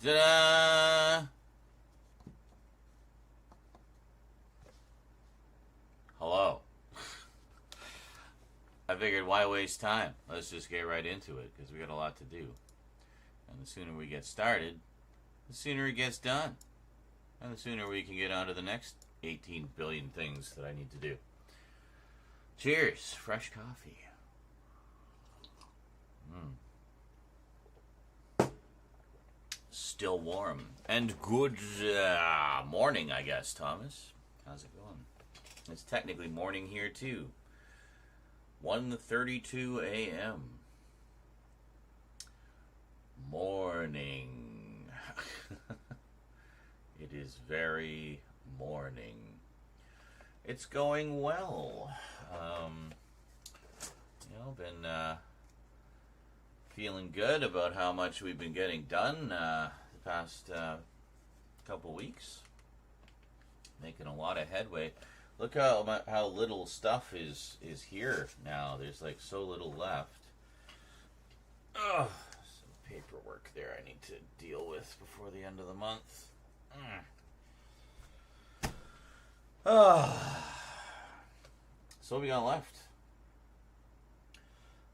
Ta-da! Hello. I figured why waste time? Let's just get right into it because we got a lot to do. And the sooner we get started, the sooner it gets done. And the sooner we can get on to the next 18 billion things that I need to do. Cheers. Fresh coffee. Still warm. And good morning, I guess, Thomas. How's it going? It's technically morning here, too. 1:32 a.m. Morning. It is very morning. It's going well. Been feeling good about how much we've been getting done the past couple weeks. Making a lot of headway. Look how little stuff is here now. There's like so little left. Ugh, some paperwork there I need to deal with before the end of the month. So what we got left?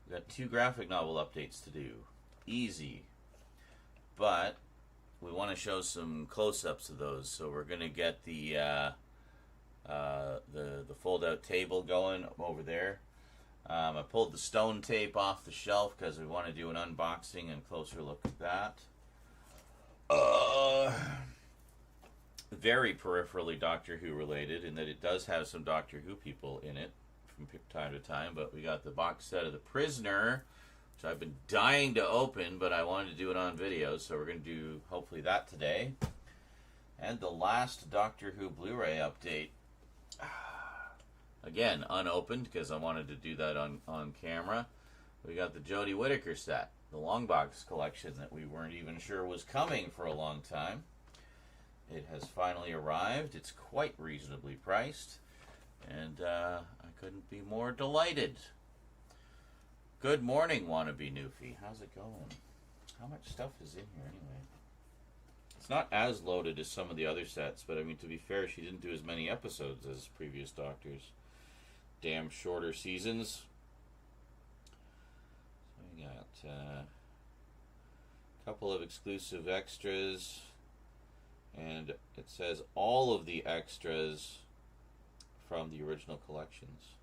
We got 2 graphic novel updates to do. Easy. But we want to show some close-ups of those, so we're going to get the fold-out table going over there. I pulled the stone tape off the shelf because we want to do an unboxing and closer look at that. Very peripherally Doctor Who related in that it does have some Doctor Who people in it from time to time, but we got the box set of The Prisoner, which I've been dying to open, but I wanted to do it on video, so we're going to do hopefully that today. And the last Doctor Who Blu-ray update. Again, unopened because I wanted to do that on camera. We got the Jodie Whittaker set, the long box collection that we weren't even sure was coming for a long time. It has finally arrived. It's quite reasonably priced, and I couldn't be more delighted. Good morning, wannabe Newfie. How's it going? How much stuff is in here anyway? It's not as loaded as some of the other sets, but I mean, to be fair, she didn't do as many episodes as previous Doctors. Damn shorter seasons. So we got a couple of exclusive extras, and it says all of the extras from the original collections.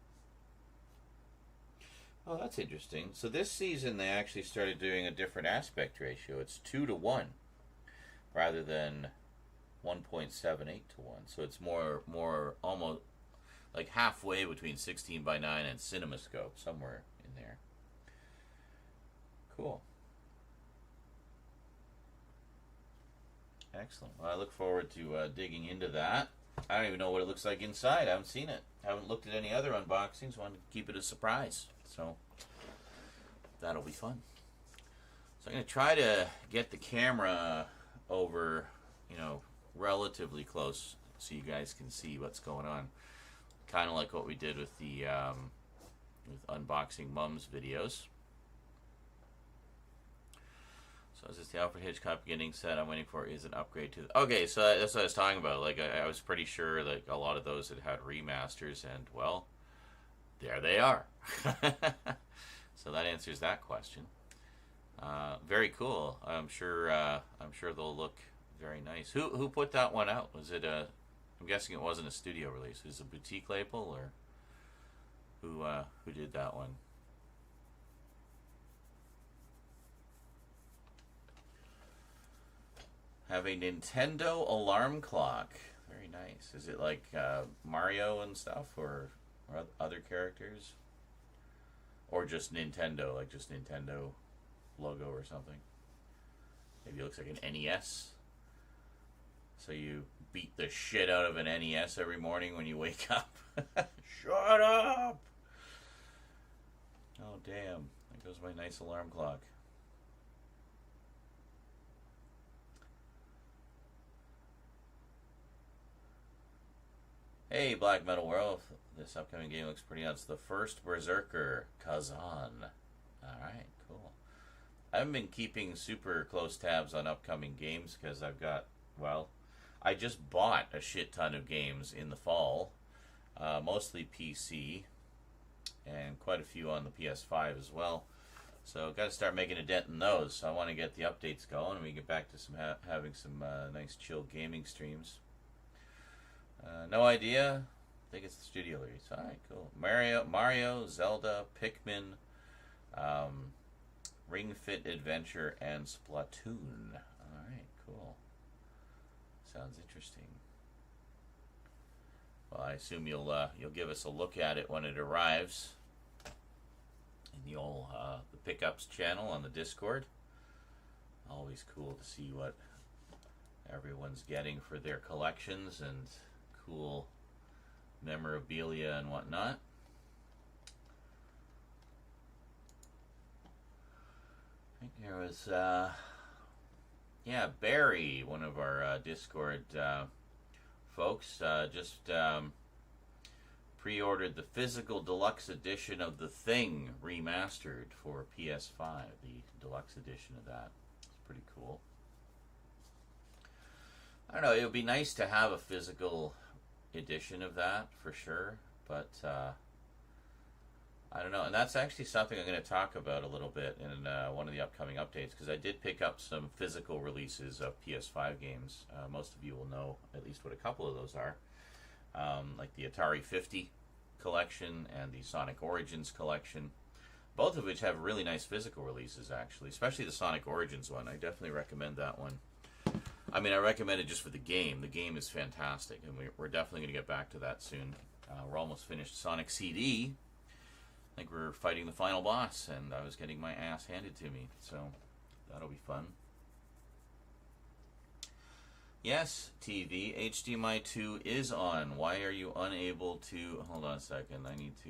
Oh, that's interesting. So this season they actually started doing a different aspect ratio. It's 2:1 rather than 1.78:1. So it's more almost like halfway between 16:9 and CinemaScope, somewhere in there. Cool. Excellent. Well, I look forward to digging into that. I don't even know what it looks like inside. I haven't seen it. I haven't looked at any other unboxings. Wanted to keep it a surprise. So that'll be fun. So I'm going to try to get the camera over, relatively close so you guys can see what's going on. Kind of like what we did with the with unboxing Mums videos. So is this the Alfred Hitchcock beginning set I'm waiting for is an upgrade to okay, so that's what I was talking about. Like I was pretty sure like a lot of those had remasters, and well, there they are. So that answers that question. Very cool. I'm sure they'll look very nice. Who put that one out? Was it a I'm guessing it wasn't a studio release. Was it a boutique label, or who did that one? Have a Nintendo alarm clock. Very nice. Is it like Mario and stuff, or other characters? Or just Nintendo, like just Nintendo logo or something? Maybe it looks like an NES. So you beat the shit out of an NES every morning when you wake up. Shut up! Oh, damn. There goes my nice alarm clock. Hey, Black Metal World. This upcoming game looks pretty nuts. The first Berserker, Kazan. Alright, cool. I haven't been keeping super close tabs on upcoming games because I've got, well, I just bought a shit ton of games in the fall, mostly PC, and quite a few on the PS5 as well. So got to start making a dent in those. So I want to get the updates going, and we get back to some having some nice chill gaming streams. No idea. I think it's the studio release. All right, cool. Mario, Zelda, Pikmin, Ring Fit Adventure, and Splatoon. All right, cool. Sounds interesting. Well, I assume you'll give us a look at it when it arrives in the old the Pickups channel on the Discord. Always cool to see what everyone's getting for their collections and cool memorabilia and whatnot. I think there was Barry, one of our Discord folks, just pre-ordered the physical deluxe edition of The Thing remastered for PS5. The deluxe edition of that. It's pretty cool. I don't know, it would be nice to have a physical edition of that for sure, but I don't know. And that's actually something I'm going to talk about a little bit in one of the upcoming updates, because I did pick up some physical releases of PS5 games. Most of you will know at least what a couple of those are. Like the Atari 50 collection and the Sonic Origins collection, both of which have really nice physical releases, actually, especially the Sonic Origins one. I definitely recommend that one. I mean, I recommend it just for the game. The game is fantastic, and we're definitely going to get back to that soon. We're almost finished Sonic CD. I think we're fighting the final boss, and I was getting my ass handed to me, so that'll be fun. Yes, TV, HDMI 2 is on. Why are you unable to... Hold on a second, I need to...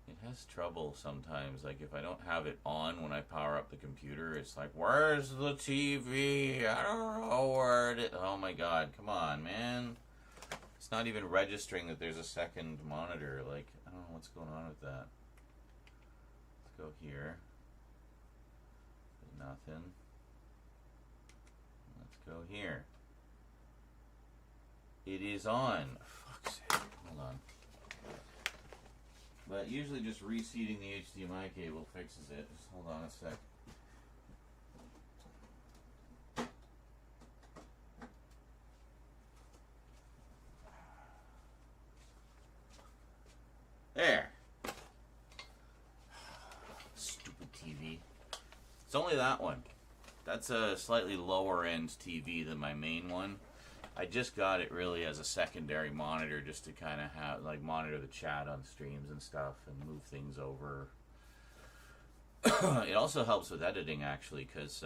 It has trouble sometimes. Like, if I don't have it on when I power up the computer, it's like, where's the TV? I don't know where it is. Oh my god, come on, man. It's not even registering that there's a second monitor. Like, I don't know what's going on with that. Let's go here. Nothing. Let's go here. It is on. Fuck's sake. Hold on. But usually just reseating the HDMI cable fixes it. Just hold on a sec. There. Stupid TV. It's only that one. That's a slightly lower end TV than my main one. I just got it really as a secondary monitor, just to kind of have, like, monitor the chat on streams and stuff and move things over. It also helps with editing, actually, because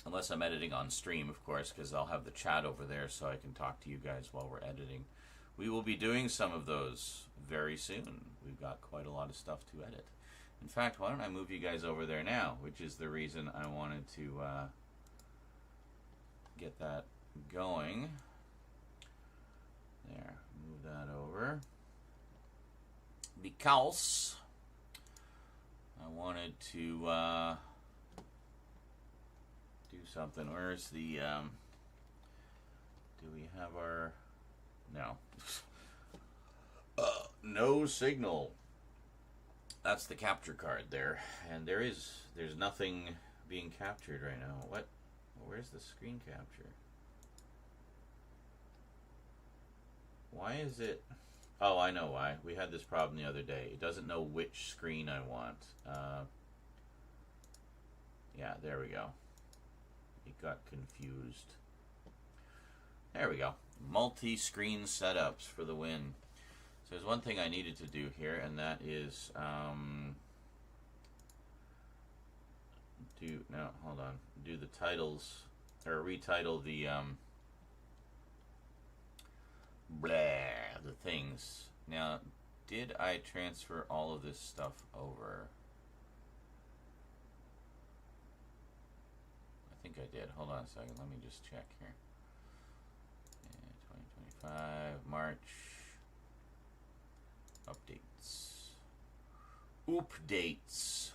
unless I'm editing on stream, of course, because I'll have the chat over there so I can talk to you guys while we're editing. We will be doing some of those very soon. We've got quite a lot of stuff to edit. In fact, why don't I move you guys over there now, which is the reason I wanted to get that going. There, move that over. Because I wanted to do something. Where's the, do we have our, no. No signal. That's the capture card there. And there's nothing being captured right now. What? Where's the screen capture? Why is it... Oh, I know why. We had this problem the other day. It doesn't know which screen I want. Yeah, there we go. It got confused. There we go. Multi-screen setups for the win. So there's one thing I needed to do here, and that is... do the titles, or retitle the... the things. Now, did I transfer all of this stuff over? I think I did. Hold on a second. Let me just check here. 2025 March updates. Updates.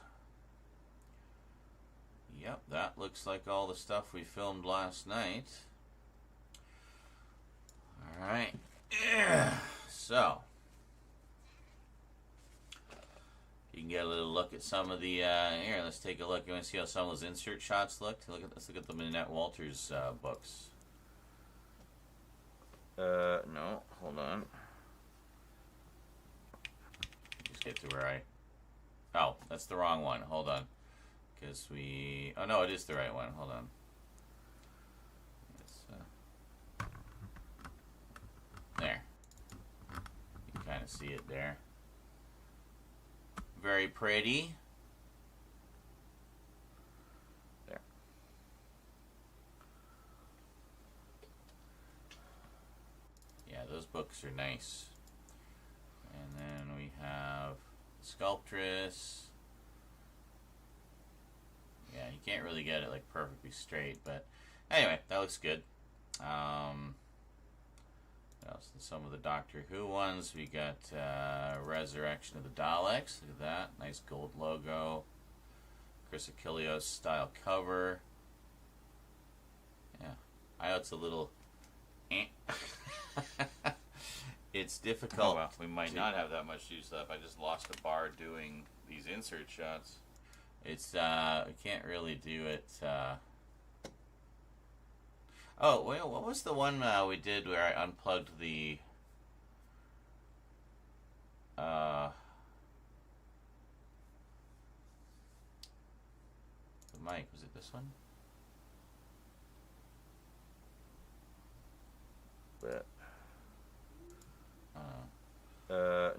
Yep, that looks like all the stuff we filmed last night. Alright. So, you can get a little look at some of the, here, let's take a look. You want to see how some of those insert shots look? Let's look at the Minette Walters books. No, hold on. Just get to where I... Oh, that's the wrong one. Hold on. Because we... Oh, no, it is the right one. Hold on. There. You can kind of see it there. Very pretty. There. Yeah, those books are nice. And then we have Sculptress. Yeah, you can't really get it like perfectly straight, but anyway, that looks good. What else? Some of the Doctor Who ones. We got Resurrection of the Daleks. Look at that. Nice gold logo. Chris Achilleos style cover. Yeah. I know it's a little... It's difficult. Oh, well, we might not have that much use left. I just lost a bar doing these insert shots. It's, we can't really do it, Oh, wait, what was the one we did where I unplugged the mic? Was it this one? But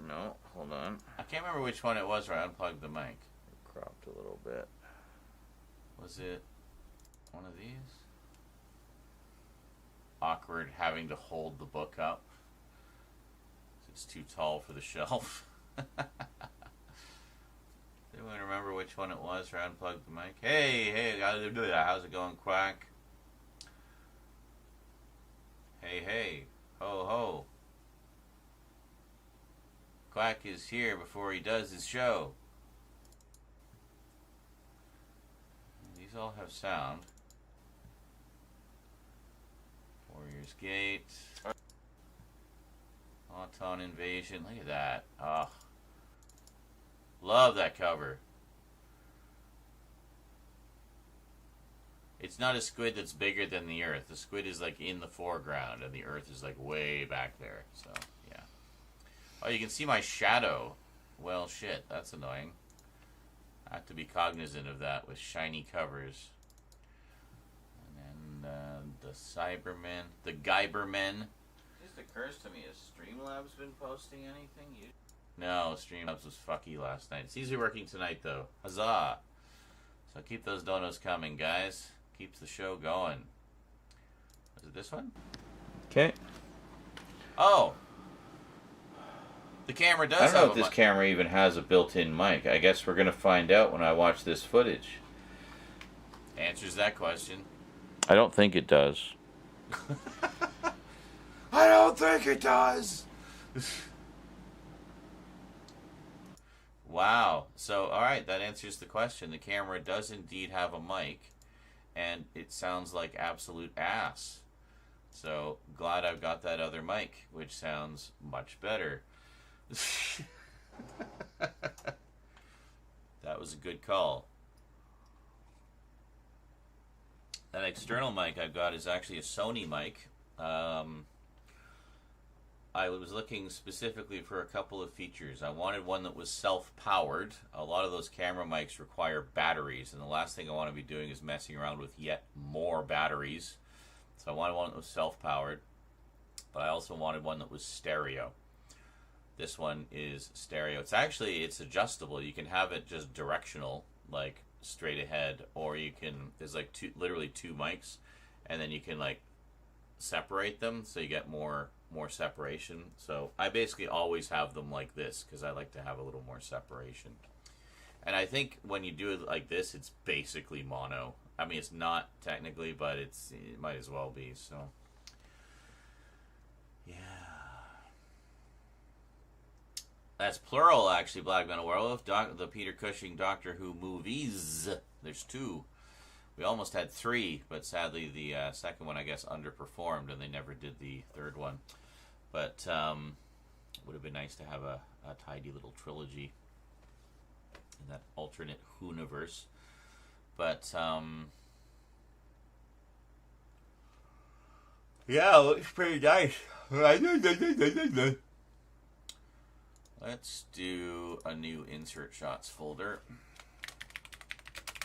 no, hold on. I can't remember which one it was where I unplugged the mic. It cropped a little bit. Was it one of these? Awkward having to hold the book up. It's too tall for the shelf. Anyone remember which one it was where I unplugged the mic? Hey, how's it going, Quack? Hey, ho, ho. Quack is here before he does his show. These all have sound. Warriors Gate. Auton Invasion. Look at that. Oh. Love that cover. It's not a squid that's bigger than the Earth. The squid is like in the foreground and the Earth is like way back there. So, yeah. Oh, you can see my shadow. Well, shit. That's annoying. I have to be cognizant of that with shiny covers. And then the Cybermen. The Guybermen. It just occurs to me, has Streamlabs been posting anything? No, Streamlabs was fucky last night. It's easily working tonight, though. Huzzah! So keep those donos coming, guys. Keeps the show going. Is it this one? Okay. Oh! The camera does I don't know have if a this mic. camera even has a built-in mic. I guess we're going to find out when I watch this footage. Answers that question. I don't think it does. I don't think it does! Wow. So, alright, that answers the question. The camera does indeed have a mic, and it sounds like absolute ass. So, glad I've got that other mic, which sounds much better. That was a good call. That external mic I've got is actually a Sony mic. I was looking specifically for a couple of features. I wanted one that was self-powered. A lot of those camera mics require batteries, and the last thing I want to be doing is messing around with yet more batteries. So I wanted one that was self-powered, but I also wanted one that was stereo. This one is stereo. It's adjustable. You can have it just directional, like straight ahead, or you can, there's like literally two mics, and then you can like separate them so you get more separation. So I basically always have them like this because I like to have a little more separation. And I think when you do it like this, it's basically mono. I mean, it's not technically, but it might as well be. So yeah, that's plural actually. Black Metal Werewolf, the Peter Cushing Doctor Who movies. There's two. We almost had 3, but sadly the second one, I guess, underperformed, and they never did the third one. But would have been nice to have a tidy little trilogy in that alternate Whoniverse. But yeah, it looks pretty nice. Let's do a new insert shots folder.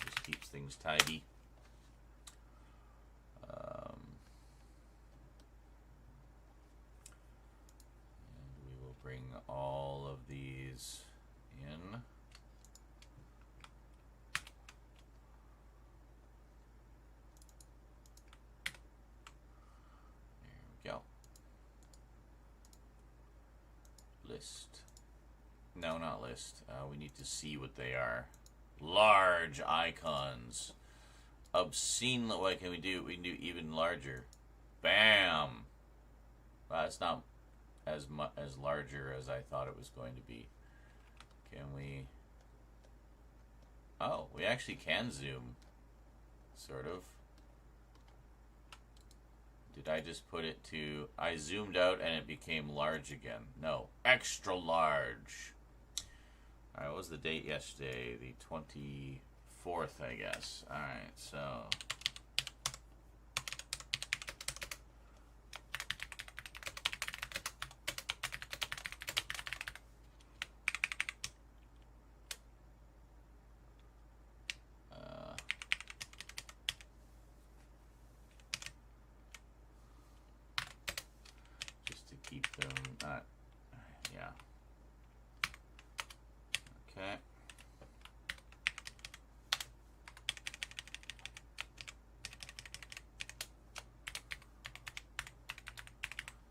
Just keeps things tidy. And we will bring all of these in. There we go. List. No, not list. We need to see what they are. Large icons. Obscene. What can we do? We can do even larger. Bam. Well, it's not as larger as I thought it was going to be. Can we? Oh, we actually can zoom. Sort of. Did I just put it to... I zoomed out and it became large again. No. Extra large. Alright, what was the date yesterday? The 24th, I guess. Alright, so... just to keep them... yeah. Okay.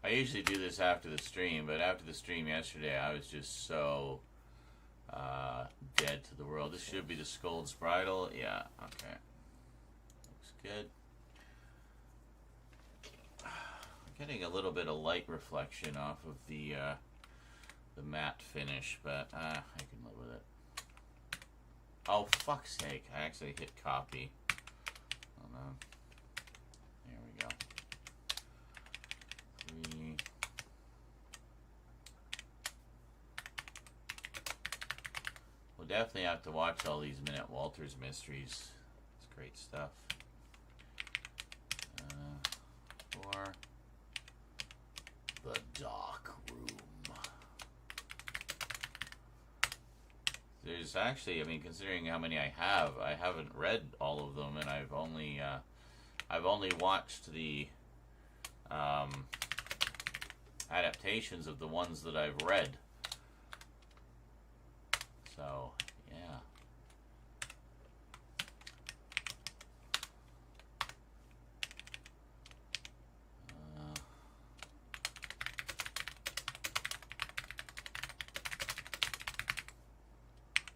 I usually do this after the stream, but after the stream yesterday, I was just so dead to the world. This should be the Scold's Bridle. Yeah, okay. Looks good. Getting a little bit of light reflection off of the matte finish, but I can live with it. Oh, fuck's sake. I actually hit copy. Hold on. There we go. 3. We'll definitely have to watch all these Minute Walters mysteries. It's great stuff. 4. The Dark Room. There's actually, I mean, considering how many I haven't read all of them, and I've only watched the adaptations of the ones that I've read. So, yeah.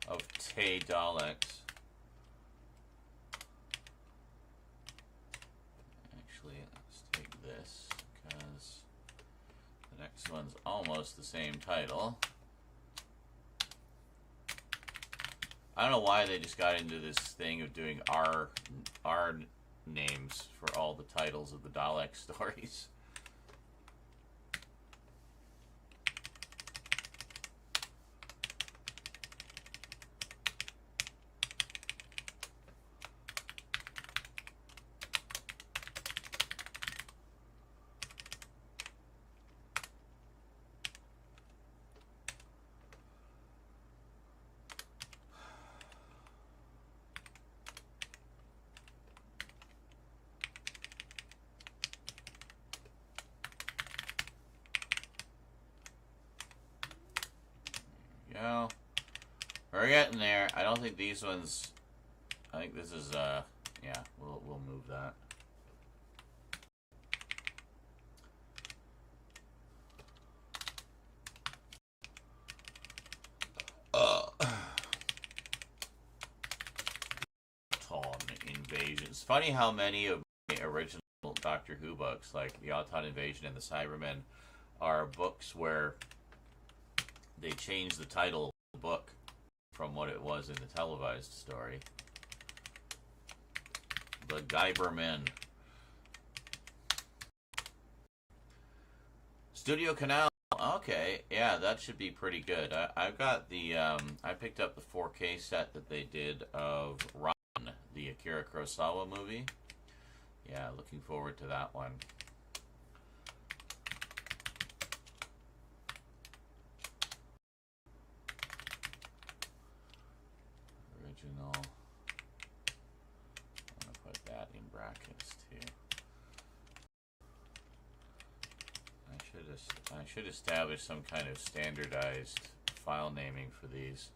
Of Tay Daleks. Actually, let's take this, because the next one's almost the same title. I don't know why they just got into this thing of doing our names for all the titles of the Dalek stories. Go. We're getting there. I don't think these ones. I think this is yeah. We'll move that. Invasion. It's funny how many of the original Doctor Who books, like the Auton Invasion and the Cybermen, are books where they changed the title of the book from what it was in the televised story. The Guybermen. Studio Canal. Okay, yeah, that should be pretty good. I've got the, I picked up the 4K set that they did of Run, the Akira Kurosawa movie. Yeah, looking forward to that one. Original. I'm going to put that in brackets too. I should establish some kind of standardized file naming for these.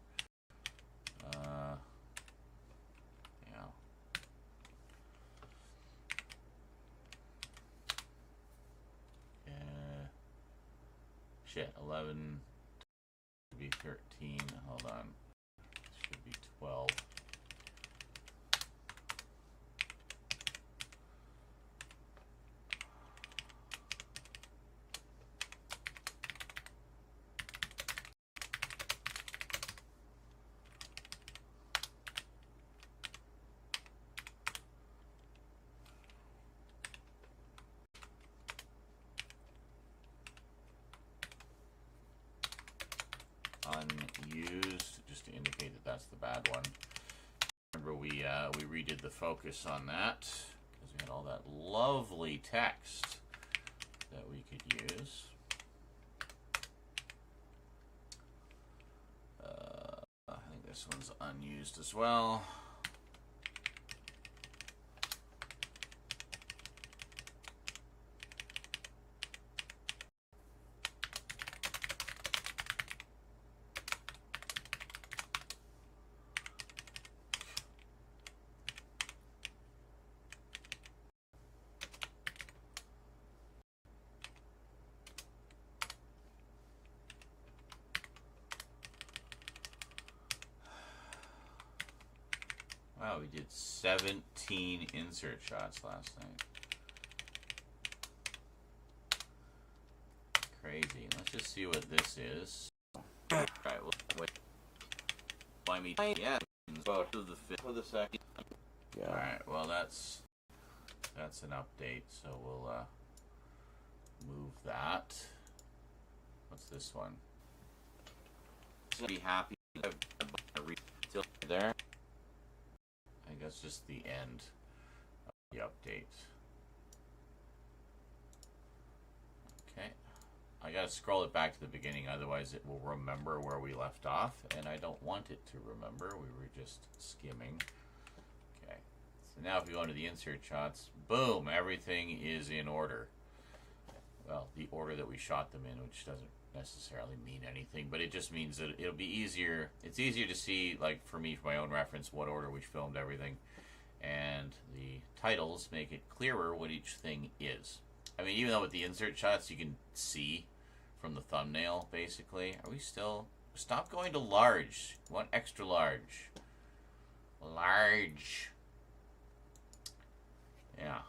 Yeah. Shit, 11 should be 13. Hold on. Should be 12. Unused, just to indicate that that's the bad one. Remember, we redid the focus on that because we had all that lovely text that we could use. I think this one's unused as well. Wow, we did 17 insert shots last night. Crazy. Let's just see what this is. Alright, well, wait. Buy me. Yeah. About to the fifth for the second. Yeah. Alright, well, that's an update, so we'll move that. What's this one? Be happy till there. I think that's just the end of the update. Okay. I gotta scroll it back to the beginning, otherwise it will remember where we left off, and I don't want it to remember. We were just skimming. Okay. So now if we go into the insert shots, boom, everything is in order. Well, the order that we shot them in, which doesn't necessarily mean anything, but it just means that it'll be easier. It's easier to see, like for me, for my own reference, what order we filmed everything, and the titles make it clearer what each thing is. I mean, even though with the insert shots you can see from the thumbnail, basically. Are we still? Stop going to large. You want extra large. Large. Yeah.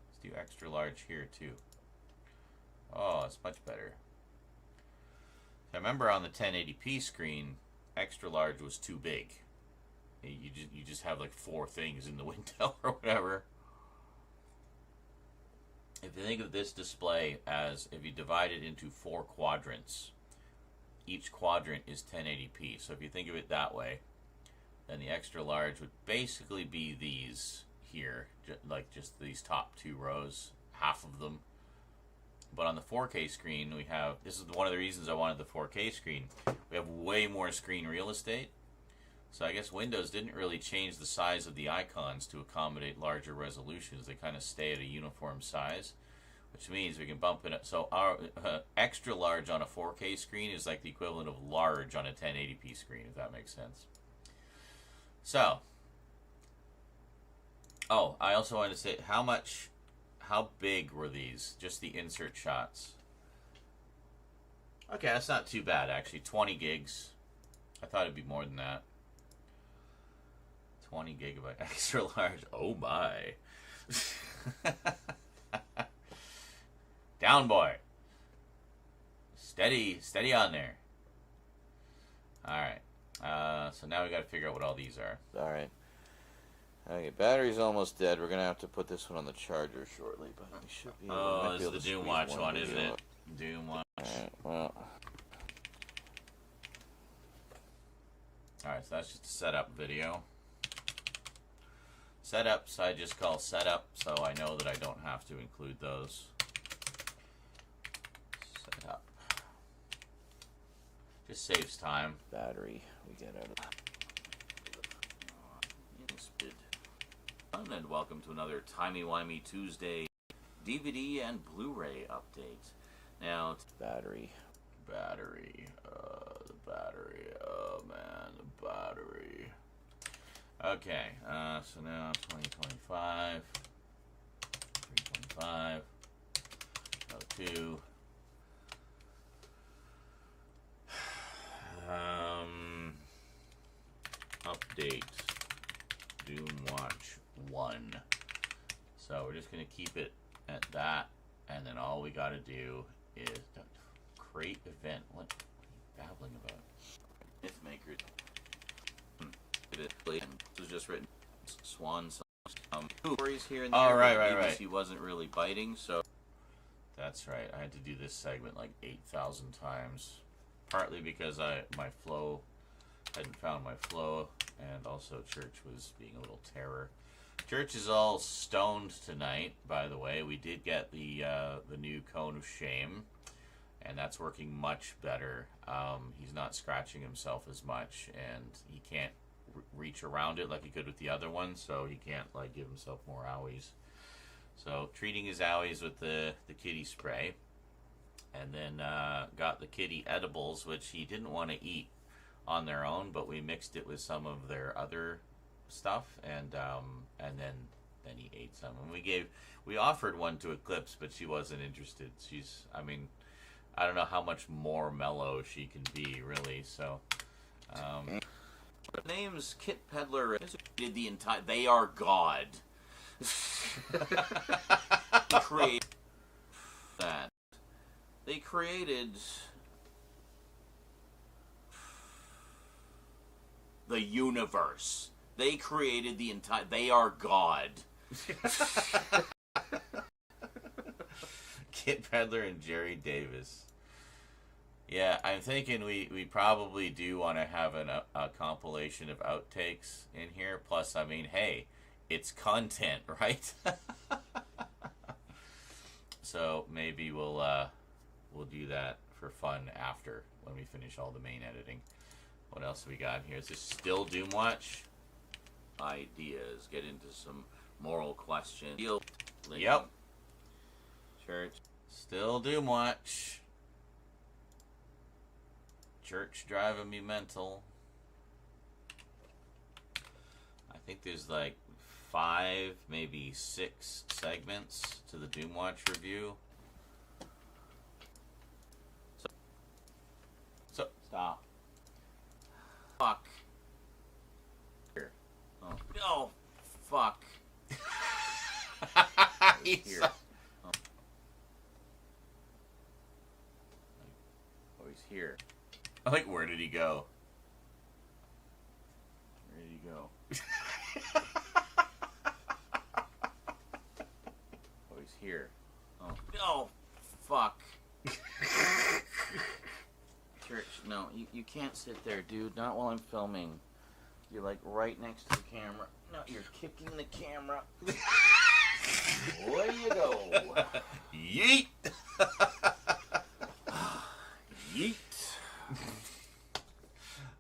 Let's do extra large here too. Oh, it's much better. I remember on the 1080p screen, extra large was too big. You just have like 4 things in the window or whatever. If you think of this display as if you divide it into 4 quadrants, each quadrant is 1080p. So if you think of it that way, then the extra large would basically be these here, like just these top 2 rows, half of them. But on the 4K screen, we have, this is one of the reasons I wanted the 4K screen, we have way more screen real estate. So I guess Windows didn't really change the size of the icons to accommodate larger resolutions. They kind of stay at a uniform size, which means we can bump it up. So our extra large on a 4K screen is like the equivalent of large on a 1080p screen, if that makes sense. So, oh, I also wanted to say, how big were these? Just the insert shots. Okay, that's not too bad, actually. 20 gigs. I thought it'd be more than that. 20 gigabyte extra large. Oh my. Down, boy. Steady on there. Alright. So now we gotta figure out what all these are. Alright. Okay, battery's almost dead. We're gonna have to put this one on the charger shortly, but we should be able, Oh, might be able it's to the Doom squeeze Watch one one, video isn't it? out. Doom Watch. Alright, well. Alright, so that's just a setup video. Setups I just call setup, so I know that I don't have to include those. Setup. Just saves time. Battery we get out of And welcome to another Timey-Wimey Tuesday DVD and Blu-ray update. Now, battery. the battery, oh man, the battery. Okay, so now 2025, 325, 02. Update Doom Watch 1. So we're just going to keep it at that, and then all we got to do is create event. What are you babbling about? Mythmaker. This was just written. Swan stories here and there. Oh, right. He wasn't really biting, so. That's right. I had to do this segment like 8,000 times. Partly because my flow hadn't found my flow, and also Church was being a little terror. Church is all stoned tonight, by the way. We did get the new Cone of Shame, and that's working much better. He's not scratching himself as much, and he can't reach around it like he could with the other one, so he can't like give himself more owies. So treating his owies with the kitty spray, and then got the kitty edibles, which he didn't want to eat on their own, but we mixed it with some of their other stuff, and then he ate some. And we offered one to Eclipse, but she wasn't interested. I don't know how much more mellow she can be, really. So, name's Kit Peddler. Did the entire? They are God. Create that. They created the universe. They created the entire. They are God. Kit Peddler and Jerry Davis. Yeah, I'm thinking we probably do want to have a compilation of outtakes in here. Plus, I mean, hey, it's content, right? So maybe we'll do that for fun after, when we finish all the main editing. What else have we got here? Is this still Doom Watch? Ideas. Get into some moral questions. Yep. Church. Still Doom Watch. Church driving me mental. I think there's like 5, maybe 6 segments to the Doom Watch review. So stop. Fuck. Here. Oh. No. Fuck. Here. Oh, he's here. Like, where did he go? Where did he go? Oh, he's here. Oh. No. Fuck. Church, no, you can't sit there, dude. Not while I'm filming. You're like right next to the camera. No, you're kicking the camera. Where do you go? Yeet. Yeet.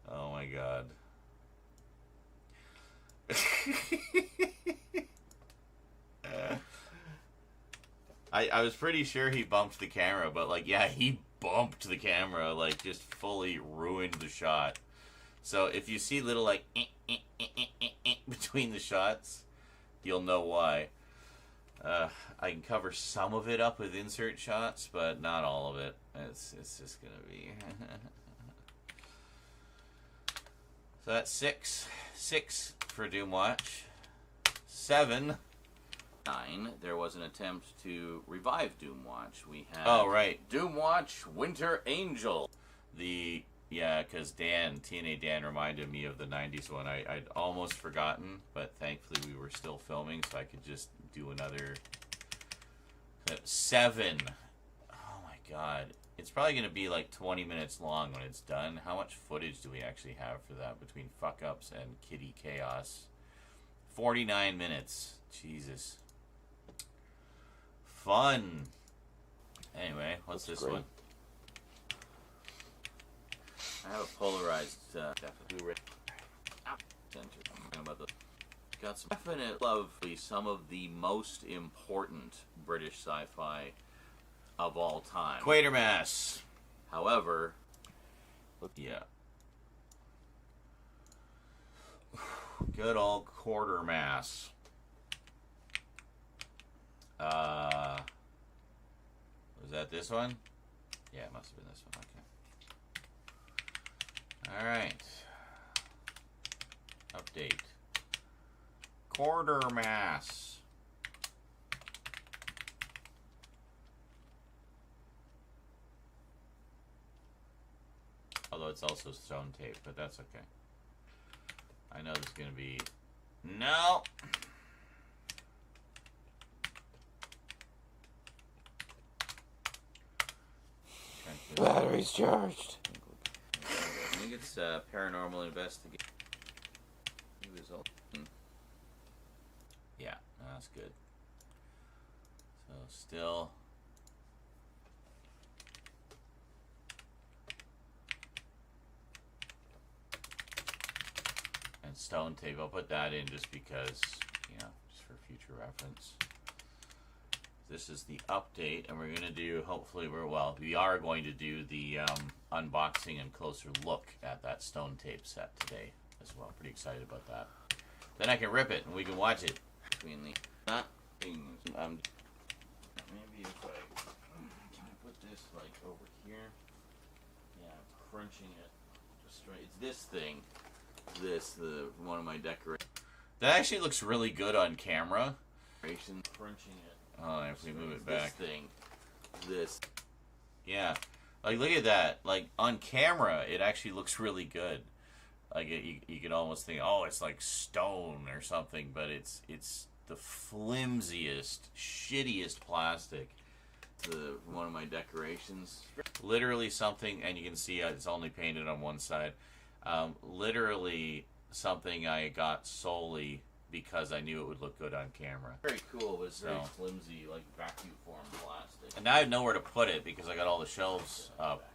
Oh my god. I was pretty sure he bumped the camera, but like, yeah, he bumped the camera, like just fully ruined the shot. So if you see little like between the shots, you'll know why. I can cover some of it up with insert shots, but not all of it. It's just gonna be. So that's 6 for Doom Watch. 7. 9. There was an attempt to revive Doom Watch. We had oh right, Doom Watch Winter Angel. The Yeah, because TNA Dan reminded me of the 90s one. I'd almost forgotten, but thankfully we were still filming, so I could just do another 7. Oh my god. It's probably going to be like 20 minutes long when it's done. How much footage do we actually have for that between fuck-ups and kitty chaos? 49 minutes. Jesus. Fun. Anyway, what's this one? I have a polarized definitely about the got some definite lovely some of the most important British sci-fi of all time. Quatermass. However, yeah. Good old Quatermass. Was that this one? Yeah, it must have been this one. Okay. Alright. Update. Quatermass. Although it's also stone tape, but that's okay. I know there's going to be... No! Battery's charged. I think it's paranormal investigation. Yeah, that's good. So still... And stone tape. I'll put that in just because, you know, just for future reference. This is the update, and we're going to do, hopefully we are going to do the unboxing and closer look at that stone tape set today as well. Pretty excited about that. Then I can rip it, and we can watch it. Between the things, maybe if can I put this, like, over here? Yeah, I'm crunching it just right. It's this thing. One of my decorations. That actually looks really good on camera. Crunching it. Oh, if we move it back. Yeah. Like, look at that. Like, on camera, it actually looks really good. Like, you could almost think, oh, it's like stone or something, but it's the flimsiest, shittiest plastic. One of my decorations. Literally something, and you can see it's only painted on one side. Literally something I got solely because I knew it would look good on camera. Very cool, but it's very flimsy, like vacuum form plastic. And now I have nowhere to put it because I got all the shelves up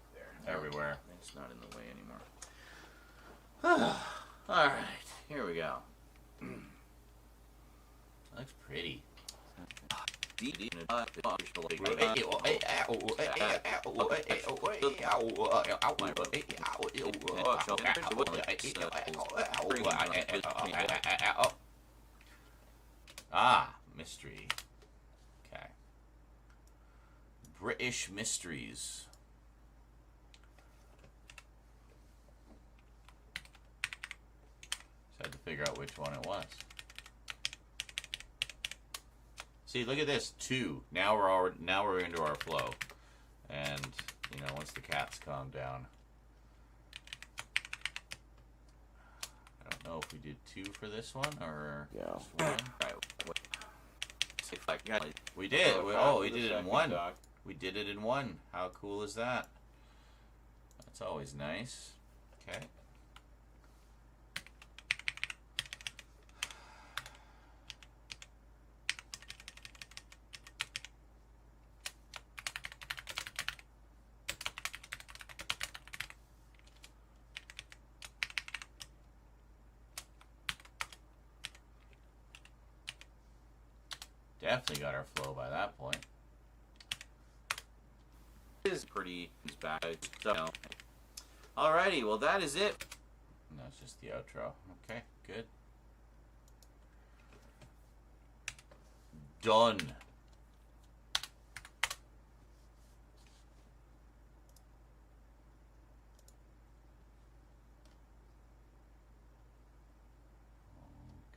everywhere. It's not in the way anymore. Alright, here we go. Looks pretty. Ah, mystery. Okay. British mysteries. Just had to figure out which one it was. See, look at this. 2. Now we're into our flow, and you know, once the cats calm down. I don't know if we did 2 for this one or just 1. Right. We did. We did it in 1. We did it in 1. How cool is that? That's always nice. Okay. Definitely got our flow by that point. It is pretty bad. So, alrighty, well that is it. No, it's just the outro. Okay, good. Done.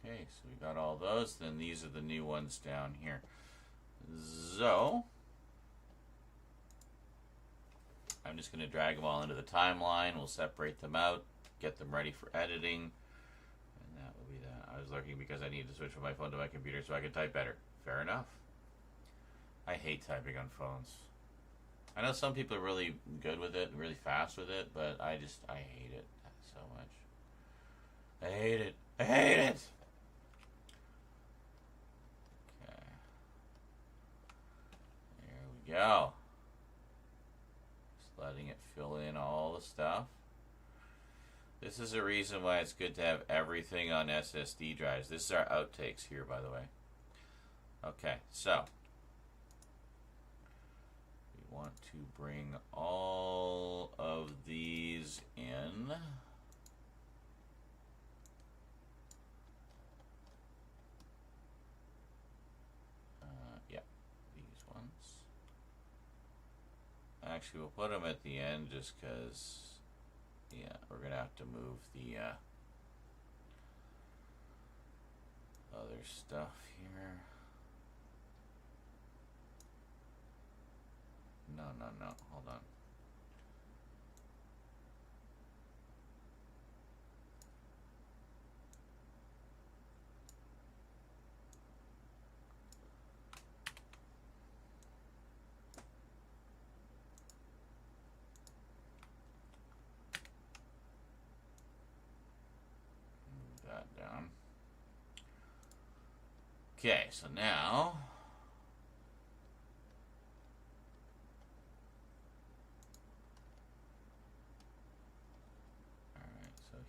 Okay, so we got all those. Then these are the new ones down here. So, I'm just going to drag them all into the timeline. We'll separate them out, get them ready for editing, and that will be that. I was looking because I need to switch from my phone to my computer so I can type better. Fair enough. I hate typing on phones. I know some people are really good with it, really fast with it, but I hate it so much. I hate it. I hate it! Okay. There we go. Just letting it fill in all the stuff. This is a reason why it's good to have everything on SSD drives. This is our outtakes here, by the way. Okay, so we want to bring all of these in. Yeah, these ones. Actually, we'll put them at the end just because, yeah, we're going to have to move the other stuff here. No, hold on. Move that down. Okay, so now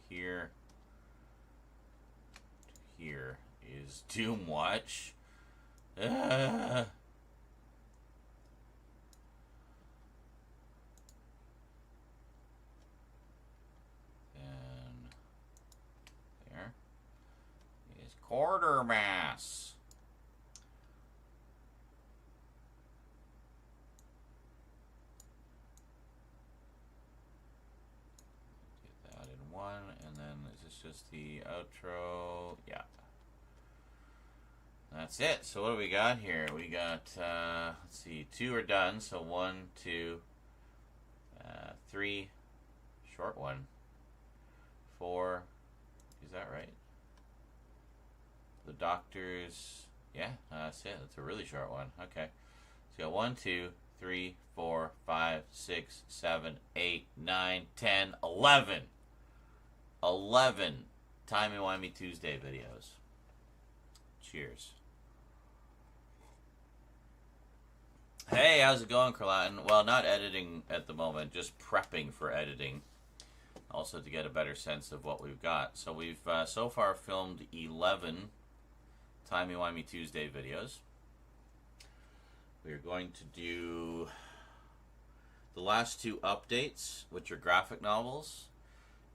here to here is Doomwatch. And there is Quartermass. One, and then is this just the outro? Yeah, that's it. So what do we got here? We got let's see, 2 are done, so 1, 2, 3, short one, 4, is that right? The Doctors, yeah, that's it. That's a really short one. Okay, so we got 1, 2, 3, 4, 5, 6, 7, 8, 9, 10, 11 Timey-wimey Tuesday videos. Cheers. Hey, how's it going, Carlatin? Well, not editing at the moment, just prepping for editing. Also to get a better sense of what we've got. So we've so far filmed 11 Timey-wimey Tuesday videos. We're going to do the last 2 updates, which are graphic novels.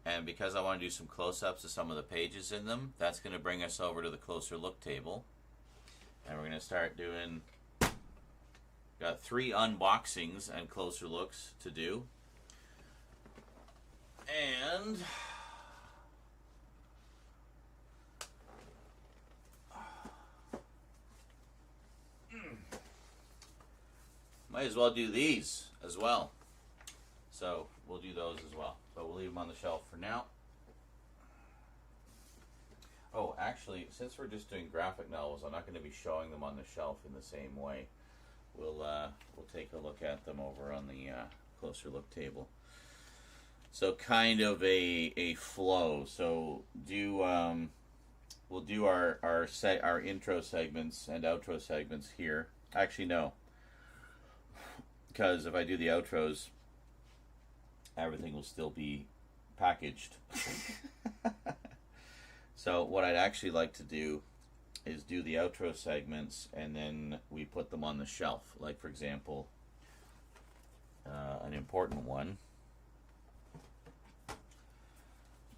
And because I want to do some close-ups of some of the pages in them, that's going to bring us over to the closer look table. And we're going to start doing, got 3 unboxings and closer looks to do. And might as well do these as well. So we'll do those as well. But we'll leave them on the shelf for now. Oh, actually, since we're just doing graphic novels, I'm not going to be showing them on the shelf in the same way. We'll take a look at them over on the closer look table. So kind of a flow. So we'll do our intro segments and outro segments here. Actually, no, because if I do the outros, everything will still be packaged. So what I'd actually like to do is do the outro segments and then we put them on the shelf. Like, for example, an important one,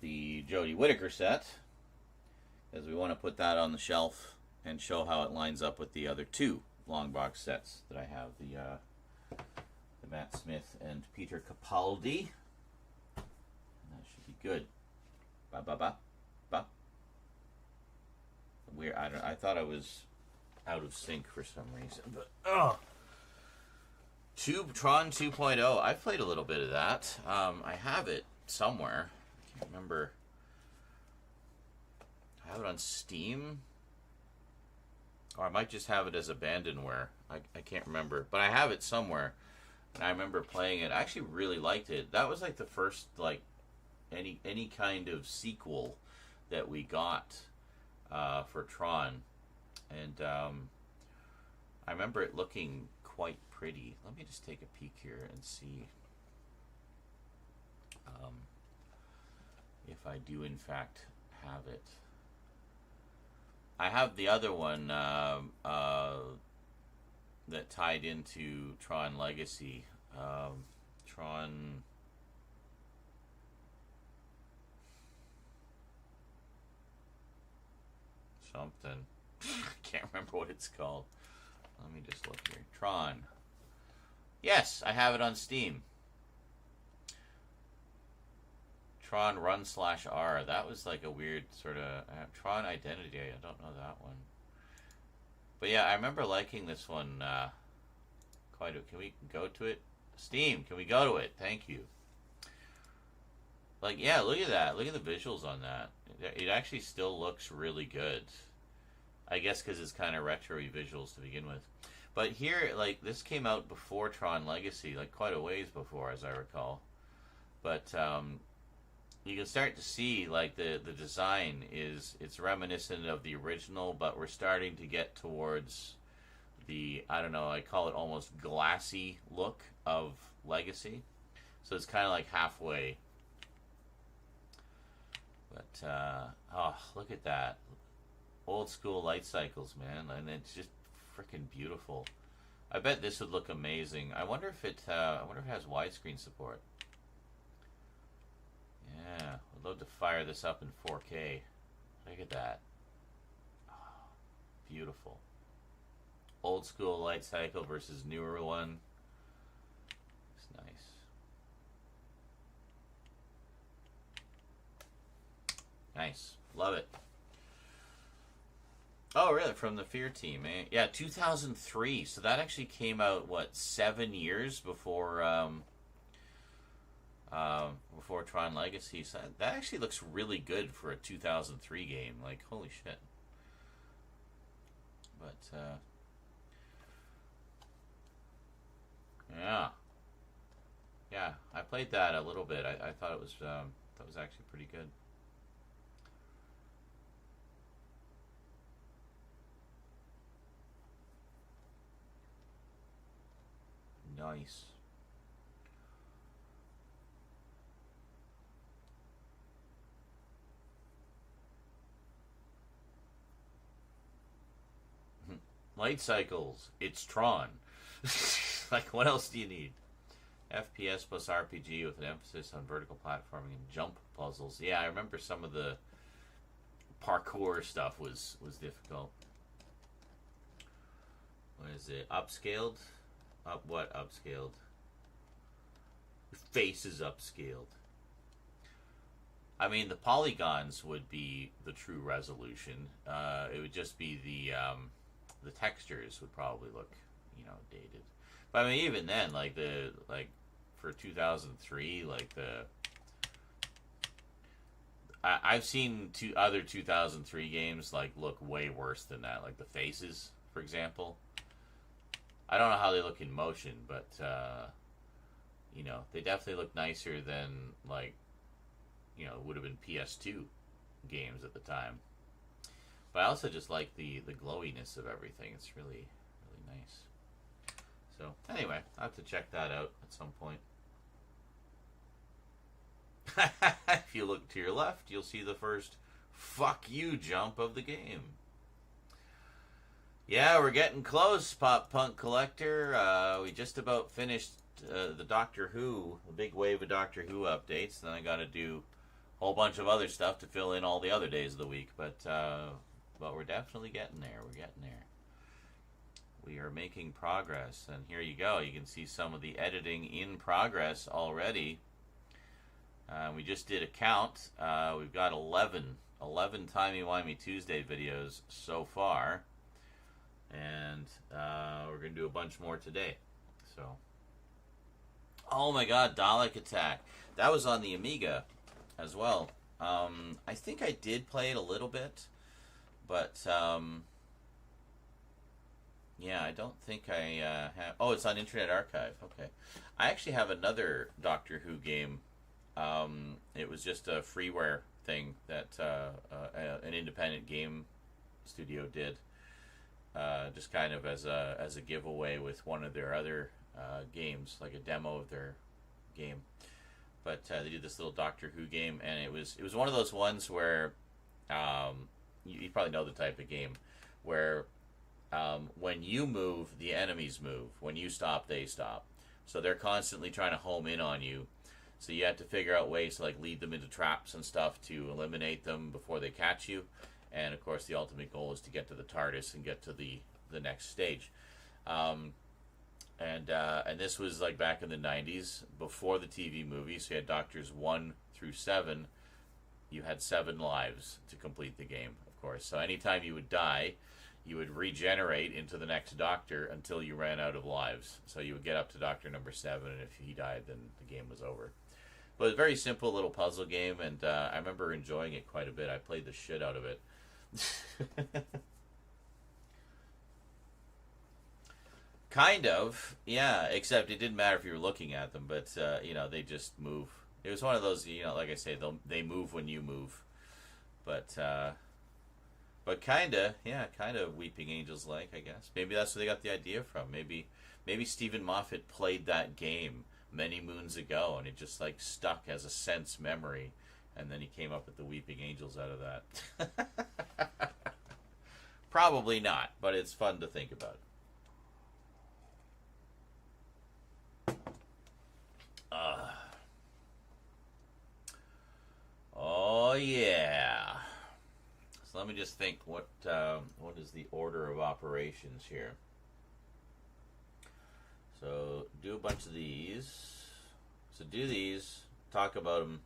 the Jodie Whittaker set, because we want to put that on the shelf and show how it lines up with the other 2 long box sets that I have, the Matt Smith and Peter Capaldi. And that should be good. Ba ba ba ba. Weird. I thought I was out of sync for some reason, but Tron 2.0. I've played a little bit of that. I have it somewhere. I can't remember. I have it on Steam. Or I might just have it as abandonware. I can't remember. But I have it somewhere. And I remember playing it. I actually really liked it. That was like the first, like, any kind of sequel that we got for Tron. And I remember it looking quite pretty. Let me just take a peek here and see if I do in fact have it. I have the other one that tied into Tron Legacy. Tron... something. I can't remember what it's called. Let me just look here. Tron. Yes, I have it on Steam. Tron Run/R. That was like a weird sort of... Tron Identity. I don't know that one. But yeah, I remember liking this one quite a... Can we go to it? Steam, can we go to it? Thank you. Like, yeah, look at that. Look at the visuals on that. It actually still looks really good. I guess because it's kind of retro-y visuals to begin with. But here, like, this came out before Tron Legacy, like quite a ways before, as I recall. But you can start to see, like, the design it's reminiscent of the original, but we're starting to get towards the, I don't know, I call it almost glassy look of Legacy. So it's kind of like halfway. But, oh, look at that. Old school light cycles, man. And it's just freaking beautiful. I bet this would look amazing. I wonder if it has widescreen support. Yeah, I'd love to fire this up in 4K. Look at that. Oh, beautiful. Old school light cycle versus newer one. It's nice. Nice. Love it. Oh, really? From the Fear team, eh? Yeah, 2003. So that actually came out, what, 7 years before before Tron Legacy. So that actually looks really good for a 2003 game. Like, holy shit. But, yeah. Yeah, I played that a little bit. I thought it was actually pretty good. Nice. Light cycles. It's Tron. Like, what else do you need? FPS plus RPG with an emphasis on vertical platforming and jump puzzles. Yeah, I remember some of the parkour stuff was difficult. What is it? Upscaled? What upscaled? Your face is upscaled. I mean, the polygons would be the true resolution. It would just be the textures would probably look, dated. But I mean, even then, for 2003, I've seen other 2003 games look way worse than that. Like the faces, for example. I don't know how they look in motion, but they definitely look nicer than would have been PS2 games at the time. But I also just like the glowiness of everything. It's really, really nice. So anyway, I'll have to check that out at some point. If you look to your left, you'll see the first "fuck you" jump of the game. Yeah, we're getting close, Pop Punk Collector. We just about finished the Doctor Who, the big wave of Doctor Who updates. Then I got to do a whole bunch of other stuff to fill in all the other days of the week. But we're definitely getting there. We're getting there. We are making progress. And here you go. You can see some of the editing in progress already. We just did a count. We've got 11 Timey-Wimey Tuesday videos so far. And we're going to do a bunch more today. So Oh my god, Dalek Attack. That was on the Amiga as well. I think I did play it a little bit, but yeah, I don't think I have. Oh, it's on Internet Archive. Okay, I actually have another Doctor Who game. It was just a freeware thing that an independent game studio did, just kind of as a giveaway with one of their other games, like a demo of their game. But they did this little Doctor Who game, and it was one of those ones where you probably know the type of game where when you move, the enemies move. When you stop, they stop. So they're constantly trying to home in on you. So you have to figure out ways to like lead them into traps and stuff to eliminate them before they catch you. And of course, the ultimate goal is to get to the TARDIS and get to the next stage. And this was like back in the 90s, before the TV movie. So you had Doctors 1 through 7. You had 7 lives to complete the game, of course. So anytime you would die, you would regenerate into the next Doctor until you ran out of lives. So you would get up to Doctor number 7, and if he died, then the game was over. But it was a very simple little puzzle game, and I remember enjoying it quite a bit. I played the shit out of it. Kind of, yeah, except it didn't matter if you were looking at them, but, they just move. It was one of those, like I say, they move when you move. But kind of Weeping Angels-like, I guess. Maybe that's where they got the idea from. Maybe Stephen Moffat played that game many moons ago, and it just, like, stuck as a sense memory, and then he came up with the Weeping Angels out of that. Probably not, but it's fun to think about. Oh yeah. So let me just think. What is the order of operations here? So do a bunch of these. So do these. Talk about them.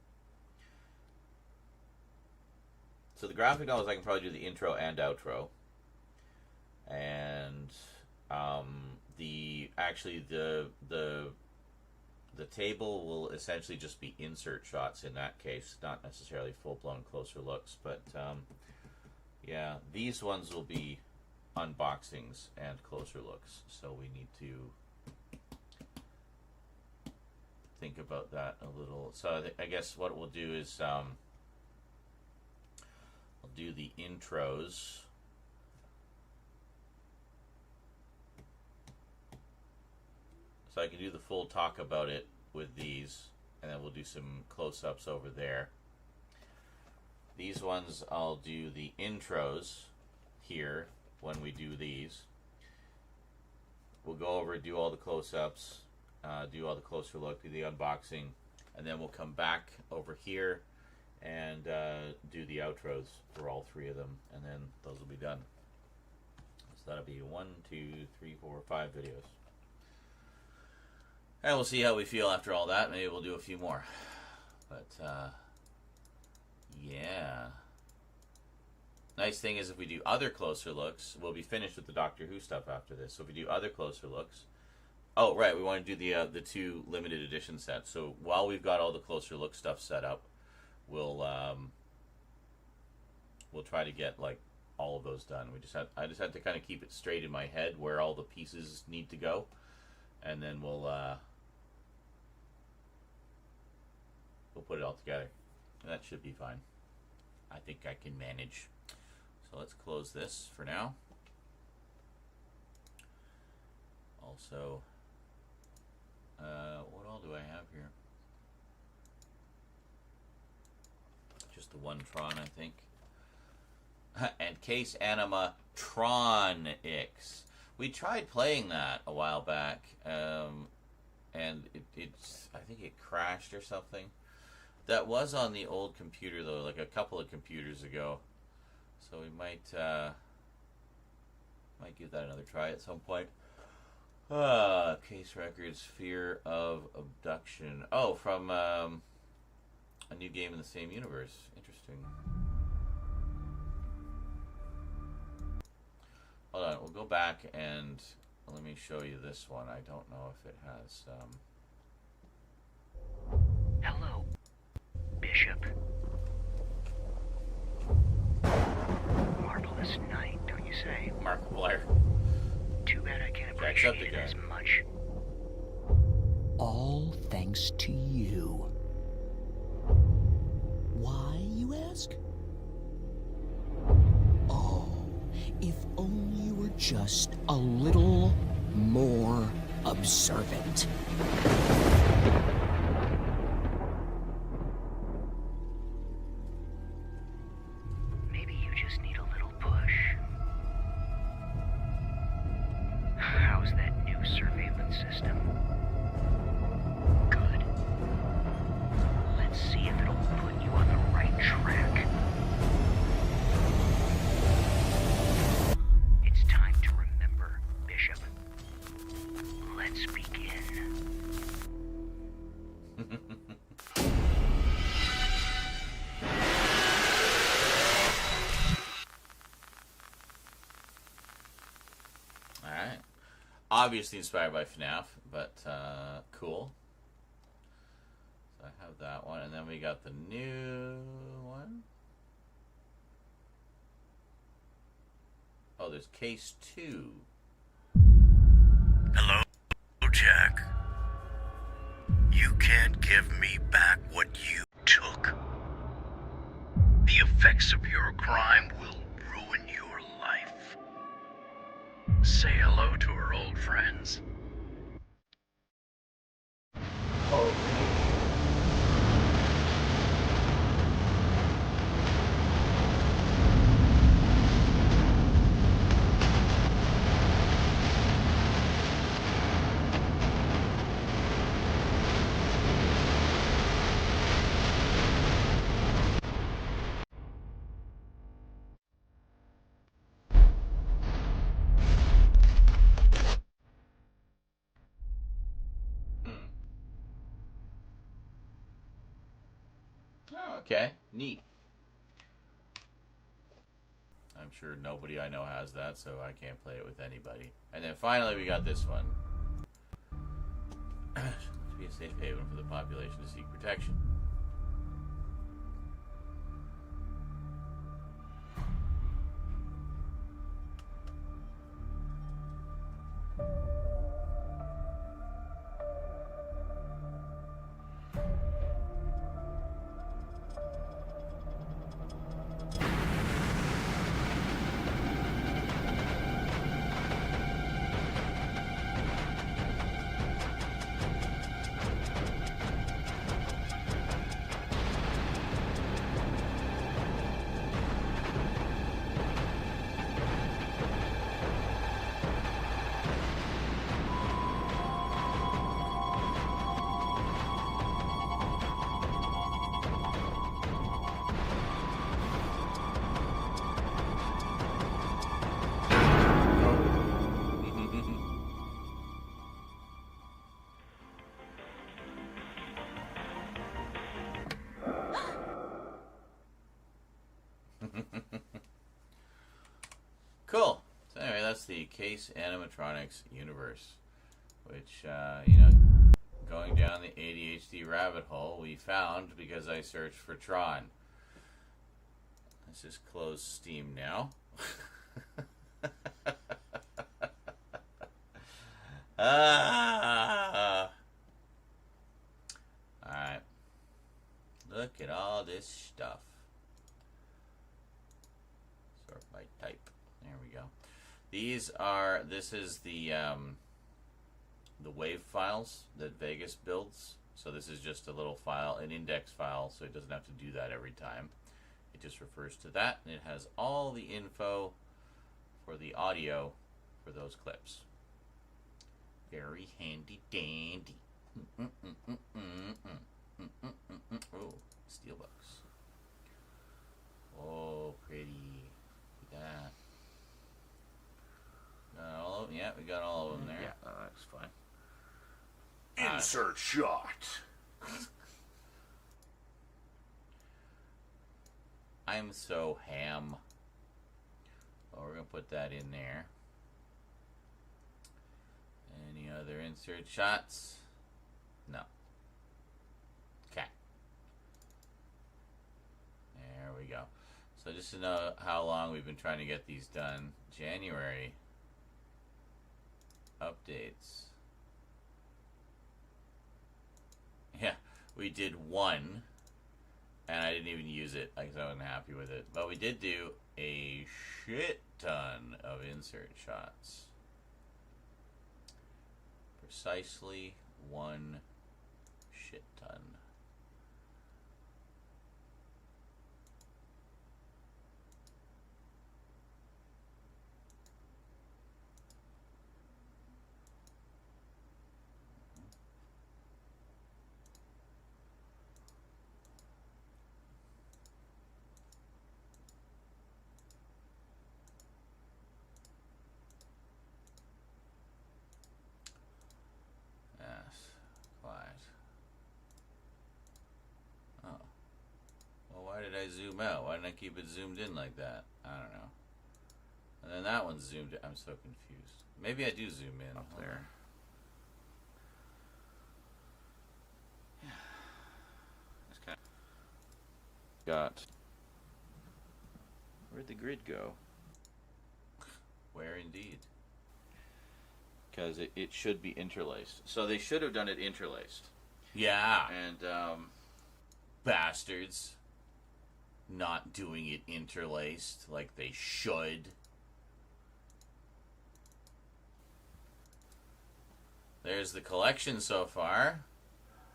So the graphic novels, I can probably do the intro and outro. And the table will essentially just be insert shots in that case, not necessarily full-blown closer looks, but yeah, these ones will be unboxings and closer looks, so we need to think about that a little. So I guess what we'll do is I'll do the intros. So I can do the full talk about it with these, and then we'll do some close-ups over there. These ones, I'll do the intros here when we do these. We'll go over, do all the close-ups, do all the closer look, do the unboxing, and then we'll come back over here and do the outros for all 3 of them, and then those will be done. So that'll be 1, 2, 3, 4, 5 videos. And we'll see how we feel after all that. Maybe we'll do a few more. But, yeah. Nice thing is if we do other closer looks, we'll be finished with the Doctor Who stuff after this. So if we do other closer looks... Oh, right, we want to do the 2 limited edition sets. So while we've got all the closer look stuff set up, we'll try to get, like, all of those done. I just have to kind of keep it straight in my head where all the pieces need to go. And then we'll put it all together. And that should be fine. I think I can manage. So let's close this for now. Also, what all do I have here? Just the one Tron, I think. And Case Anima Tronix. We tried playing that a while back, and it's I think it crashed or something. That was on the old computer, though, like a couple of computers ago. So we might give that another try at some point. Case Records, Fear of Abduction. Oh, from a new game in the same universe. Interesting. Hold on, we'll go back and let me show you this one. I don't know if it has... Hello, Bishop. Marvelous night, don't you say? Markiplier. Too bad I can't Jacks up appreciate the it as gun. much. All thanks to you. Why, you ask? Oh, if only you were just a little more observant. Maybe you just need a little push. How's that new surveillance system? Good. Let's see if it'll put you on the right track. It's time to remember, Bishop. Let's begin. Alright. Obviously inspired by FNAF, but cool. So I have that one, and then we got the new one. Oh, there's case 2. Hello, Jack. You can't give me back what you took. The effects of your crime will ruin your life. Say hello to her old friends. Oh, okay. Neat. I'm sure nobody I know has that, so I can't play it with anybody. And then finally we got this one. To be a safe haven for the population to seek protection. Cool. So anyway, that's the Case Animatronics universe, which, going down the ADHD rabbit hole, we found because I searched for Tron. Let's just close Steam now. Alright. Look at all this stuff. Sort by type. There we go. This is the wave files that Vegas builds. So this is just a little file, an index file, so it doesn't have to do that every time. It just refers to that, and it has all the info for the audio for those clips. Very handy dandy. Oh, steelbooks. Oh, pretty. Look at that. Got all of them? Yeah, we got all of them there. Yeah, that's fine. Insert shot. I'm so ham. Well, we're going to put that in there. Any other insert shots? No. Okay. go. So just to know how long we've been trying to get these done. January updates. Yeah, we did one, and I didn't even use it because I wasn't happy with it. But we did do a shit ton of insert shots. Precisely one shit ton. Yes, quiet. Oh. Well, why did I zoom out? Why didn't I keep it zoomed in like that? I don't know. And then that one's zoomed in. I'm so confused. Maybe I do zoom in up there. It's kind of got. Where'd the grid go? Where indeed? Because it should be interlaced. So they should have done it interlaced. Yeah. And, bastards. Not doing it interlaced like they should. There's the collection so far.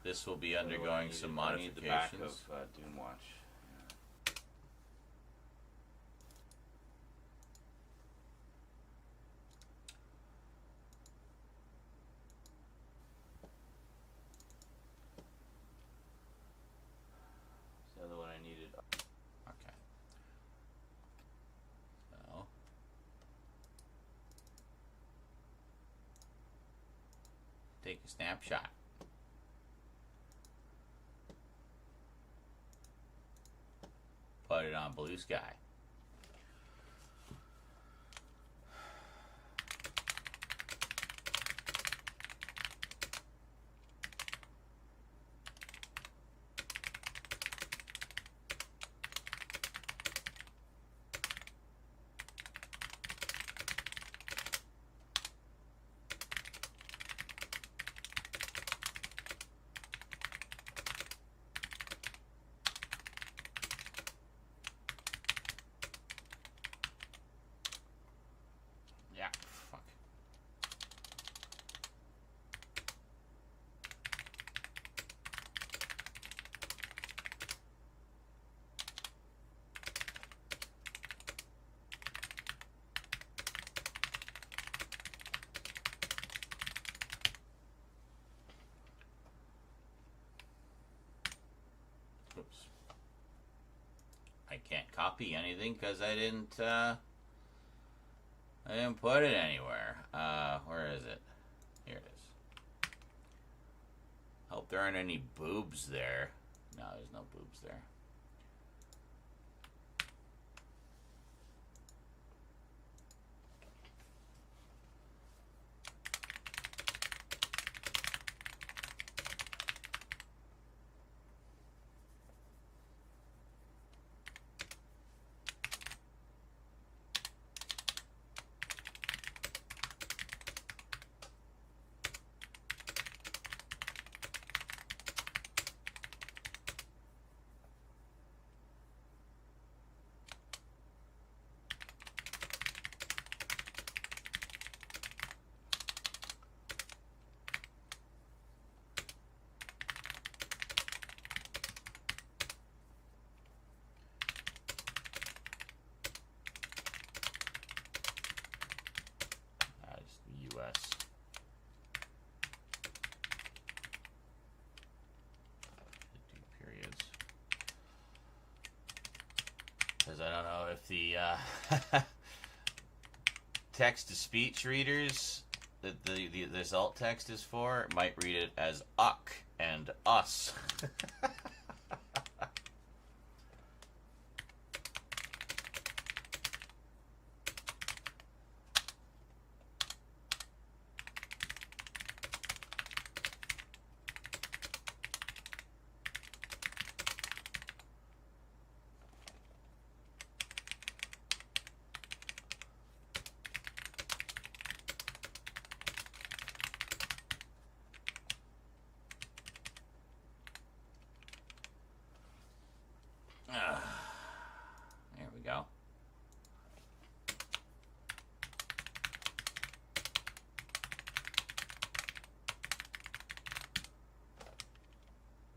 This will be undergoing some modifications. I need the back of Doomwatch. The other one I needed. Okay. So. Take a snapshot. Put it on Blue Sky. Yeah, fuck. Oops. I can't copy anything because I didn't put it anywhere. Where is it? Here it is. Hope there aren't any boobs there. No, there's no boobs there. US. Do periods. Because I don't know if the text-to-speech readers that this alt text is for might read it as uck and us. There we go.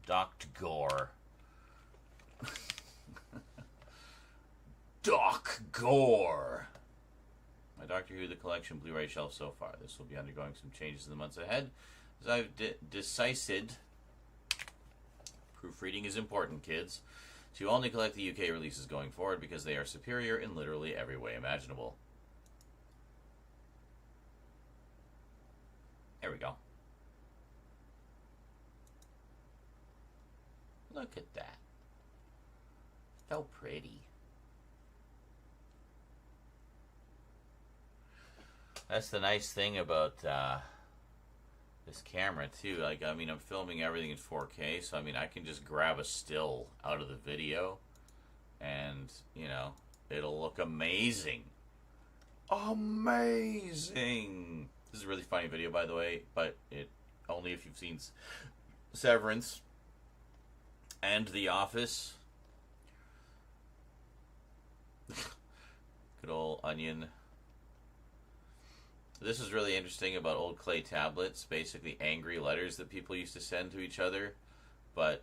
Dr. Gore. Doc Gore. My Doctor Who The Collection Blu-ray shelf so far. This will be undergoing some changes in the months ahead. As I've decided, proofreading is important, kids. So you only collect the UK releases going forward because they are superior in literally every way imaginable. There we go. Look at that. So pretty. That's the nice thing about this camera too. Like, I mean, I'm filming everything in 4K, so I mean, I can just grab a still out of the video and, you know, it'll look amazing. Amazing. This is a really funny video, by the way, but it only if you've seen Severance and The Office. Good old Onion. This is really interesting about old clay tablets, basically angry letters that people used to send to each other, but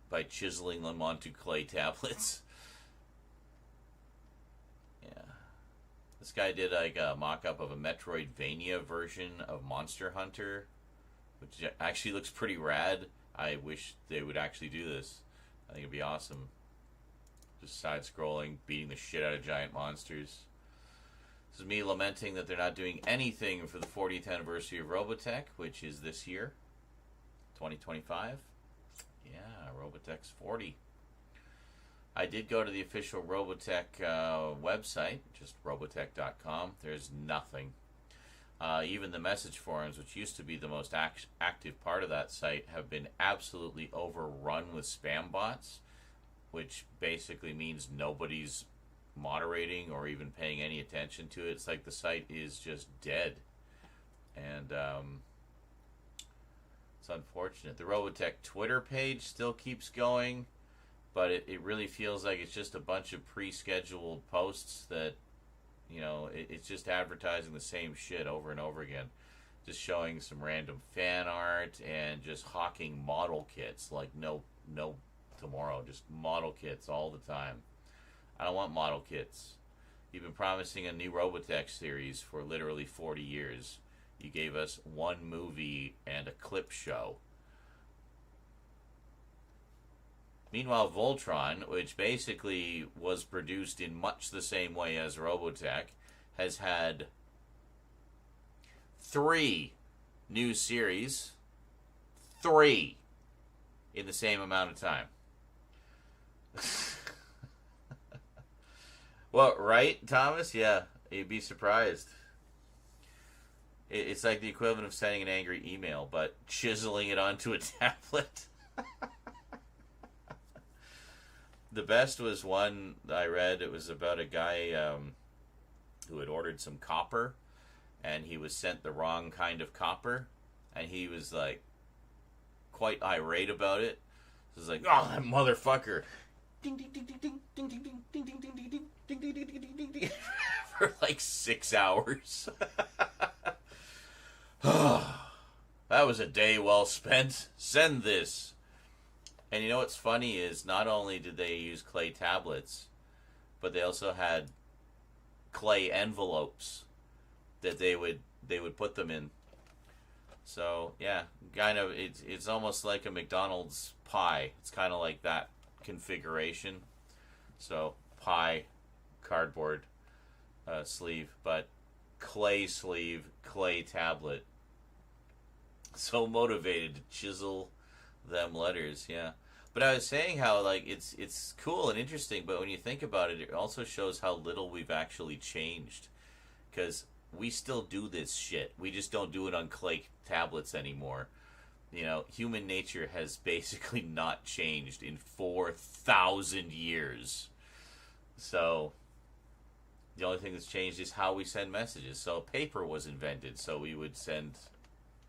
by chiseling them onto clay tablets. Yeah. This guy did like a mock-up of a Metroidvania version of Monster Hunter, which actually looks pretty rad. I wish they would actually do this. I think it'd be awesome. Just side-scrolling, beating the shit out of giant monsters. This is me lamenting that they're not doing anything for the 40th anniversary of Robotech, which is this year, 2025. Yeah, Robotech's 40. I did go to the official Robotech website, just robotech.com. There's nothing. Even the message forums, which used to be the most active part of that site, have been absolutely overrun with spam bots, which basically means nobody's moderating or even paying any attention to it. It's like the site is just dead. And it's unfortunate. The Robotech Twitter page still keeps going, but it really feels like it's just a bunch of pre-scheduled posts that, you know, it's just advertising the same shit over and over again. Just showing some random fan art and just hawking model kits like no tomorrow. Just model kits all the time. I don't want model kits. You've been promising a new Robotech series for literally 40 years. You gave us one movie and a clip show. Meanwhile, Voltron, which basically was produced in much the same way as Robotech, has had 3 new series. 3 in the same amount of time. Well, right, Thomas? Yeah, you'd be surprised. It's like the equivalent of sending an angry email, but chiseling it onto a tablet. The best was one I read. It was about a guy who had ordered some copper, and he was sent the wrong kind of copper, and he was like quite irate about it. It was like, oh, that motherfucker. Ding ding ding ding ding ding ding ding ding ding ding ding ding ding ding ding ding ding ding for like 6 hours. That was a day well spent. Send this. And you know what's funny is not only did they use clay tablets, but they also had clay envelopes that they would put them in. So yeah, kind of it's almost like a McDonald's pie. It's kind of like that configuration. So pie, cardboard sleeve, but clay sleeve, clay tablet. So motivated to chisel them letters, yeah. But I was saying how like it's cool and interesting, but when you think about it, it also shows how little we've actually changed. Because we still do this shit. We just don't do it on clay tablets anymore. You know, human nature has basically not changed in 4,000 years. So the only thing that's changed is how we send messages. So paper was invented, so we would send,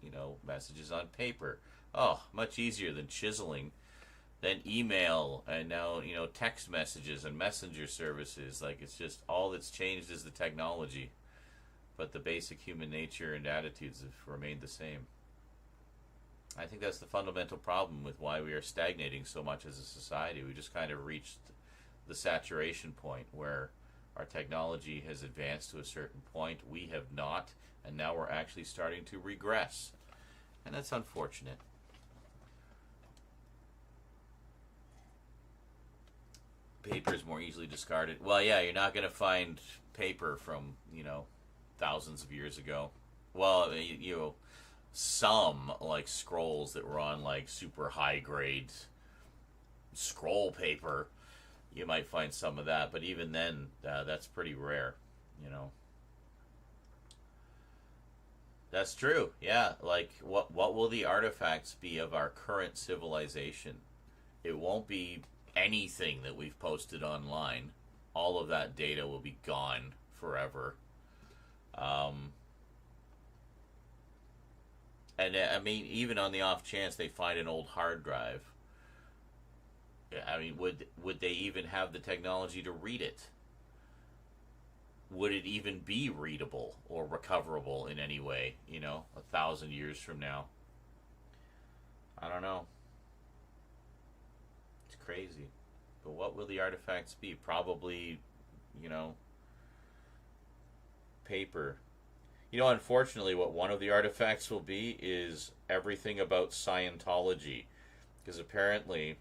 you know, messages on paper. Oh, much easier than chiseling, then email, and now, you know, text messages and messenger services. Like, it's just all that's changed is the technology, but the basic human nature and attitudes have remained the same. I think that's the fundamental problem with why we are stagnating so much as a society. We just kind of reached the saturation point where our technology has advanced to a certain point. We have not, and now we're actually starting to regress. And that's unfortunate. Paper is more easily discarded. Well, yeah, you're not going to find paper from, you know, thousands of years ago. Well, you know, some, like, scrolls that were on, like, super high-grade scroll paper, you might find some of that. But even then, that's pretty rare, you know. That's true, yeah. Like, what will the artifacts be of our current civilization? It won't be anything that we've posted online. All of that data will be gone forever. And I mean, even on the off chance they find an old hard drive, I mean, would they even have the technology to read it? Would it even be readable or recoverable in any way, you know, 1,000 years from now? I don't know. It's crazy. But what will the artifacts be? Probably, you know, paper. You know, unfortunately, what one of the artifacts will be is everything about Scientology. Because apparently,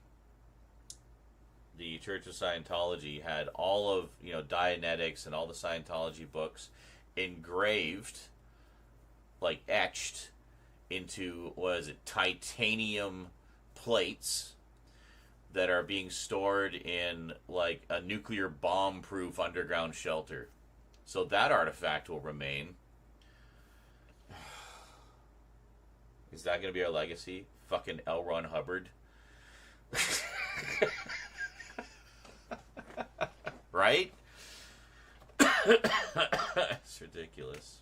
the Church of Scientology had all of, you know, Dianetics and all the Scientology books engraved, like etched into, what is it, titanium plates that are being stored in, like, a nuclear bomb-proof underground shelter. So that artifact will remain. Is that going to be our legacy? Fucking L. Ron Hubbard? Right? It's ridiculous.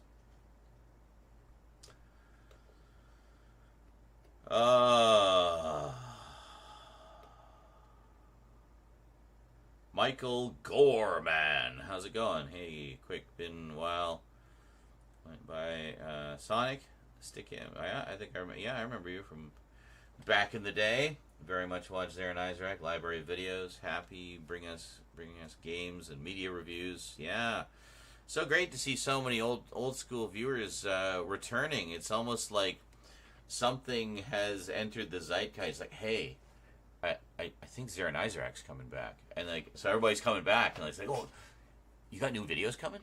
Michael Gorman, how's it going? Hey, quick, been a while. Went by Sonic, stick him. I think I remember you from back in the day. Very much watch Zarin Isaac, library of videos. Happy bringing us games and media reviews. Yeah, so great to see so many old school viewers returning. It's almost like something has entered the zeitgeist. Like, hey, I think Zarin Isaac's coming back, and like, so everybody's coming back, and it's like, oh, you got new videos coming?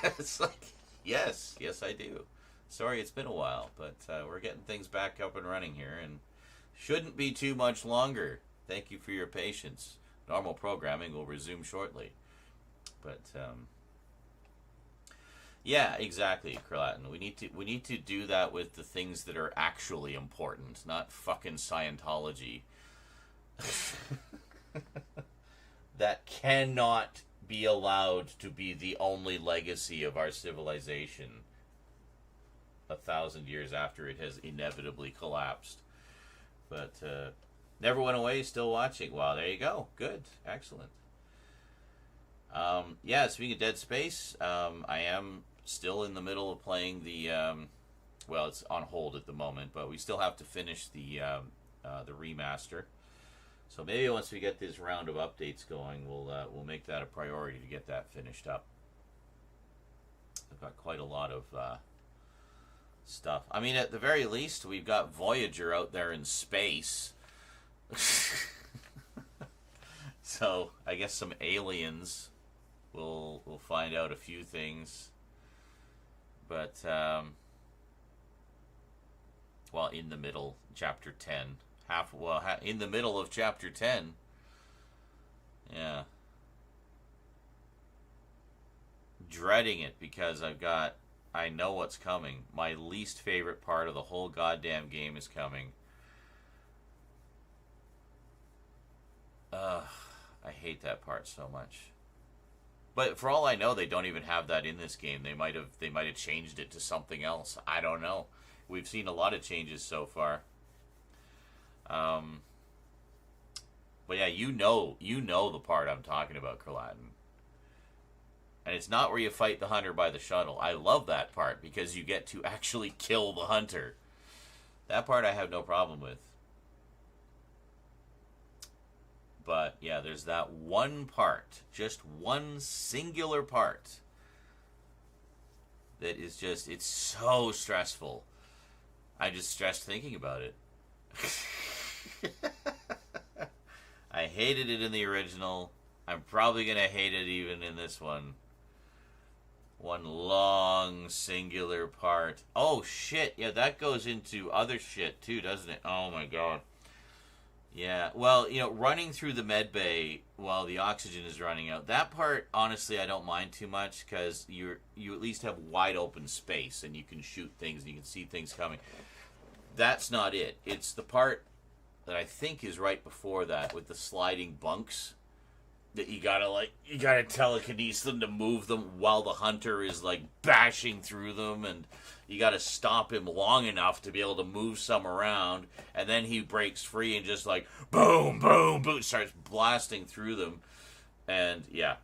It's like, yes, I do. Sorry, it's been a while, but we're getting things back up and running here, and shouldn't be too much longer. Thank you for your patience. Normal programming will resume shortly. But yeah, exactly, Kralatin. We need to do that with the things that are actually important, not fucking Scientology. That cannot be allowed to be the only legacy of our civilization 1,000 years after it has inevitably collapsed. But never went away, still watching. Wow, there you go. Good. Excellent. Yeah, speaking of Dead Space, I am still in the middle of playing the... well, it's on hold at the moment, but we still have to finish the remaster. So maybe once we get this round of updates going, we'll make that a priority to get that finished up. I've got quite a lot of stuff. I mean, at the very least, we've got Voyager out there in space. So I guess some aliens will find out a few things. But well, in the middle, chapter 10. In the middle of chapter 10. Yeah. Dreading it because I know what's coming. My least favorite part of the whole goddamn game is coming. I hate that part so much. But for all I know, they don't even have that in this game. They might have changed it to something else. I don't know. We've seen a lot of changes so far. But yeah, you know the part I'm talking about, Kurlatin. And it's not where you fight the hunter by the shuttle. I love that part because you get to actually kill the hunter. That part I have no problem with. But yeah, there's that one part, just one singular part, that is just, it's so stressful. I just stressed thinking about it. I hated it in the original. I'm probably going to hate it even in this one. One long singular part. Oh shit, yeah, that goes into other shit too, doesn't it? Oh my god. Yeah, well, you know, running through the med bay while the oxygen is running out, that part, honestly, I don't mind too much, because you at least have wide open space, and you can shoot things, and you can see things coming. That's not it. It's the part that I think is right before that, with the sliding bunks, that you gotta telekinesis them to move them while the hunter is, like, bashing through them, and you gotta stop him long enough to be able to move some around, and then he breaks free and just, like, boom, boom, boom, starts blasting through them, and, yeah.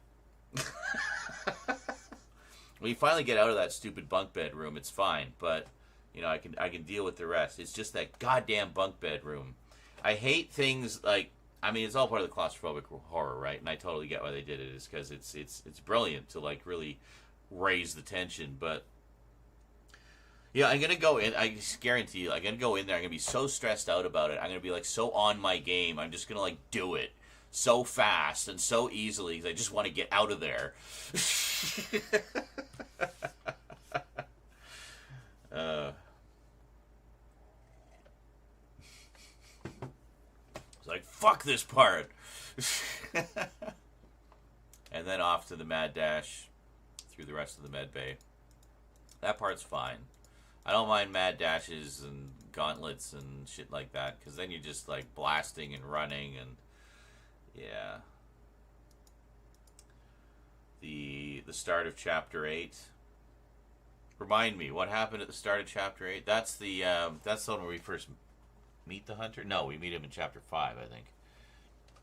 When you finally get out of that stupid bunk bed room, it's fine, but, you know, I can deal with the rest. It's just that goddamn bunk bed room. I hate things like, I mean, it's all part of the claustrophobic horror, right? And I totally get why they did it. Is because it's brilliant to, like, really raise the tension. But yeah, I'm gonna go in. I just guarantee you, I'm gonna go in there. I'm gonna be so stressed out about it. I'm gonna be, like, so on my game. I'm just gonna, like, do it so fast and so easily because I just want to get out of there. It's like, fuck this part. And then off to the mad dash through the rest of the med bay. That part's fine. I don't mind mad dashes and gauntlets and shit like that, because then you're just, like, blasting and running, and yeah. The start of chapter 8. Remind me, what happened at the start of chapter 8? That's the one where we first meet the hunter? No, we meet him in chapter 5, I think.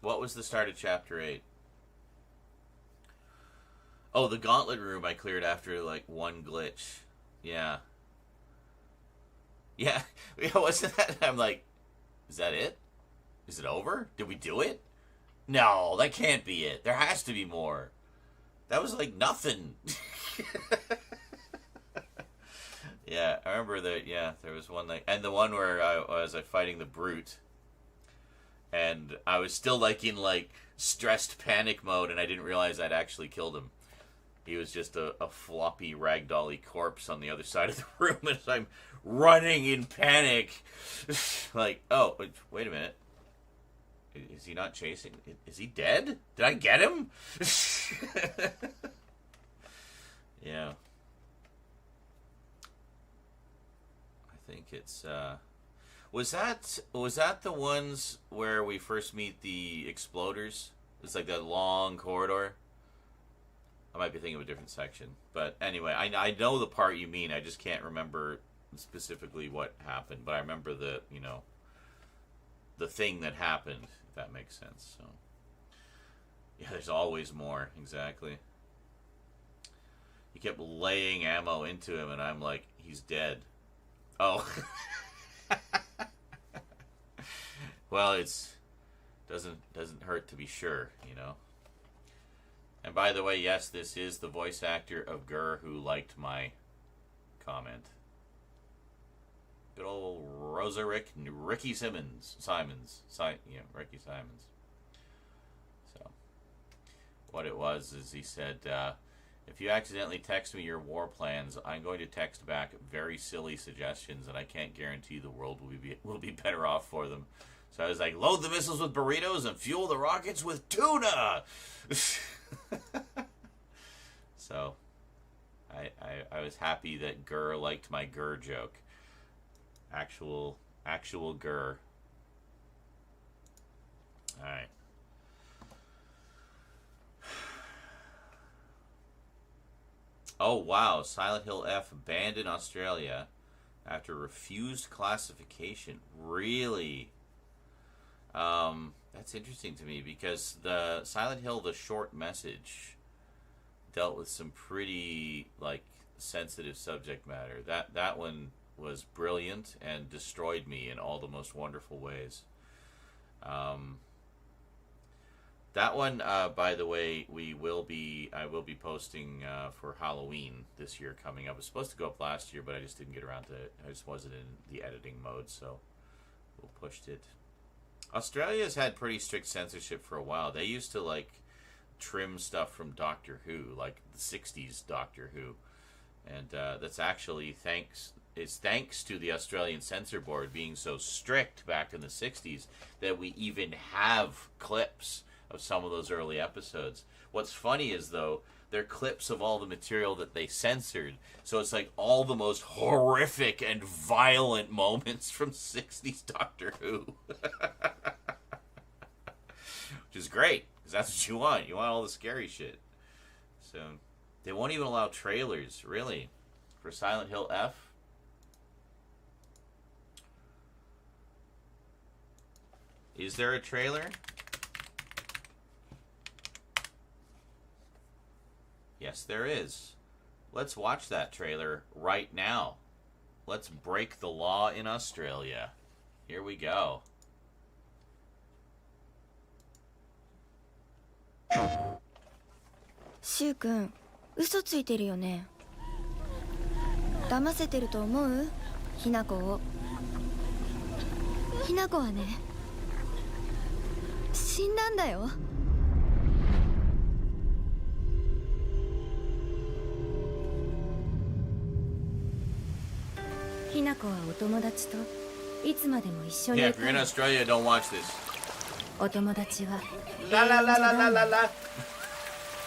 What was the start of chapter 8? Oh, the gauntlet room I cleared after, like, one glitch. Yeah. Yeah, wasn't that? I'm like, is that it? Is it over? Did we do it? No, that can't be it. There has to be more. That was like nothing. Yeah, I remember that. Yeah, there was one like, and the one where I was like fighting the brute, and I was still like in like stressed panic mode, and I didn't realize I'd actually killed him. He was just a floppy ragdolly corpse on the other side of the room as I'm running in panic. Like, oh, wait a minute. Is he not chasing? Is he dead? Did I get him? Yeah. I think it's, was that the ones where we first meet the exploders? It's like that long corridor. I might be thinking of a different section. But anyway, I know the part you mean. I just can't remember specifically what happened. But I remember the thing that happened, if that makes sense. So yeah, there's always more. Exactly. He kept laying ammo into him, and I'm like, he's dead. Oh. Well, it's doesn't hurt to be sure, you know. And by the way, yes, this is the voice actor of Gur who liked my comment. Good old Ricky Simons. Ricky Simons. So, what it was is he said, if you accidentally text me your war plans, I'm going to text back very silly suggestions, and I can't guarantee the world will be better off for them. So I was like, load the missiles with burritos and fuel the rockets with tuna! So, I was happy that Gur liked my Gur joke. Actual Gur. Alright. Oh, wow. Silent Hill F banned in Australia after refused classification. Really? That's interesting to me because the Silent Hill, the short message, dealt with some pretty like sensitive subject matter. That one was brilliant and destroyed me in all the most wonderful ways. That one, by the way, I will be posting for Halloween this year coming up. It was supposed to go up last year, but I just didn't get around to it. I just wasn't in the editing mode, so we'll pushed it. Australia's had pretty strict censorship for a while. They used to like trim stuff from Doctor Who, like the '60s Doctor Who, and that's actually thanks to the Australian Censor Board being so strict back in the '60s that we even have clips of some of those early episodes. What's funny is, though, they're clips of all the material that they censored, so it's like all the most horrific and violent moments from '60s Doctor Who. Which is great, because that's what you want. You want all the scary shit. So, they won't even allow trailers, really, for Silent Hill F. Is there a trailer? Yes, there is. Let's watch that trailer right now. Let's break the law in Australia. Here we go. シュウ君、嘘ついてるよね。騙せてると思う？ひなこを。ひなこはね、死んだんだよ。ひなこはお友達といつまでも一緒に Yeah, い if た you're in い。 Australia, don't watch this. お友達は La la la la la la la.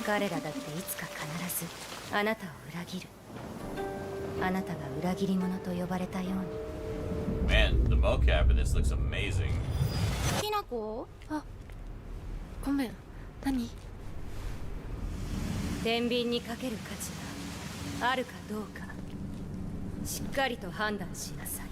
彼らだっていつか必ずあなたを裏切る。あなたが裏切り者と呼ばれたように。 Man, the mocap in this looks amazing. ひなこ？あ、ごめん。何？天秤にかける価値があるかどうかしっかりと判断しなさい。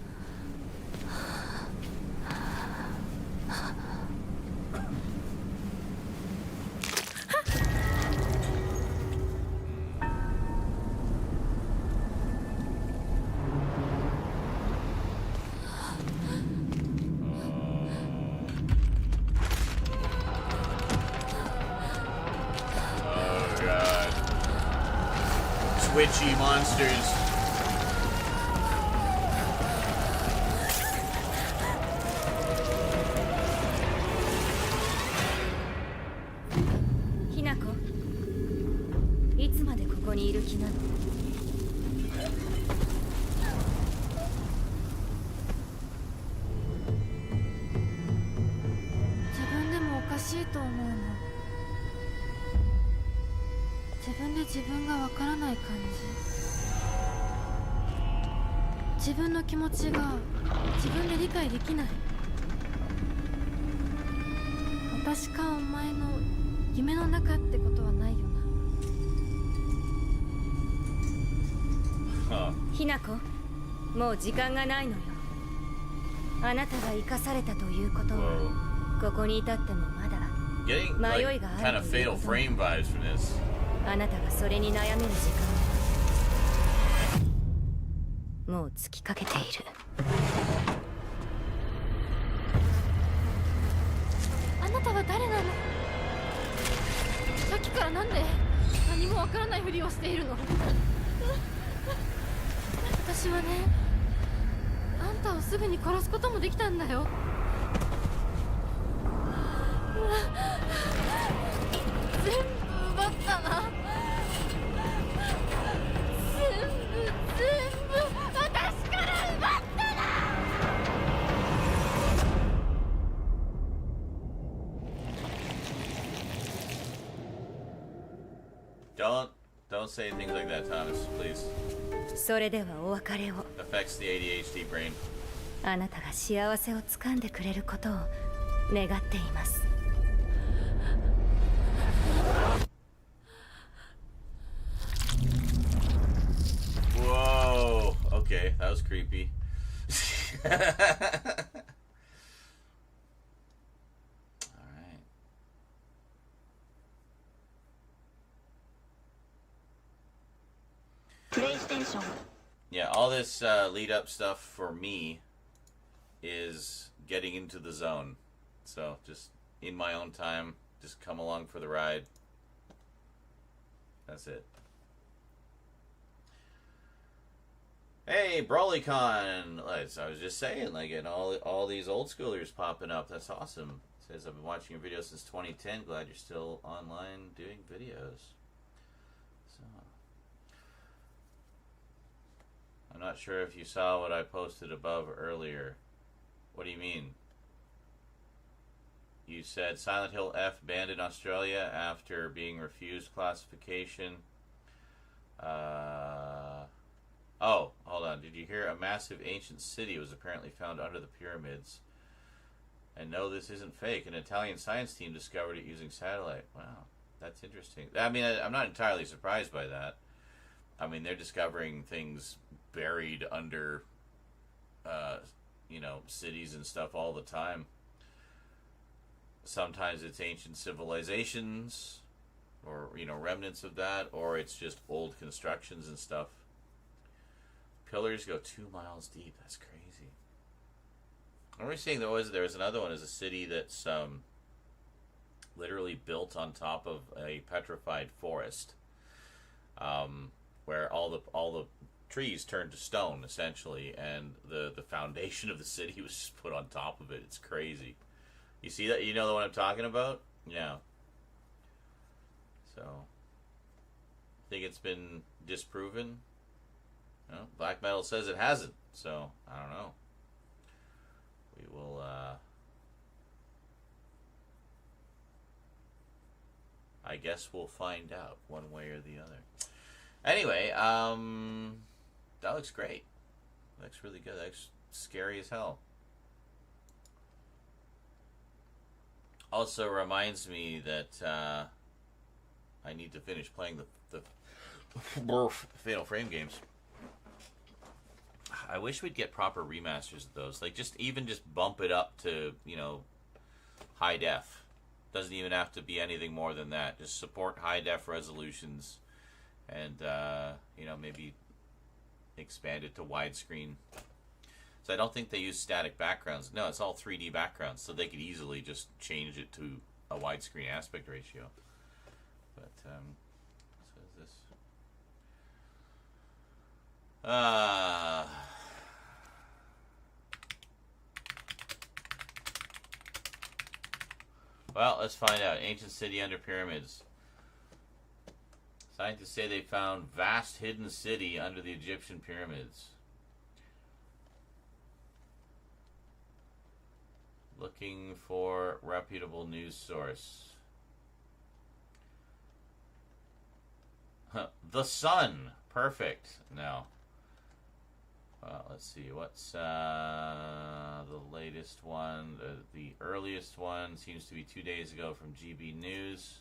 Twitchy monsters. Hinako, いつまでここにいる気なの？自分でもおかしいと思うの。自分で自分がわからない感じ。自分の気持ちが自分で理解できない。私かお前の夢の中ってことはないよな。ひなこ、もう時間がないのよ。あなたが生かされたということは、ここに至ってもまだ Getting like kind of Fatal Frame vibes from this. あなたがそれに悩める時間はもう尽きかけている。あなたは誰なの？さっきからなんで何もわからないふりをしているの？私はね、あんたをすぐに殺すこともできたんだよ。全部奪ったな。全部私から奪ったな。Don't say things like that, Thomas, please. それではお別れを。 Affects the ADHD brain. あなたが幸せをつかんでくれることを願っています。Whoa. Okay, that was creepy. ション。 Yeah, all this lead up stuff for me is getting into the zone. So just in my own time, just come along for the ride. That's it. Hey, BrawlyCon! As I was just saying, like, and all these old schoolers popping up. That's awesome. It says, I've been watching your videos since 2010. Glad you're still online doing videos. So, I'm not sure if you saw what I posted above earlier. What do you mean? You said Silent Hill F banned in Australia after being refused classification. Oh, hold on. Did you hear? A massive ancient city was apparently found under the pyramids. And no, this isn't fake. An Italian science team discovered it using satellite. Wow, that's interesting. I mean, I'm not entirely surprised by that. I mean, they're discovering things buried under, cities and stuff all the time. Sometimes it's ancient civilizations, or, remnants of that, or it's just old constructions and stuff. Pillars go 2 miles deep. That's crazy. What were we saying? There was another one. Is a city that's literally built on top of a petrified forest, where all the trees turned to stone essentially, and the foundation of the city was just put on top of it. It's crazy. You see that? You know the one I'm talking about? Yeah. So, think it's been disproven? No? Black Metal says it hasn't. So, I don't know. We will, I guess we'll find out one way or the other. Anyway, that looks great. Looks really good. That looks scary as hell. Also reminds me that I need to finish playing the Fatal Frame games. I wish we'd get proper remasters of those. Like, just bump it up to, high def. Doesn't even have to be anything more than that. Just support high def resolutions, and maybe expand it to widescreen. So I don't think they use static backgrounds. No, it's all 3D backgrounds, so they could easily just change it to a widescreen aspect ratio. But so is this? Well, let's find out. Ancient city under pyramids. Scientists say they found vast hidden city under the Egyptian pyramids. Looking for reputable news source. The Sun. Perfect. No. Well, let's see. What's the latest one? The earliest one seems to be 2 days ago from GB News.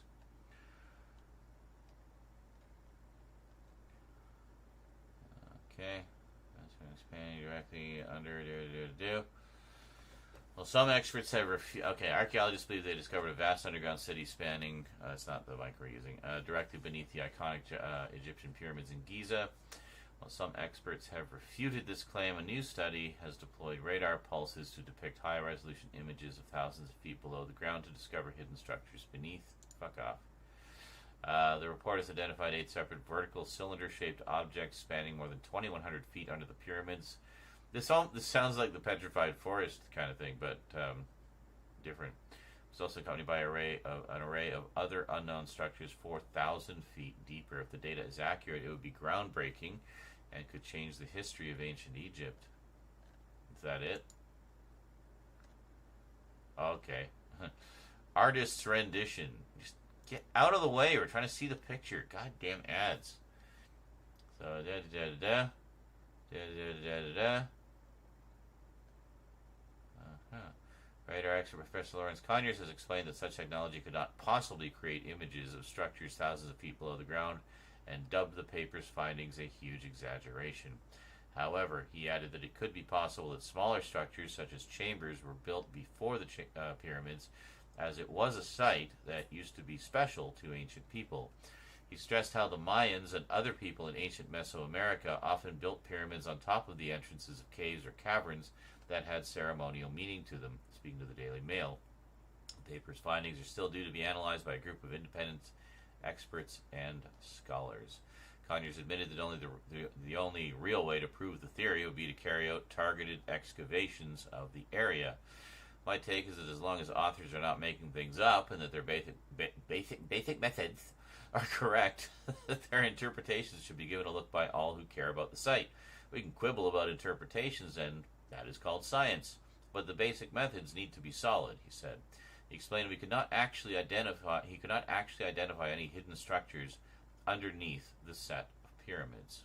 Okay. That's going to expand directly under. Well, some experts have okay, archaeologists believe they discovered a vast underground city spanning, it's not the mic we're using, directly beneath the iconic Egyptian pyramids in Giza. While some experts have refuted this claim, a new study has deployed radar pulses to depict high-resolution images of thousands of feet below the ground to discover hidden structures beneath. Fuck off. The report has identified 8 separate vertical cylinder-shaped objects spanning more than 2,100 feet under the pyramids. This sounds like the Petrified Forest kind of thing, but different. It's also accompanied by an array of other unknown structures 4,000 feet deeper. If the data is accurate, it would be groundbreaking and could change the history of ancient Egypt. Is that it? Okay. Artist's rendition. Just get out of the way. We're trying to see the picture. Goddamn ads. So, da-da-da-da-da. Da-da-da-da-da. Radar expert Professor Lawrence Conyers has explained that such technology could not possibly create images of structures thousands of feet below the ground, and dubbed the paper's findings a huge exaggeration. However, he added that it could be possible that smaller structures, such as chambers, were built before the pyramids, as it was a site that used to be special to ancient people. He stressed how the Mayans and other people in ancient Mesoamerica often built pyramids on top of the entrances of caves or caverns that had ceremonial meaning to them, speaking to the Daily Mail. The paper's findings are still due to be analyzed by a group of independent experts and scholars. Conyers admitted that the only real way to prove the theory would be to carry out targeted excavations of the area. My take is that as long as authors are not making things up and that their basic methods are correct, that their interpretations should be given a look by all who care about the site. We can quibble about interpretations, and that is called science. But the basic methods need to be solid, he said. He explained he could not actually identify any hidden structures underneath the set of pyramids.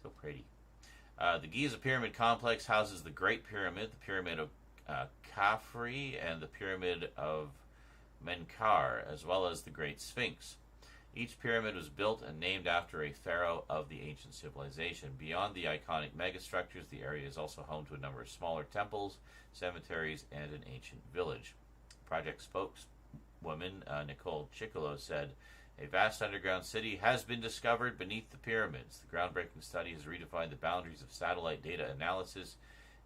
So pretty. The Giza Pyramid Complex houses the Great Pyramid, the Pyramid of Khafre, and the Pyramid of Menkaure, as well as the Great Sphinx. Each pyramid was built and named after a pharaoh of the ancient civilization. Beyond the iconic megastructures, the area is also home to a number of smaller temples, cemeteries, and an ancient village. Project spokeswoman Nicole Chicolo said, "A vast underground city has been discovered beneath the pyramids. The groundbreaking study has redefined the boundaries of satellite data analysis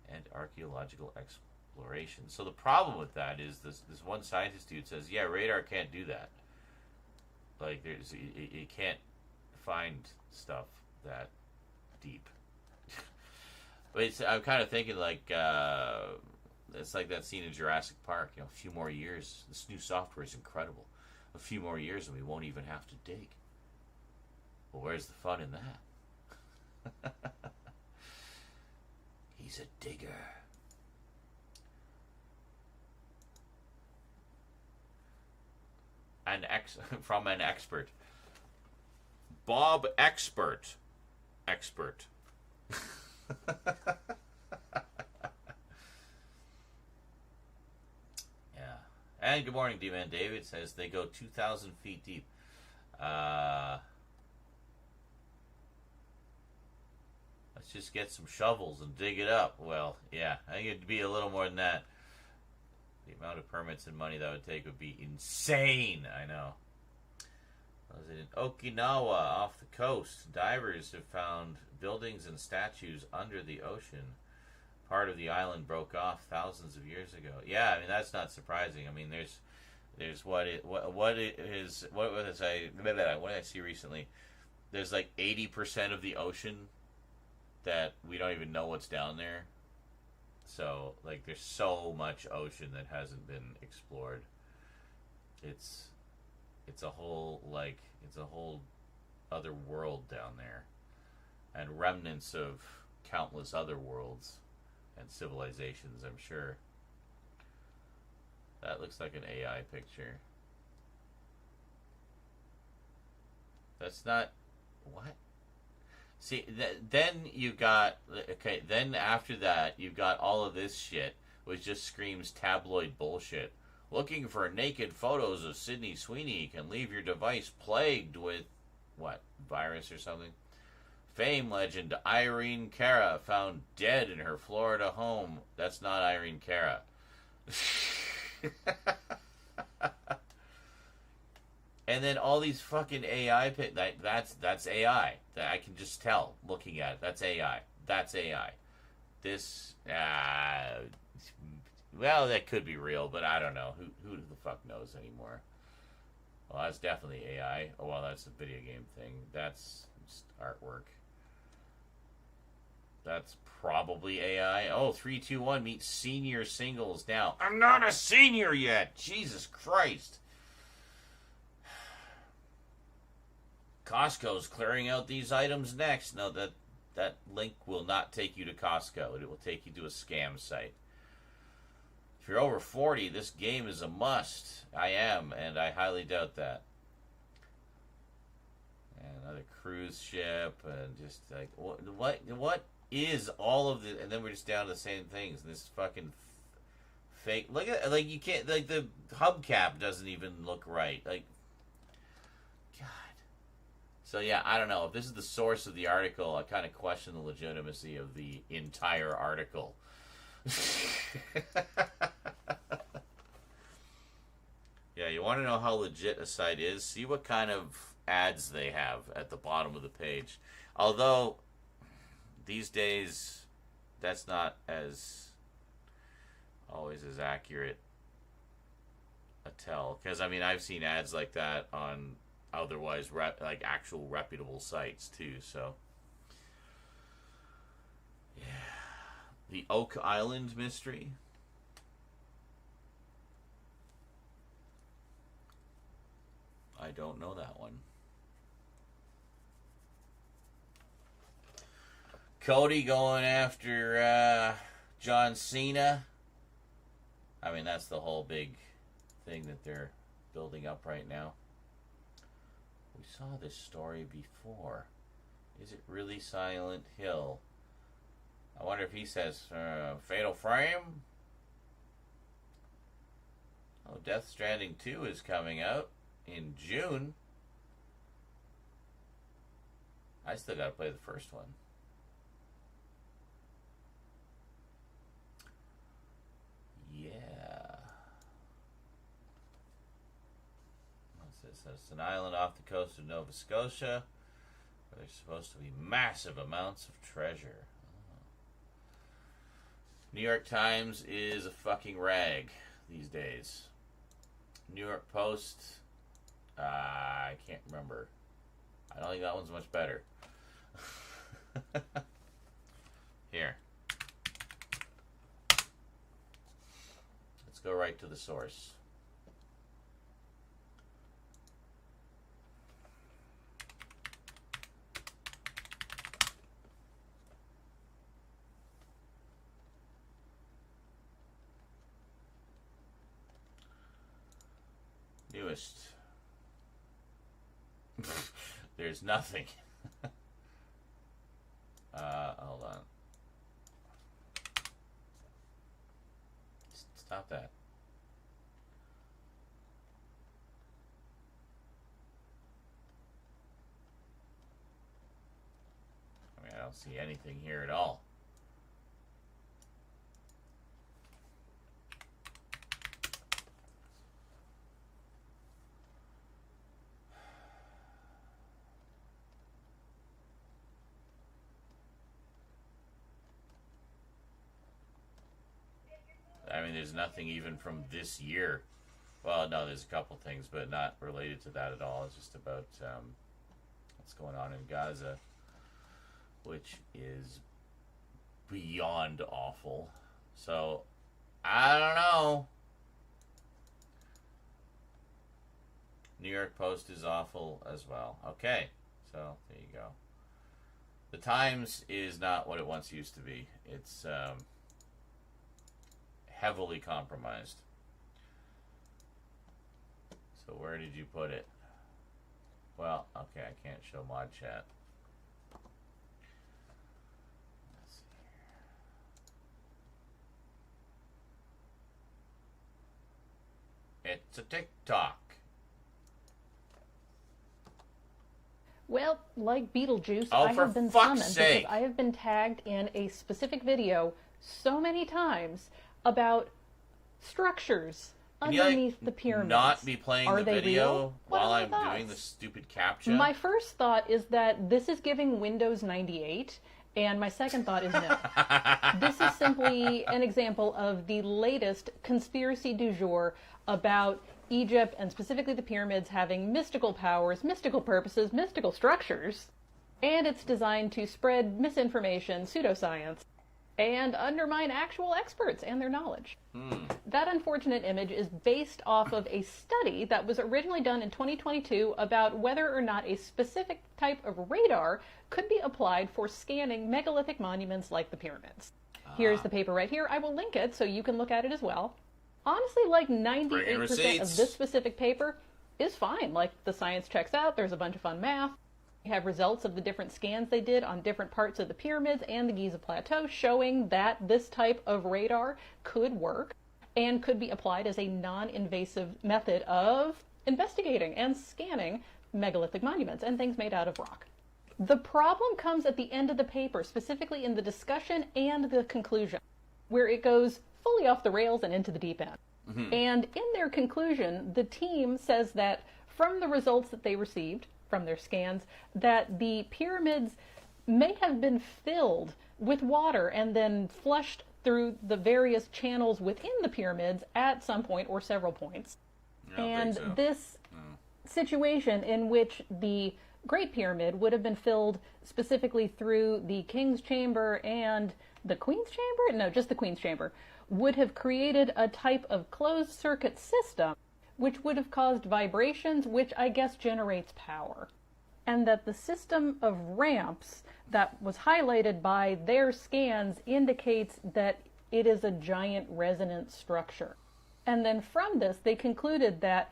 and archaeological exploration." So the problem with that is this one scientist dude says, yeah, radar can't do that. Like, it can't find stuff that deep. But I'm kind of thinking, like, it's like that scene in Jurassic Park. You know, a few more years. This new software is incredible. A few more years and we won't even have to dig. Well, where's the fun in that? He's a digger. From an expert. Bob Expert. Yeah. And good morning, D-Man David says they go 2,000 feet deep. Let's just get some shovels and dig it up. Well, yeah, I think it'd be a little more than that. The amount of permits and money that would take would be insane. I know. Was it in Okinawa, off the coast? Divers have found buildings and statues under the ocean. Part of the island broke off thousands of years ago. Yeah, I mean that's not surprising. I mean there's what did I see recently? There's like 80% of the ocean that we don't even know what's down there. So, like, there's so much ocean that hasn't been explored. It's a whole other world down there. And remnants of countless other worlds and civilizations, I'm sure. That looks like an AI picture. That's not... What? See, then you got... Okay, then after that, you've got all of this shit, which just screams tabloid bullshit. Looking for naked photos of Sydney Sweeney can leave your device plagued with... What? Virus or something? Fame legend Irene Cara found dead in her Florida home. That's not Irene Cara. And then all these fucking AI that's AI. I can just tell looking at it. That's AI. That's AI. This well, that could be real, but I don't know. Who the fuck knows anymore? Well, that's definitely AI. Oh, well, that's a video game thing. That's just artwork. That's probably AI. Oh, 321 meet senior singles now. I'm not a senior yet. Jesus Christ. Costco's clearing out these items next. No, that link will not take you to Costco. It will take you to a scam site. If you're over 40, this game is a must. I am, and I highly doubt that. And another cruise ship, and just like what is all of this? And then we're just down to the same things. This fucking fake. Look at like you can't like the hubcap doesn't even look right. Like, God. So yeah, I don't know if this is the source of the article. I kind of question the legitimacy of the entire article. Yeah, you want to know how legit a site is? See what kind of ads they have at the bottom of the page. Although, these days, that's not always as accurate a tell. Because, I mean, I've seen ads like that on otherwise, like, actual reputable sites, too, so. Yeah. The Oak Island Mystery. I don't know that one. Cody going after John Cena. I mean, that's the whole big thing that they're building up right now. We saw this story before. Is it really Silent Hill? I wonder if he says Fatal Frame? Oh, Death Stranding 2 is coming out in June. I still gotta play the first one. Yeah. What's this? It's an island off the coast of Nova Scotia where there's supposed to be massive amounts of treasure. New York Times is a fucking rag these days. New York Post, I can't remember. I don't think that one's much better. Here. Let's go right to the source. Newest. There's nothing. Hold on. Stop that. I mean, I don't see anything here at all. I mean, there's nothing even from this year. Well, no, there's a couple things, but not related to that at all. It's just about what's going on in Gaza, which is beyond awful. So, I don't know. New York Post is awful as well. Okay, so there you go. The Times is not what it once used to be. It's heavily compromised. So where did you put it? Well, okay, I can't show mod chat. Let's see here. It's a TikTok. Well, like Beetlejuice, Oh, I for have been fuck's summoned sake. because I have been tagged in a specific video so many times about structures Can you, underneath the pyramids. not be playing Are the they video real? What while are I'm my doing the thoughts? stupid captcha? My first thought is that this is giving Windows 98, and my second thought is no. This is simply an example of the latest conspiracy du jour about Egypt, and specifically the pyramids, having mystical powers, mystical purposes, mystical structures, and it's designed to spread misinformation, pseudoscience, and undermine actual experts and their knowledge. That unfortunate image is based off of a study that was originally done in 2022 about whether or not a specific type of radar could be applied for scanning megalithic monuments like the pyramids. Here's the paper right here. I will link it so you can look at it as well. Honestly, like 98% of this specific paper is fine. Like, the science checks out, there's a bunch of fun math. We have results of the different scans they did on different parts of the pyramids and the Giza Plateau showing that this type of radar could work and could be applied as a non-invasive method of investigating and scanning megalithic monuments and things made out of rock. The problem comes at the end of the paper, specifically in the discussion and the conclusion, where it goes fully off the rails and into the deep end. And in their conclusion, the team says that from the results that they received from their scans, that the pyramids may have been filled with water and then flushed through the various channels within the pyramids at some point or several points. And this situation in which the Great Pyramid would have been filled specifically through the King's Chamber and the Queen's Chamber? No, just the Queen's Chamber, would have created a type of closed circuit system which would have caused vibrations, which I guess generates power. And that the system of ramps that was highlighted by their scans indicates that it is a giant resonance structure. And then from this, they concluded that,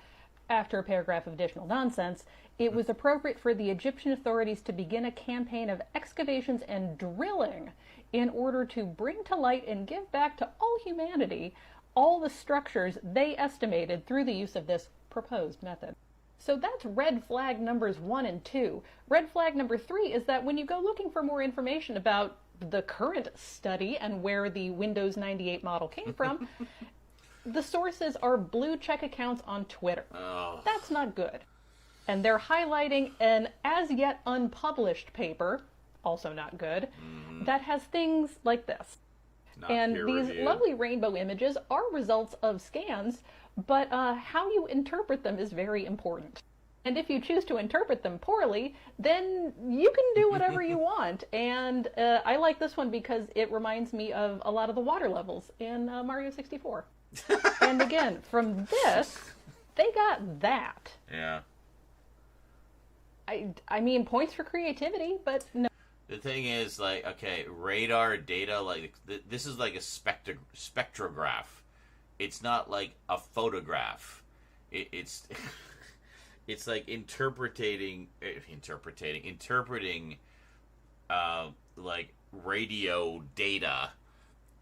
after a paragraph of additional nonsense, it was appropriate for the Egyptian authorities to begin a campaign of excavations and drilling in order to bring to light and give back to all humanity all the structures they estimated through the use of this proposed method. So that's red flag numbers 1 and 2. Red flag number 3 is that when you go looking for more information about the current study and where the Windows 98 model came from, the sources are blue check accounts on Twitter. Oh. That's not good. And they're highlighting an as yet unpublished paper, also not good, that has things like this. Not and these peer-reviewed. lovely rainbow images are results of scans, but how you interpret them is very important. And if you choose to interpret them poorly, then you can do whatever you want. And I like this one because it reminds me of a lot of the water levels in Mario 64. And again, from this, they got that. Yeah. I mean, points for creativity, but no. The thing is, like, okay, radar data, like, this is like a spectrograph. It's not like a photograph. It's it's like interpreting, like, radio data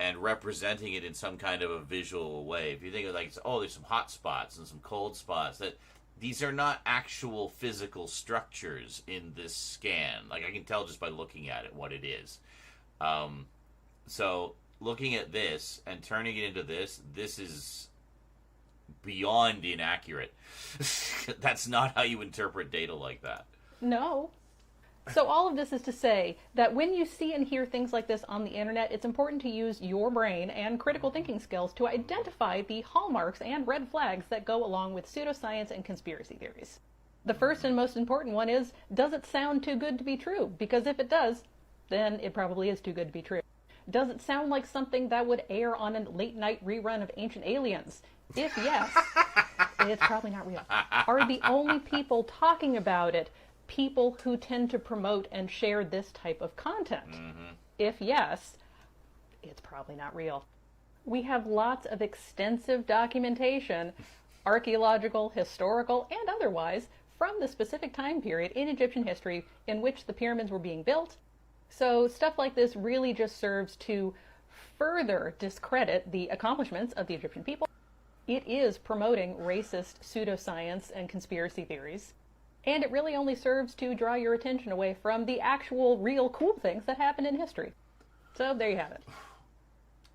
and representing it in some kind of a visual way. If you think of, like, oh, there's some hot spots and some cold spots, that these are not actual physical structures in this scan. Like, I can tell just by looking at it what it is. So looking at this and turning it into this is beyond inaccurate. That's not how you interpret data like that. No. So all of this is to say that when you see and hear things like this on the internet, it's important to use your brain and critical thinking skills to identify the hallmarks and red flags that go along with pseudoscience and conspiracy theories. The first and most important one is, does it sound too good to be true? Because if it does, then it probably is too good to be true. Does it sound like something that would air on a late-night rerun of Ancient Aliens? If yes, it's probably not real. Are the only people talking about it people who tend to promote and share this type of content? If yes, it's probably not real. We have lots of extensive documentation, archaeological, historical, and otherwise, from the specific time period in Egyptian history in which the pyramids were being built. So stuff like this really just serves to further discredit the accomplishments of the Egyptian people. It is promoting racist pseudoscience and conspiracy theories. And it really only serves to draw your attention away from the actual, real, cool things that happened in history. So there you have it.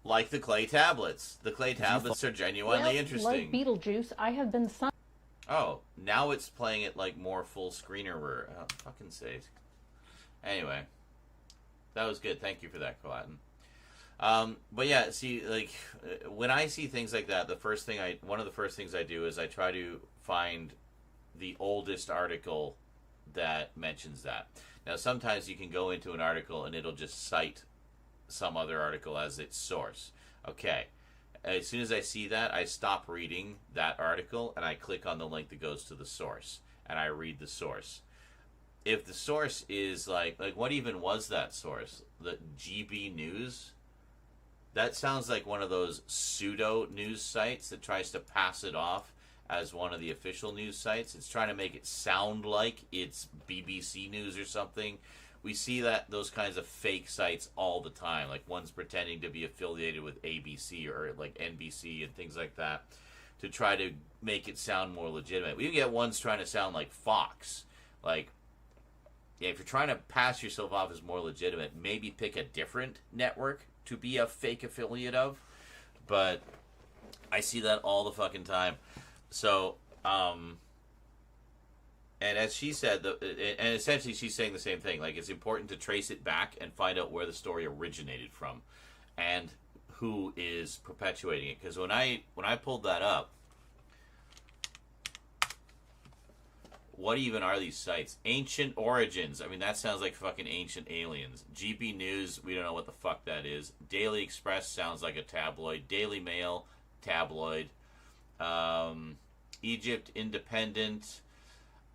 Like the clay tablets. The clay tablets are genuinely interesting. Like Beetlejuice, I have been Oh, now it's playing it like more full screener. Oh, fucking sake. Anyway, that was good. Thank you for that, Colatin. But yeah, see, like, when I see things like that, one of the first things I do is I try to find the oldest article that mentions that. Now, sometimes you can go into an article and it'll just cite some other article as its source. Okay. As soon as I see that, I stop reading that article and I click on the link that goes to the source and I read the source. If the source is like what even was that source? The GB News? That sounds like one of those pseudo news sites that tries to pass it off as one of the official news sites. It's trying to make it sound like it's BBC News or something. We see those kinds of fake sites all the time, like ones pretending to be affiliated with ABC or like NBC and things like that to try to make it sound more legitimate. We even get ones trying to sound like Fox. Like, yeah, if you're trying to pass yourself off as more legitimate, maybe pick a different network to be a fake affiliate of. But I see that all the fucking time. So, and as she said, and essentially she's saying the same thing. Like, it's important to trace it back and find out where the story originated from, and who is perpetuating it. Because when I pulled that up, what even are these sites? Ancient Origins. I mean, that sounds like fucking Ancient Aliens. GB News, we don't know what the fuck that is. Daily Express sounds like a tabloid. Daily Mail, tabloid. Egypt Independent.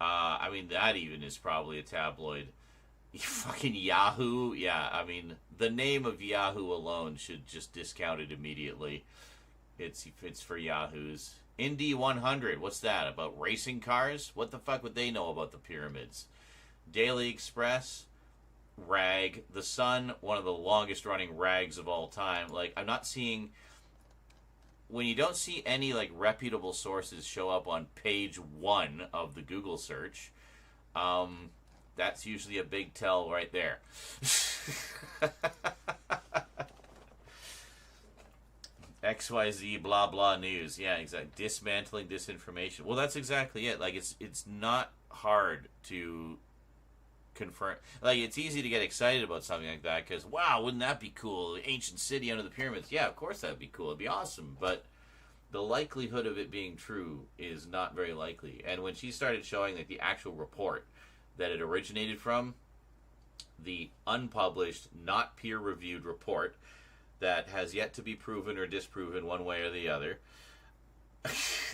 I mean, that even is probably a tabloid. Fucking Yahoo. Yeah, I mean, the name of Yahoo alone should just discount it immediately. It's for Yahoos. Indy 100, what's that? About racing cars? What the fuck would they know about the pyramids? Daily Express, Rag, The Sun, one of the longest running rags of all time. Like, I'm not seeing, when you don't see any like reputable sources show up on page 1 of the Google search, that's usually a big tell right there. XYZ blah blah news. Yeah, exactly. Dismantling disinformation. Well, that's exactly it. Like, it's not hard to confirm. Like, it's easy to get excited about something like that because, wow, wouldn't that be cool? The ancient city under the pyramids. Yeah, of course that'd be cool. It'd be awesome. But the likelihood of it being true is not very likely. And when she started showing like the actual report that it originated from, the unpublished, not peer-reviewed report that has yet to be proven or disproven one way or the other,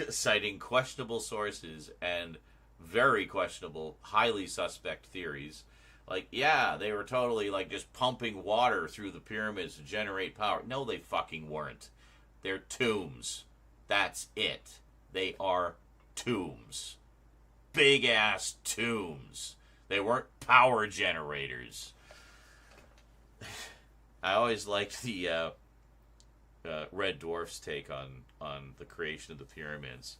citing questionable sources and very questionable, highly suspect theories. Like, yeah, they were totally, like, just pumping water through the pyramids to generate power. No, they fucking weren't. They're tombs. That's it. They are tombs. Big-ass tombs. They weren't power generators. I always liked the Red Dwarf's take on the creation of the pyramids.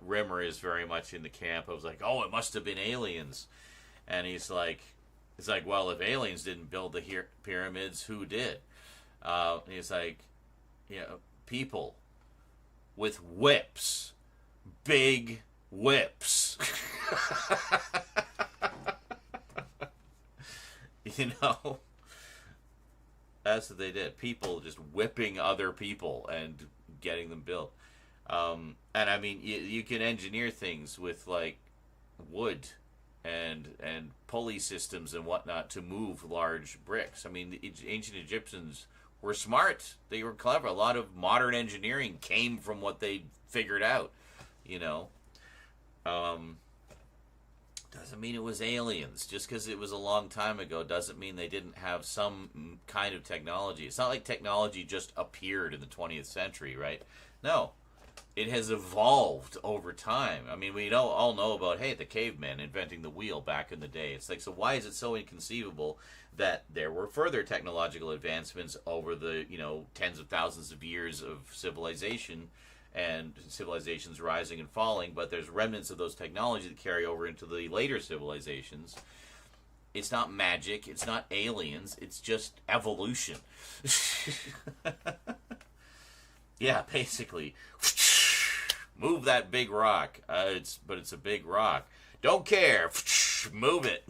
Rimmer is very much in the camp of like, oh, it must have been aliens, and he's like, well, if aliens didn't build the pyramids, who did? He's like, people with whips, big whips. That's what they did. People just whipping other people and getting them built. And I mean, you can engineer things with like wood and pulley systems and whatnot to move large bricks. I mean, the ancient Egyptians were smart. They were clever. A lot of modern engineering came from what they figured out. Doesn't mean it was aliens. Just because it was a long time ago doesn't mean they didn't have some kind of technology. It's not like technology just appeared in the 20th century, right? No. It has evolved over time. I mean, we all know about, hey, the cavemen inventing the wheel back in the day. It's like, so why is it so inconceivable that there were further technological advancements over the, tens of thousands of years of civilization and civilizations rising and falling, but there's remnants of those technologies that carry over into the later civilizations. It's not magic. It's not aliens. It's just evolution. Yeah, basically. Move that big rock. But it's a big rock. Don't care. Move it.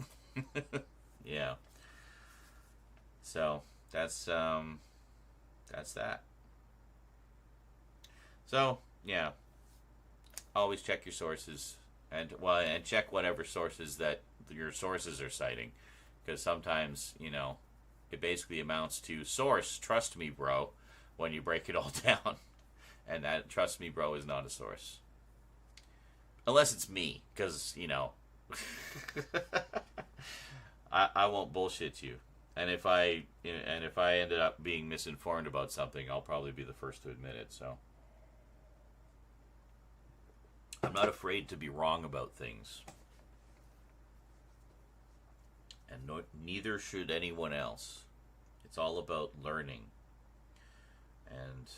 Yeah. So that's that. So, yeah, always check your sources and check whatever sources that your sources are citing, because sometimes, it basically amounts to source, trust me, bro, when you break it all down. And that trust me, bro, is not a source. Unless it's me, because, I won't bullshit you. And if I ended up being misinformed about something, I'll probably be the first to admit it, so. I'm not afraid to be wrong about things. And neither should anyone else. It's all about learning. And,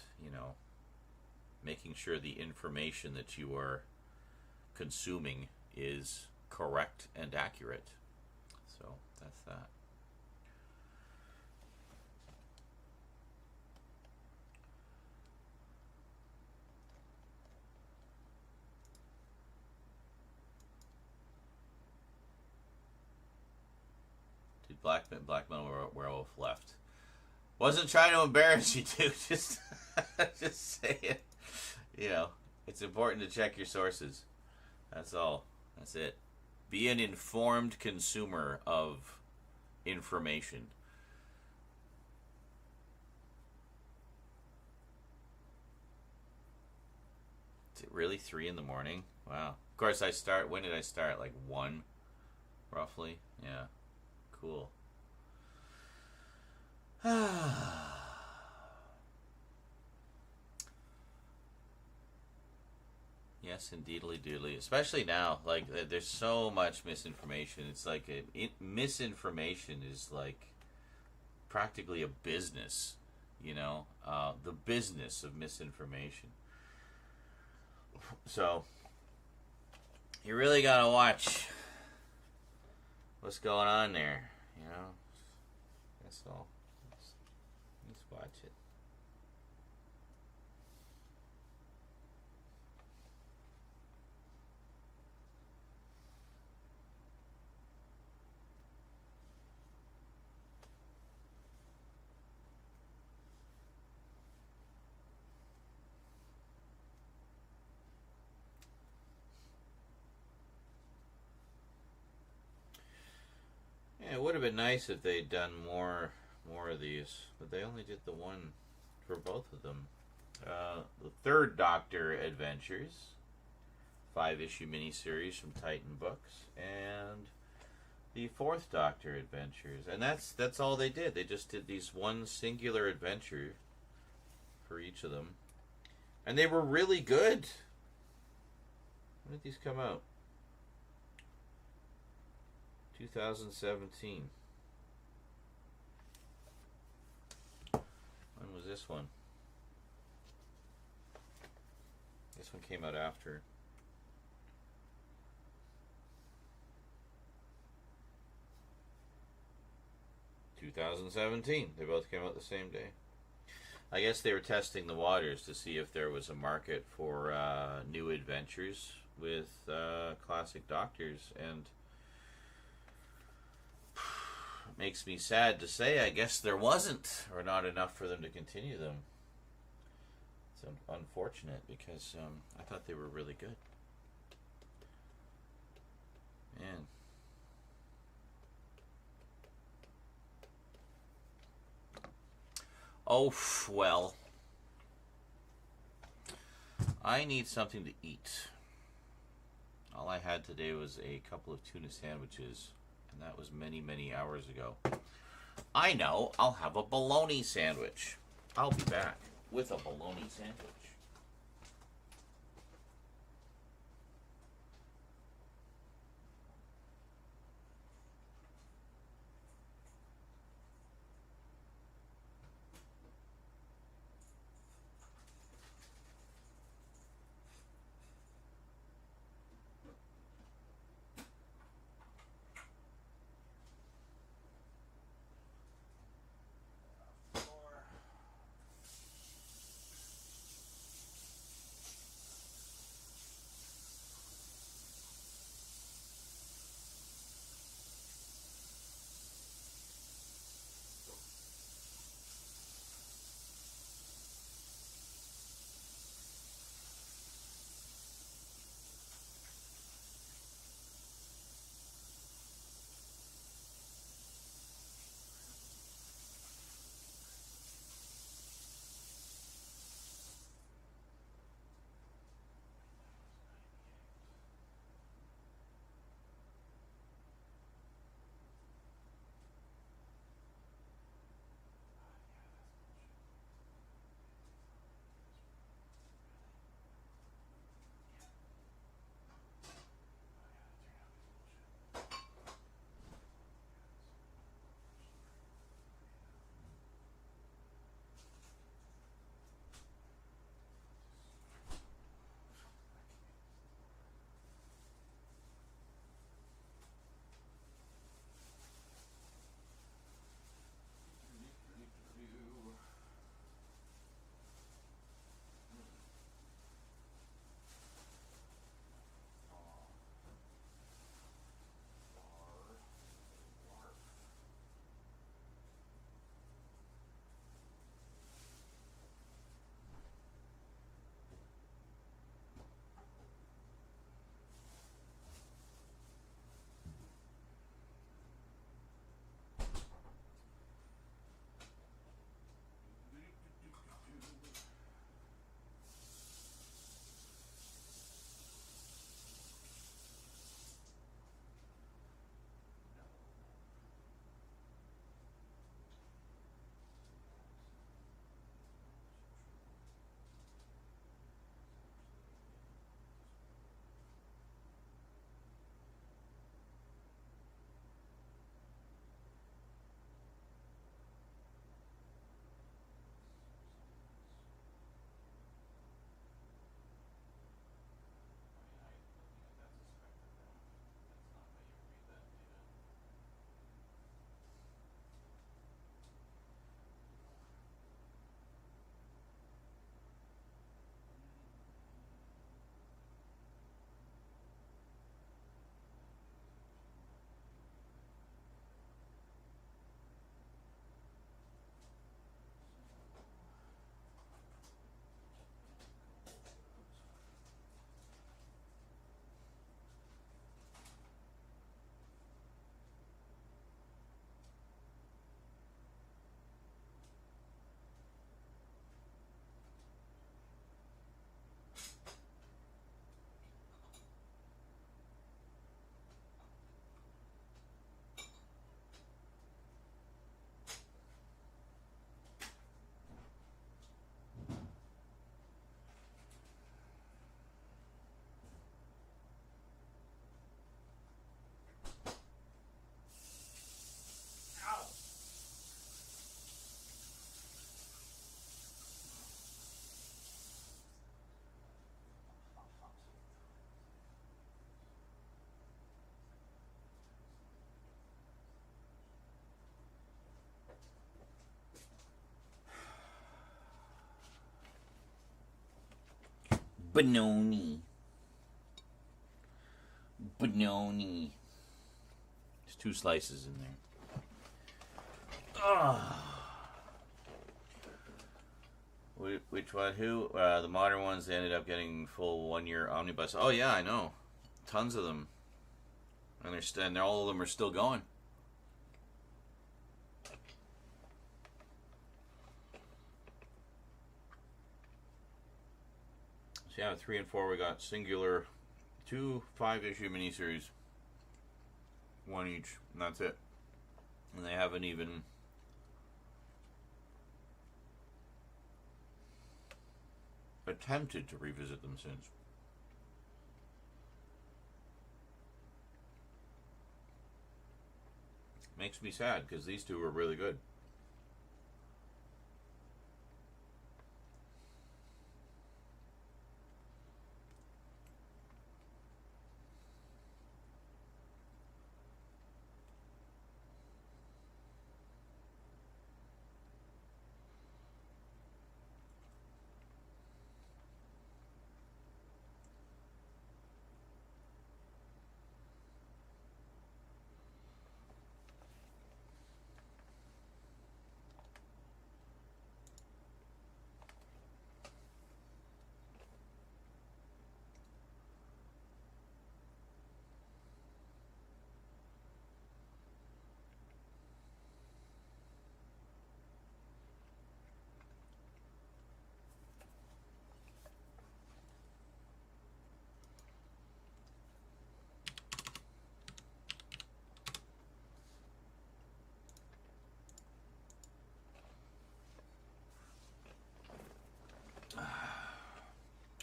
making sure the information that you are consuming is correct and accurate. So, that's that. Black Metal Werewolf left. Wasn't trying to embarrass you, dude. Just say it. You know, it's important to check your sources. That's all. That's it. Be an informed consumer of information. Is it really 3 in the morning? Wow. Of course, when did I start? Like 1, roughly? Yeah. Cool. Yes, indeedly doodly. Especially now, like, there's so much misinformation. It's like, misinformation is like practically a business, you know? The business of misinformation. So, you really gotta watch what's going on there, you know? That's all. Let's watch it. Yeah, it would have been nice if they'd done more of these, but they only did the one for both of them. The Third Doctor Adventures, 5-issue miniseries from Titan Books, and the Fourth Doctor Adventures, and that's all they did. They just did these one singular adventure for each of them, and they were really good. When did these come out? 2017. When was this one? This one came out after. (2017). They both came out the same day. I guess they were testing the waters to see if there was a market for new adventures with classic Doctors, and makes me sad to say, I guess there wasn't, or not enough for them to continue them. It's unfortunate, because I thought they were really good. Man. Oh, well. I need something to eat. All I had today was a couple of tuna sandwiches, and that was many, many hours ago. I know, I'll have a bologna sandwich. I'll be back with a bologna sandwich. Benoni. Benoni. There's 2 slices in there. Which one? Who? The modern ones, they ended up getting full 1-year omnibus. Oh yeah, I know. Tons of them. And all of them are still going. So yeah, 3 and 4 we got singular, 2 5-issue miniseries, 1 each, and that's it. And they haven't even attempted to revisit them since. Makes me sad because these 2 were really good.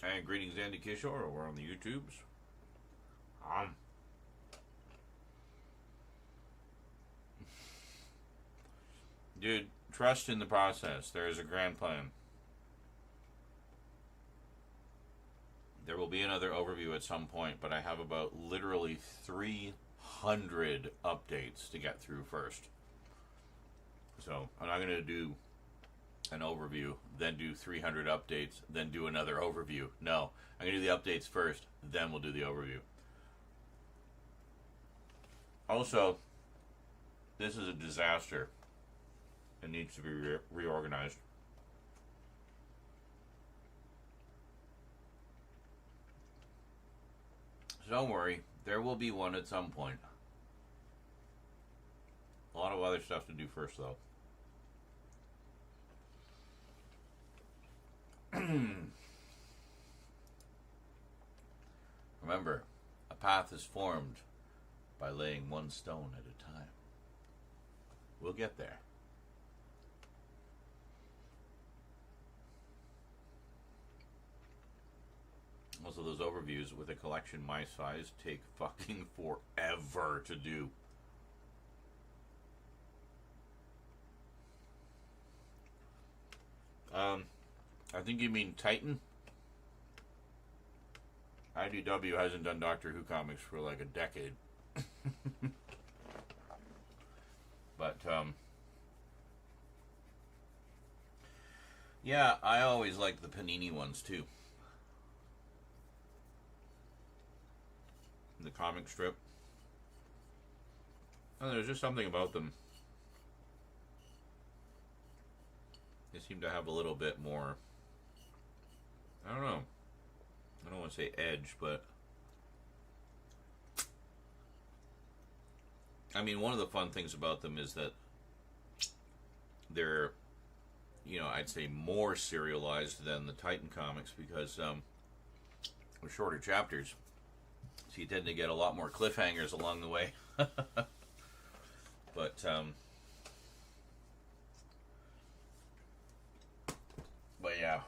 And greetings, Andy Kishore. We're on the YouTubes. Dude, trust in the process. There is a grand plan. There will be another overview at some point, but I have about literally 300 updates to get through first. So I'm not going to do an overview, then do 300 updates, then do another overview. No, I'm going to do the updates first, then we'll do the overview. Also, this is a disaster. It needs to be reorganized. So don't worry, there will be one at some point. A lot of other stuff to do first, though. Remember, a path is formed by laying one stone at a time. We'll get there. Also, those overviews with a collection my size take fucking forever to do. I think you mean Titan. IDW hasn't done Doctor Who comics for like a decade. But, yeah, I always like the Panini ones too. The comic strip. Oh, there's just something about them. They seem to have a little bit more, I don't know. I don't want to say edge, but I mean, one of the fun things about them is that they're, you know, I'd say more serialized than the Titan comics because they're shorter chapters. So you tend to get a lot more cliffhangers along the way. But yeah,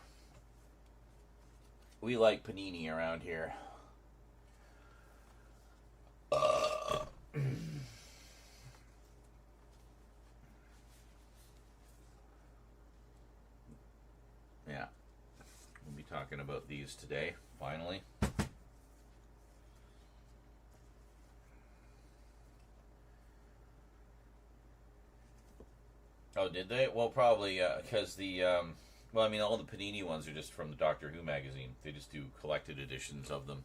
we like Panini around here. Yeah, we'll be talking about these today, finally. Oh, did they? Well, probably because the Well, I mean, all the Panini ones are just from the Doctor Who magazine. They just do collected editions of them.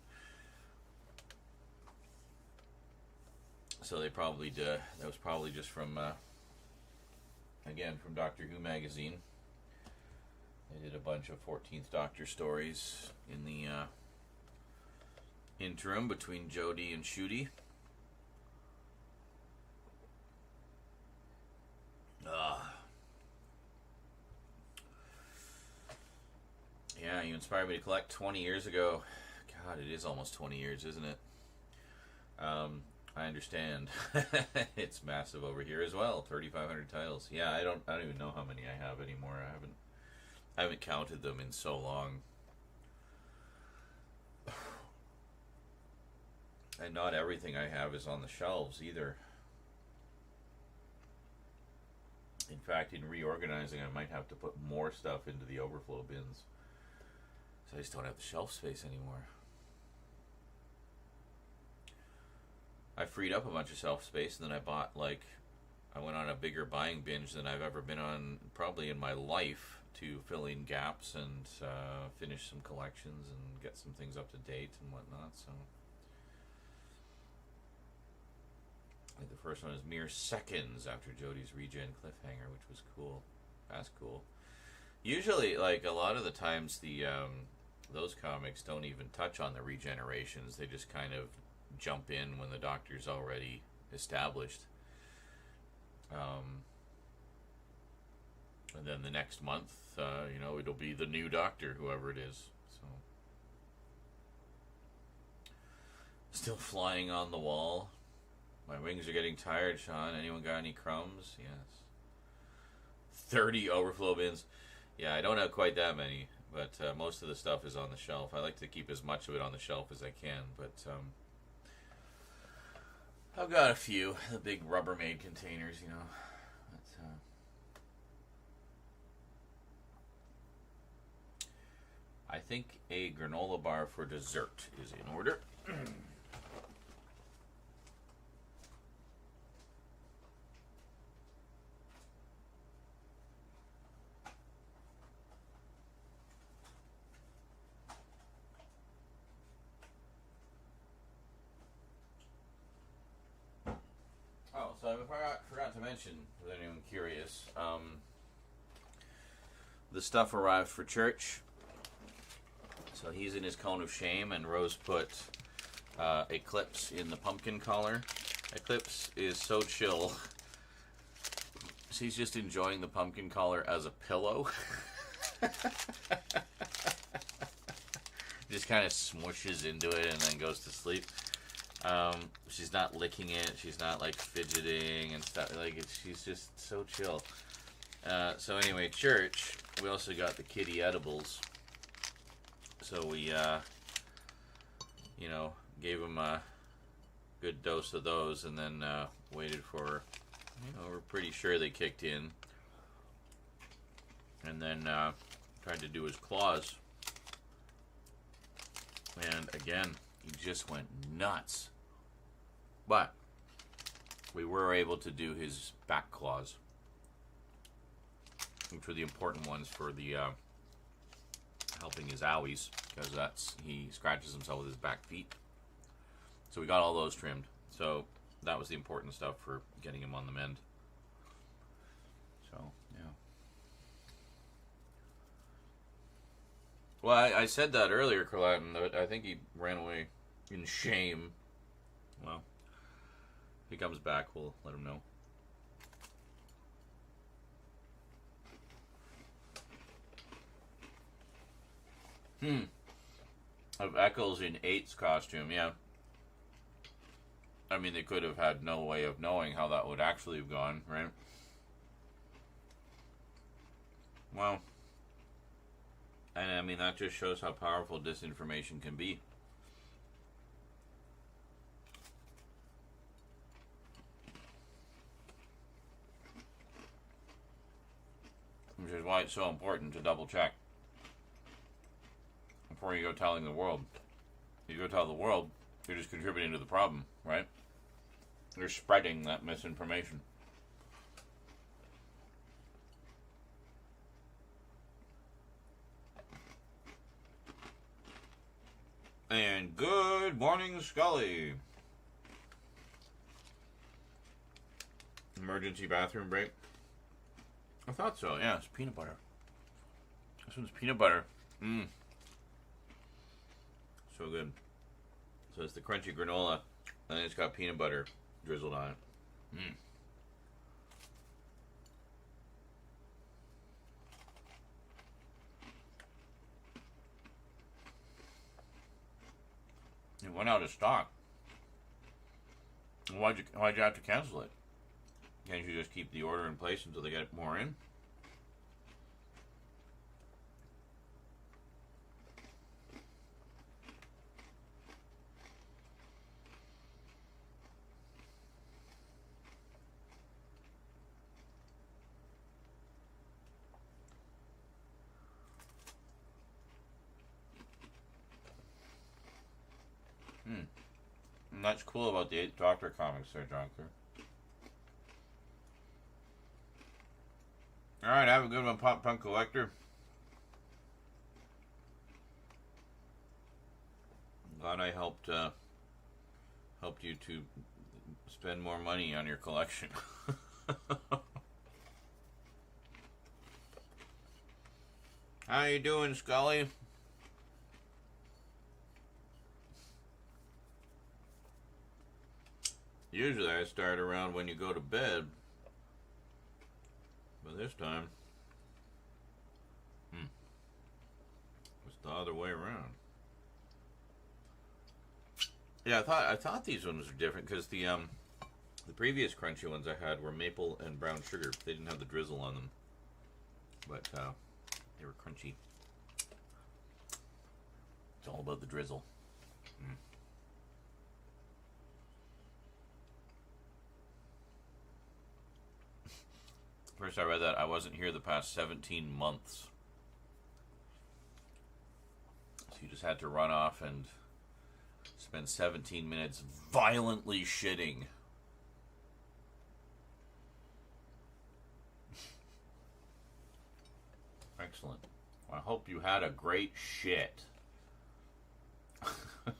So they probably did. That was probably just from, again, from Doctor Who magazine. They did a bunch of 14th Doctor stories in the interim between Jodie and Ncuti. Yeah, you inspired me to collect 20 years ago. God, it is almost 20 years, isn't it? I understand. It's massive over here as well. 3,500 titles. Yeah, I don't even know how many I have anymore. I haven't counted them in so long. And not everything I have is on the shelves either. In fact, in reorganizing, I might have to put more stuff into the overflow bins. So I just don't have the shelf space anymore. I freed up a bunch of shelf space, and then I went on a bigger buying binge than I've ever been on probably in my life to fill in gaps and finish some collections and get some things up to date and whatnot. So I think the first one is mere seconds after Jodie's regen cliffhanger, which was cool. That's cool. Usually, like, a lot of the times, those comics don't even touch on the regenerations. They just kind of jump in when the Doctor's already established. And then the next month, it'll be the new Doctor, whoever it is. So, still flying on the wall. My wings are getting tired, Sean. Anyone got any crumbs? Yes. 30 overflow bins. Yeah, I don't have quite that many, but most of the stuff is on the shelf. I like to keep as much of it on the shelf as I can, but I've got a few. The big Rubbermaid containers, But, I think a granola bar for dessert is in order. So I forgot to mention, with anyone curious, the stuff arrived for Church. So he's in his cone of shame, and Rose put Eclipse in the pumpkin collar. Eclipse is so chill. She's just enjoying the pumpkin collar as a pillow. Just kind of smooshes into it and then goes to sleep. She's not licking it. She's not like fidgeting and stuff. She's just so chill. So anyway, Church. We also got the kitty edibles. So we, gave him a good dose of those, and then waited for. We're pretty sure they kicked in, and then tried to do his claws. And again, he just went nuts. But we were able to do his back claws, which were the important ones for the helping his owies, because he scratches himself with his back feet. So we got all those trimmed. So that was the important stuff for getting him on the mend. So yeah. Well, I said that earlier, Carlatin, but I think he ran away in shame. Well, if he comes back, we'll let him know. Of Eccles in 8's costume, yeah. I mean, they could have had no way of knowing how that would actually have gone, right? Well, and I mean, that just shows how powerful disinformation can be. Which is why it's so important to double check before you go telling the world. You go tell the world, you're just contributing to the problem, right? You're spreading that misinformation. And good morning, Scully. Emergency bathroom break. I thought so. Yeah, it's peanut butter. This one's peanut butter. Mmm. So good. So it's the crunchy granola, and it's got peanut butter drizzled on it. Mmm. It went out of stock. Why'd you have to cancel it? Can't you just keep the order in place until they get more in? And that's cool about the 8th Doctor comics there, Jonker. Alright, have a good one, Pop Punk Collector. Glad I helped you to spend more money on your collection. How you doing, Scully? Usually I start around when you go to bed. But this time, it's the other way around. Yeah, I thought these ones were different because the previous crunchy ones I had were maple and brown sugar. They didn't have the drizzle on them, but they were crunchy. It's all about the drizzle. First I read that, I wasn't here the past 17 months. So you just had to run off and spend 17 minutes violently shitting. Excellent. I hope you had a great shit.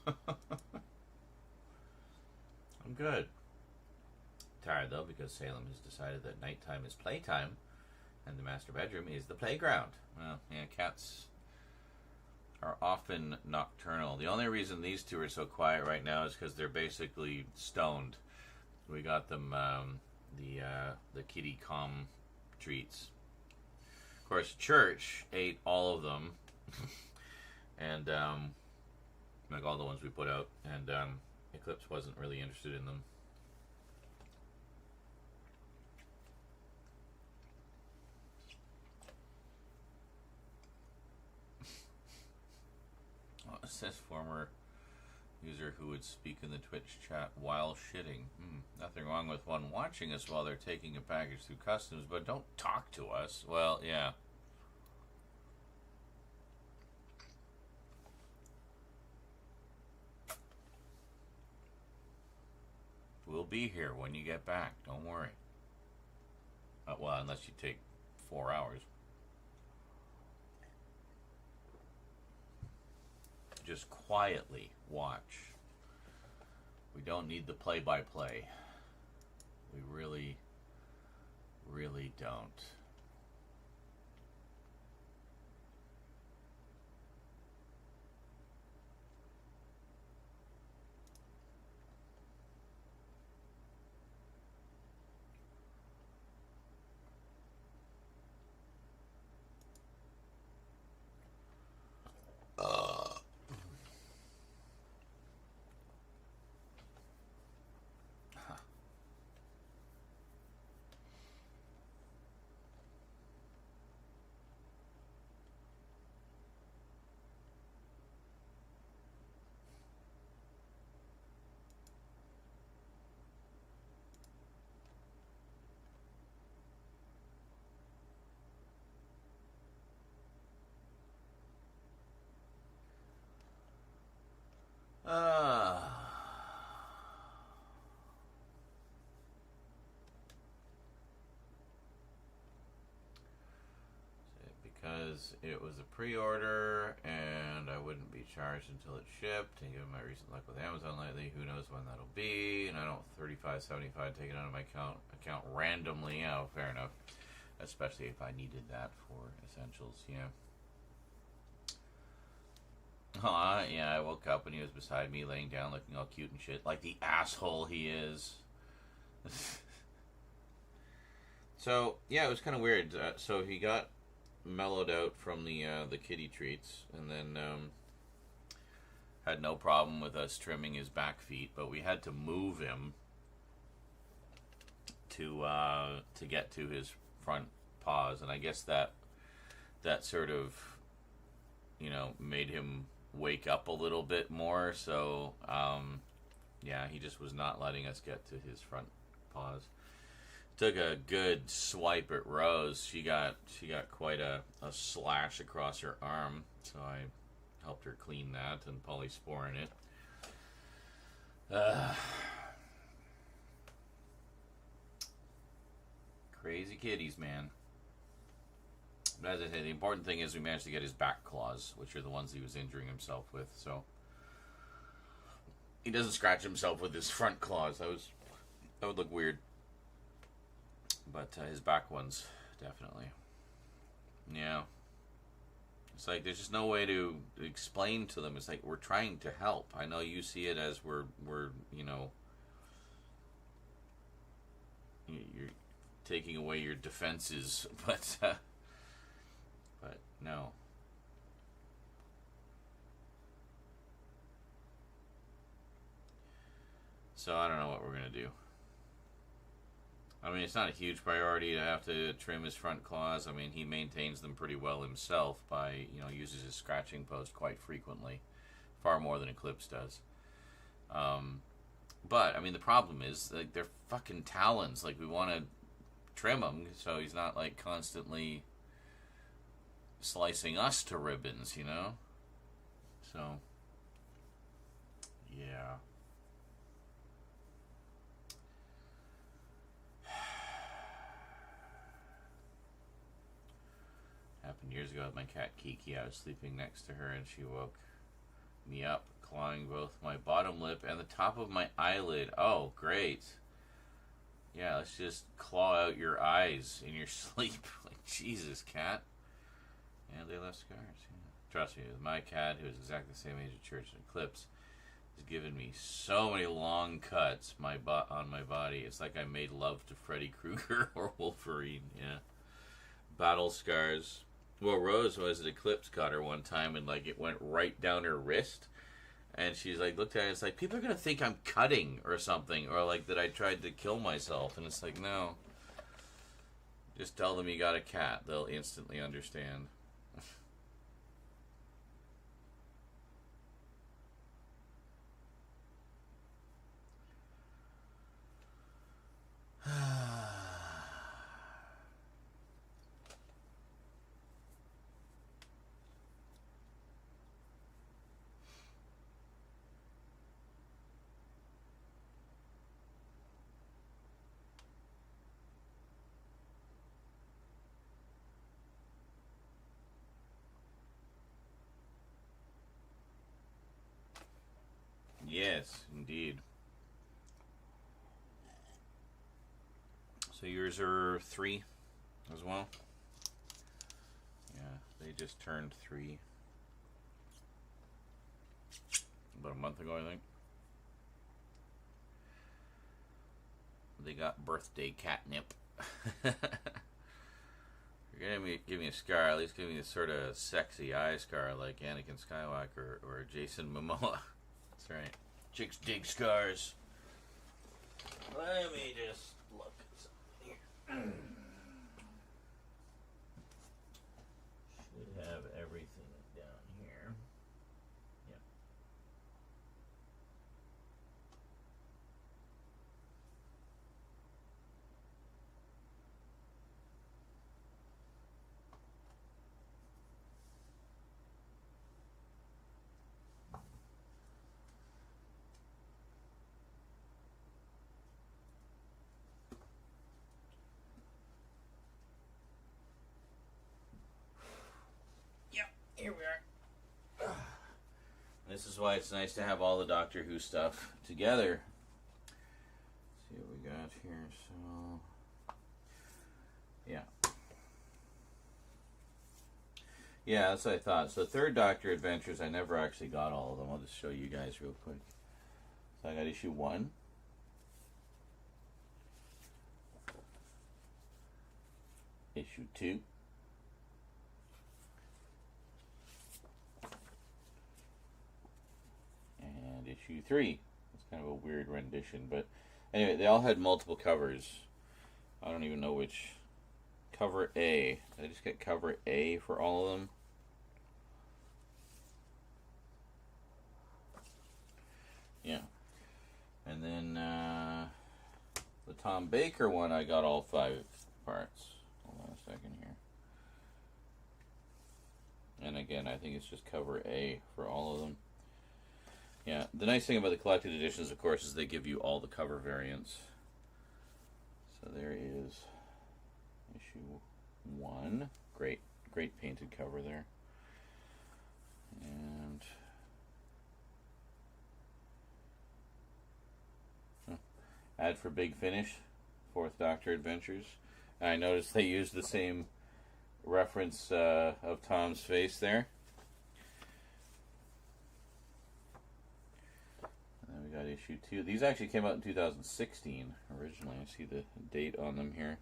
I'm good. Tired though because Salem has decided that nighttime is playtime and the master bedroom is the playground. Well, yeah, cats are often nocturnal. The only reason these two are so quiet right now is because they're basically stoned. We got them the kitty calm treats. Of course, Church ate all of them, and like all the ones we put out, and Eclipse wasn't really interested in them. It says former user who would speak in the Twitch chat while shitting. Nothing wrong with one watching us while they're taking a package through customs, but don't talk to us. Well, yeah. We'll be here when you get back. Don't worry. Well, unless you take 4 hours. Just quietly watch. We don't need the play-by-play. We really, really don't. Because it was a pre-order and and I wouldn't be charged until it's shipped. And given my recent luck with Amazon lately, who knows when that'll be? And I don't $35.75 taken out of my account randomly. Yeah, fair enough. Especially if I needed that for essentials. Yeah. Yeah, I woke up and he was beside me, laying down, looking all cute and shit, like the asshole he is. So yeah, it was kind of weird. So he got mellowed out from the kitty treats, and then had no problem with us trimming his back feet, but we had to move him to get to his front paws, and I guess that sort of, you know, made him wake up a little bit more. So yeah, he just was not letting us get to his front paws. Took a good swipe at Rose. She got quite a slash across her arm, so I helped her clean that and polysporin it. Crazy kitties, man. But as I say, the important thing is we managed to get his back claws, which are the ones he was injuring himself with. So he doesn't scratch himself with his front claws. That would look weird. But his back ones, definitely. Yeah. It's like there's just no way to explain to them. It's like we're trying to help. I know you see it as we're you know, you're taking away your defenses, but no. So I don't know what we're gonna do. I mean, it's not a huge priority to have to trim his front claws. I mean, he maintains them pretty well himself by, you know, uses his scratching post quite frequently, far more than Eclipse does. But I mean, the problem is like they're fucking talons. Like we want to trim him so he's not like constantly slicing us to ribbons, you know. So yeah. Happened years ago with my cat Kiki. I was sleeping next to her and she woke me up, clawing both my bottom lip and the top of my eyelid. Oh, great. Yeah, let's just claw out your eyes in your sleep. Like, Jesus, cat. And they left scars. Yeah. Trust me, my cat, who is exactly the same age as Church and Eclipse, has given me so many long cuts on my body. It's like I made love to Freddy Krueger or Wolverine. Yeah. Battle scars. Well, Rose was at Eclipse caught her one time and like it went right down her wrist, and she's like looked at it. It's like people are gonna think I'm cutting or something, or like that I tried to kill myself. And it's like, no, just tell them you got a cat. They'll instantly understand. Yes, indeed. So yours are 3 as well? Yeah, they just turned 3 about a month ago, I think. They got birthday catnip. You're gonna give me a scar, at least give me a sort of sexy eye scar like Anakin Skywalker or Jason Momoa. That's right. Chicks dig scars. Let me just look at something here. Should have everything down here. Yep. This is why it's nice to have all the Doctor Who stuff together. Let's see what we got here. So, yeah. Yeah, that's what I thought. So, Third Doctor Adventures, I never actually got all of them. I'll just show you guys real quick. So, I got issue 1. Issue 2. And issue 3. It's kind of a weird rendition, but anyway, they all had multiple covers. I don't even know which. Cover A. Did I just get cover A for all of them? Yeah. And then the Tom Baker one, I got all 5 parts. Hold on a second here. And again, I think it's just cover A for all of them. Yeah, the nice thing about the collected editions, of course, is they give you all the cover variants. So there is issue 1. Great painted cover there. And ad for Big Finish, Fourth Doctor Adventures. I noticed they used the same reference of Tom's face there. And then we got issue 2. These actually came out in 2016 originally. I see the date on them here.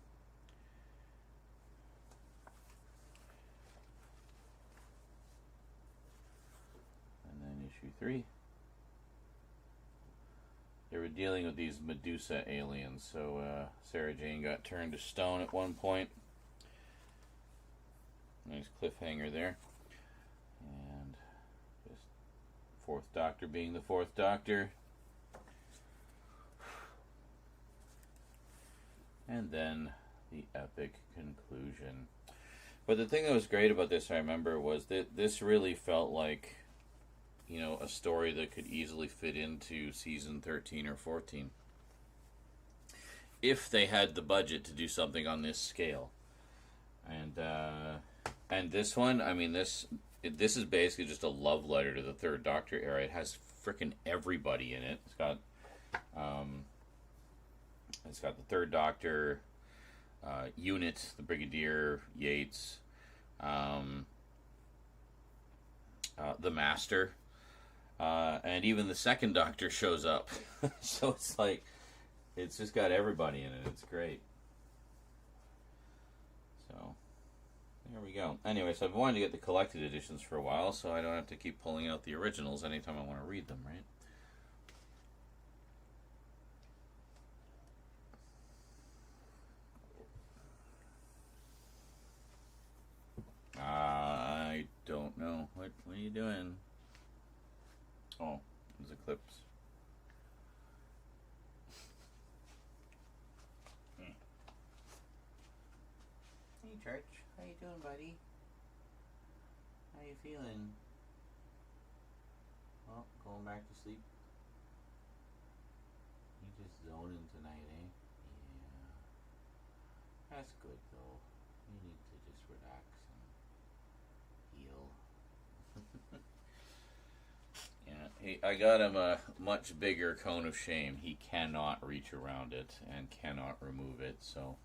And then issue 3. They were dealing with these Medusa aliens, so Sarah Jane got turned to stone at one point. Nice cliffhanger there. And just Fourth Doctor being the Fourth Doctor. And then the epic conclusion. But the thing that was great about this, I remember, was that this really felt like, you know, a story that could easily fit into season 13 or 14. If they had the budget to do something on this scale. And this one, I mean, this is basically just a love letter to the Third Doctor era. It has frickin' everybody in it. It's got the Third Doctor, Unit, the Brigadier, Yates, the Master, and even the Second Doctor shows up. So it's like, it's just got everybody in it. It's great. So there we go. Anyway, so I've wanted to get the collected editions for a while, so I don't have to keep pulling out the originals anytime I want to read them, right? I don't know. What are you doing? Oh, there's Eclipse. Hey, Church. How you doing, buddy? How you feeling? Oh, going back to sleep? You just zoning tonight, eh? Yeah. That's good, though. You need to just relax and heal. Yeah, I got him a much bigger cone of shame. He cannot reach around it and cannot remove it, so...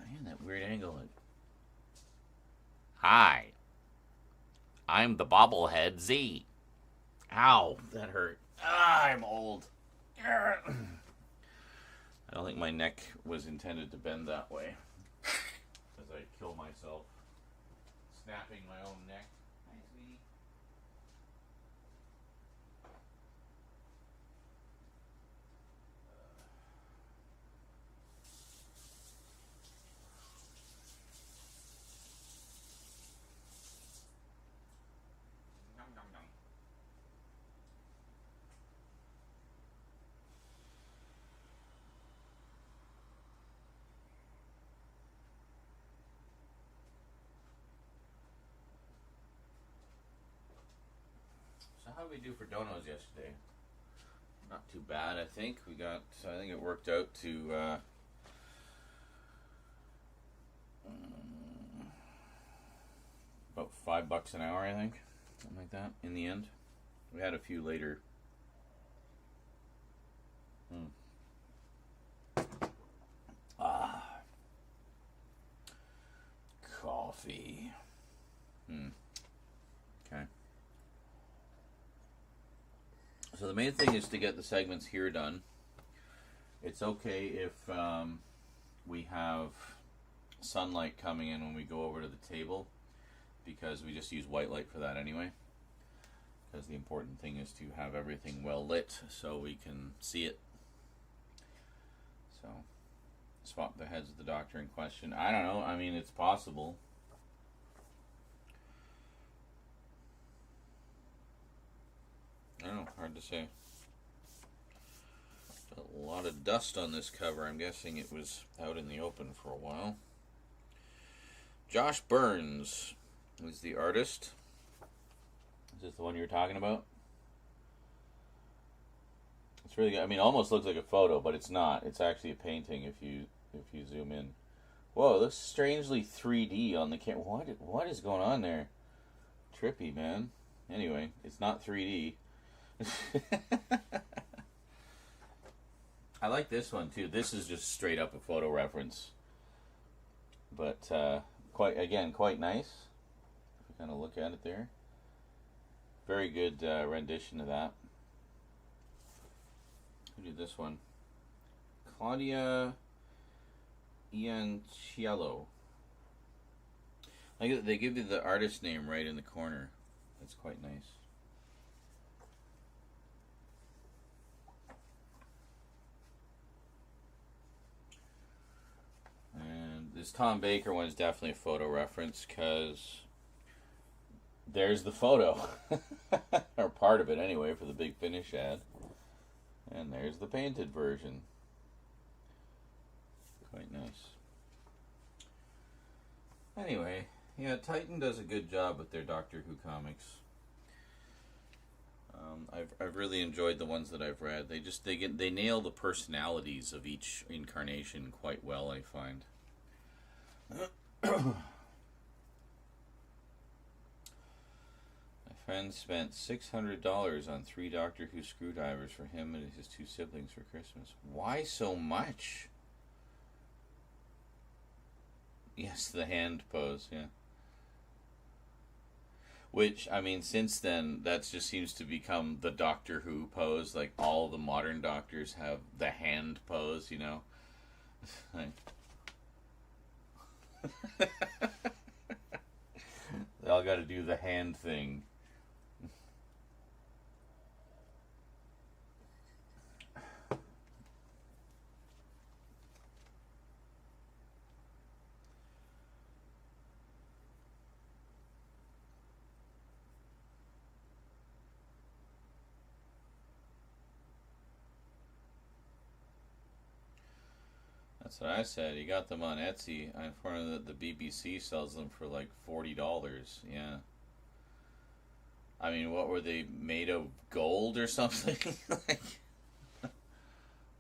Man, that weird angle. Hi. I'm the bobblehead Z. Ow, that hurt. I'm old. I don't think my neck was intended to bend that way. As I kill myself. Snapping my own neck. Hi, sweetie. So how did we do for donos yesterday? Not too bad, I think. I think it worked out to about $5 an hour, I think. something like that. In the end, we had a few later. Coffee. Okay. So the main thing is to get the segments here done. It's okay if we have sunlight coming in when we go over to the table, because we just use white light for that anyway. Because the important thing is to have everything well lit so we can see it. So, swap the heads of the doctor in question. I don't know. I mean, it's possible. I don't know. Hard to say. A lot of dust on this cover. I'm guessing it was out in the open for a while. Josh Burns is the artist. Is this the one you were talking about? It's really good. I mean, it almost looks like a photo, but it's not. It's actually a painting if you zoom in. Whoa, it looks strangely 3D on the camera. What is going on there? Trippy, man. Anyway, it's not 3D. I like this one too. This is just straight up a photo reference, but quite nice. If you kind of look at it there, very good rendition of that. Who did this one? Claudia Ianciello. Like, they give you the artist name right in the corner. That's quite nice. And this Tom Baker one is definitely a photo reference, because there's the photo. Or part of it anyway, for the Big Finish ad. And there's the painted version. Quite nice. Anyway, yeah, Titan does a good job with their Doctor Who comics. I've really enjoyed the ones that I've read. They nail the personalities of each incarnation quite well, I find. My friend spent $600 on 3 Doctor Who screwdrivers for him and his 2 siblings for Christmas. Why so much? Yes, the hand pose, yeah. Which, I mean, since then, that just seems to become the Doctor Who pose. Like, all the modern doctors have the hand pose, you know? They all gotta do the hand thing. That's what I said. He got them on Etsy. I informed him that the BBC sells them for like $40. Yeah. I mean, what were they made of? Gold or something?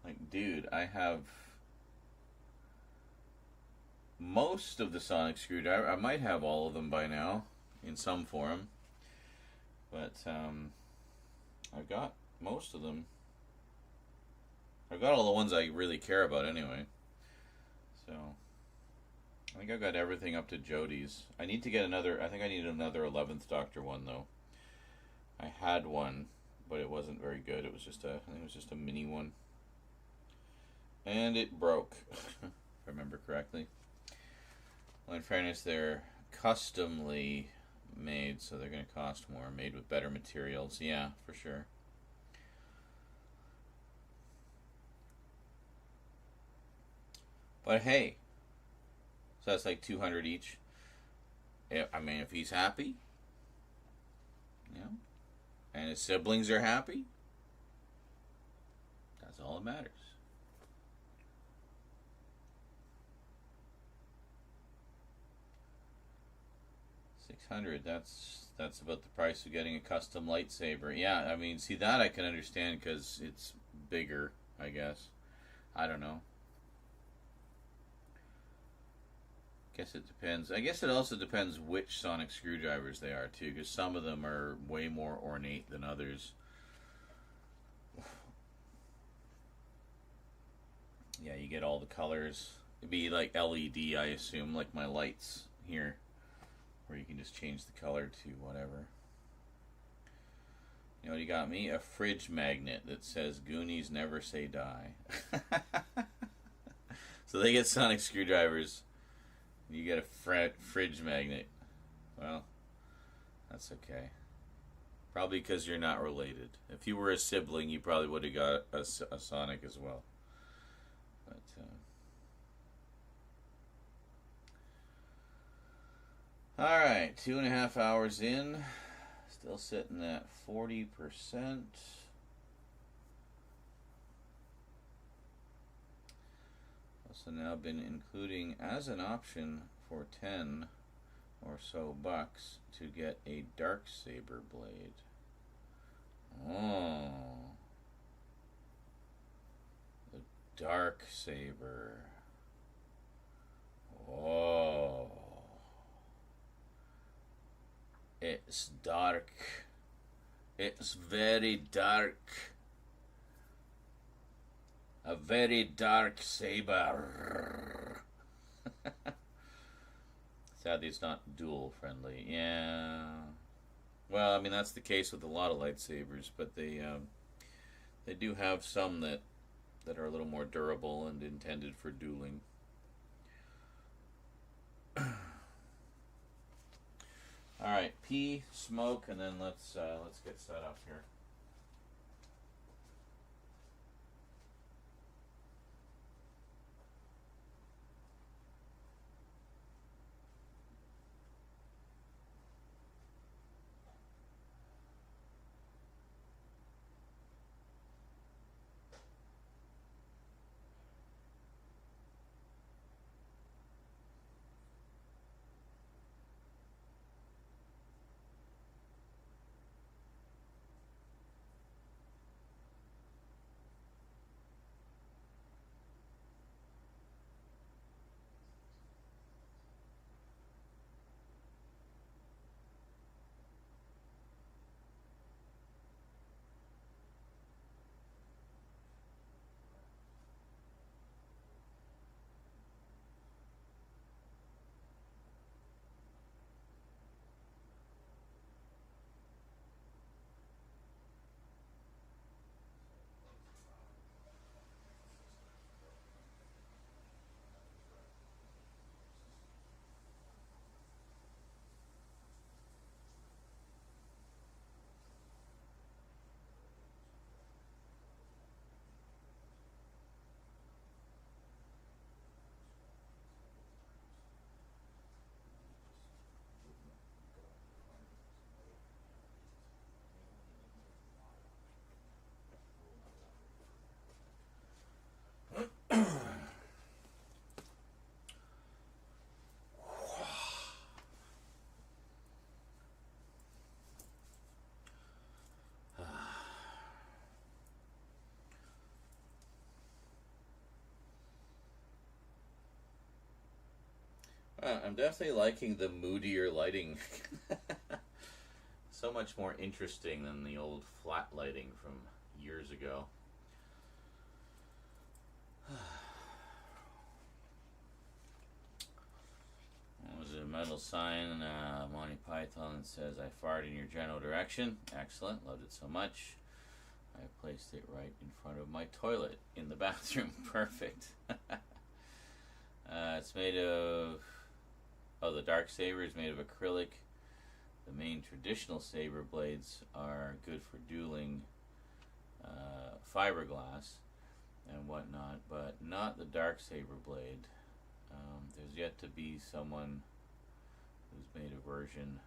like, dude, I have most of the sonic screwdriver. I might have all of them by now in some form, but I've got most of them. I've got all the ones I really care about anyway. So, I think I've got everything up to Jodie's. I need to get another, I think I need another 11th Doctor one, though. I had one, but it wasn't very good. It was just I think it was just a mini one. And it broke, if I remember correctly. Well, in fairness, they're customly made, so they're going to cost more. Made with better materials. Yeah, for sure. But hey, so that's like 200 each. I mean, if he's happy, you know, and his siblings are happy, that's all that matters. $600. That's about the price of getting a custom lightsaber. Yeah, I mean, see, that I can understand because it's bigger, I guess. I don't know. Guess it depends. I guess it also depends which sonic screwdrivers they are too, because some of them are way more ornate than others. Yeah, you get all the colors. It'd be like LED, I assume, like my lights here, where you can just change the color to whatever. You know what you got me? A fridge magnet that says Goonies never say die. So they get sonic screwdrivers. You get a fridge magnet. Well, that's okay. Probably because you're not related. If you were a sibling, you probably would have got a Sonic as well. But, alright, 2.5 hours in. Still sitting at 40%. Also now been including as an option for 10 or so bucks to get a Darksaber blade. Oh, the Darksaber. Oh, it's dark. It's very dark. A very dark saber. Sadly, it's not dual friendly. Yeah. Well, I mean that's the case with a lot of lightsabers, but they do have some that are a little more durable and intended for dueling. All right, pee, smoke, and then let's get set up here. I'm definitely liking the moodier lighting. So much more interesting than the old flat lighting from years ago. There's a metal sign, Monty Python, that says, "I farted in your general direction." Excellent, loved it so much. I placed it right in front of my toilet in the bathroom. Perfect. It's made of... Oh, the Darksaber is made of acrylic. The main traditional saber blades are good for dueling fiberglass and whatnot, but not the Darksaber blade. There's yet to be someone who's made a version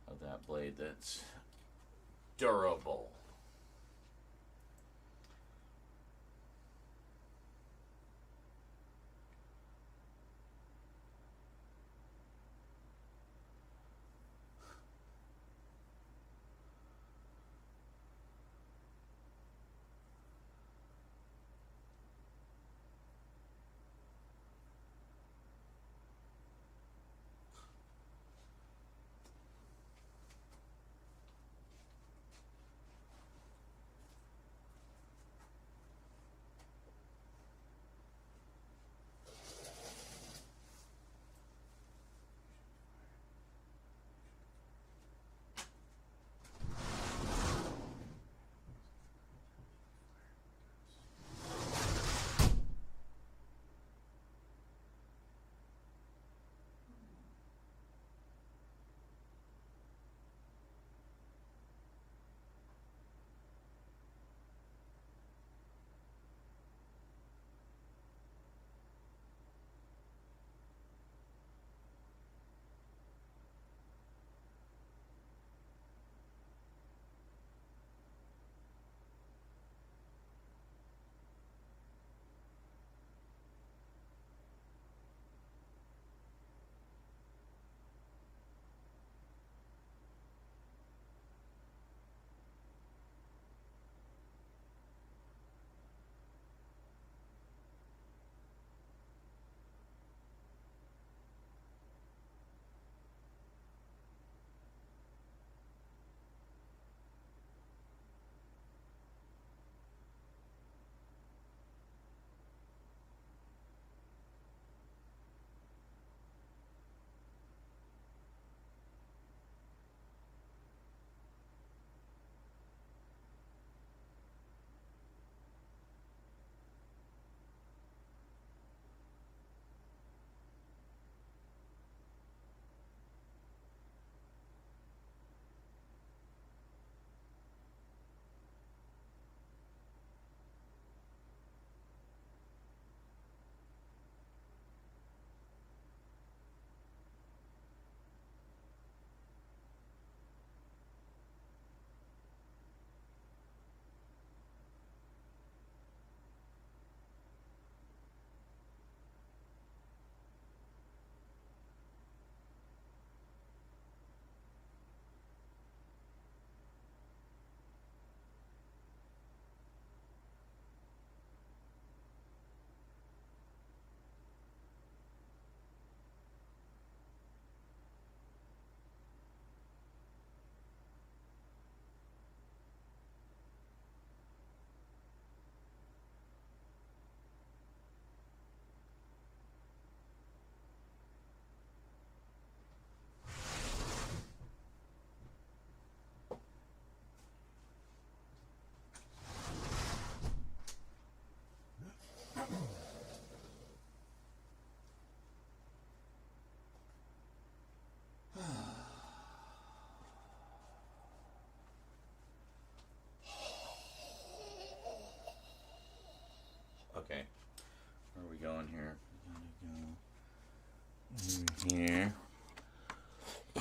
of that blade that's durable. here.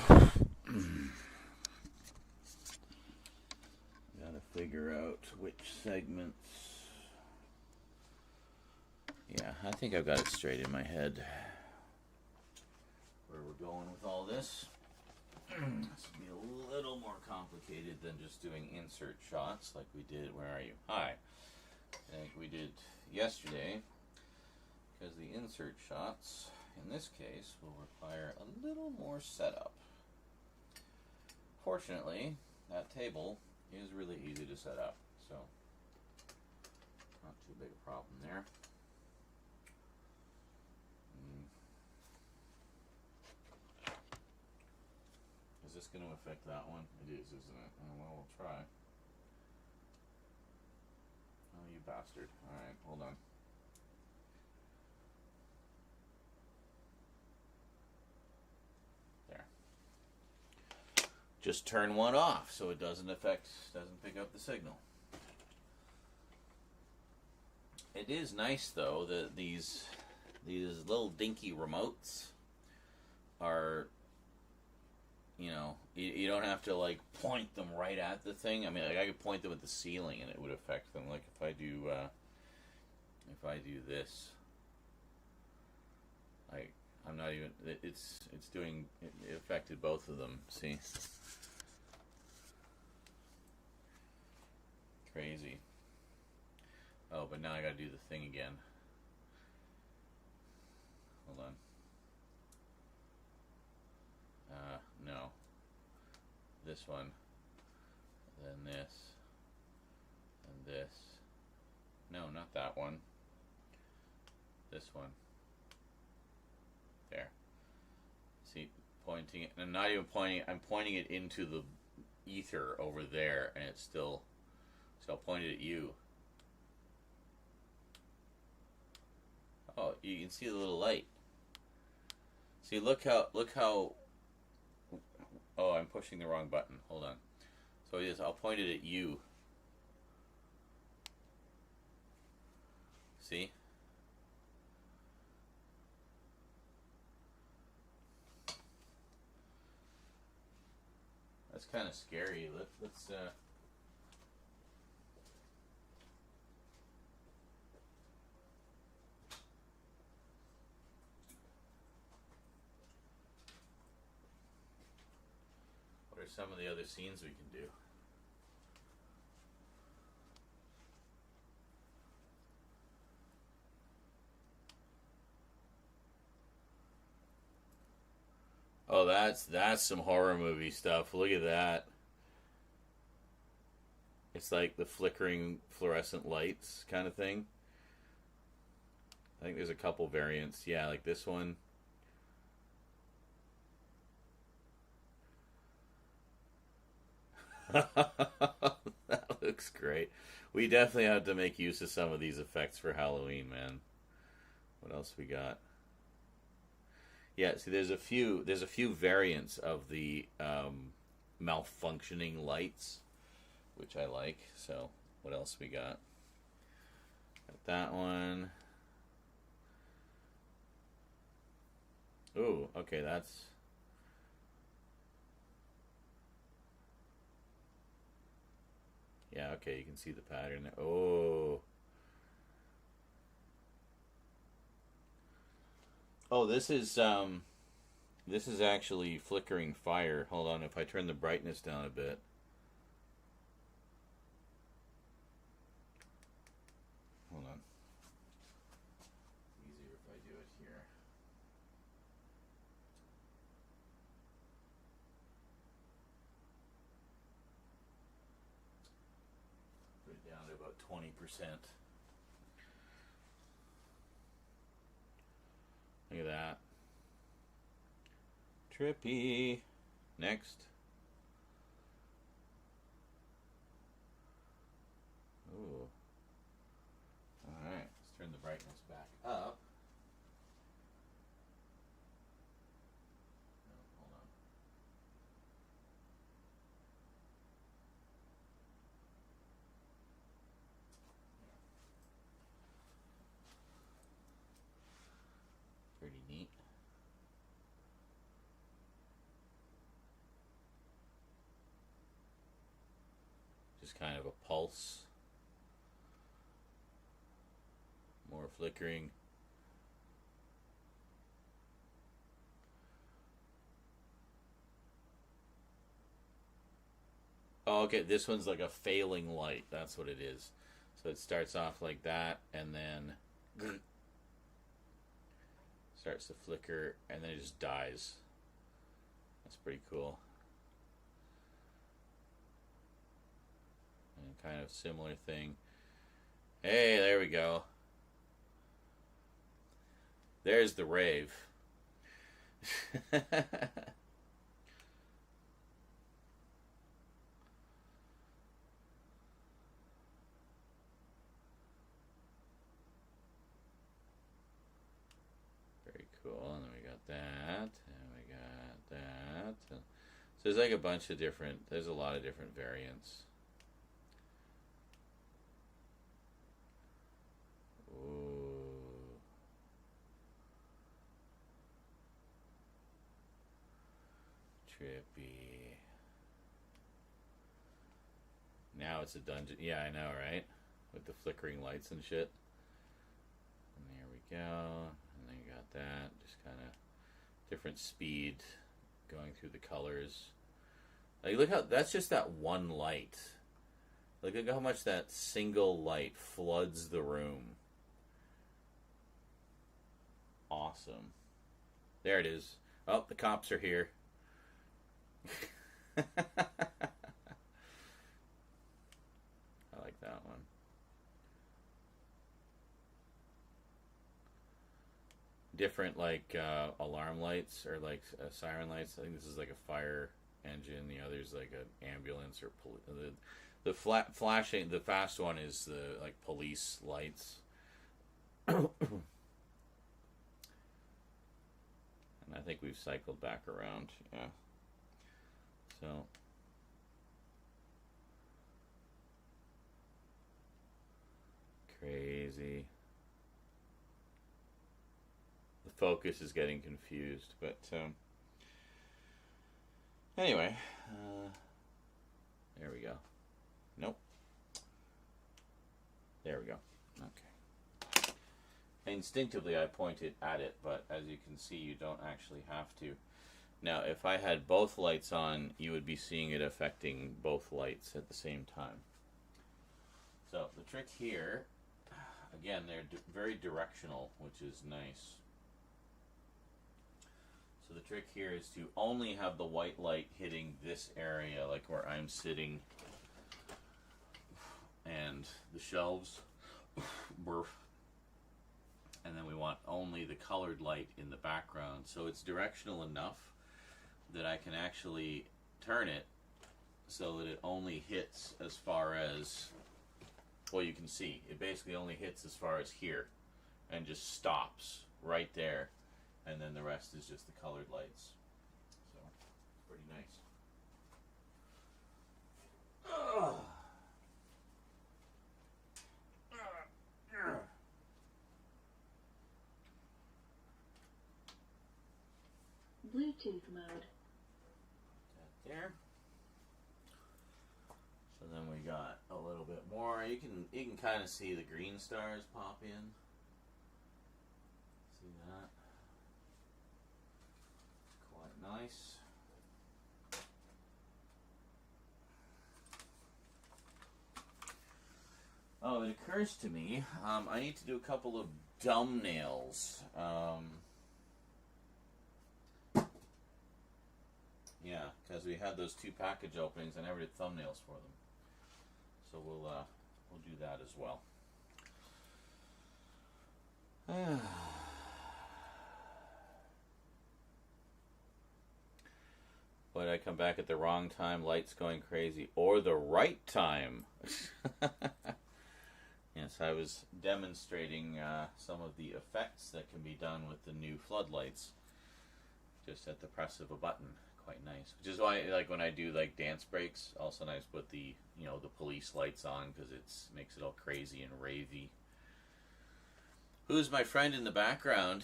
Gotta figure out which segments. Yeah, I think I've got it straight in my head. Where we're going with all this. This will be a little more complicated than just doing insert shots like we did. Where are you? Hi. Like we did yesterday. Because the insert shots, in this case, will require a little more setup. Fortunately, that table is really easy to set up, so not too big a problem there. Is this going to affect that one? It is, isn't it? Oh, well, we'll try. Oh, you bastard. Alright, hold on. Just turn one off so it doesn't pick up the signal. It is nice though that these little dinky remotes are, you know, you don't have to like point them right at the thing. I mean, like I could point them at the ceiling and it would affect them. Like if I do this, I'm not even. It's doing. It affected both of them. See. Crazy. Oh, but now I gotta do the thing again. Hold on. No. This one. Then this. And this. No, not that one. This one. There. See, pointing it. I'm not even pointing. I'm pointing it into the ether over there, and it's still. So I'll point it at you. Oh, you can see the little light. See, look how. Oh, I'm pushing the wrong button. Hold on. So it is. I'll point it at you. See? That's kind of scary. Let's what are some of the other scenes we can do? Oh, that's some horror movie stuff. Look at that. It's like the flickering fluorescent lights kind of thing. I think there's a couple variants. Yeah, like this one. That looks great. We definitely have to make use of some of these effects for Halloween, man. What else we got? Yeah, see, there's a few variants of the malfunctioning lights, which I like. So, what else we got? Got that one. Ooh, okay, that's. Yeah, okay, you can see the pattern there. Oh. Oh, this is actually flickering fire. Hold on, if I turn the brightness down a bit. Hold on. Easier if I do it here. Put it down to about 20%. Look at that. Trippy. Next. Ooh. Alright, let's turn the brightness back up. No, hold on. Pretty neat. just kind of a pulse. More flickering. Oh, okay, this one's like a failing light. That's what it is. So it starts off like that, and then starts to flicker, and then it just dies. That's pretty cool. And kind of similar thing. Hey, there we go. There's the rave. Very cool. And then we got that. And we got that. So there's like a bunch of different, there's a lot of different variants. Ooh. Trippy. Now it's a dungeon. Yeah, I know, right? With the flickering lights and shit. And there we go. And then you got that. Just kind of different speed going through the colors. Like, look how, that's just that one light. Look at how much that single light floods the room. Awesome. There it is. Oh, the cops are here. I like that one. Different like alarm lights or like siren lights. I think this is like a fire engine. The other's like an ambulance or the flashing. The fast one is the like police lights. And I think we've cycled back around. Yeah. So. Crazy. The focus is getting confused, but anyway, there we go. Nope. There we go. Okay. Instinctively, I pointed at it, but as you can see, you don't actually have to. Now, if I had both lights on, you would be seeing it affecting both lights at the same time. So the trick here, again, they're very directional, which is nice. So the trick here is to only have the white light hitting this area, like where I'm sitting, and the shelves, and then we want only the colored light in the background. So it's directional enough that I can actually turn it so that it only hits as far as, well, you can see, it basically only hits as far as here and just stops right there. And then the rest is just the colored lights. So, pretty nice. Bluetooth mode. That there. So then we got a little bit more. You can kind of see the green stars pop in. See that? Quite nice. Oh, it occurs to me, I need to do a couple of dumb nails. Yeah, because we had those 2 package openings. I never did thumbnails for them, so we'll do that as well. But I come back at the wrong time, lights going crazy, or the right time. Yes, I was demonstrating some of the effects that can be done with the new floodlights just at the press of a button. Quite nice. Which is why, like, when I do like dance breaks, also nice to put the, you know, the police lights on, because it makes it all crazy and ravey. Who's my friend in the background?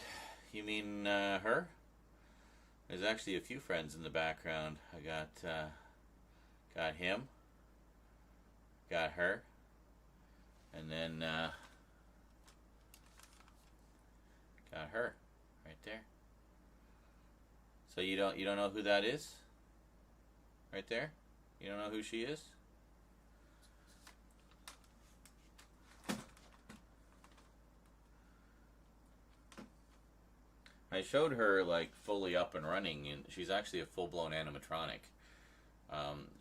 You mean her? There's actually a few friends in the background. I got him. got her, and then got her right there. So you don't know who that is? Right there? You don't know who she is? I showed her like fully up and running, and she's actually a full-blown animatronic.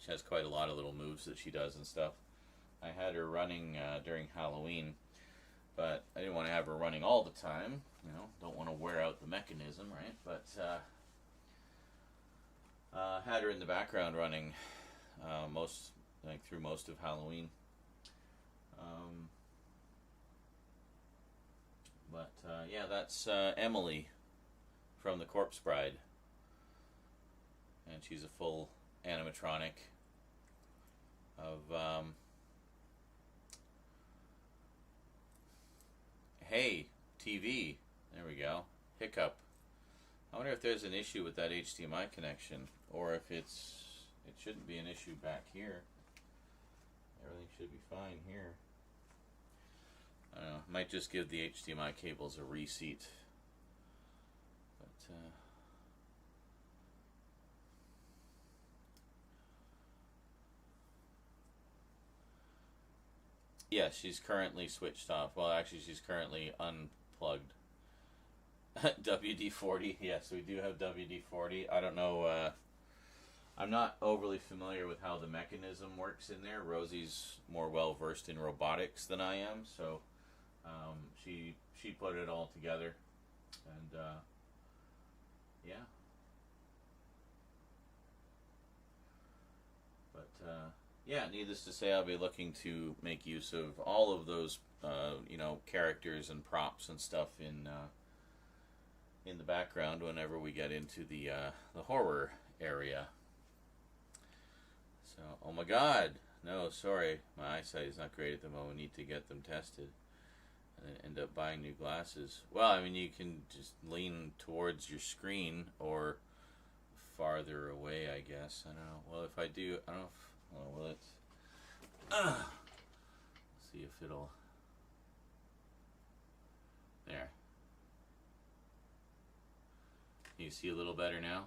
She has quite a lot of little moves that she does and stuff. I had her running during Halloween, but I didn't want to have her running all the time. You know, don't want to wear out the mechanism, right? But had her in the background running through most of Halloween. Yeah, that's Emily from The Corpse Bride, and she's a full animatronic of hey, TV. There we go. Hiccup. I wonder if there's an issue with that HDMI connection, or if it shouldn't be an issue back here. Everything should be fine here. I don't know. Might just give the HDMI cables a reseat. But yeah, she's currently switched off. Well, actually, she's currently unplugged. WD-40. Yes, we do have WD-40. I don't know. I'm not overly familiar with how the mechanism works in there. Rosie's more well versed in robotics than I am, so she put it all together, and yeah. But yeah, needless to say, I'll be looking to make use of all of those characters and props and stuff in the background whenever we get into the horror area. So, oh my God, no, sorry, my eyesight is not great at the moment. Need to get them tested, and then end up buying new glasses. Well, I mean, you can just lean towards your screen or farther away, I guess. I don't know. Well, if I do, I don't know. Will it? See if it'll. There. Can you see a little better now?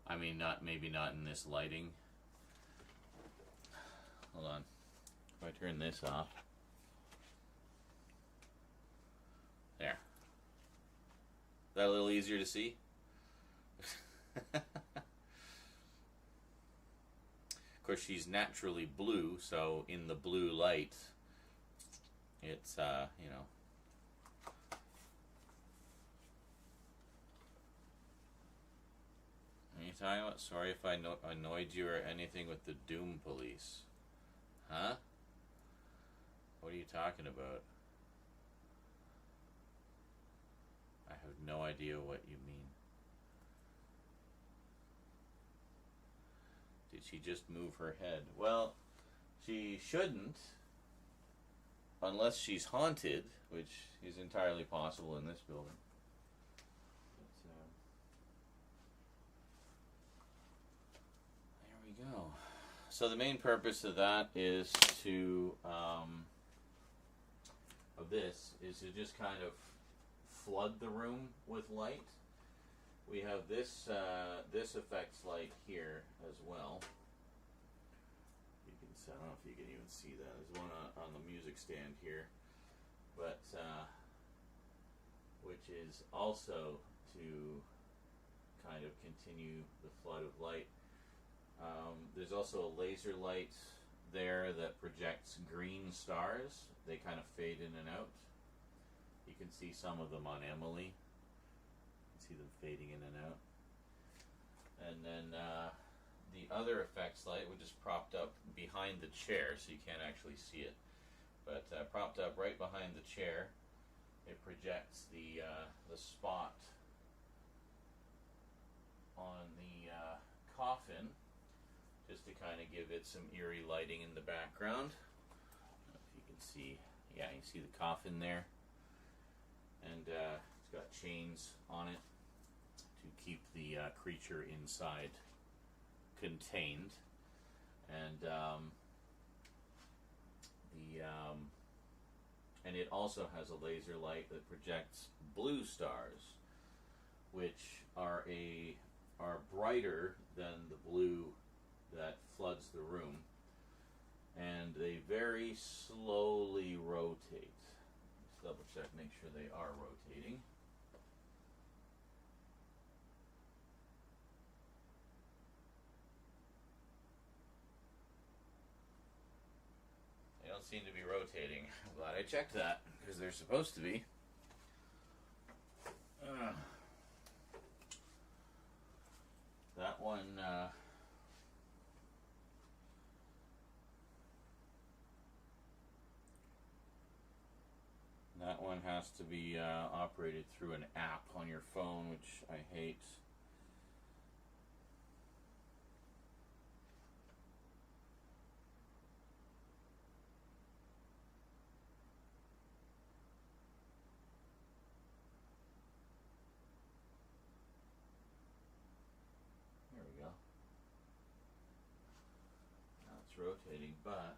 I mean, maybe not in this lighting. Hold on. If I turn this off. There. Is that a little easier to see? Of course, she's naturally blue, so in the blue light, it's, you know. What are you talking about? Sorry if I annoyed you or anything with the Doom Police. Huh? What are you talking about? I have no idea what you mean. Did she just move her head? Well, she shouldn't. Unless she's haunted, which is entirely possible in this building. There we go. So the main purpose of that is to, to just kind of flood the room with light. We have this effects light here as well. You can, I don't know if you can even see that. There's one on the music stand here, but which is also to kind of continue the flood of light. There's also a laser light there that projects green stars. They kind of fade in and out. You can see some of them on Emily. See them fading in and out. And then the other effects light, which is propped up behind the chair, so you can't actually see it, but propped up right behind the chair, it projects the spot on the coffin, just to kind of give it some eerie lighting in the background. I don't know if you can see, yeah, you see the coffin there, and it's got chains on it to keep the creature inside contained. And The and it also has a laser light that projects blue stars, which are brighter than the blue that floods the room, and they very slowly rotate. Let's double check, make sure they are rotating. They don't seem to be rotating. I'm glad I checked that, because they're supposed to be. That one, that one has to be operated through an app on your phone, which I hate. There we go. Now it's rotating, but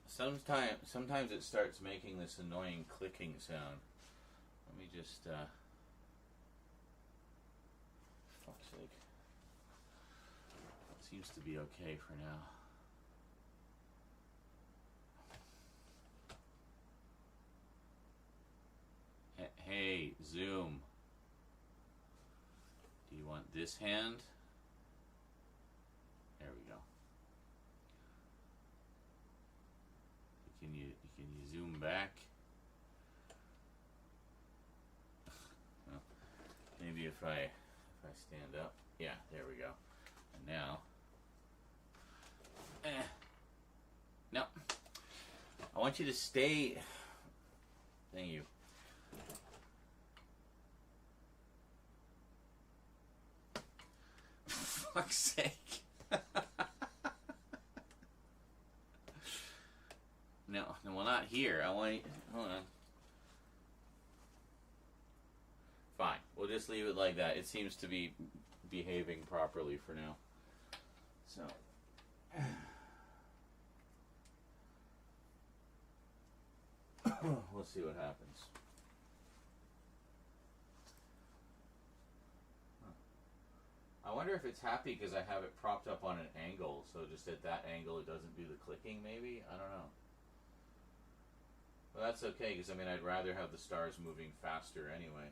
sometimes it starts making this annoying clicking sound. Let me just fuck's sake. It seems to be okay for now. Hey, zoom. Do you want this hand? There we go. Can you zoom back? Well, maybe if I stand up. Yeah, there we go. And now, no. I want you to stay. Thank you. For fuck's sake. No, well, not here. I want you, hold on. Fine. We'll just leave it like that. It seems to be behaving properly for now. So. We'll see what happens. I wonder if it's happy because I have it propped up on an angle, so just at that angle it doesn't do the clicking, maybe? I don't know. Well, that's okay, because I mean, I'd rather have the stars moving faster anyway.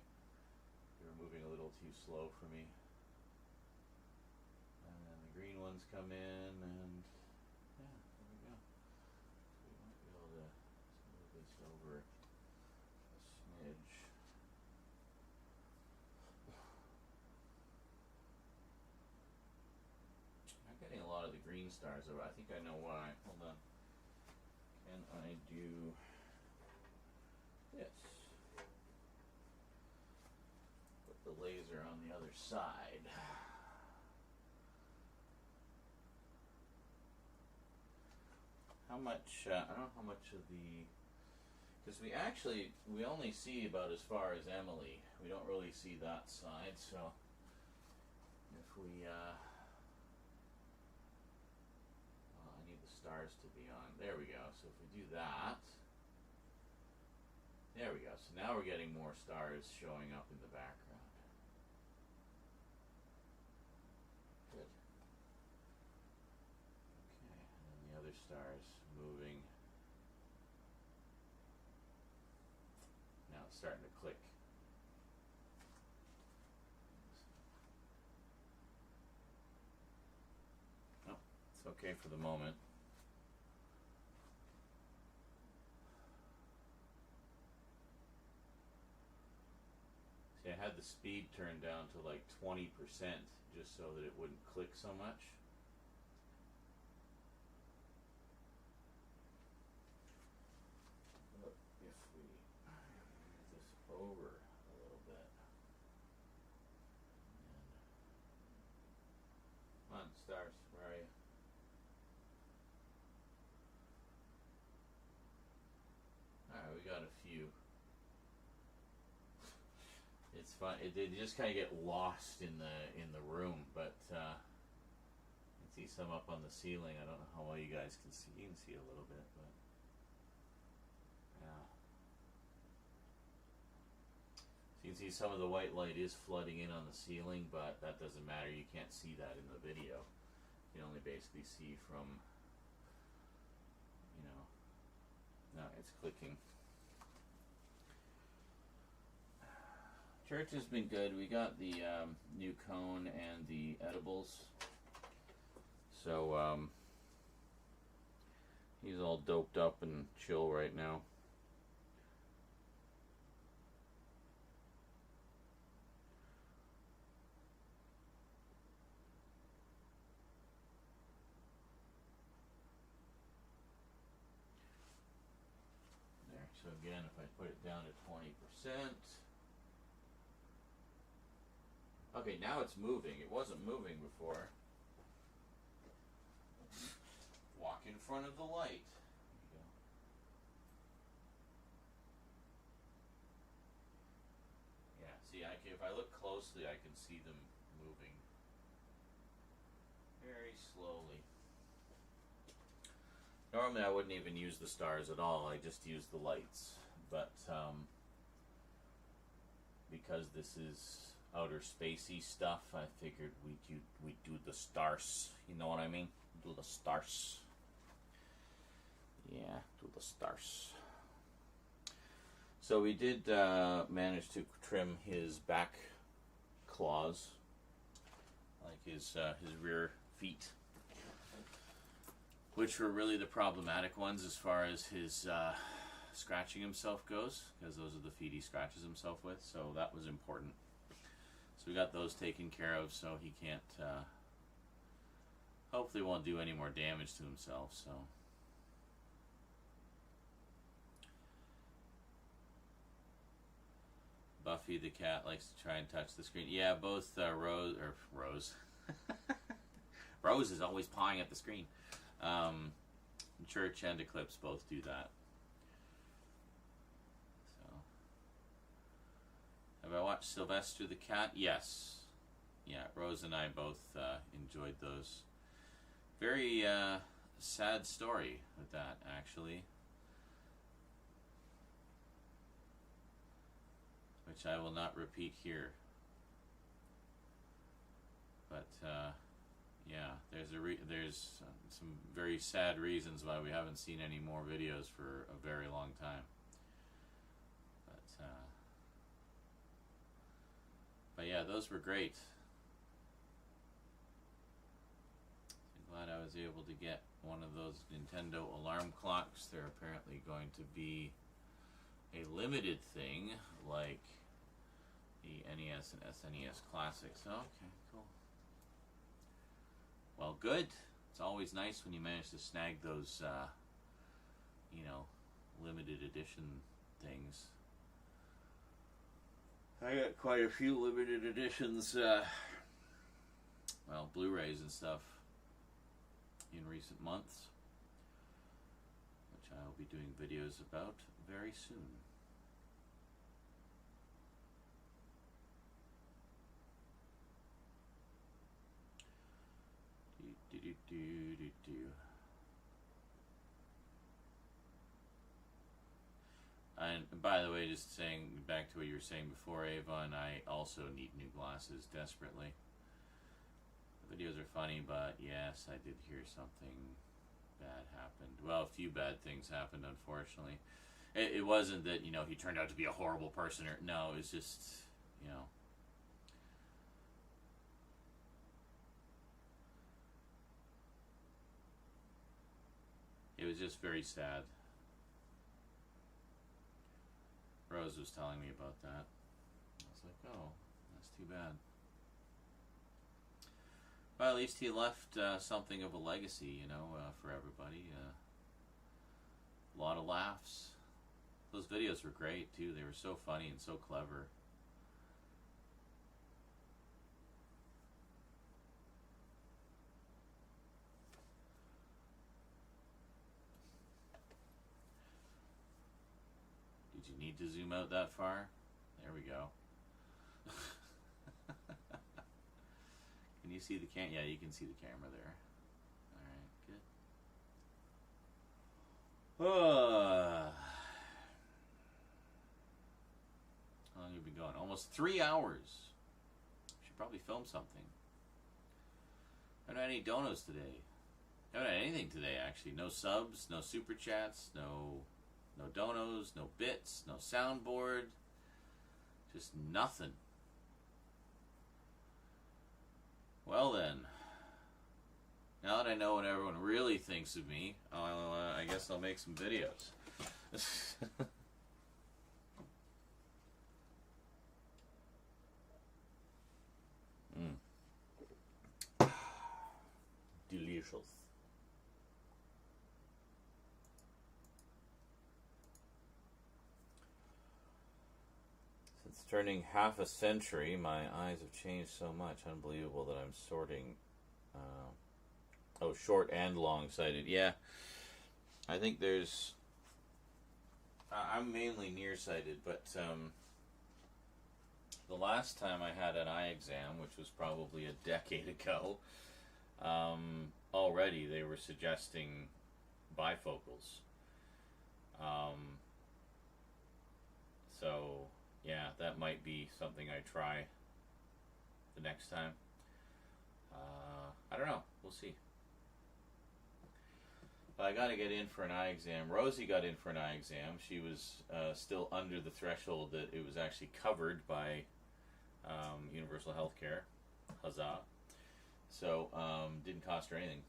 They're moving a little too slow for me. And then the green ones come in, and yeah, there we go. So we might be able to move this over a smidge. I'm getting a lot of the green stars over. I think I know why. Hold on. Can I do this? Put the laser on the other side. How much, I don't know how much of the, because we only see about as far as Emily. We don't really see that side, so if we, I need the stars to be on. There we go. So if we do that, there we go. So now we're getting more stars showing up in the background. Good. Okay, and then the other stars moving. Now it's starting to click. Oh, it's okay for the moment. See, I had the speed turned down to like 20% just so that it wouldn't click so much. But if we move this over a little bit, and come on, stars, where are you? Alright, we got a few. It's fun. They just kind of get lost in the room, but you can see some up on the ceiling. I don't know how well you guys can see. You can see a little bit, but yeah. So you can see some of the white light is flooding in on the ceiling, but that doesn't matter. You can't see that in the video. You can only basically see from, no, it's clicking. Church has been good. We got the new cone and the edibles. So he's all doped up and chill right now. There. So again, if I put it down to 20%. Okay, now it's moving. It wasn't moving before. Walk in front of the light. There you go. Yeah, see, if I look closely, I can see them moving very slowly. Normally, I wouldn't even use the stars at all. I just use the lights. But because this is outer spacey stuff, I figured we'd do the stars. You know what I mean? Do the stars. Yeah, do the stars. So we did manage to trim his back claws, like his rear feet, which were really the problematic ones as far as his scratching himself goes, because those are the feet he scratches himself with. So that was important. So we got those taken care of, so he can't, hopefully won't do any more damage to himself, so. Buffy the cat likes to try and touch the screen. Yeah, both Rose. Rose is always pawing at the screen. Church and Eclipse both do that. Have I watched Sylvester the Cat? Yes. Yeah, Rose and I both enjoyed those. Very sad story with that, actually. Which I will not repeat here. But, yeah, there's some very sad reasons why we haven't seen any more videos for a very long time. But yeah, those were great. I'm glad I was able to get one of those Nintendo alarm clocks. They're apparently going to be a limited thing, like the NES and SNES Classics. Okay, cool. Well, good. It's always nice when you manage to snag those, limited edition things. I got quite a few limited editions, Blu-rays and stuff in recent months, which I'll be doing videos about very soon. And by the way, just saying back to what you were saying before, Avon, I also need new glasses desperately. The videos are funny, but yes, I did hear something bad happened. Well, a few bad things happened, unfortunately. It wasn't that, he turned out to be a horrible person, or no, it's just, it was just very sad. Rose was telling me about that. I was like, oh, that's too bad. Well, at least he left something of a legacy, for everybody. A lot of laughs. Those videos were great, too. They were so funny and so clever. Did you need to zoom out that far? There we go. Can you see the Yeah, you can see the camera there. All right, good. How long have we been going? Almost 3 hours. Should probably film something. Haven't had any donos today. Haven't had anything today, actually. No subs, no super chats, no donos, no bits, no soundboard. Just nothing. Well then, now that I know what everyone really thinks of me, I guess I'll make some videos. Delicious. Since turning half a century, my eyes have changed so much. Unbelievable that I'm sorting. Short and long-sighted. Yeah, I think there's. I'm mainly nearsighted, but the last time I had an eye exam, which was probably a decade ago, already they were suggesting bifocals. So yeah, that might be something I try the next time. I don't know. We'll see. But I got to get in for an eye exam. Rosie got in for an eye exam. She was still under the threshold that it was actually covered by Universal Healthcare. Huzzah. So, didn't cost her anything.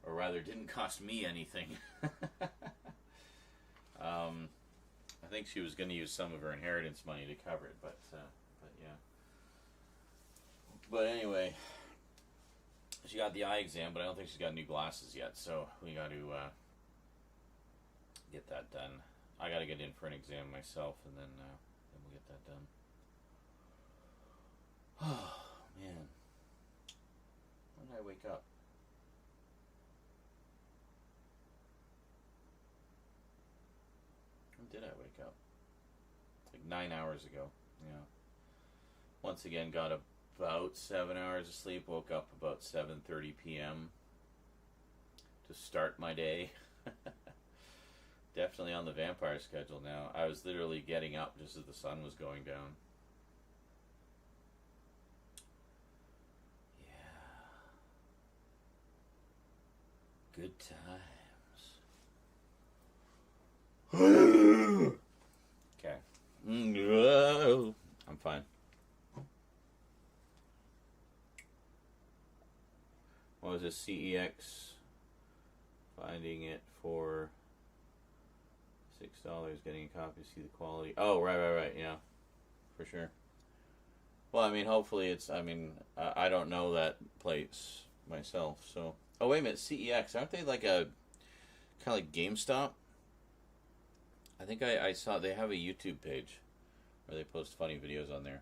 Or rather, didn't cost me anything. I think she was going to use some of her inheritance money to cover it, but yeah. But anyway, she got the eye exam, but I don't think she's got new glasses yet, so we got to get that done. I got to get in for an exam myself, and then we'll get that done. Oh, man. When did I wake up? When did I wake up? Like 9 hours ago. Yeah. Once again, got about 7 hours of sleep. Woke up about 7:30 p.m. to start my day. Definitely on the vampire schedule now. I was literally getting up just as the sun was going down. Good times. Okay. I'm fine. What was this? CEX finding it for $6, getting a copy to see the quality. Oh, right, yeah. For sure. Well, I mean, hopefully it's, I don't know that place myself, so. Oh, wait a minute, CEX, aren't they like a, kind of like GameStop? I think I saw they have a YouTube page where they post funny videos on there.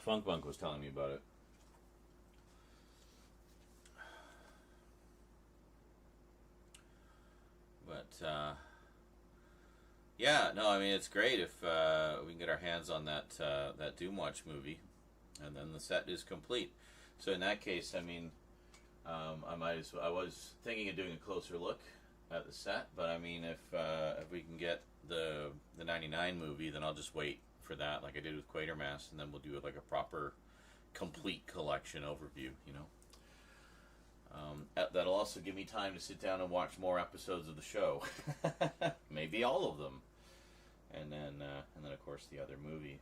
Funk Bunk was telling me about it. But, yeah, no, I mean, it's great if we can get our hands on that Doomwatch movie. And then the set is complete. So in that case, I mean, I was thinking of doing a closer look at the set, but I mean, if we can get the 99 movie, then I'll just wait for that, like I did with Quatermass, and then we'll do like a proper, complete collection overview. You know, that'll also give me time to sit down and watch more episodes of the show, maybe all of them, and then of course the other movie.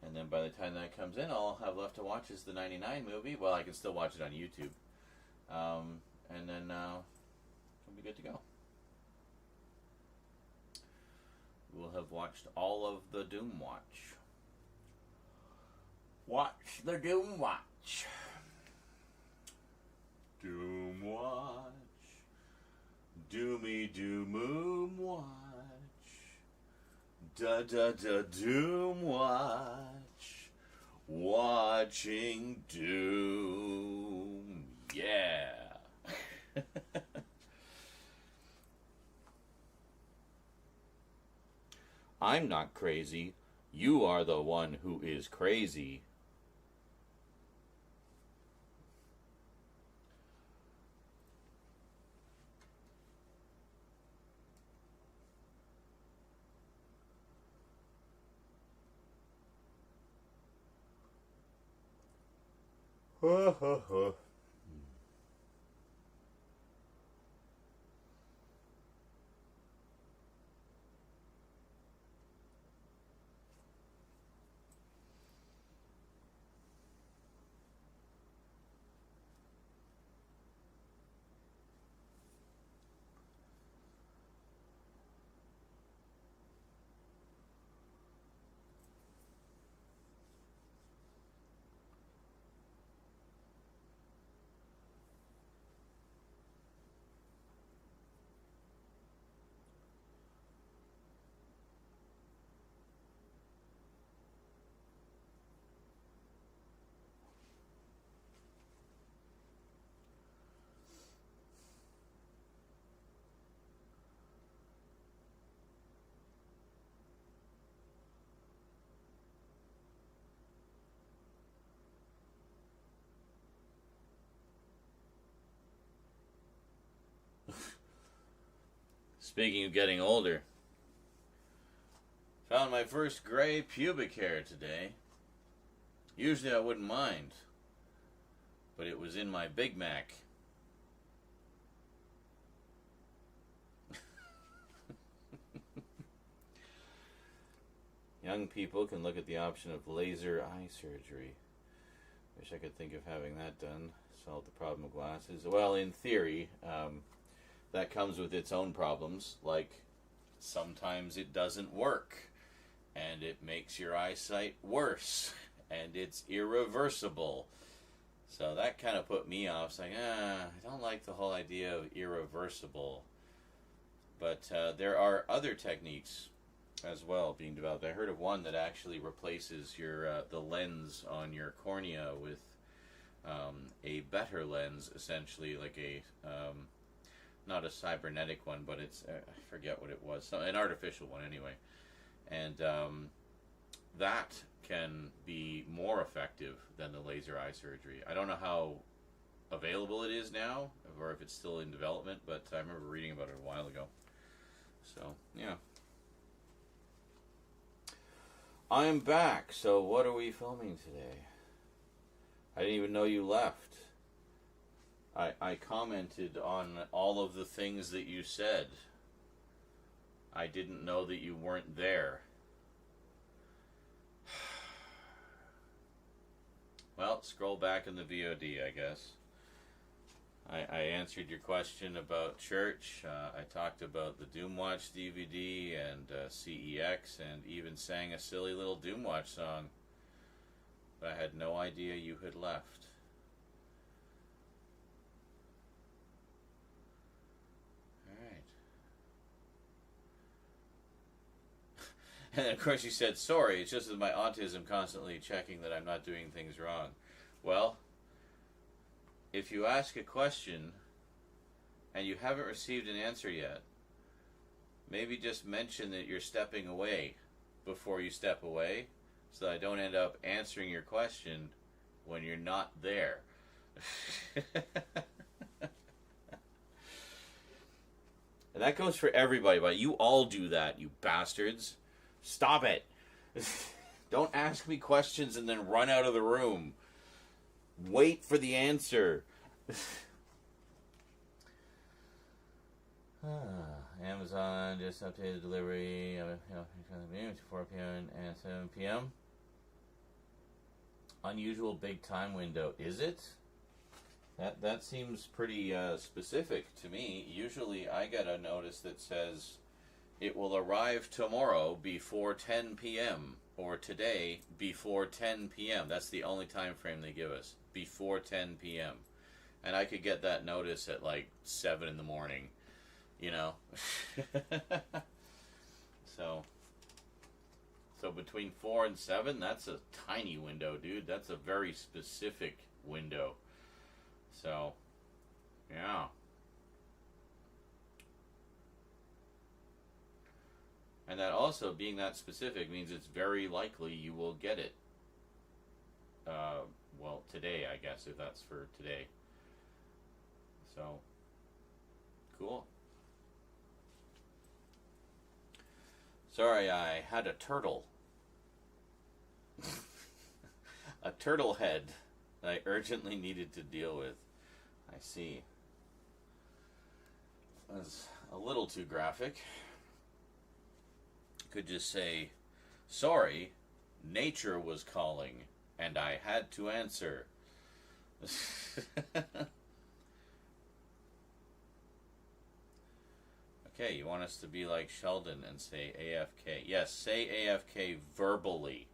And then by the time that comes in, all I'll have left to watch is the 99 movie. Well, I can still watch it on YouTube. And then we'll be good to go. We'll have watched all of the Doomwatch. Watch the Doomwatch. Doomwatch. Doomy Doomwatch. Da da da Doomwatch. Watching Doom. Yeah. I'm not crazy. You are the one who is crazy. Speaking of getting older, found my first gray pubic hair today. Usually I wouldn't mind, but it was in my Big Mac. Young people can look at the option of laser eye surgery. Wish I could think of having that done. Solve the problem of glasses. Well, in theory, that comes with its own problems, like sometimes it doesn't work, and it makes your eyesight worse, and it's irreversible. So that kind of put me off, saying, I don't like the whole idea of irreversible. But there are other techniques as well being developed. I heard of one that actually replaces your the lens on your cornea with a better lens, essentially, like a not a cybernetic one, but it's I forget what it was, an artificial one anyway, and that can be more effective than the laser eye surgery. I don't know how available it is now, or if it's still in development, but I remember reading about it a while ago. So yeah, I am back. So what are we filming today? I didn't even know you left. I commented on all of the things that you said. I didn't know that you weren't there. Well, scroll back in the VOD, I guess. I answered your question about church. I talked about the Doomwatch DVD and CEX, and even sang a silly little Doomwatch song. But I had no idea you had left. And then, of course, you said, sorry, it's just that my autism constantly checking that I'm not doing things wrong. Well, if you ask a question and you haven't received an answer yet, maybe just mention that you're stepping away before you step away, so that I don't end up answering your question when you're not there. And that goes for everybody, but you all do that, you bastards. Stop it. Don't ask me questions and then run out of the room. Wait for the answer. Amazon just updated delivery to 4 p.m. and 7 p.m. Unusual big time window. Is it? That seems pretty specific to me. Usually I get a notice that says it will arrive tomorrow before 10 p.m. or today before 10 p.m. That's the only time frame they give us, before 10 p.m. And I could get that notice at like 7 in the morning, you know. So between 4 and 7, that's a tiny window, dude. That's a very specific window. So, yeah. And that also, being that specific, means it's very likely you will get it. Well, today, I guess, if that's for today. So, cool. Sorry, I had a turtle. A turtle head that I urgently needed to deal with. I see. That's a little too graphic. Could just say, sorry, nature was calling, and I had to answer. Okay, you want us to be like Sheldon and say AFK. Yes, say AFK verbally.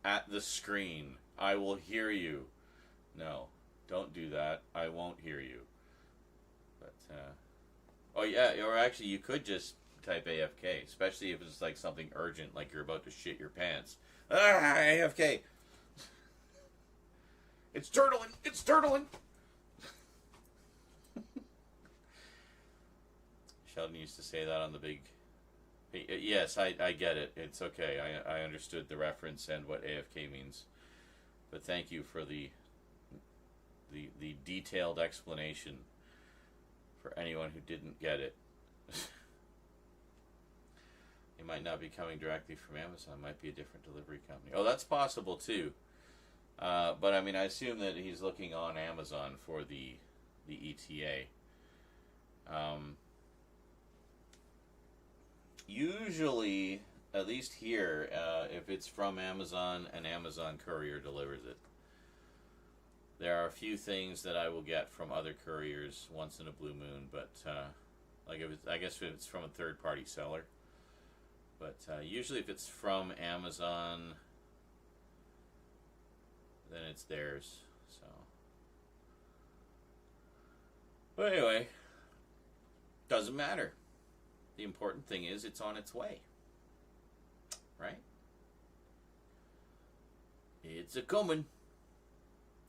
At the screen. I will hear you. No, don't do that. I won't hear you. But, oh yeah, or actually you could just type AFK, especially if it's like something urgent, like you're about to shit your pants. Ah, AFK. It's turtling! It's turtling! Sheldon used to say that on the big... Yes, I get it. It's okay. I understood the reference and what AFK means. But thank you for the detailed explanation for anyone who didn't get it. It might not be coming directly from Amazon. It might be a different delivery company. Oh, that's possible too. But I mean, I assume that he's looking on Amazon for the ETA. Usually, at least here, if it's from Amazon, an Amazon courier delivers it. There are a few things that I will get from other couriers once in a blue moon, but like if it's, I guess if it's from a third-party seller. But usually, if it's from Amazon, then it's theirs. So, but anyway, doesn't matter. The important thing is it's on its way, right? It's a coming.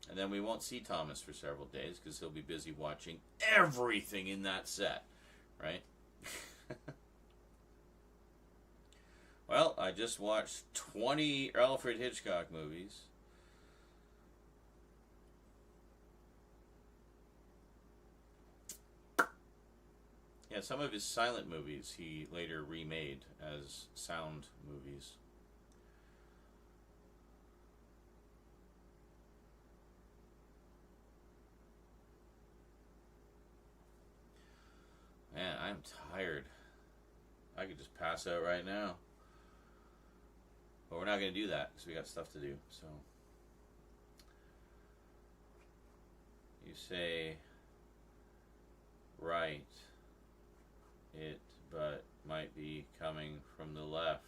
And then we won't see Thomas for several days because he'll be busy watching everything in that set, right? Well, I just watched 20 Alfred Hitchcock movies. Yeah, some of his silent movies he later remade as sound movies. Man, I'm tired. I could just pass out right now. But we're not going to do that because we got stuff to do. So you say right it, but might be coming from the left.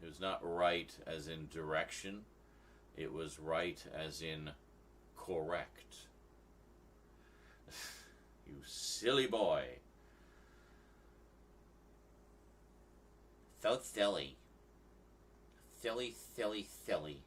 It was not right as in direction. It was right as in correct. You silly boy. So silly. Silly, silly, silly.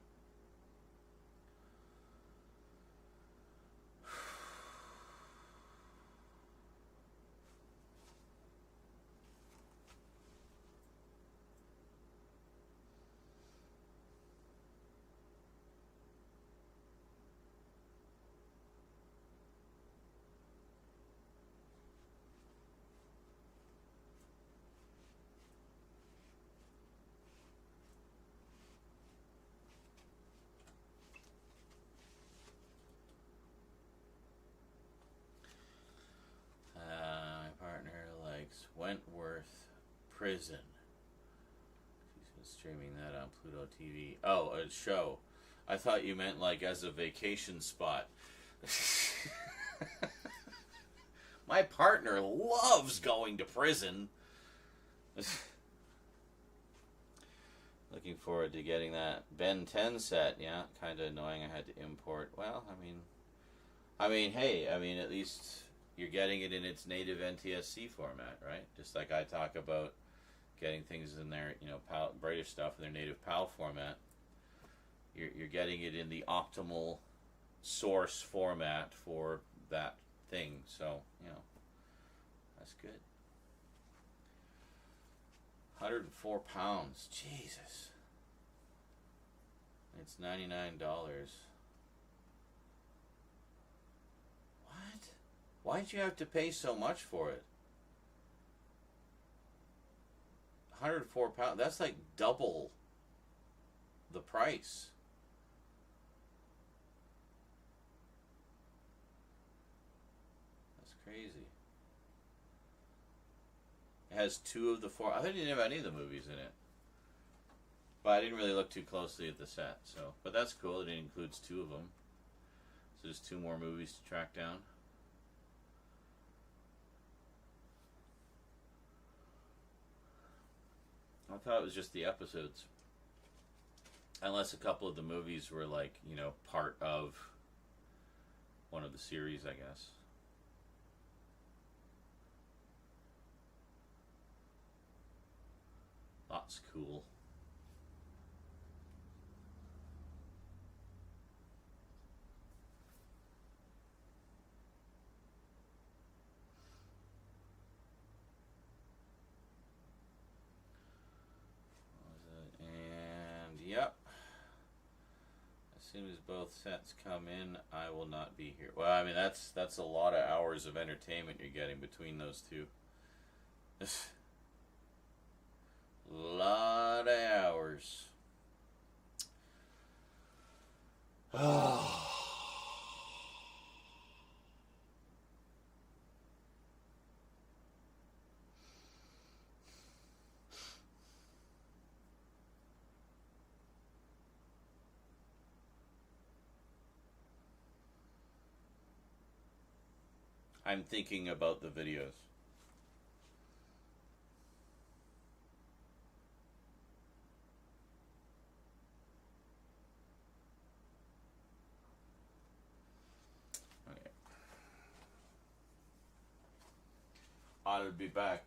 Wentworth Prison. She's been streaming that on Pluto TV. Oh, a show. I thought you meant like as a vacation spot. My partner loves going to prison. Looking forward to getting that Ben 10 set. Yeah, kind of annoying I had to import. Well, I mean, hey, at least you're getting it in its native NTSC format, right? Just like I talk about getting things in their, PAL, British stuff in their native PAL format. you're getting it in the optimal source format for that thing. So, you know, that's good. 104 pounds. Jesus. It's $99. What? Why'd you have to pay so much for it? 104 pounds. That's like double the price. That's crazy. It has 2 of the 4. I didn't have any of the movies in it. But I didn't really look too closely at the set. So, but that's cool. It includes 2 of them. So there's 2 more movies to track down. I thought it was just the episodes. Unless a couple of the movies were like, you know, part of one of the series, I guess. That's cool. And yep. As soon as both sets come in, I will not be here. Well, I mean that's a lot of hours of entertainment you're getting between those two. Lot of hours. I'm thinking about the videos. Okay. I'll be back.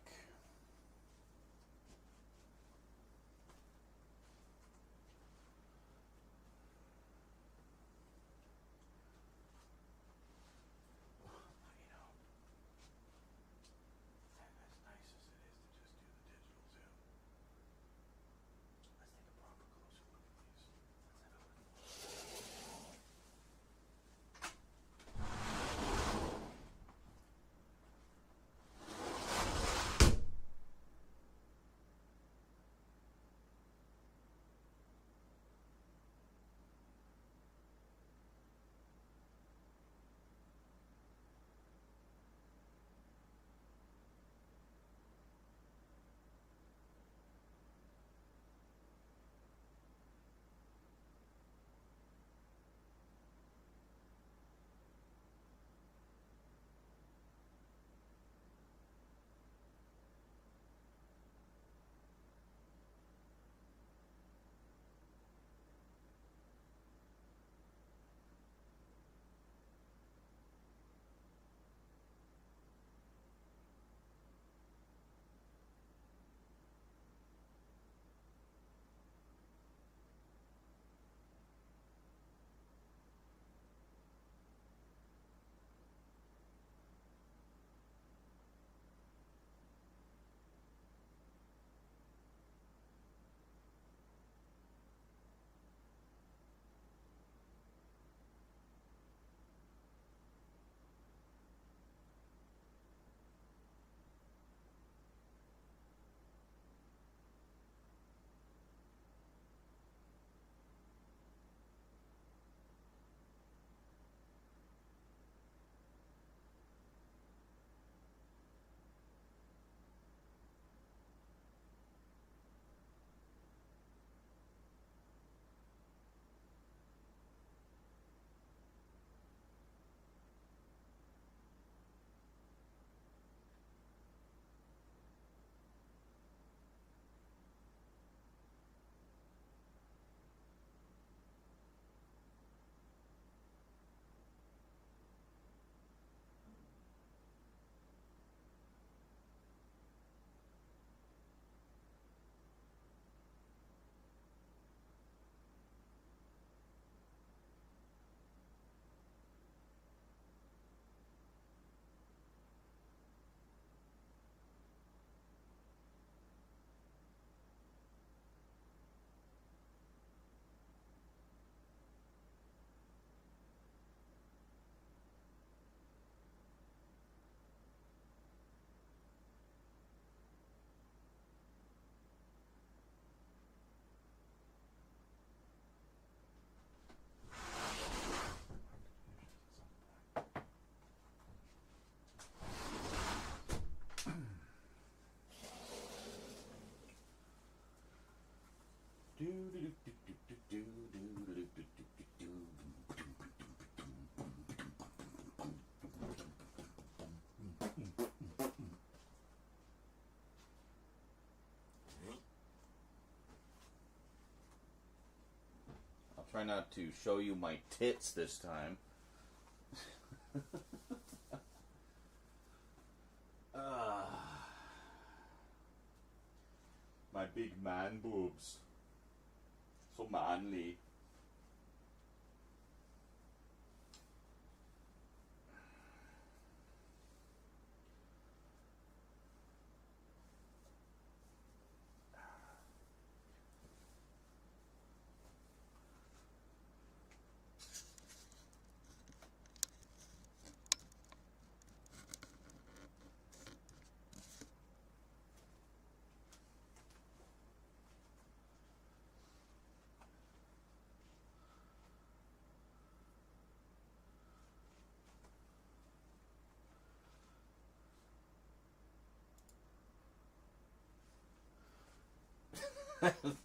Try not to show you my tits this time. My big man boobs. So manly.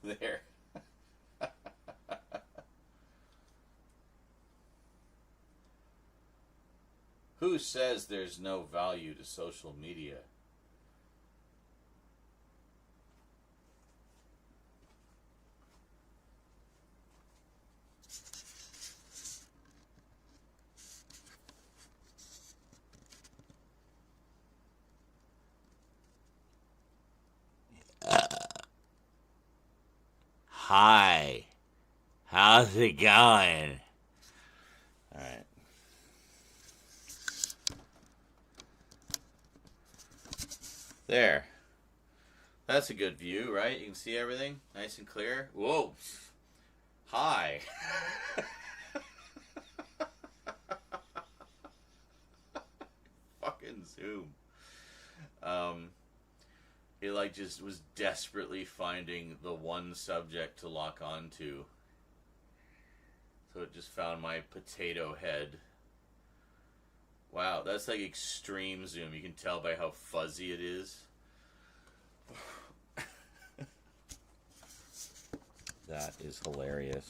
There. Who says there's no value to social media? Hi. How's it going? Alright. There. That's a good view, right? You can see everything nice and clear. Whoa. Hi. Fucking zoom. It like just was desperately finding the one subject to lock onto. So it just found my potato head. Wow, that's like extreme zoom. You can tell by how fuzzy it is. That is hilarious.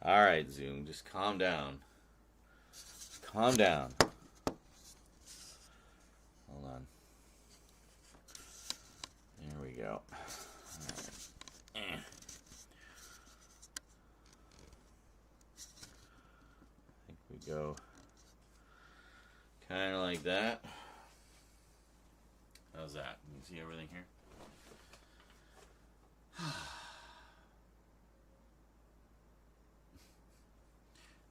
Alright, Zoom, just calm down. Calm down. Hold on. There we go. Alright. I think we go kind of like that. How's that? Can you see everything here?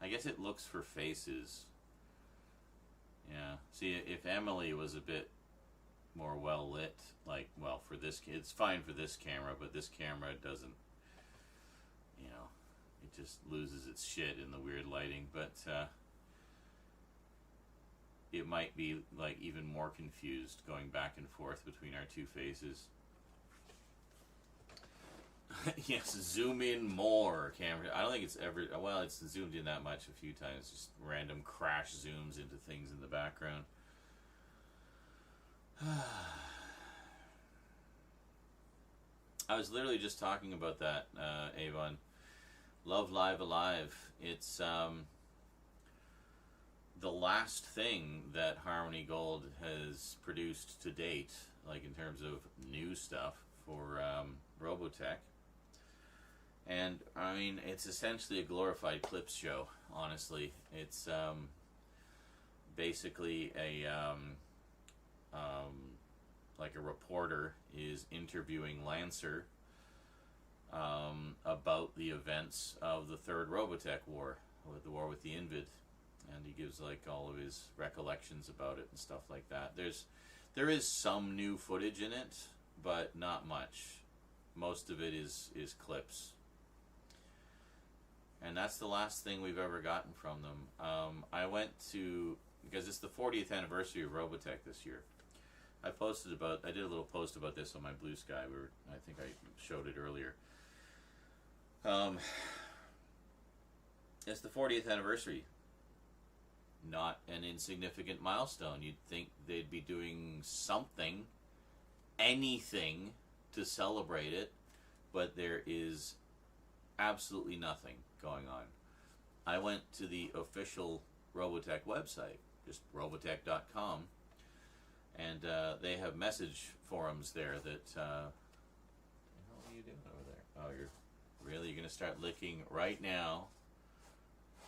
I guess it looks for faces. Yeah. See, if Emily was a bit more well lit, like, well, for this, it's fine for this camera, but this camera doesn't, you know, it just loses its shit in the weird lighting. But it might be like even more confused going back and forth between our two faces. Yes, zoom in more, camera. I don't think it's ever, well, it's zoomed in that much a few times. Just random crash zooms into things in the background. I was literally just talking about that, Avon. Love Live Alive. It's the last thing that Harmony Gold has produced to date, like in terms of new stuff for Robotech. And I mean, it's essentially a glorified clips show. Honestly, it's basically a like a reporter is interviewing Lancer about the events of the third Robotech war, with the war with the Invid, and he gives like all of his recollections about it and stuff like that. There is some new footage in it, but not much. Most of it is clips. And that's the last thing we've ever gotten from them. I went to, because it's the 40th anniversary of Robotech this year. I did a little post about this on my Blue Sky. I think I showed it earlier. It's the 40th anniversary. Not an insignificant milestone. You'd think they'd be doing something, anything to celebrate it, but there is absolutely nothing going on. I went to the official Robotech website, just robotech.com, and they have message forums there that what the hell are you doing over there? Oh, you're Really? You're gonna start licking right now?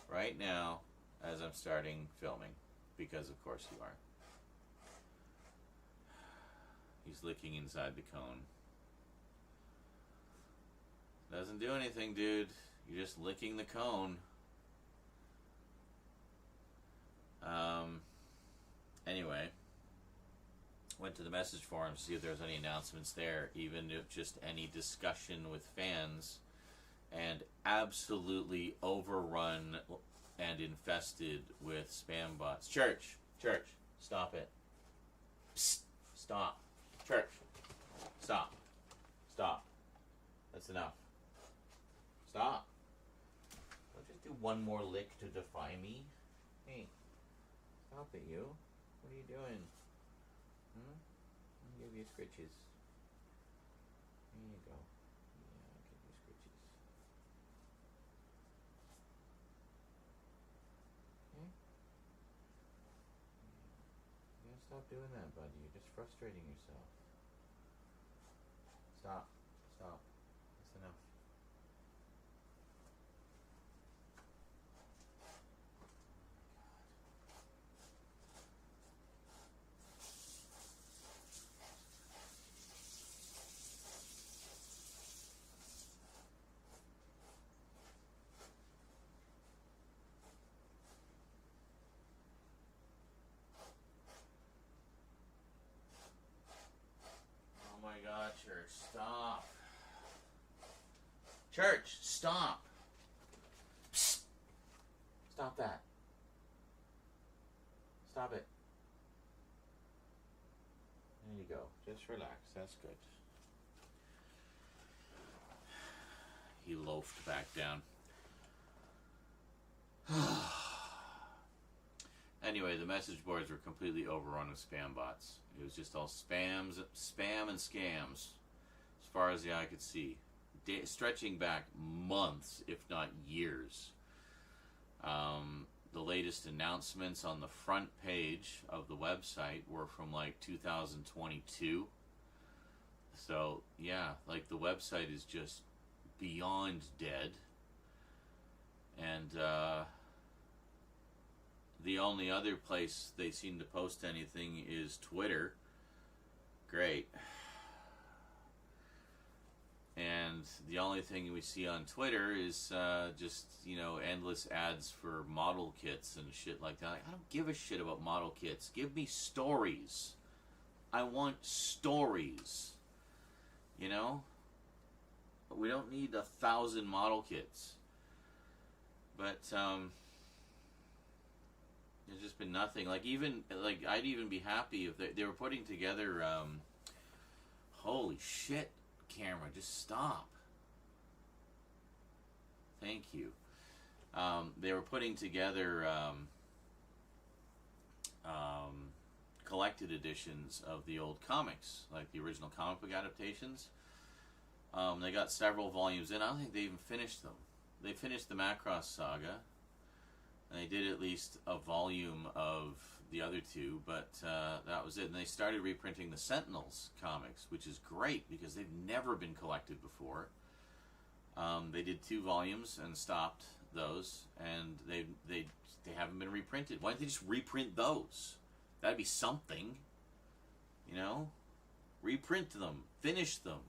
Right now, as I'm starting filming. Because of course you are. He's licking inside the cone. Doesn't do anything, dude. You're just licking the cone. Anyway, went to the message forum to see if there was any announcements there, even if just any discussion with fans, and absolutely overrun and infested with spam bots. Church, stop it. Psst, stop. Church, stop. That's enough. Stop. Don't just do one more lick to defy me. Hey, stop it, you. What are you doing? I'll give you scritches. There you go. Yeah, I'll give you scritches. Okay? You gotta stop doing that, buddy. You're just frustrating yourself. Stop. That's enough. Oh my God, Church, stop. Church, stop. Psst. Stop that. Stop it. There you go. Just relax. That's good. He loafed back down. Anyway, the message boards were completely overrun with spam bots. It was just all spam and scams, as far as the eye could see, stretching back months, if not years. The latest announcements on the front page of the website were from like 2022. So yeah, like the website is just beyond dead. And the only other place they seem to post anything is Twitter. Great. And the only thing we see on Twitter is just, you know, endless ads for model kits and shit like that. I don't give a shit about model kits. Give me stories. I want stories. You know? We don't need 1,000 model kits. But, there's just been nothing. Like, even, like, I'd even be happy if they were putting together, holy shit, camera, just stop. Thank you. They were putting together, collected editions of the old comics, like the original comic book adaptations. They got several volumes in. I don't think they even finished them. They finished the Macross Saga, and they did at least a volume of the other two, but that was it. And they started reprinting the Sentinels comics, which is great because they've never been collected before. They did 2 volumes and stopped those, and they haven't been reprinted. Why don't they just reprint those? That'd be something, you know? Reprint them, finish them.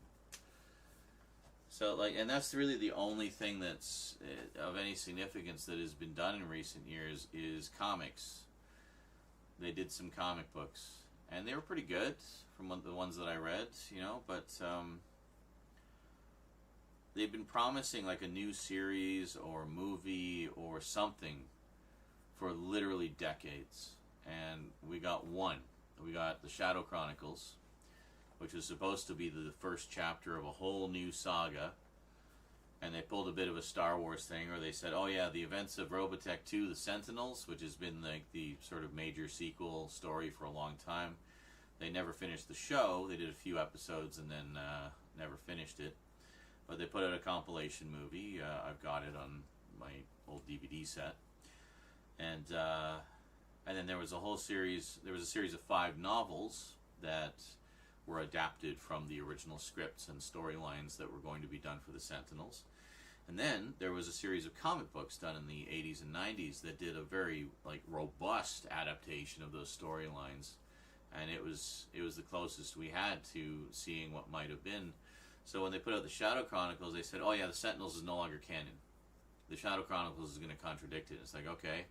So, like, and that's really the only thing that's of any significance that has been done in recent years is comics. They did some comic books, and they were pretty good from the ones that I read, you know, but they've been promising like a new series or movie or something for literally decades, and we got one. We got the Shadow Chronicles, which was supposed to be the first chapter of a whole new saga, and they pulled a bit of a Star Wars thing, or they said, oh yeah, the events of Robotech 2, The Sentinels, which has been like the sort of major sequel story for a long time. They never finished the show. They did a few episodes and then never finished it. But they put out a compilation movie. I've got it on my old DVD set. And then there was a whole series, there was a series of 5 novels that were adapted from the original scripts and storylines that were going to be done for the Sentinels. And then there was a series of comic books done in the 80s and 90s that did a very like robust adaptation of those storylines, and it was the closest we had to seeing what might have been. So when they put out the Shadow Chronicles, they said, "Oh yeah, the Sentinels is no longer canon. The Shadow Chronicles is going to contradict it." It's like, okay,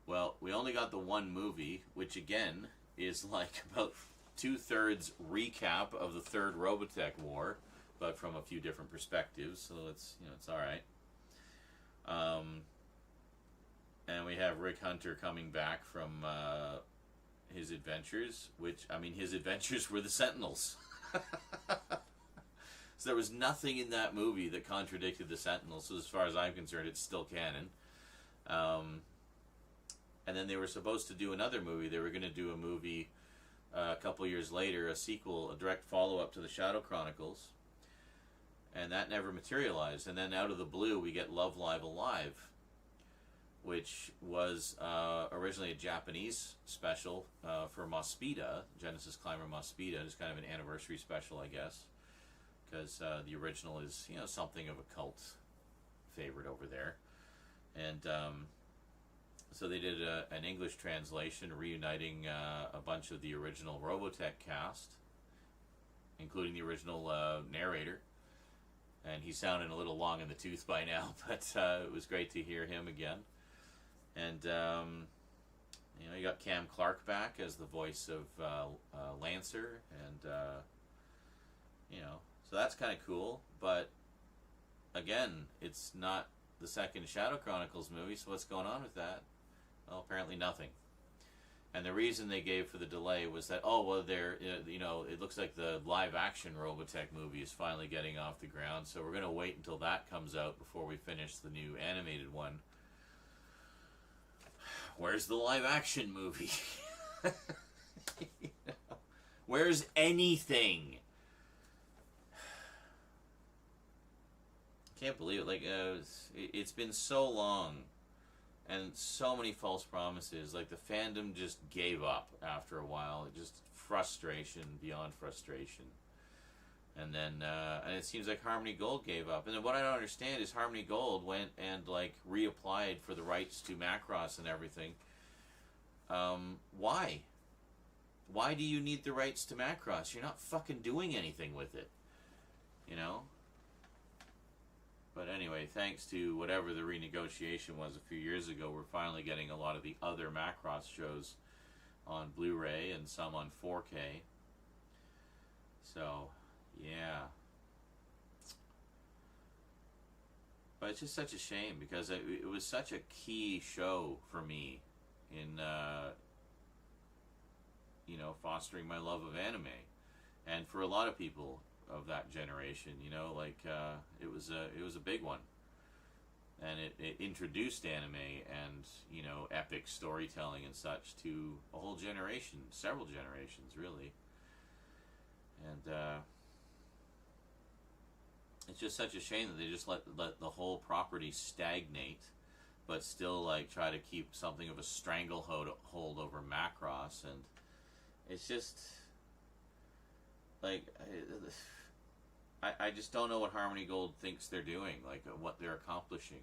well, we only got the one movie, which again is like about 2/3 recap of the Third Robotech War, but from a few different perspectives. So it's it's all right. And we have Rick Hunter coming back from his adventures, which I mean, his adventures were the Sentinels. So there was nothing in that movie that contradicted the Sentinels. So as far as I'm concerned, it's still canon. And then they were supposed to do another movie. They were going to do a movie a couple years later, a sequel, a direct follow-up to the Shadow Chronicles. And that never materialized. And then out of the blue, we get Love Live Alive, which was originally a Japanese special for Mospita, Genesis Climber Mospita. It's kind of an anniversary special, I guess, because the original is, something of a cult favorite over there. And so they did an English translation reuniting a bunch of the original Robotech cast, including the original narrator. And he's sounding a little long in the tooth by now, but it was great to hear him again. And, you got Cam Clark back as the voice of Lancer, and, so that's kind of cool. But, again, it's not the second Shadow Chronicles movie, so what's going on with that? Well, apparently nothing. And the reason they gave for the delay was that, it looks like the live-action Robotech movie is finally getting off the ground, so we're going to wait until that comes out before we finish the new animated one. Where's the live-action movie? Where's anything? Can't believe it. Like, it's been so long. And so many false promises. Like, the fandom just gave up after a while. Just frustration beyond frustration. And then, and it seems like Harmony Gold gave up. And then what I don't understand is Harmony Gold went and, like, reapplied for the rights to Macross and everything. Why? Why do you need the rights to Macross? You're not fucking doing anything with it. But anyway, thanks to whatever the renegotiation was a few years ago, we're finally getting a lot of the other Macross shows on Blu-ray and some on 4K. So, yeah. But it's just such a shame because it was such a key show for me in, fostering my love of anime. And for a lot of people of that generation, it was a big one, and it introduced anime and epic storytelling and such to a whole generation, several generations really. And it's just such a shame that they just let the whole property stagnate, but still try to keep something of a stranglehold over Macross. And it's just I just don't know what Harmony Gold thinks they're doing, what they're accomplishing,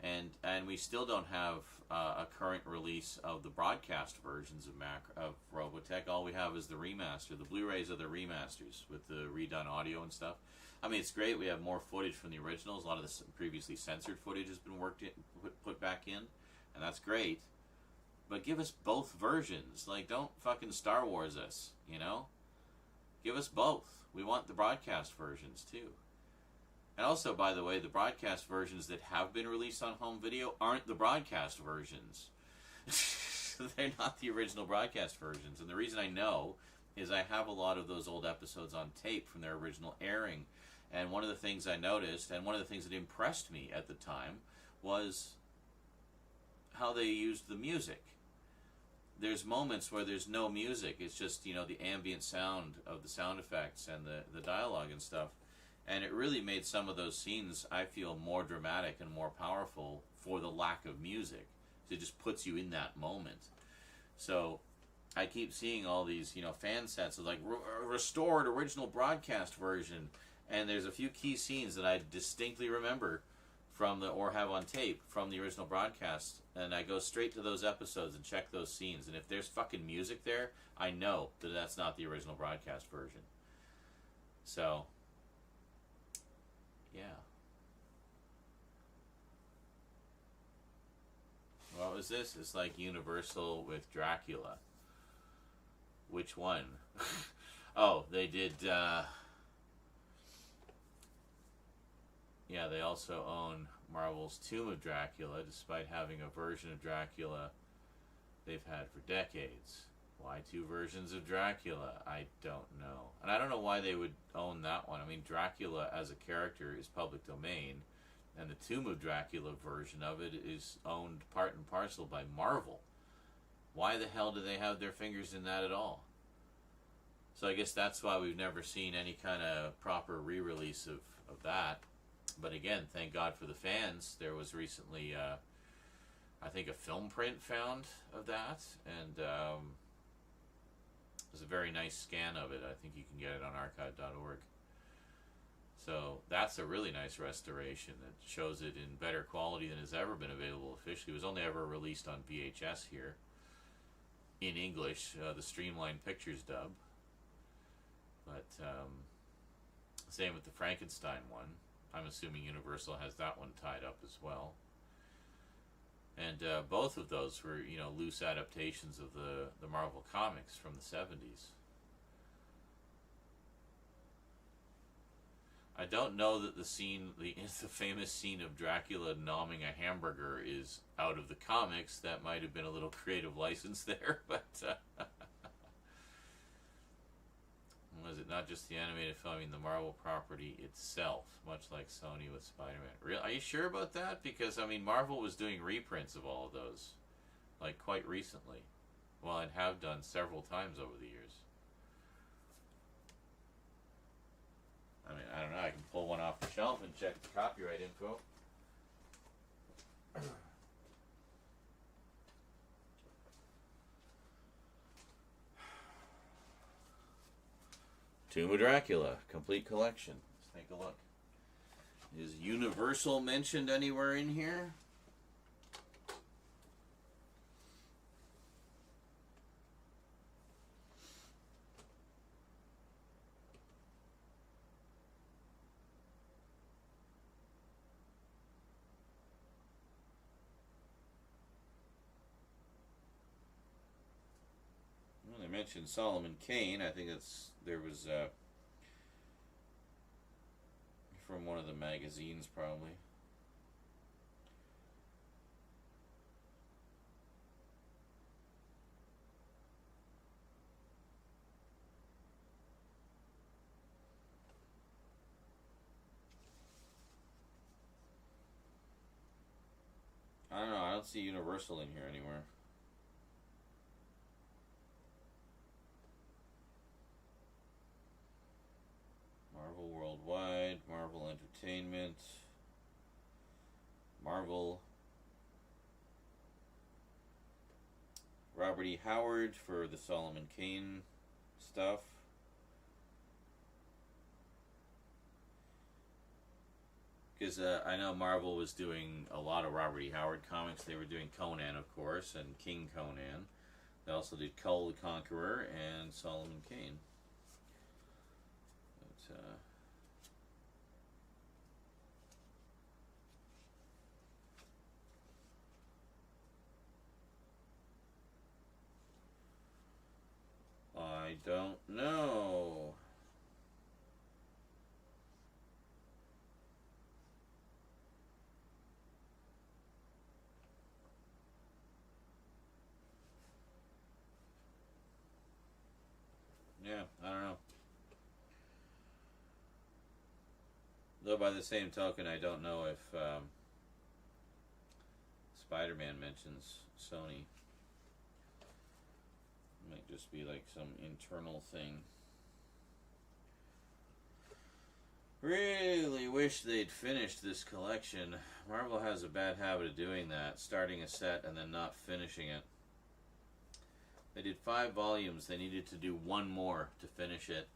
And we still don't have a current release of the broadcast versions of Robotech. All we have is the remaster. The Blu-rays are the remasters with the redone audio and stuff. I mean, it's great. We have more footage from the originals. A lot of the previously censored footage has been put back in, and that's great. But give us both versions. Don't fucking Star Wars us, Give us both. We want the broadcast versions, too. And also, by the way, the broadcast versions that have been released on home video aren't the broadcast versions. They're not the original broadcast versions. And the reason I know is I have a lot of those old episodes on tape from their original airing. And one of the things I noticed, and one of the things that impressed me at the time, was how they used the music. There's moments where there's no music. It's just, the ambient sound of the sound effects and the dialogue and stuff. And it really made some of those scenes, I feel, more dramatic and more powerful for the lack of music. It just puts you in that moment. So I keep seeing all these, fan sets of like restored original broadcast version, and there's a few key scenes that I distinctly remember from or have on tape from the original broadcast, and I go straight to those episodes and check those scenes, and if there's fucking music there, I know that that's not the original broadcast version. So, yeah. What was this? It's like Universal with Dracula. Which one? Oh, they did, yeah, they also own Marvel's Tomb of Dracula, despite having a version of Dracula they've had for decades. Why two versions of Dracula? I don't know. And I don't know why they would own that one. I mean, Dracula as a character is public domain, and the Tomb of Dracula version of it is owned part and parcel by Marvel. Why the hell do they have their fingers in that at all? So I guess that's why we've never seen any kind of proper re-release of that. But again, thank God for the fans. There was recently, I think, a film print found of that, and it was a very nice scan of it. I think you can get it on archive.org. So that's a really nice restoration that shows it in better quality than has ever been available officially. It was only ever released on VHS here in English, the Streamline Pictures dub. But same with the Frankenstein one. I'm assuming Universal has that one tied up as well. And both of those were, loose adaptations of the Marvel comics from the 70s. I don't know that the scene, the famous scene of Dracula nomming a hamburger is out of the comics. That might have been a little creative license there, but was it not just the animated film? I mean, the Marvel property itself, much like Sony with Spider-Man. Are you sure about that? Because, I mean, Marvel was doing reprints of all of those, like, quite recently. Well, and have done several times over the years. I mean, I don't know. I can pull one off the shelf and check the copyright info. Tomb of Dracula, complete collection. Let's take a look. Is Universal mentioned anywhere in here? Well, they mentioned Solomon Kane. I think there was from one of the magazines, probably. I don't know. I don't see Universal in here anywhere. Marvel Worldwide, Marvel Entertainment, Marvel, Robert E. Howard for the Solomon Kane stuff. Because I know Marvel was doing a lot of Robert E. Howard comics. They were doing Conan, of course, and King Conan. They also did Kull the Conqueror and Solomon Kane. I don't know. Yeah, I don't know. Though by the same token, I don't know if Spider-Man mentions Sony. It might just be like some internal thing. Really wish they'd finished this collection. Marvel has a bad habit of doing that, starting a set and then not finishing it. I did 5 volumes. They needed to do 1 more to finish it.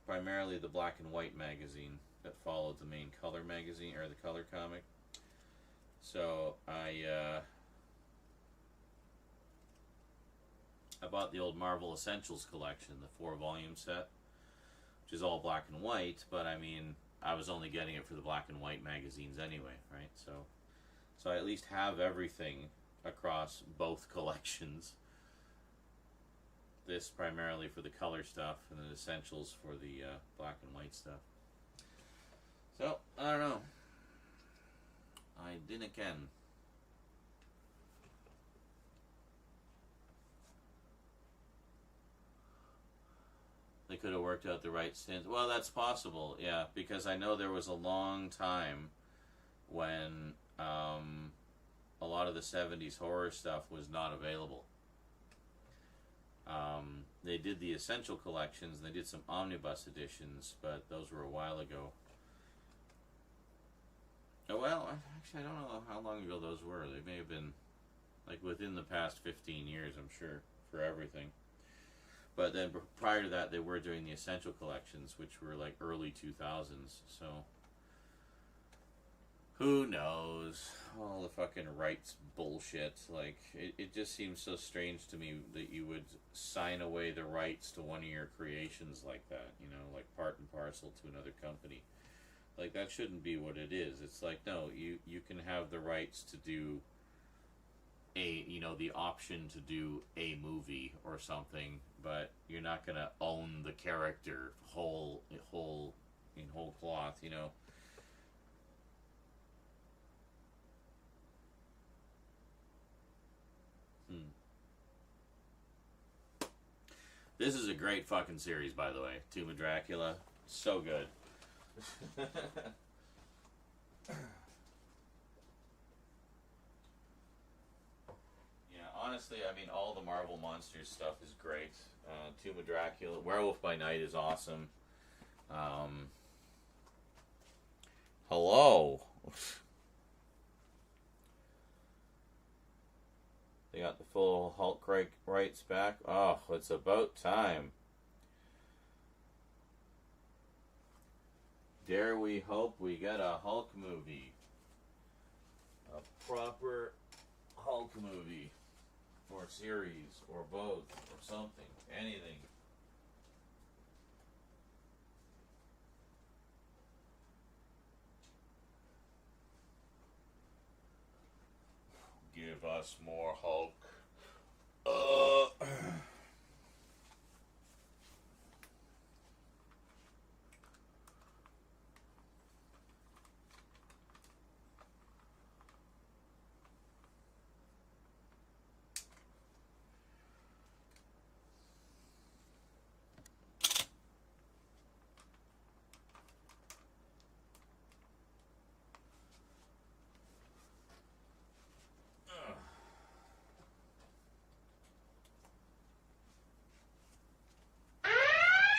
Primarily the black and white magazine that followed the main color magazine, or the color comic. So I bought the old Marvel Essentials collection, the 4-volume set, which is all black and white, but I mean, I was only getting it for the black and white magazines anyway, right? So I at least have everything across both collections. This primarily for the color stuff, and the Essentials for the black and white stuff. So, I don't know. I did again. They could have worked out the right stint. Well, that's possible, yeah, because I know there was a long time when a lot of the 70s horror stuff was not available. They did the Essential collections, and they did some omnibus editions, but those were a while ago. Oh, well, actually, I don't know how long ago those were. They may have been, like, within the past 15 years, I'm sure, for everything. But then prior to that, they were doing the Essential collections, which were, like, early 2000s, so... Who knows? All the fucking rights bullshit. Like, it just seems so strange to me that you would sign away the rights to one of your creations like that, you know, like part and parcel to another company. Like, that shouldn't be what it is. It's like, no, you can have the rights to do the option to do a movie or something, but you're not gonna own the character whole cloth, you know. This is a great fucking series, by the way. Tomb of Dracula. So good. Yeah, honestly, I mean, all the Marvel Monsters stuff is great. Tomb of Dracula. Werewolf by Night is awesome. Hello. They got the full Hulk rights back. Oh, it's about time. Dare we hope we get a Hulk movie. A proper Hulk movie. Or series, or both, or something. Anything. Give us more Hulk.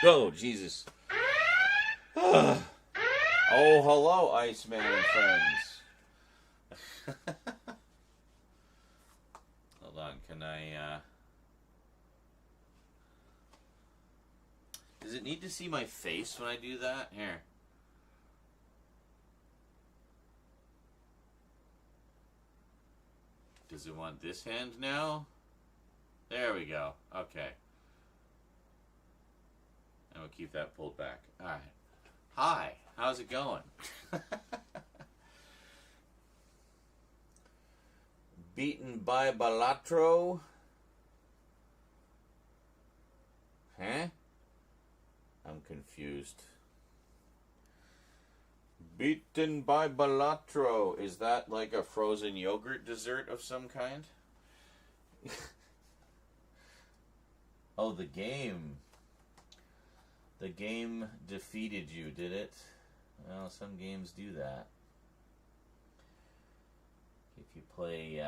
Oh, Jesus. Oh, hello, Iceman and friends. Hold on, can I, Does it need to see my face when I do that? Here. Does it want this hand now? There we go. Okay. And we'll keep that pulled back. Alright. Hi, how's it going? Beaten by Balatro? Huh? I'm confused. Beaten by Balatro. Is that like a frozen yogurt dessert of some kind? Oh, the game. The game defeated you, did it? Well, some games do that. If you play,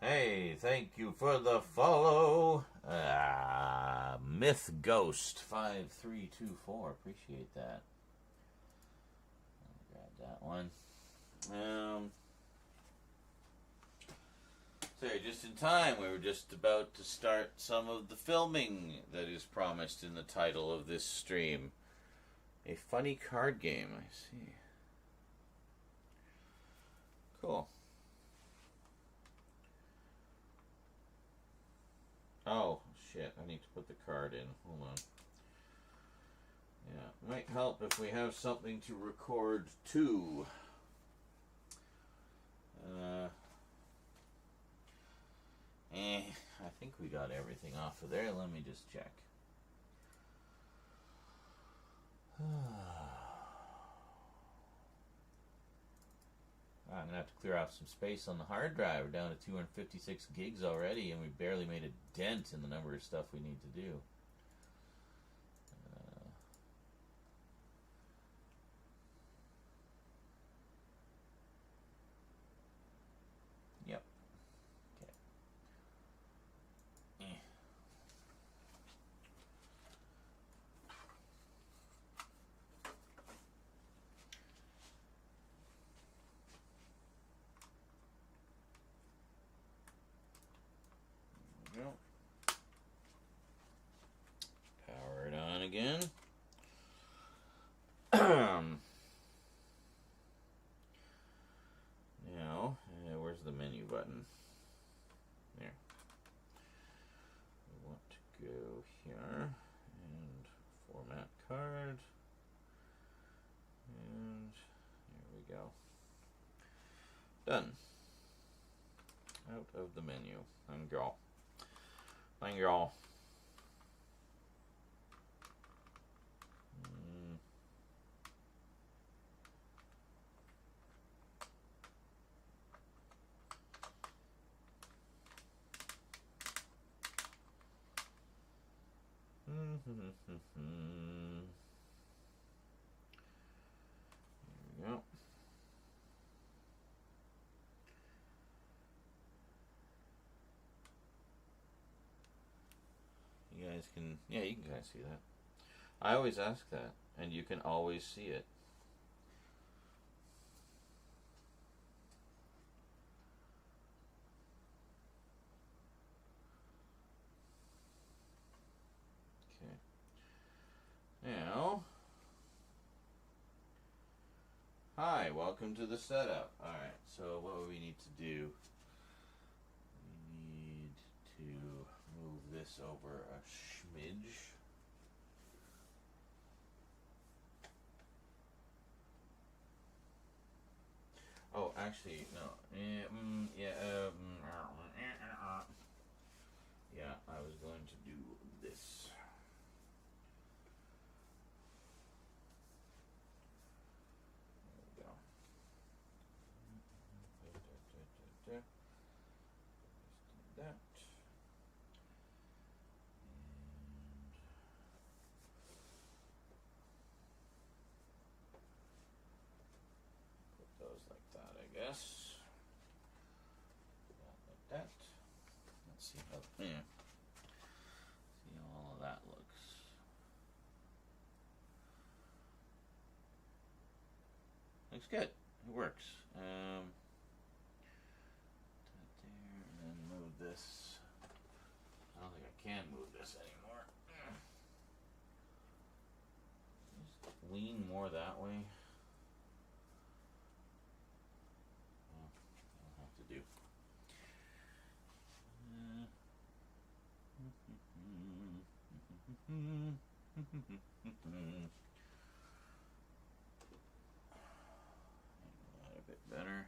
Hey, thank you for the follow. Myth Ghost 5324. Appreciate that. that one. Sorry, just in time. We were just about to start some of the filming that is promised in the title of this stream. A funny card game, I see. Cool. Oh, shit. I need to put the card in. Hold on. Yeah, might help if we have something to record to. I think we got everything off of there. Let me just check. I'm going to have to clear off some space on the hard drive. We're down to 256 gigs already, and we barely made a dent in the number of stuff we need to do. Yep. Okay. There we go. Power it on again. Now, where's the menu button? There. We want to go here and format card. And there we go. Done. Out of the menu. Thank y'all. Thank y'all. There we go. You guys can, yeah, you can kind of see that. I always ask that, and you can always see it. Now, hi, welcome to the setup. Alright, so what do we need to do? We need to move this over a smidge. Oh, actually, no. Yeah, I was going to do this. That. And put those like that, I guess. That like that. Let's see how, yeah. See how all of that looks. Looks good. It works. This. I don't think I can move this anymore. Just lean more that way. Well, I'll have to do. That a bit better.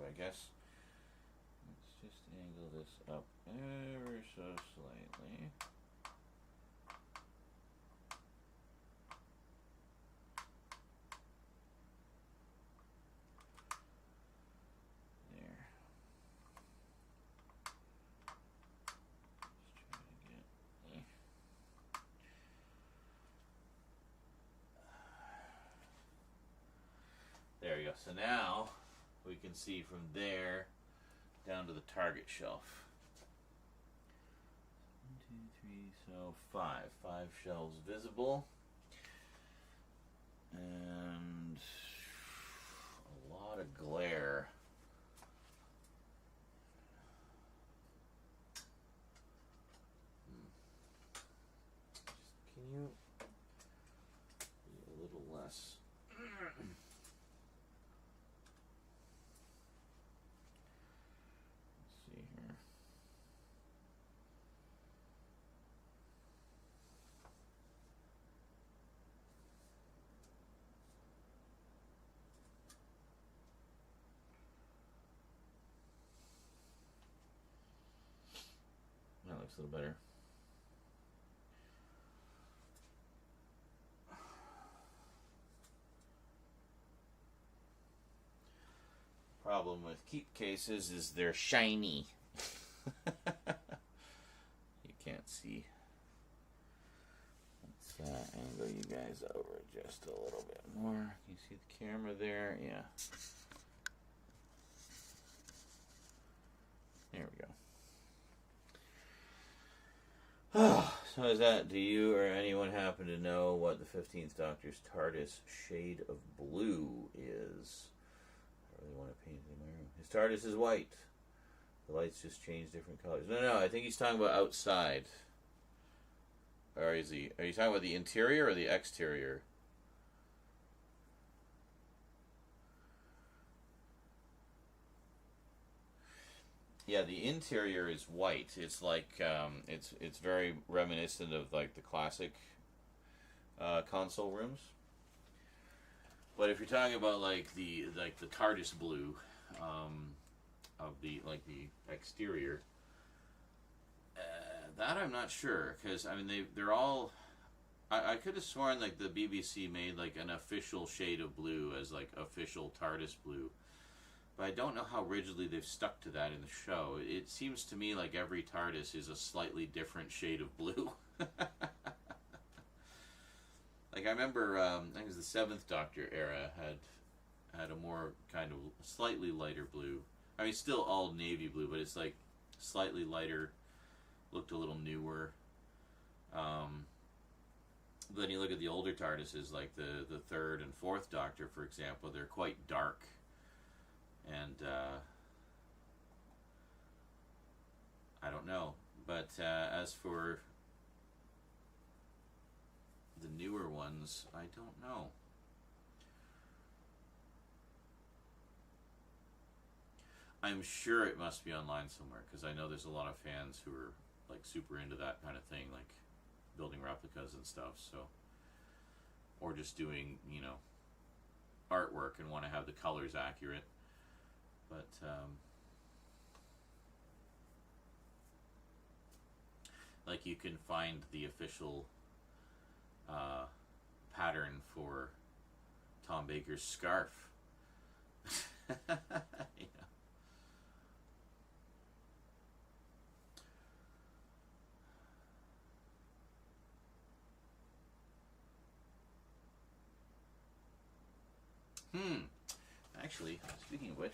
I guess. Let's just angle this up ever so slightly. There. Just try to get. There you go. So now we can see from there down to the target shelf. 1, 2, 3, so 5 shelves visible, and a lot of glare. Can you be a little less? Let's see here. That looks a little better. Problem with keep cases is they're shiny. You can't see. Let's angle you guys over just a little bit more. Can you see the camera there? Yeah. There we go. So is that, do you or anyone happen to know what the 15th Doctor's TARDIS shade of blue is? I really want to paint it in my room. His TARDIS is white. The lights just change different colors. No, I think he's talking about outside. Or is he? Are you talking about the interior or the exterior? Yeah, the interior is white. It's like it's very reminiscent of like the classic console rooms. But if you're talking about like the TARDIS blue of the exterior, that I'm not sure, because I mean they're all. I could have sworn like the BBC made like an official shade of blue as like official TARDIS blue, but I don't know how rigidly they've stuck to that in the show. It seems to me like every TARDIS is a slightly different shade of blue. Like I remember, I think it was the 7th Doctor era had a more kind of slightly lighter blue. I mean, still all navy blue, but it's like slightly lighter, looked a little newer. Then you look at the older TARDISes, like the 3rd and 4th Doctor, for example, they're quite dark. And I don't know. But as for the newer ones, I don't know. I'm sure it must be online somewhere, because I know there's a lot of fans who are like super into that kind of thing, like building replicas and stuff, so, or just doing, you know, artwork and want to have the colors accurate. But like you can find the official pattern for Tom Baker's scarf. You know. Actually, speaking of which,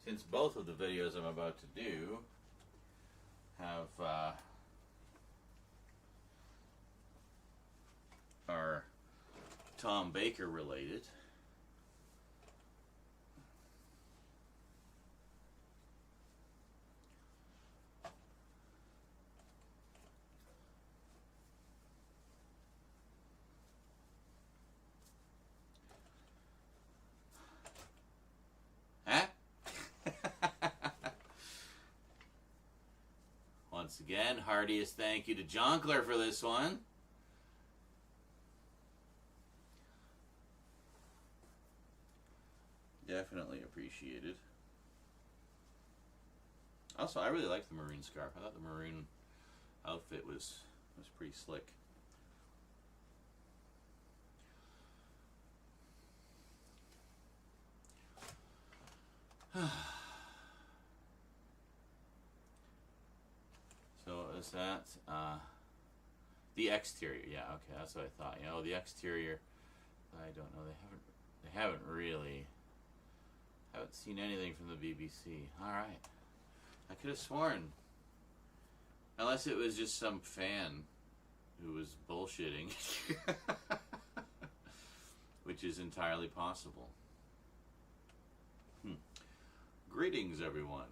since both of the videos I'm about to do have are Tom Baker related, Once again, heartiest thank you to Jonkler for this one. Definitely appreciated. Also, I really liked the maroon scarf. I thought the maroon outfit was pretty slick. So is that the exterior? Yeah, okay, that's what I thought. You know, the exterior. I don't know. They haven't really. Haven't seen anything from the BBC. All right, I could have sworn, unless it was just some fan who was bullshitting, which is entirely possible. Greetings, everyone.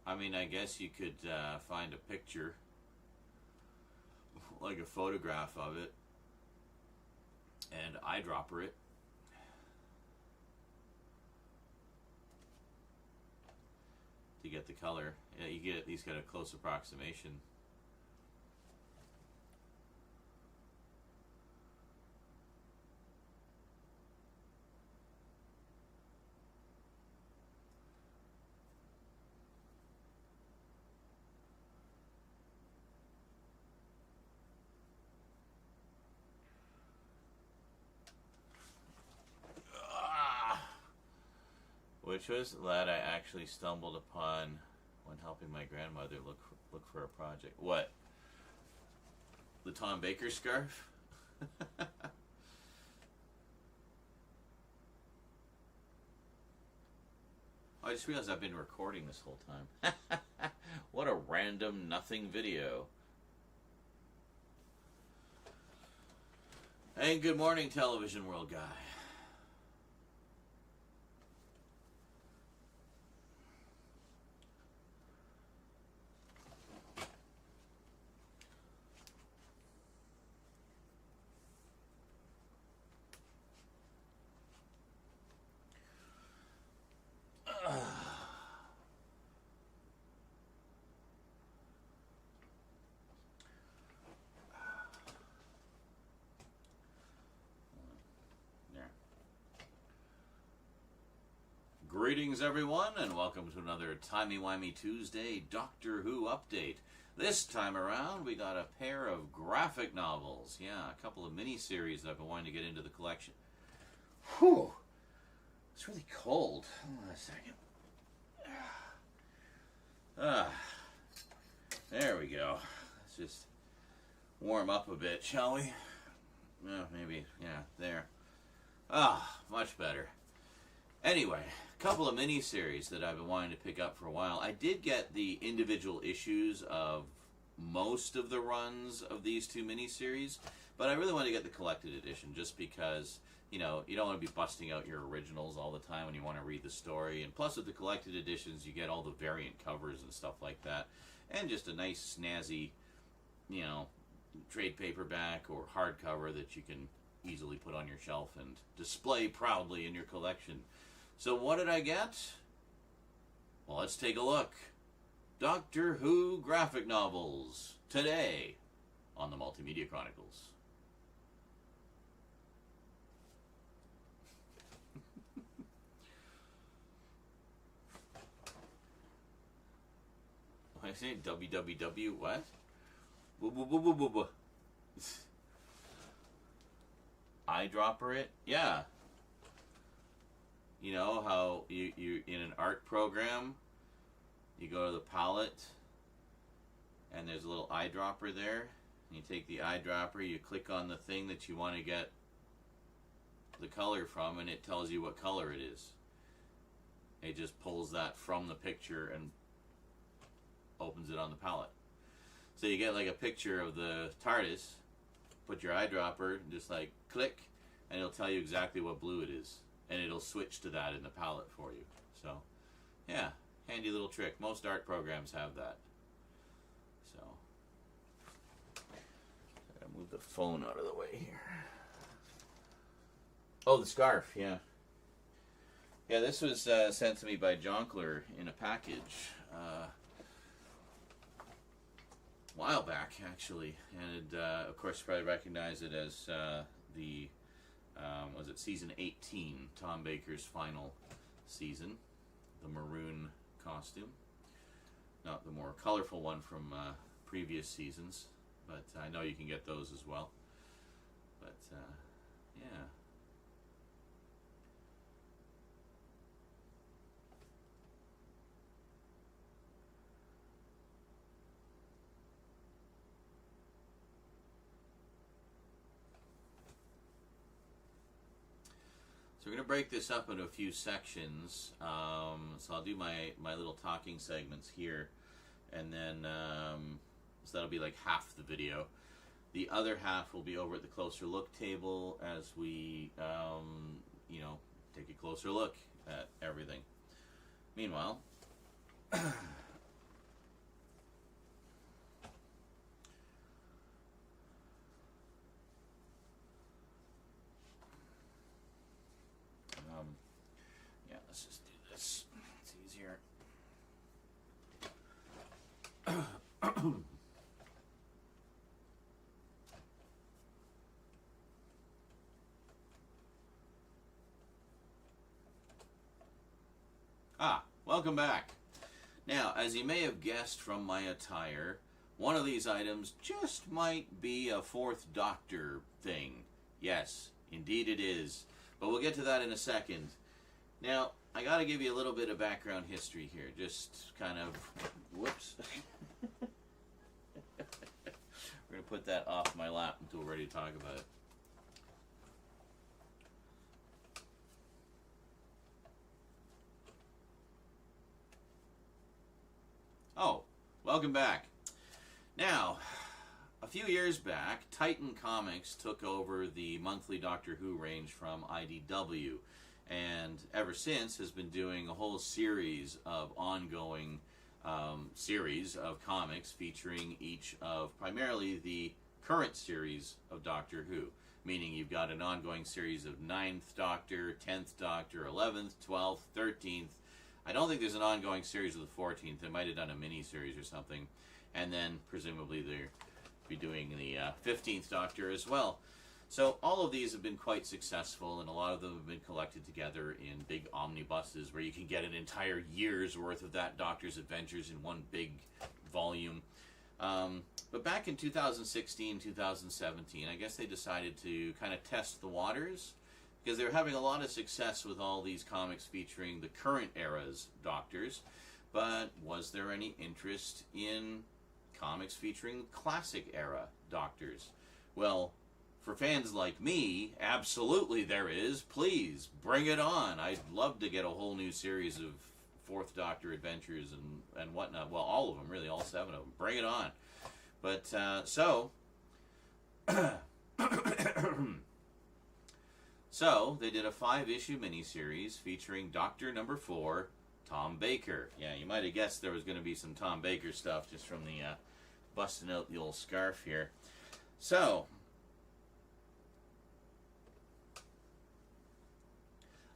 I mean, I guess you could find a picture, like a photograph of it, and eyedropper it. To get the color. Yeah, you get at least get a close approximation. Which was that I actually stumbled upon when helping my grandmother look for a project. What? The Tom Baker scarf? I just realized I've been recording this whole time. What a random nothing video. And good morning, Television World guy. Greetings, everyone, and welcome to another Timey-Wimey Tuesday Doctor Who update. This time around, we got a pair of graphic novels. Yeah, a couple of miniseries that I've been wanting to get into the collection. Whew! It's really cold. Hold on a second. There we go. Let's just warm up a bit, shall we? Maybe, yeah, there. Much better. Anyway, a couple of miniseries that I've been wanting to pick up for a while. I did get the individual issues of most of the runs of these two miniseries, but I really want to get the collected edition just because, you know, you don't want to be busting out your originals all the time when you want to read the story. And plus with the collected editions, you get all the variant covers and stuff like that. And just a nice, snazzy, you know, trade paperback or hardcover that you can easily put on your shelf and display proudly in your collection. So what did I get? Well, let's take a look. Doctor Who graphic novels today on the Multimedia Chronicles. What I say? WWW what? Eyedropper it? Yeah. You know how you in an art program, you go to the palette, and there's a little eyedropper there. And you take the eyedropper, you click on the thing that you want to get the color from, and it tells you what color it is. It just pulls that from the picture and opens it on the palette. So you get like a picture of the TARDIS, put your eyedropper, just like click, and it'll tell you exactly what blue it is. And it'll switch to that in the palette for you. So, yeah, handy little trick. Most art programs have that. So, I gotta move the phone out of the way here. Oh, the scarf, yeah. Yeah, this was sent to me by Jonkler in a package a while back, actually. And, of course, you probably recognize it as the, was it season 18, Tom Baker's final season. The maroon costume. Not the more colorful one from previous seasons, but I know you can get those as well. But, yeah. So we're going to break this up into a few sections. So I'll do my little talking segments here, and then so that'll be like half the video. The other half will be over at the closer look table as we, you know, take a closer look at everything. Meanwhile, yeah, let's just do this. It's easier. Welcome back. Now, as you may have guessed from my attire, one of these items just might be a Fourth Doctor thing. Yes, indeed it is. But we'll get to that in a second. Now, I got to give you a little bit of background history here. Just kind of, whoops. We're going to put that off my lap until we're ready to talk about it. Oh, welcome back. Now, a few years back, Titan Comics took over the monthly Doctor Who range from IDW, and ever since has been doing a whole series of ongoing series of comics featuring each of primarily the current series of Doctor Who, meaning you've got an ongoing series of 9th Doctor, 10th Doctor, 11th, 12th, 13th. I don't think there's an ongoing series of the 14th. They might have done a mini-series or something. And then, presumably, they'll be doing the 15th Doctor as well. So, all of these have been quite successful, and a lot of them have been collected together in big omnibuses where you can get an entire year's worth of that Doctor's adventures in one big volume. But back in 2016, 2017, I guess they decided to kind of test the waters, because they were having a lot of success with all these comics featuring the current era's Doctors, but was there any interest in comics featuring classic era Doctors? Well, for fans like me, absolutely there is. Please, bring it on. I'd love to get a whole new series of Fourth Doctor adventures and whatnot. Well, all of them, really, all 7 of them. Bring it on. But, So, they did a 5-issue miniseries featuring Doctor Number 4, Tom Baker. Yeah, you might have guessed there was going to be some Tom Baker stuff just from the busting out the old scarf here. So,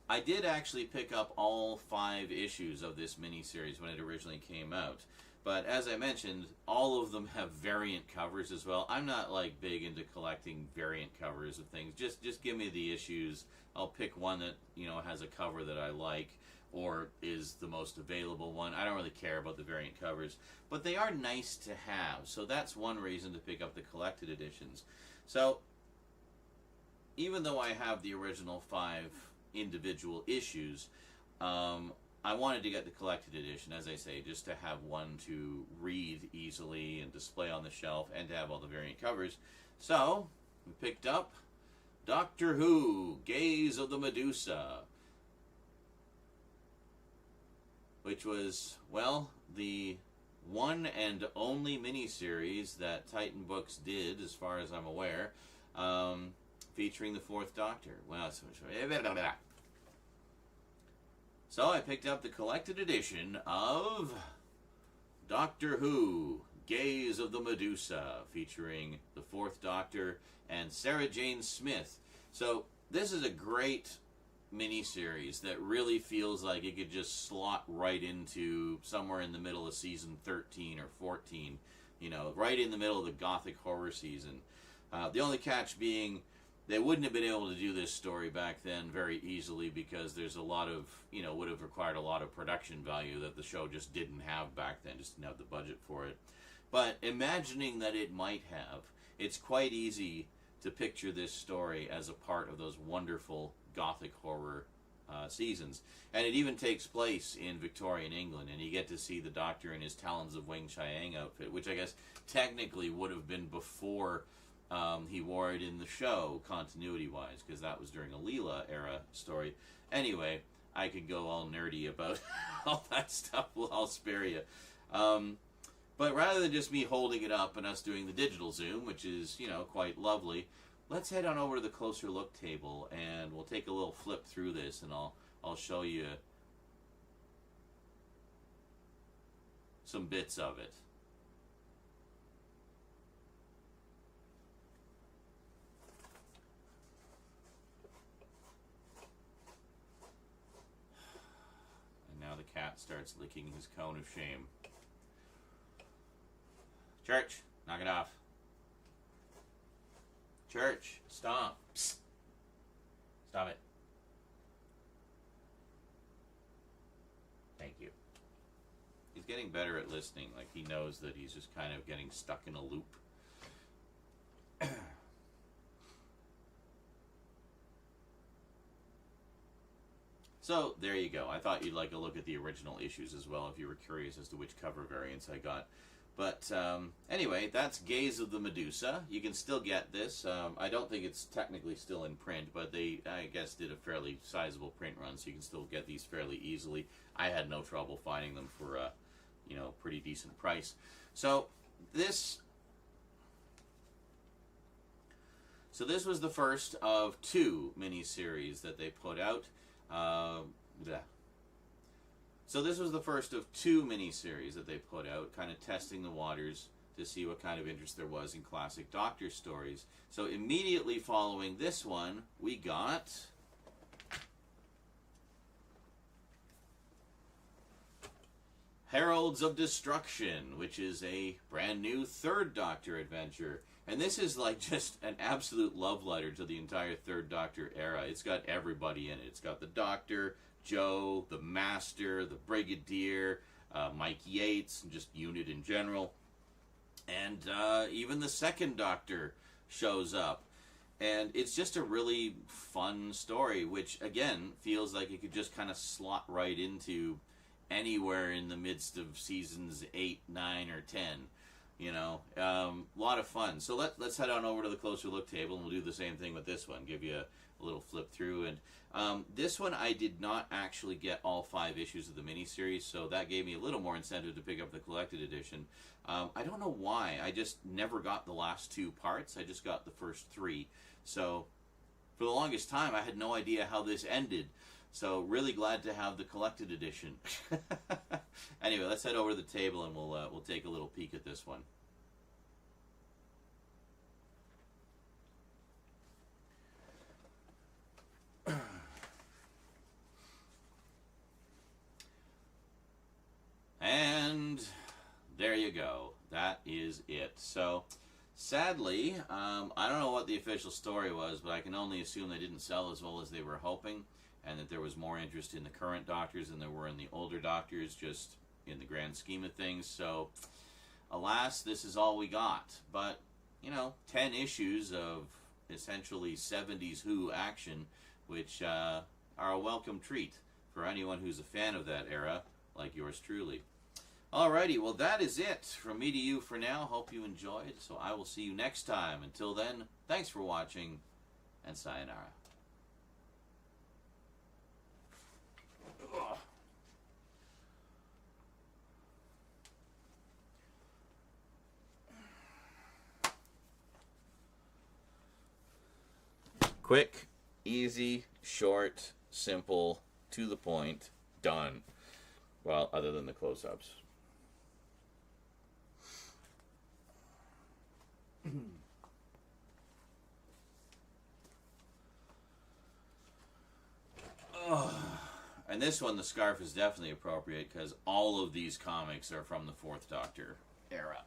I did actually pick up all 5 issues of this miniseries when it originally came out. But as I mentioned, all of them have variant covers as well. I'm not like big into collecting variant covers of things. Just give me the issues. I'll pick one that, you know, has a cover that I like or is the most available one. I don't really care about the variant covers, but they are nice to have. So that's one reason to pick up the collected editions. So even though I have the original 5 individual issues, I wanted to get the collected edition, as I say, just to have one to read easily and display on the shelf and to have all the variant covers. So, we picked up Doctor Who, Gaze of the Medusa, which was, well, the one and only miniseries that Titan Books did, as far as I'm aware, featuring the Fourth Doctor. Well, so I picked up the collected edition of Doctor Who, Gaze of the Medusa, featuring the Fourth Doctor and Sarah Jane Smith. So this is a great miniseries that really feels like it could just slot right into somewhere in the middle of season 13 or 14, you know, right in the middle of the gothic horror season. The only catch being they wouldn't have been able to do this story back then very easily because there's a lot of, you know, would have required a lot of production value that the show just didn't have back then, just didn't have the budget for it. But imagining that it might have, it's quite easy to picture this story as a part of those wonderful gothic horror seasons. And it even takes place in Victorian England, and you get to see the Doctor in his Talons of Wing Chiang outfit, which I guess technically would have been before he wore it in the show, continuity-wise, because that was during a Leela era story. Anyway, I could go all nerdy about all that stuff. Well, I'll spare you. But rather than just me holding it up and us doing the digital zoom, which is, you know, quite lovely, let's head on over to the closer look table, and we'll take a little flip through this, and I'll show you some bits of it. Now the cat starts licking his cone of shame. Church, knock it off. Church, stop. Psst. Stop it. Thank you. He's getting better at listening. Like, he knows that he's just kind of getting stuck in a loop. So, there you go. I thought you'd like a look at the original issues as well if you were curious as to which cover variants I got. But anyway, that's Gaze of the Medusa. You can still get this. I don't think it's technically still in print, but they, I guess, did a fairly sizable print run, so you can still get these fairly easily. I had no trouble finding them for a, you know, pretty decent price. So this was the first of two miniseries that they put out. So this was the first of two miniseries that they put out, kind of testing the waters to see what kind of interest there was in classic Doctor stories. So immediately following this one, we got Heralds of Destruction, which is a brand new Third Doctor adventure. And this is like just an absolute love letter to the entire Third Doctor era. It's got everybody in it. It's got the Doctor, Joe, the Master, the Brigadier, Mike Yates, and just Unit in general. And even the Second Doctor shows up. And it's just a really fun story, which, again, feels like it could just kind of slot right into anywhere in the midst of seasons 8, 9, or 10. You know, a lot of fun. So let's head on over to the closer look table, and we'll do the same thing with this one. Give you a little flip through. And this one, I did not actually get all 5 issues of the miniseries, so that gave me a little more incentive to pick up the collected edition. I don't know why. I just never got the last 2 parts. I just got the first 3. So for the longest time, I had no idea how this ended. So really glad to have the collected edition. Anyway, let's head over to the table, and we'll take a little peek at this one. And there you go. That is it. So sadly, I don't know what the official story was, but I can only assume they didn't sell as well as they were hoping, and that there was more interest in the current Doctors than there were in the older Doctors, just in the grand scheme of things. So, alas, this is all we got. But, you know, 10 issues of essentially 70s Who action, which are a welcome treat for anyone who's a fan of that era, like yours truly. Alrighty, well, that is it from me to you for now. Hope you enjoyed. So I will see you next time. Until then, thanks for watching. and sayonara. Quick, easy, short, simple, to the point, done. Well, other than the close-ups. And this one, the scarf is definitely appropriate because all of these comics are from the Fourth Doctor era.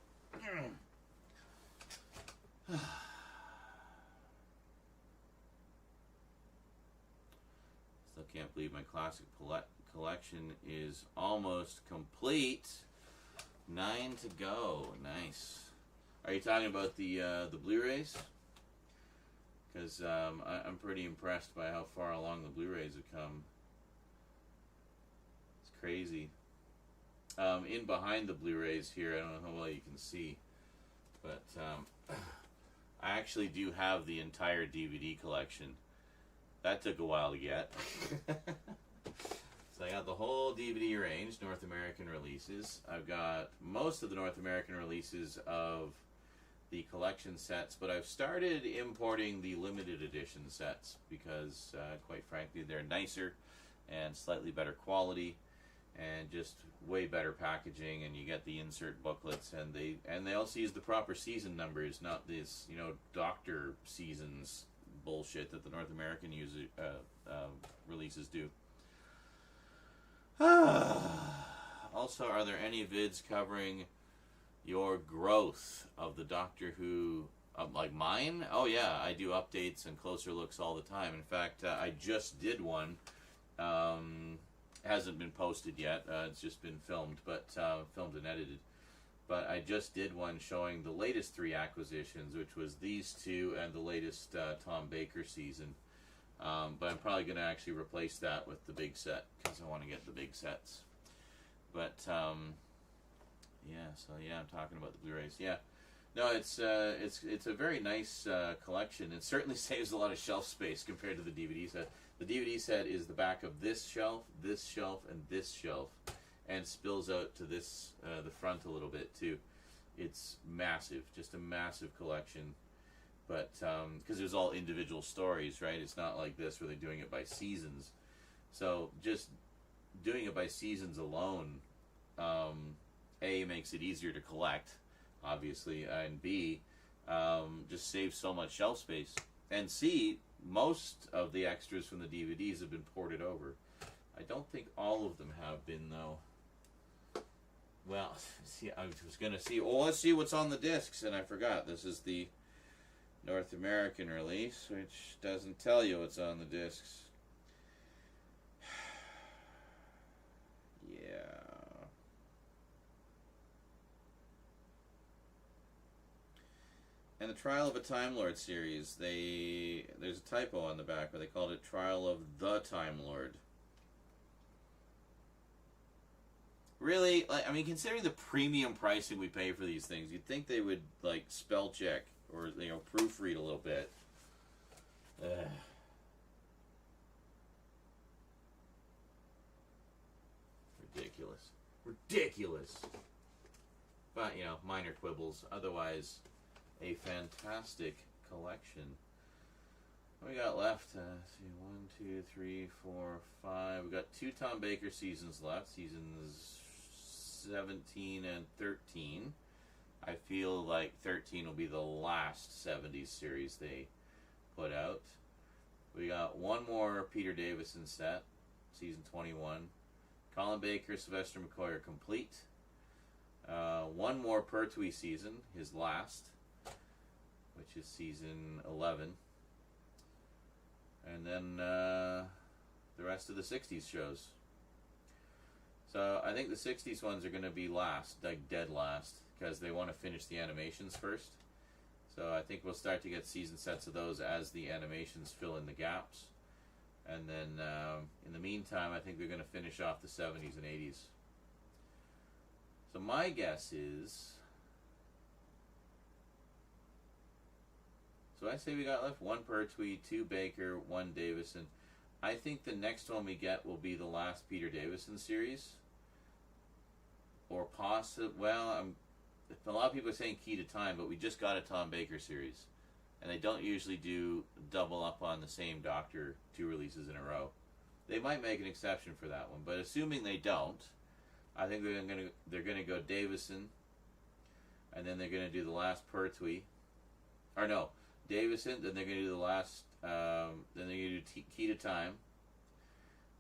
Still can't believe my classic collection is almost complete. 9 to go. Nice. Are you talking about the Blu-rays? Because I'm pretty impressed by how far along the Blu-rays have come. It's crazy. In behind the Blu-rays here, I don't know how well you can see, but I actually do have the entire DVD collection. That took a while to get. So I got the whole DVD range, North American releases. I've got most of the North American releases of the collection sets, but I've started importing the limited edition sets because, quite frankly, they're nicer and slightly better quality and just way better packaging, and you get the insert booklets, and they also use the proper season numbers, not this, Doctor seasons bullshit that the North American releases do. Also, are there any vids covering your growth of the Doctor Who, like mine? Oh yeah, I do updates and closer looks all the time. In fact, I just did one. Hasn't been posted yet. It's just been filmed, but filmed and edited. But I just did one showing the latest 3 acquisitions, which was these 2 and the latest Tom Baker season. But I'm probably going to actually replace that with the big set because I want to get the big sets. But yeah, I'm talking about the Blu-rays. Yeah, no, it's a very nice collection. It certainly saves a lot of shelf space compared to the DVD set. The DVD set is the back of this shelf, and this shelf, and spills out to this the front a little bit too. It's massive, just a massive collection. But because it was all individual stories, right? It's not like this where they're doing it by seasons. So just doing it by seasons alone, A, makes it easier to collect, obviously, and B, just saves so much shelf space. And C, most of the extras from the DVDs have been ported over. I don't think all of them have been, though. Well, see, I was going to see, let's see what's on the discs, and I forgot. This is the North American release, which doesn't tell you what's on the discs. Yeah. And the Trial of a Time Lord series, there's a typo on the back where they called it Trial of the Time Lord. Really, considering the premium pricing we pay for these things, you'd think they would spell check or proofread a little bit. Ridiculous. But minor quibbles. Otherwise, a fantastic collection. What we got left? Let's see, 1, 2, 3, 4, 5. We got 2 Tom Baker seasons left. Seasons 17 and 13. I feel like 13 will be the last 70s series they put out. We got 1 more Peter Davison set, season 21. Colin Baker, Sylvester McCoy are complete. 1 more Pertwee season, his last, which is season 11. And then the rest of the 60s shows. So I think the 60s ones are going to be last, dead last, because they want to finish the animations first. So I think we'll start to get season sets of those as the animations fill in the gaps. And then in the meantime, I think they're going to finish off the 70s and 80s. So my guess is... So I say we got left 1 Pertwee, 2 Baker, 1 Davison. I think the next one we get will be the last Peter Davison series. Or a lot of people are saying Key to Time, but we just got a Tom Baker series. And they don't usually do double up on the same Doctor 2 releases in a row. They might make an exception for that one, but assuming they don't, I think they're gonna go Davison, and then they're gonna do the last Pertwee, or no, Davison. Then they're gonna do the last. Then they're gonna do Key to Time.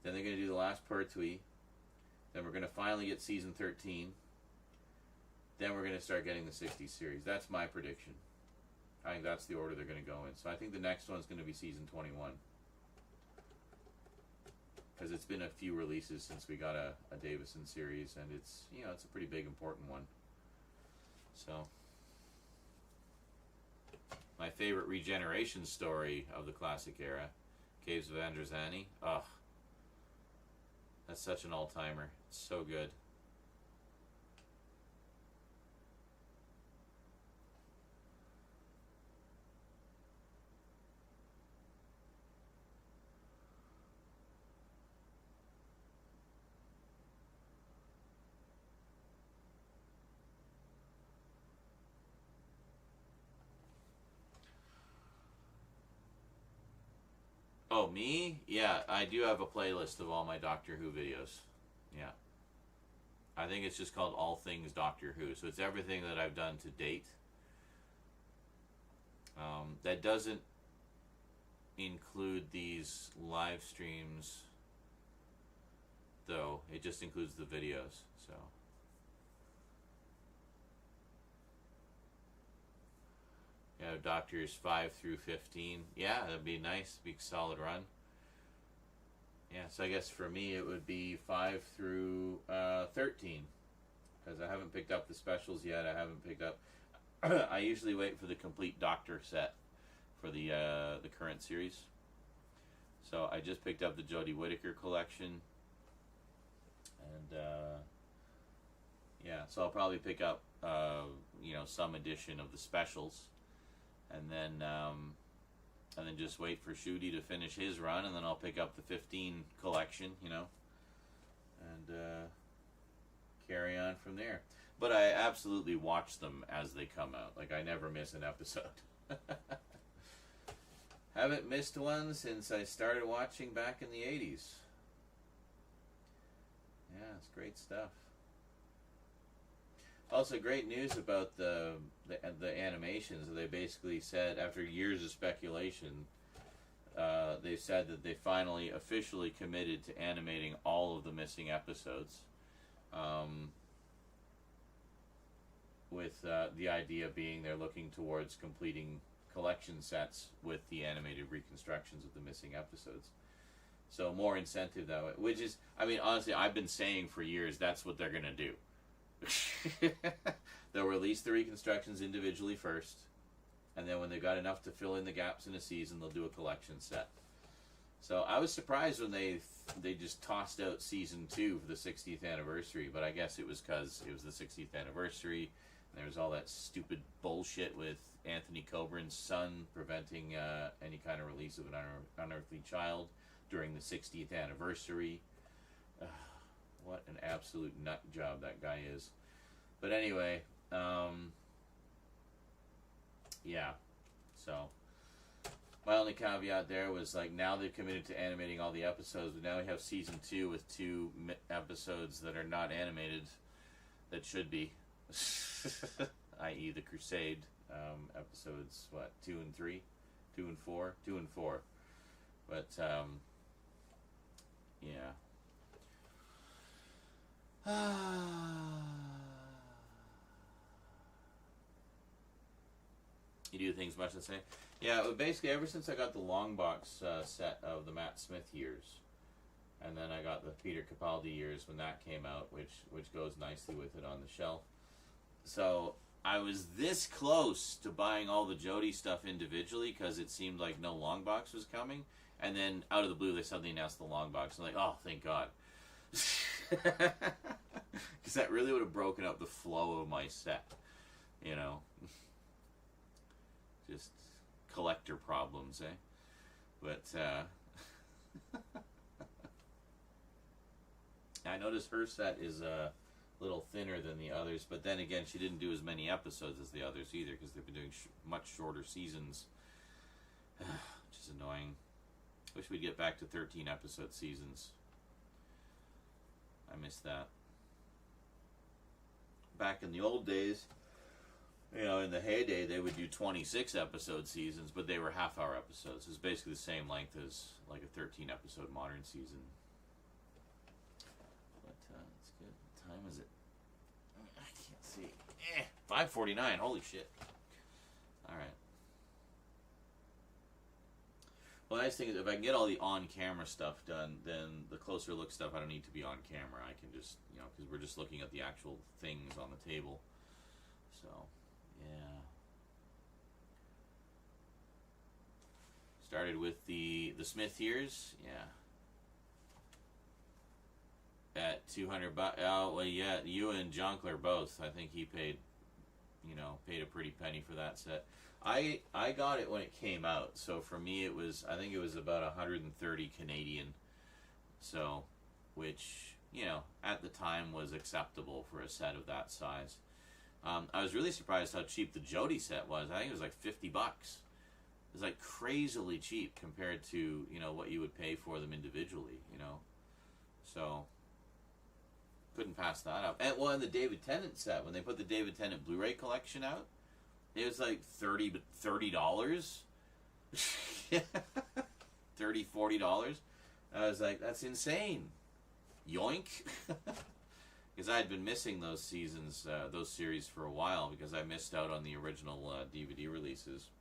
Then they're gonna do the last Pertwee. Then we're gonna finally get season 13. Then we're gonna start getting the 60s series. That's my prediction. I think that's the order they're gonna go in. So I think the next one's gonna be season 21. Because it's been a few releases since we got a Davison series, and it's a pretty big important one. So my favorite regeneration story of the classic era, Caves of Androzani. Ugh, that's such an all-timer. It's so good. Oh, me? Yeah, I do have a playlist of all my Doctor Who videos. Yeah. I think it's just called All Things Doctor Who. So it's everything that I've done to date. That doesn't include these live streams, though. It just includes the videos. So. Yeah, Doctors 5 through 15. Yeah, that'd be nice. Big solid run. Yeah, so I guess for me it would be 5 through 13. Because I haven't picked up the specials yet. I haven't picked up... I usually wait for the complete Doctor set for the current series. So I just picked up the Jodie Whittaker collection. And, yeah, so I'll probably pick up, some edition of the specials. And then just wait for Shooty to finish his run, and then I'll pick up the 15 collection, and carry on from there. But I absolutely watch them as they come out. Like, I never miss an episode. Haven't missed one since I started watching back in the 80s. Yeah, it's great stuff. Also, great news about the animations. They basically said, after years of speculation, they said that they finally officially committed to animating all of the missing episodes. With the idea being they're looking towards completing collection sets with the animated reconstructions of the missing episodes. So more incentive that way. Which is, honestly, I've been saying for years that's what they're going to do. They'll release the reconstructions individually first, and then when they've got enough to fill in the gaps in a season, they'll do a collection set. So I was surprised when they just tossed out season 2 for the 60th anniversary, but I guess it was because it was the 60th anniversary, and there was all that stupid bullshit with Anthony Coburn's son preventing any kind of release of an unearthly child during the 60th anniversary. What an absolute nut job that guy is. But anyway, yeah. So, my only caveat there was, like, now they've committed to animating all the episodes, but now we have season 2 with 2 episodes that are not animated that should be. I.e. the Crusade episodes, 2 and 3? 2 and 4? 2 and 4. But, yeah. You do things much the same. Yeah, basically ever since I got the long box set of the Matt Smith years, and then I got the Peter Capaldi years when that came out, which goes nicely with it on the shelf. So I was this close to buying all the Jodie stuff individually because it seemed like no long box was coming, and then out of the blue they suddenly announced the long box. I'm like, oh, thank God. Because that really would have broken up the flow of my set, Just collector problems, eh? But I noticed her set is a little thinner than the others, but then again, she didn't do as many episodes as the others either, because they've been doing much shorter seasons, which is annoying. Wish we'd get back to 13 episode seasons. I miss that. Back in the old days, you know, in the heyday, they would do 26 episode seasons, but they were half-hour episodes. It was basically the same length as like a 13 episode modern season. But it's good. What time is it? I can't see. 5:49. Holy shit. All right. Well, the nice thing is if I can get all the on-camera stuff done, then the closer look stuff I don't need to be on camera. I can just, you know, because we're just looking at the actual things on the table. So, yeah. Started with the Smith years, yeah. At $200. Oh, well, yeah. You and Jonkler both. I think he paid, you know, paid a pretty penny for that set. I got it when it came out, so for me it was, I think it was about 130 Canadian. So, which, you know, at the time was acceptable for a set of that size. I was really surprised how cheap the Jody set was. I think it was like $50. It was like crazily cheap compared to, you know, what you would pay for them individually, you know. So, couldn't pass that up. And well, in the David Tennant set, when they put the David Tennant Blu-ray collection out, it was like $30. $40. I was like, that's insane. Yoink. Because I had been missing those seasons, those series for a while, because I missed out on the original DVD releases.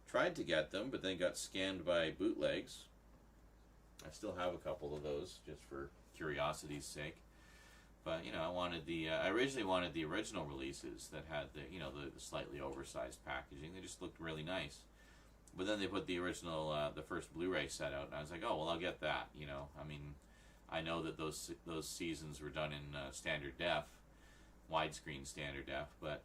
Tried to get them, but then got scammed by bootlegs. I still have a couple of those, just for curiosity's sake. But, you know, I wanted I originally wanted the original releases that had the, you know, the slightly oversized packaging. They just looked really nice. But then they put the original, the first Blu-ray set out, and I was like, oh, well, I'll get that, you know. I mean, I know that those seasons were done in standard def, widescreen standard def, but,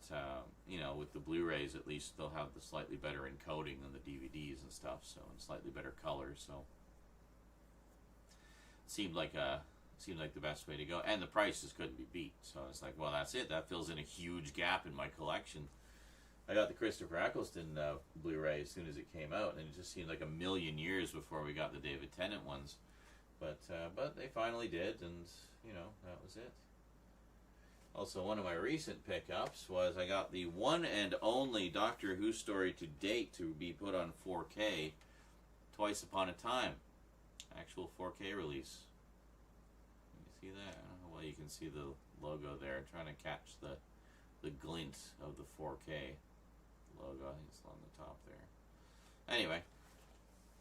you know, with the Blu-rays, at least they'll have the slightly better encoding than the DVDs and stuff, so, and slightly better color, so. Seemed like the best way to go, and the prices couldn't be beat. So it's like, well, that's it. That fills in a huge gap in my collection. I got the Christopher Eccleston Blu-ray as soon as it came out, and it just seemed like a million years before we got the David Tennant ones. But they finally did, and you know, that was it. Also, one of my recent pickups was I got the one and only Doctor Who story to date to be put on 4K, Twice Upon a Time, actual 4K release. See that? I don't know why you can see the logo there. I'm trying to catch the glint of the 4K logo. I think it's on the top there. Anyway,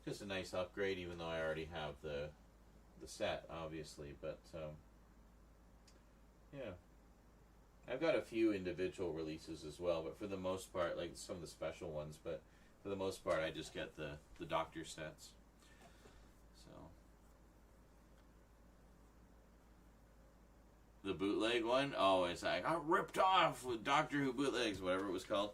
just a nice upgrade, even though I already have the set, obviously. But yeah, I've got a few individual releases as well, but for the most part, like some of the special ones. But for the most part, I just get the Doctor sets. The bootleg one, oh, it's like, I ripped off with Doctor Who bootlegs, whatever it was called.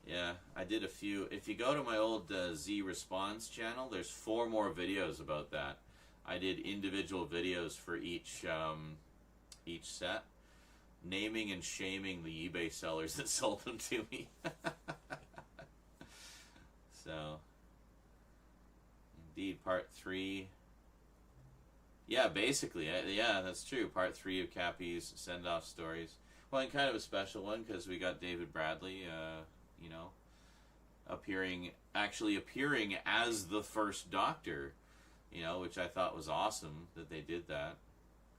Yeah, I did a few. If you go to my old Z Response channel, there's 4 more videos about that. I did individual videos for each set, naming and shaming the eBay sellers that sold them to me. So, indeed, part 3. Yeah, basically, yeah, that's true. Part 3 of Cappy's send-off stories. Well, and kind of a special one because we got David Bradley, you know, actually appearing as the first Doctor, you know, which I thought was awesome that they did that.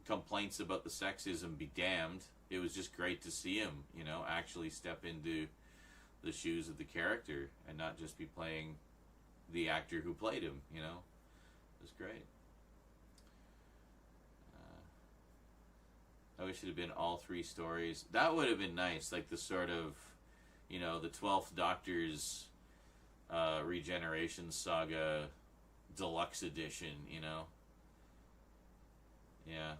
Complaints about the sexism be damned. It was just great to see him, you know, actually step into the shoes of the character and not just be playing the actor who played him, you know. It was great. I wish it had been all 3 stories. That would have been nice, like the sort of, you know, the 12th Doctor's Regeneration Saga Deluxe Edition, you know. Yeah.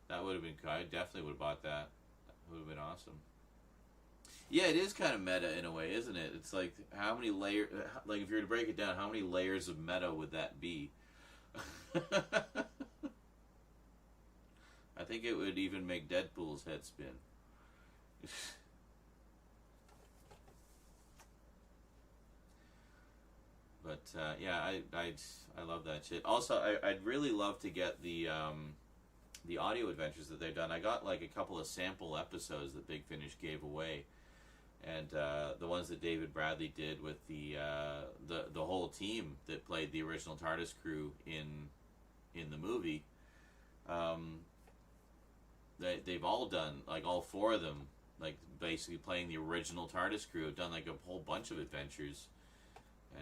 That would have been cool. I definitely would have bought that. That would have been awesome. Yeah, it is kind of meta in a way, isn't it? It's like how many layers? Like if you were to break it down, how many layers of meta would that be? I think it would even make Deadpool's head spin. But yeah, I love that shit. Also, I'd really love to get the audio adventures that they've done. I got like a couple of sample episodes that Big Finish gave away, and the ones that David Bradley did with the whole team that played the original TARDIS crew in the movie. They've all done, like all four of them, like basically playing the original TARDIS crew, have done like a whole bunch of adventures,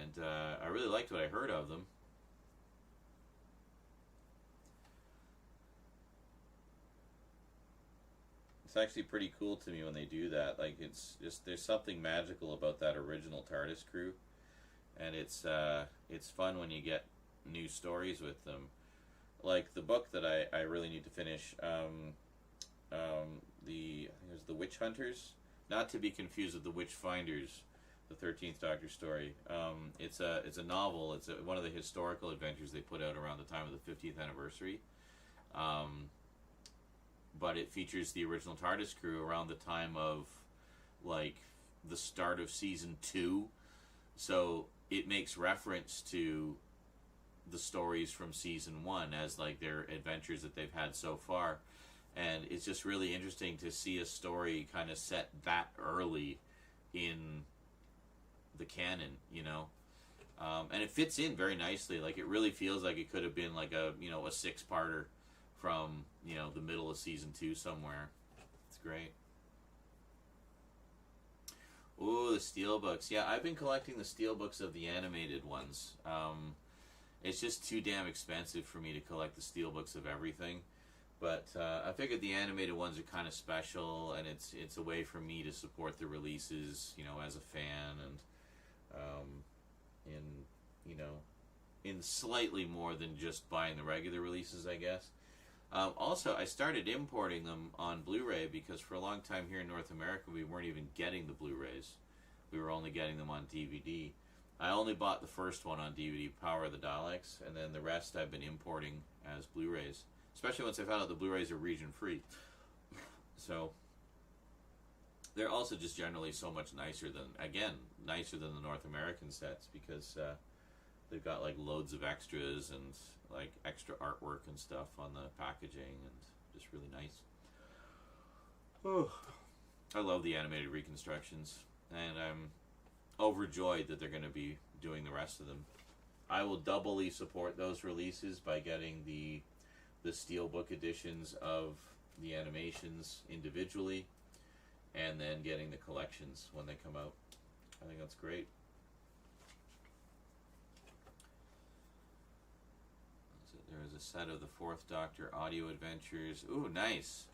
and I really liked what I heard of them. It's actually pretty cool to me when they do that. Like it's just there's something magical about that original TARDIS crew, and it's fun when you get new stories with them. Like the book that I really need to finish. I think it was The Witch Hunters, not to be confused with The Witch Finders, the 13th Doctor story. It's a novel. It's one of the historical adventures they put out around the time of the 50th anniversary. But it features the original TARDIS crew around the time of like the start of season 2. So it makes reference to the stories from season 1 as like their adventures that they've had so far. And it's just really interesting to see a story kind of set that early in the canon, you know. And it fits in very nicely. Like it really feels like it could have been like a 6-parter from, the middle of season 2 somewhere. It's great. Ooh, the steelbooks. Yeah, I've been collecting the steelbooks of the animated ones. It's just too damn expensive for me to collect the steelbooks of everything. But I figured the animated ones are kind of special, and it's a way for me to support the releases, as a fan, and in slightly more than just buying the regular releases, I guess. Also, I started importing them on Blu-ray because for a long time here in North America, we weren't even getting the Blu-rays. We were only getting them on DVD. I only bought the first one on DVD, Power of the Daleks, and then the rest I've been importing as Blu-rays. Especially once I found out the Blu-rays are region-free. So, they're also just generally so much nicer than the North American sets because they've got like loads of extras and like extra artwork and stuff on the packaging and just really nice. Oh, I love the animated reconstructions, and I'm overjoyed that they're going to be doing the rest of them. I will doubly support those releases by getting the steelbook editions of the animations individually, and then getting the collections when they come out. I think that's great. There is a set of the 4th Doctor audio adventures. Ooh, nice.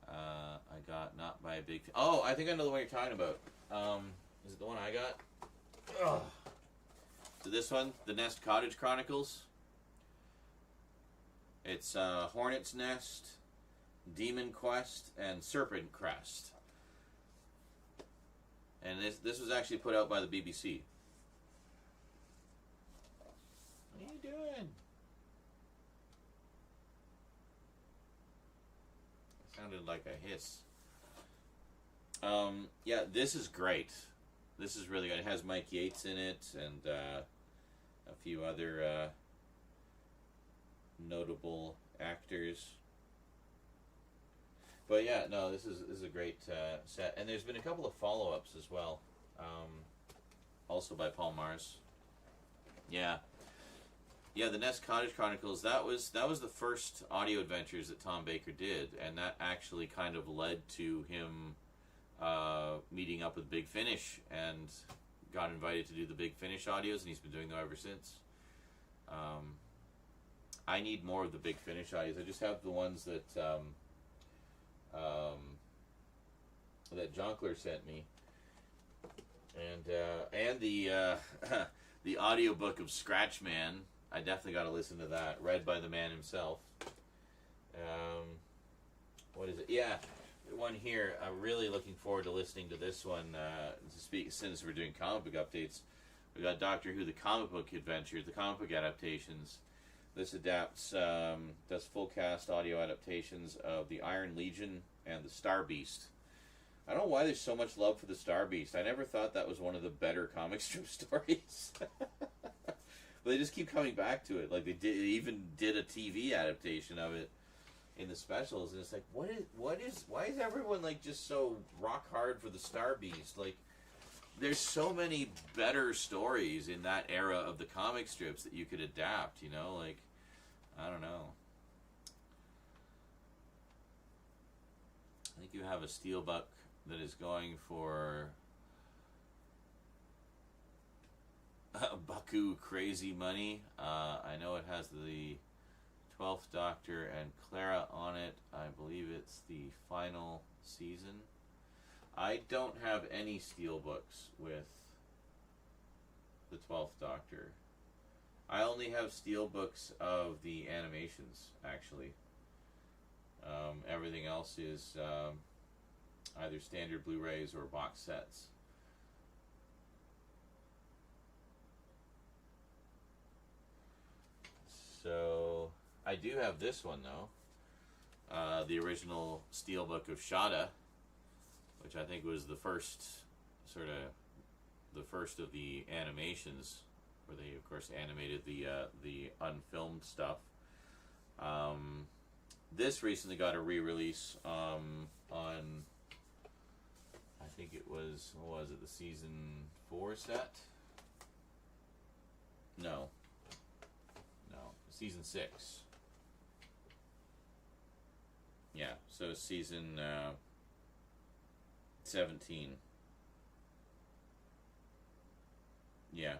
I got not by a big... Oh, I think I know the one you're talking about. Is it the one I got? Ugh. So this one, The Nest Cottage Chronicles. It's Hornet's Nest, Demon Quest, and Serpent Crest. And this was actually put out by the BBC. What are you doing? Sounded like a hiss. Yeah, this is great. This is really good. It has Mike Yates in it, and a few other notable actors. But yeah, no, this is a great set, and there's been a couple of follow-ups as well, also by Paul Mars. Yeah, the Nest Cottage Chronicles. That was the first audio adventures that Tom Baker did, and that actually kind of led to him meeting up with Big Finish and got invited to do the Big Finish audios, and he's been doing them ever since. I need more of the Big Finish audios. I just have the ones that that Jonkler sent me, and the the audiobook of Scratchman. I definitely got to listen to that, read by the man himself. What is it? Yeah, one here. I'm really looking forward to listening to this one. To speak, since we're doing comic book updates, we got Doctor Who: The Comic Book Adventures, the comic book adaptations. This adapts, does full cast audio adaptations of the Iron Legion and the Star Beast. I don't know why there's so much love for the Star Beast. I never thought that was one of the better comic strip stories. But they just keep coming back to it. Like they even did a TV adaptation of it in the specials, and it's like, why is everyone like just so rock hard for the Star Beast? Like, there's so many better stories in that era of the comic strips that you could adapt, you know? Like, I don't know. I think you have a Steelbook that is going for Baku crazy money. I know it has the 12th Doctor and Clara on it. I believe it's the final season. I don't have any Steelbooks with the 12th Doctor. I only have Steelbooks of the animations, actually. Everything else is either standard Blu-rays or box sets. So I do have this one though, the original Steelbook of Shada, which I think was the first of the animations, where they of course animated the unfilmed stuff. This recently got a re-release on, I think it was, what was it, the season 4 set? No, season 6. Yeah, so season 17. Yeah,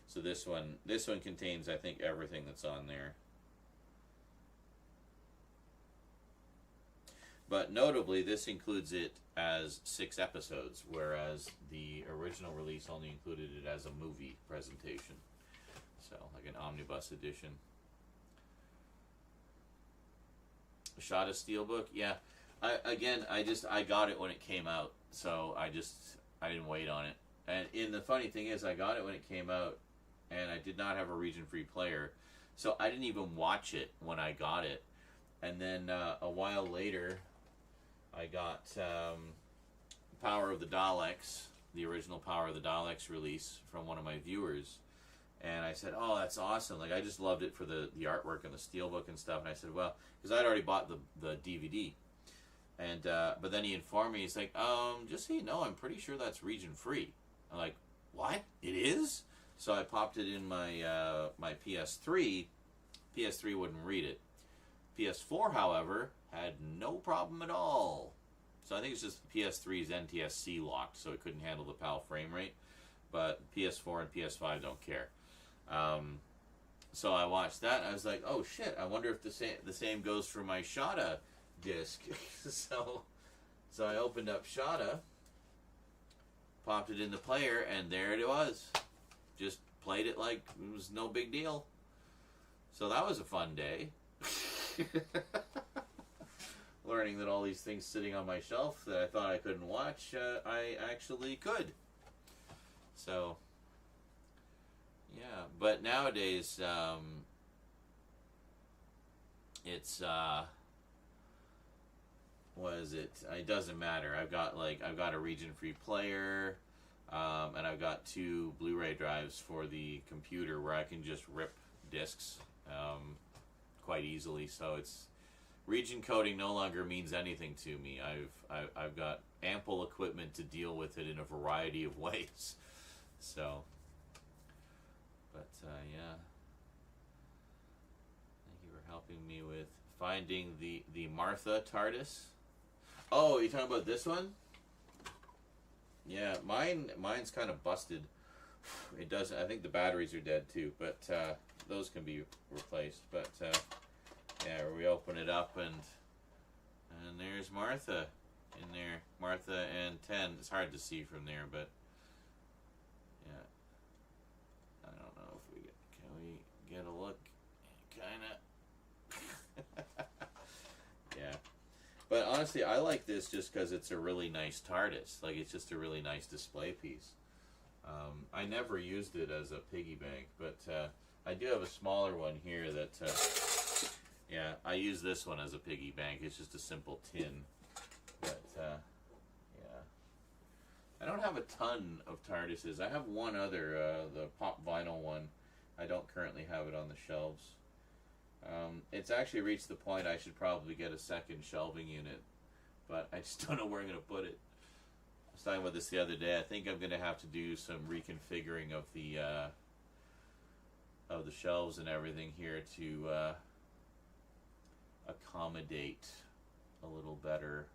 so this one contains, I think, everything that's on there. But notably, this includes it as 6 episodes, whereas the original release only included it as a movie presentation. So, like an omnibus edition. Shada Steelbook, yeah. I got it when it came out, so I didn't wait on it. And the funny thing is, I got it when it came out, and I did not have a region-free player, so I didn't even watch it when I got it. And then a while later, I got Power of the Daleks, the original Power of the Daleks release from one of my viewers. And I said, oh, that's awesome. Like, I just loved it for the artwork and the steelbook and stuff. And I said, well, because I'd already bought the DVD. And but then he informed me, he's like, just so you know, I'm pretty sure that's region free. I'm like, what? It is? So I popped it in my my PS3. PS3 wouldn't read it. PS4, however, had no problem at all. So I think it's just PS3's NTSC locked, so it couldn't handle the PAL frame rate. But PS4 and PS5 don't care. So I watched that, and I was like, oh shit, I wonder if the same goes for my Shada disc. so I opened up Shada, popped it in the player, and there it was. Just played it like it was no big deal. So that was a fun day. Learning that all these things sitting on my shelf that I thought I couldn't watch, I actually could. So, yeah. But nowadays, it's, what is it? It doesn't matter. I've got a region-free player, and I've got 2 Blu-ray drives for the computer where I can just rip discs quite easily. So it's region coding no longer means anything to me. I've got ample equipment to deal with it in a variety of ways. So, but yeah. Thank you for helping me with finding the Martha TARDIS. Oh, you talking about this one? Yeah, mine's kind of busted. It doesn't. I think the batteries are dead too, but those can be replaced. But yeah, we open it up and there's Martha in there. Martha and 10. It's hard to see from there, but yeah. I don't know if can we get a look? Kind of. Yeah. But honestly, I like this just because it's a really nice TARDIS. Like, it's just a really nice display piece. I never used it as a piggy bank, but I do have a smaller one here that, yeah, I use this one as a piggy bank. It's just a simple tin. But, yeah. I don't have a ton of TARDISes. I have one other, the pop vinyl one. I don't currently have it on the shelves. It's actually reached the point I should probably get a second shelving unit, but I just don't know where I'm going to put it. I was talking about this the other day. I think I'm going to have to do some reconfiguring of the shelves and everything here to accommodate a little better.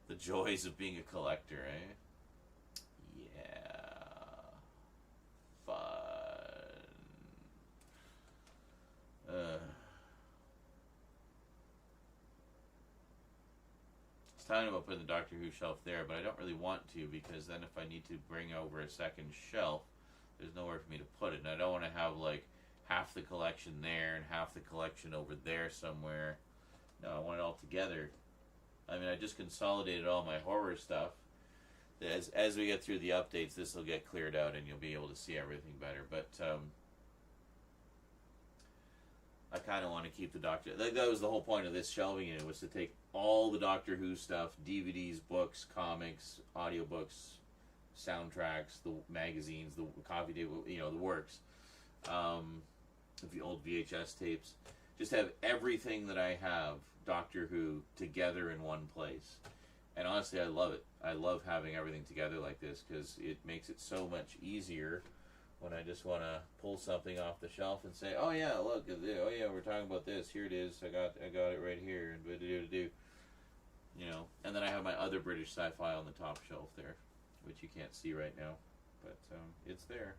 The joys of being a collector, eh? Fun. It's talking about putting the Doctor Who shelf there, but I don't really want to, because then if I need to bring over a second shelf, there's nowhere for me to put it, and I don't want to have like half the collection there and half the collection over there somewhere. No, I want it all together. I mean, I just consolidated all my horror stuff. As we get through the updates, this will get cleared out and you'll be able to see everything better. But I kind of want to keep the Doctor... That was the whole point of this shelving unit, was to take all the Doctor Who stuff, DVDs, books, comics, audiobooks, soundtracks, the magazines, the coffee table, you know, the works, the old VHS tapes. Just have everything that I have, Doctor Who, together in one place. And honestly, I love it. I love having everything together like this, because it makes it so much easier when I just want to pull something off the shelf and say, oh yeah, look, oh yeah, we're talking about this. Here it is. I got it right here. And you know. And then I have my other British Sci-Fi on the top shelf there, which you can't see right now, but it's there.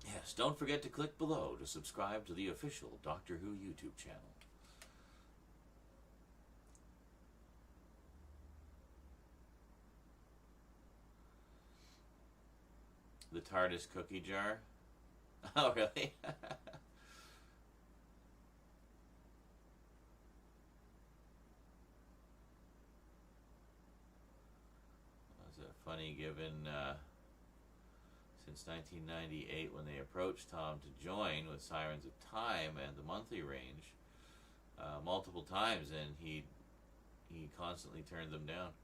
Yes, don't forget to click below to subscribe to the official Doctor Who YouTube channel. The TARDIS cookie jar. Oh, really? Was it funny given since 1998 when they approached Tom to join with Sirens of Time and the monthly range multiple times, and he constantly turned them down.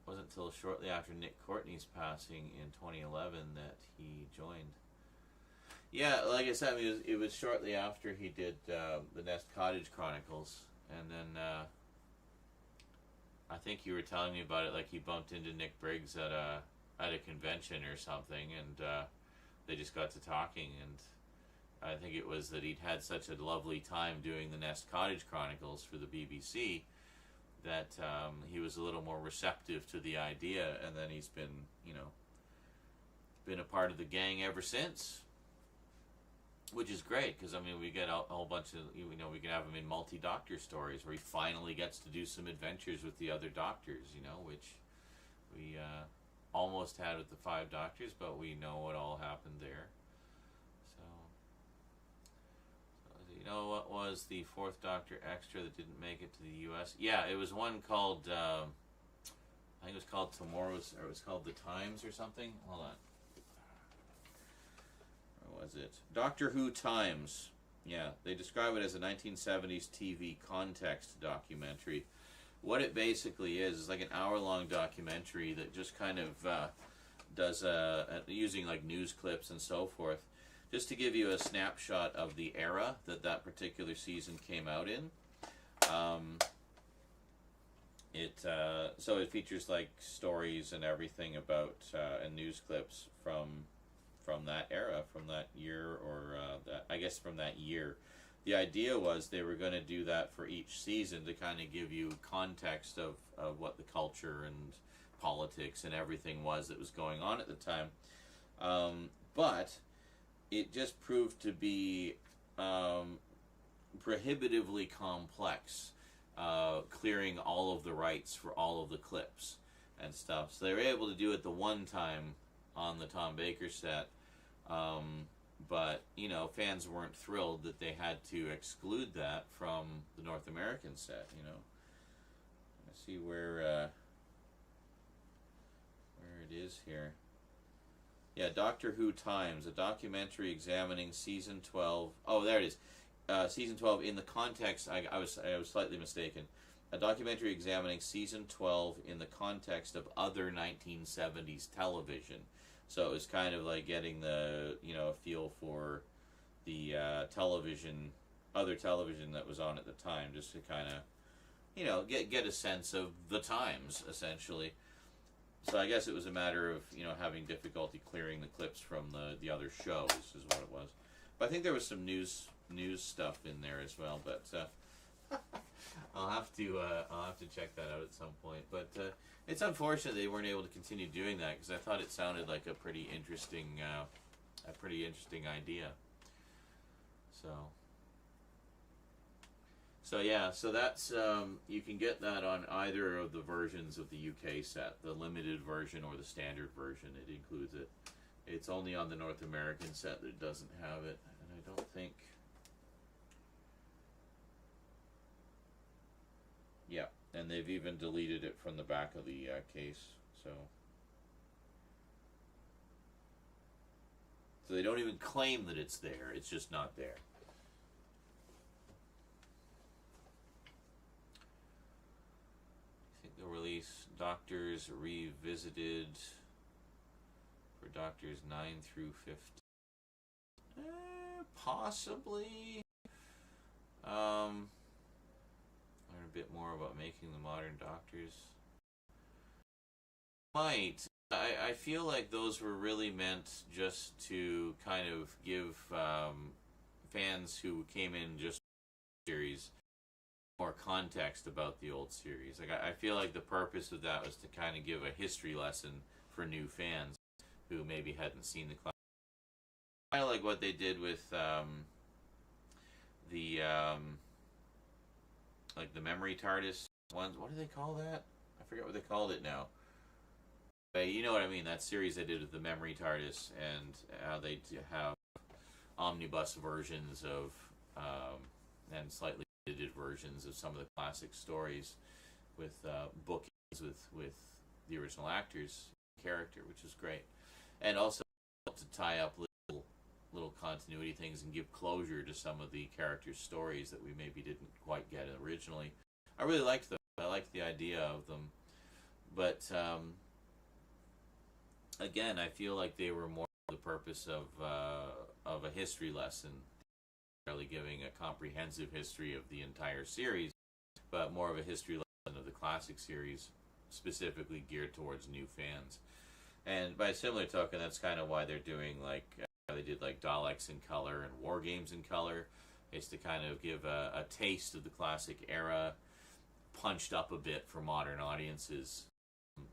It wasn't until shortly after Nick Courtney's passing in 2011 that he joined. Yeah, like I said, it was shortly after he did the Nest Cottage Chronicles, and then I think you were telling me about it, like he bumped into Nick Briggs at a convention or something, and they just got to talking, and I think it was that he'd had such a lovely time doing the Nest Cottage Chronicles for the BBC that he was a little more receptive to the idea, and then he's been, you know, been a part of the gang ever since, which is great, because I mean, we get a whole bunch of, you know, we can have him in multi-Doctor stories where he finally gets to do some adventures with the other Doctors, you know, which we almost had with the 5 Doctors, but we know what all happened there. So you know what was the 4th Doctor extra that didn't make it to the US? Yeah, it was one called I think it was called Tomorrow's, or it was called The Times or something. Hold on. Where was it? Doctor Who Times. Yeah, they describe it as a 1970s TV context documentary. What it basically is like an hour-long documentary that just kind of does using like news clips and so forth, just to give you a snapshot of the era that particular season came out in. So it features like stories and everything about and news clips from that era, from that year, or I guess from that year. The idea was they were going to do that for each season to kind of give you context of what the culture and politics and everything was that was going on at the time. But it just proved to be prohibitively complex, clearing all of the rights for all of the clips and stuff. So they were able to do it the one time on the Tom Baker set. But, you know, fans weren't thrilled that they had to exclude that from the North American set, you know. Let's see where it is here. Yeah, Doctor Who Times, a documentary examining season 12. Oh, there it is. Season 12 in the context, I was slightly mistaken. A documentary examining season 12 in the context of other 1970s television. So it was kind of like getting the, you know, feel for the other television that was on at the time, just to kind of, you know, get a sense of the times, essentially. So I guess it was a matter of, you know, having difficulty clearing the clips from the other shows, is what it was. But I think there was some news stuff in there as well. But I'll have to check that out at some point. But it's unfortunate they weren't able to continue doing that, because I thought it sounded like a pretty interesting idea. So yeah, so that's you can get that on either of the versions of the UK set, the limited version or the standard version. It includes it. It's only on the North American set that it doesn't have it, and I don't think. Yeah, and they've even deleted it from the back of the case, so they don't even claim that it's there. It's just not there. I think they'll release Doctors Revisited for Doctors 9 through 15. Possibly. Learn a bit more about making the modern Doctors. Might. I feel like those were really meant just to kind of give fans who came in just series more context about the old series. Like I feel like the purpose of that was to kind of give a history lesson for new fans who maybe hadn't seen the class. Kind of like what they did with like the memory TARDIS ones. What do they call that? I forget what they called it now. But you know what I mean, that series they did with the memory TARDIS, and how they have omnibus versions of and slightly edited versions of some of the classic stories with bookings with the original actors character, which is great. And also to tie up little continuity things and give closure to some of the characters' stories that we maybe didn't quite get originally. I really liked them. I liked the idea of them. But again, I feel like they were more for the purpose of a history lesson, really giving a comprehensive history of the entire series, but more of a history lesson of the classic series, specifically geared towards new fans. And by a similar token, that's kind of why they're doing like they did like Daleks in color and War Games in color, is to kind of give a taste of the classic era, punched up a bit for modern audiences.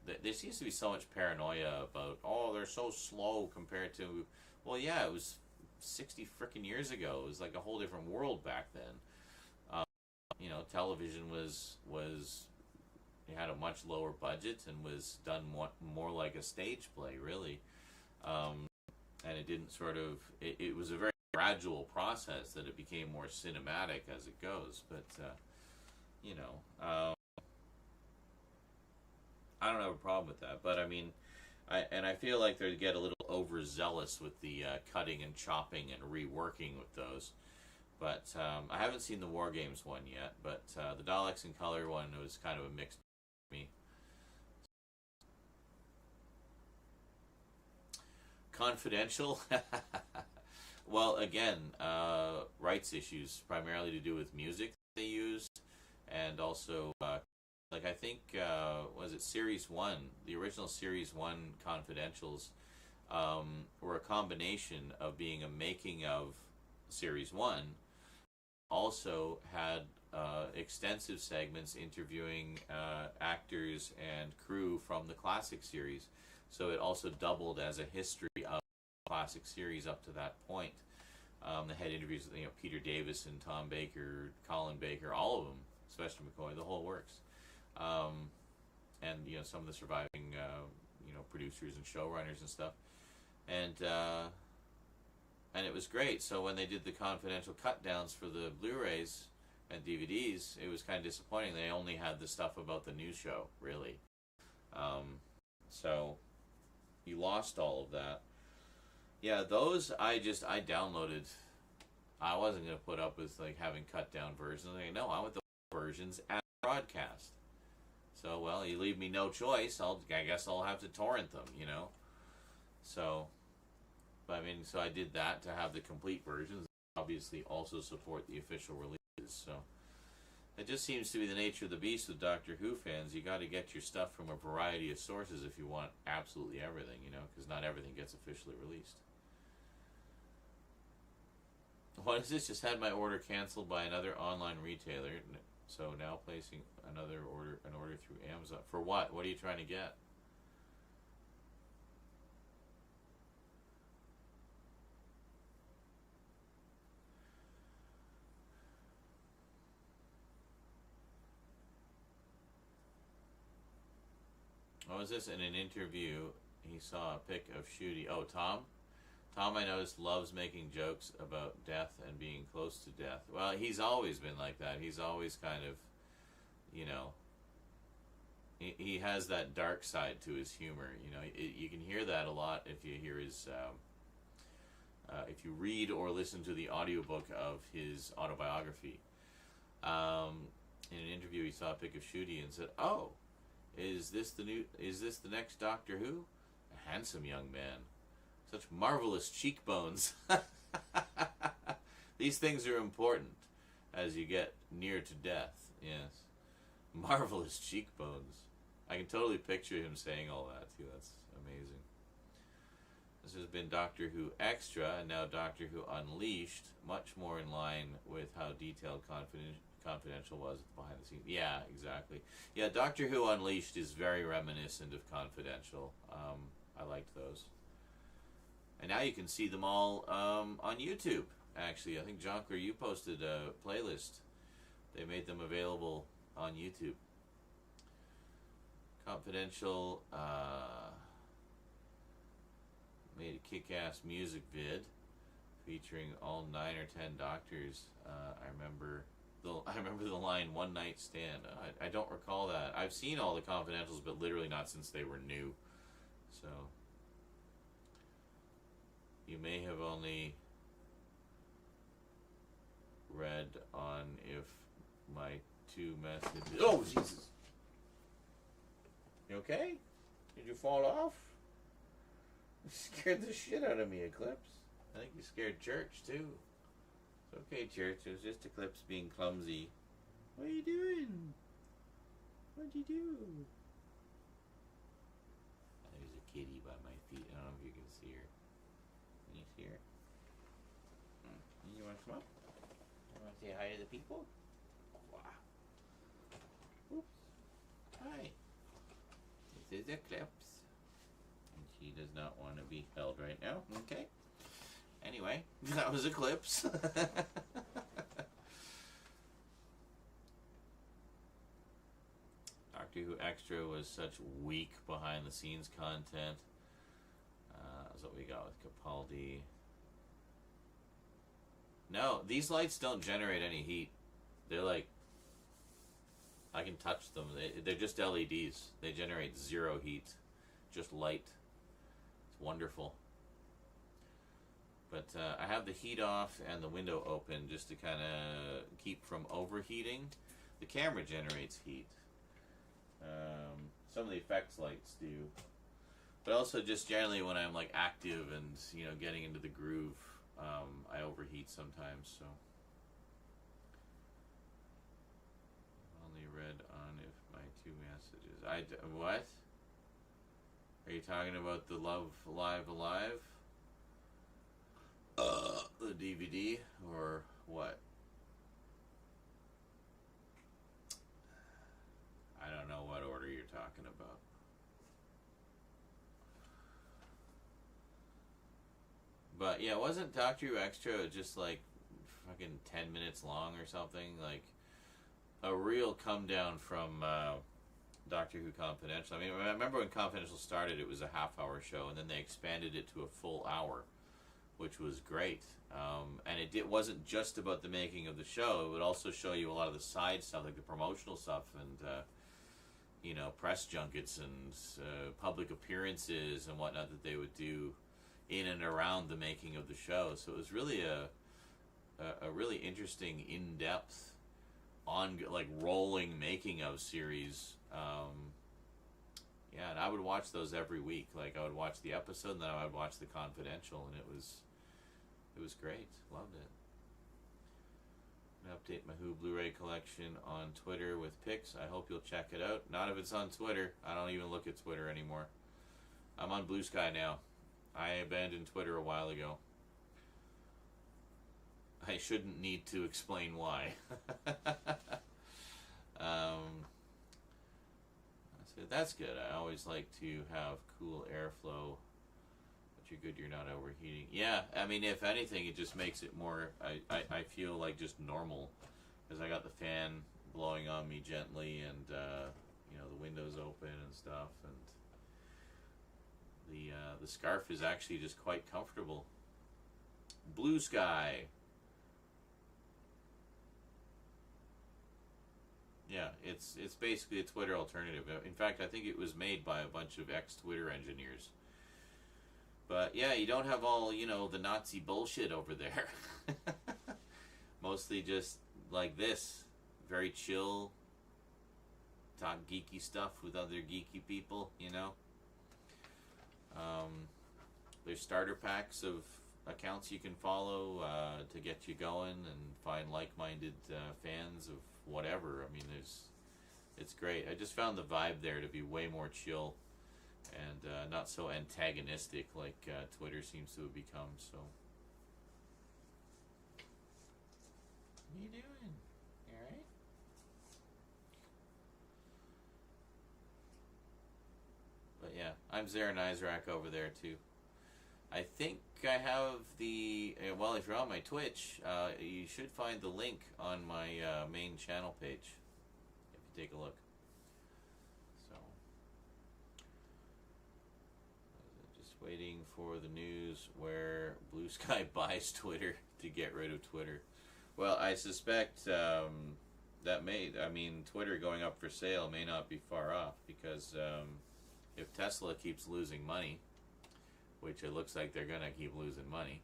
There seems to be so much paranoia about, oh, they're so slow compared to, well, yeah, it was 60 frickin' years ago. It was like a whole different world back then. You know, television was it had a much lower budget and was done more like a stage play, really. And it didn't sort of, it was a very gradual process that it became more cinematic as it goes. But, you know, I don't have a problem with that. But, I mean, I feel like they get a little overzealous with the cutting and chopping and reworking with those. But I haven't seen the War Games one yet. But the Daleks in color one was kind of a mixed for me. Confidential? Well, again, rights issues, primarily to do with music they used, and also, like I think, was it Series 1? The original Series 1 Confidentials were a combination of being a making of Series 1, also had extensive segments interviewing actors and crew from the classic series. So it also doubled as a history of the classic series up to that point. They had interviews with Peter Davison, Tom Baker, Colin Baker, all of them, especially McCoy, the whole works. And some of the surviving producers and showrunners and stuff. and it was great. So when they did the confidential cut downs for the Blu-rays and DVDs, it was kind of disappointing. They only had the stuff about the new show, really. So you lost all of that. Yeah, those I downloaded. I wasn't going to put up with like having cut down versions. Like, no, I want the versions as broadcast. So, well, you leave me no choice. I guess I'll have to torrent them, you know. So, I mean, so I did that to have the complete versions. Obviously, also support the official releases. So, it just seems to be the nature of the beast with Doctor Who fans. You got to get your stuff from a variety of sources if you want absolutely everything, you know, because not everything gets officially released. What is this? Just had my order canceled by another online retailer, so now placing an order through Amazon. For what? What are you trying to get? What was this? In an interview, he saw a pic of Shooty. Oh, Tom? Tom, I noticed, loves making jokes about death and being close to death. Well, he's always been like that. He's always kind of, you know, he has that dark side to his humor. You know, you can hear that a lot if you hear his, if you read or listen to the audiobook of his autobiography. In an interview, he saw a pic of Shooty and said, "Oh, is this the next Doctor Who? A handsome young man. Such marvelous cheekbones." These things are important as you get near to death. Yes. Marvelous cheekbones. I can totally picture him saying all that too. That's amazing. This has been Doctor Who Extra and now Doctor Who Unleashed. Much more in line with how detailed Confidential was behind the scenes. Yeah, exactly. Yeah, Doctor Who Unleashed is very reminiscent of Confidential. I liked those. And now you can see them all on YouTube, actually. I think, Jonker, you posted a playlist. They made them available on YouTube. Confidential made a kick-ass music vid featuring all 9 or 10 doctors. I remember the line "one night stand." I don't recall that. I've seen all the Confidentials, but literally not since they were new. So you may have only read on if my 2 messages. Oh, Jesus! You okay? Did you fall off? You scared the shit out of me, Eclipse. I think you scared Church too. It's okay, Church. It was just Eclipse being clumsy. What are you doing? What'd you do? There's a kitty by my feet. I don't know if you can see her. Can you see her? You want to come up? You want to say hi to the people? Wow. Oops. Hi. This is Eclipse. And she does not want to be held right now. Okay. Anyway, that was Eclipse. Doctor Who Extra was such weak behind the scenes content. That's what we got with Capaldi. No, these lights don't generate any heat. They're like, I can touch them. They're just LEDs. They generate 0 heat. Just light. It's wonderful. But I have the heat off and the window open just to kind of keep from overheating. The camera generates heat. Some of the effects lights do. But also just generally when I'm like active and, you know, getting into the groove, I overheat sometimes, so. Only read on if my 2 messages. What? Are you talking about the Love Live Alive? The DVD or what? I don't know what order you're talking about. But yeah, wasn't Doctor Who Extra just like fucking 10 minutes long or something? Like a real come down from Doctor Who Confidential. I mean, I remember when Confidential started, it was a half-hour show, and then they expanded it to a full hour, which was great. And it wasn't just about the making of the show. It would also show you a lot of the side stuff, like the promotional stuff, and you know, press junkets and public appearances and whatnot that they would do in and around the making of the show. So it was really a really interesting, in-depth, like rolling making of series. Yeah, and I would watch those every week. Like, I would watch the episode, and then I would watch the Confidential, and it was great. Loved it. I'm gonna update my Who Blu-ray collection on Twitter with pics. I hope you'll check it out. Not if it's on Twitter. I don't even look at Twitter anymore. I'm on Blue Sky now. I abandoned Twitter a while ago. I shouldn't need to explain why. So that's good. I always like to have cool airflow, but you're good you're not overheating. Yeah, I mean, if anything, it just makes it more, I feel like just normal, because I got the fan blowing on me gently, and you know, the windows open and stuff, and the scarf is actually just quite comfortable. Blue Sky. Yeah, it's basically a Twitter alternative. In fact, I think it was made by a bunch of ex-Twitter engineers. But yeah, you don't have all, you know, the Nazi bullshit over there. Mostly just like this. Very chill. Talk geeky stuff with other geeky people, you know. There's starter packs of accounts you can follow to get you going and find like-minded fans of whatever. I mean, it's great. I just found the vibe there to be way more chill and not so antagonistic like Twitter seems to have become. So, what are you doing? You alright? But yeah, I'm Zarin Izrak over there too. I think I have the, well, if you're on my Twitch, you should find the link on my main channel page, if you take a look. So, just waiting for the news where Blue Sky buys Twitter to get rid of Twitter. Well, I suspect that Twitter going up for sale may not be far off, because if Tesla keeps losing money, which it looks like they're gonna keep losing money.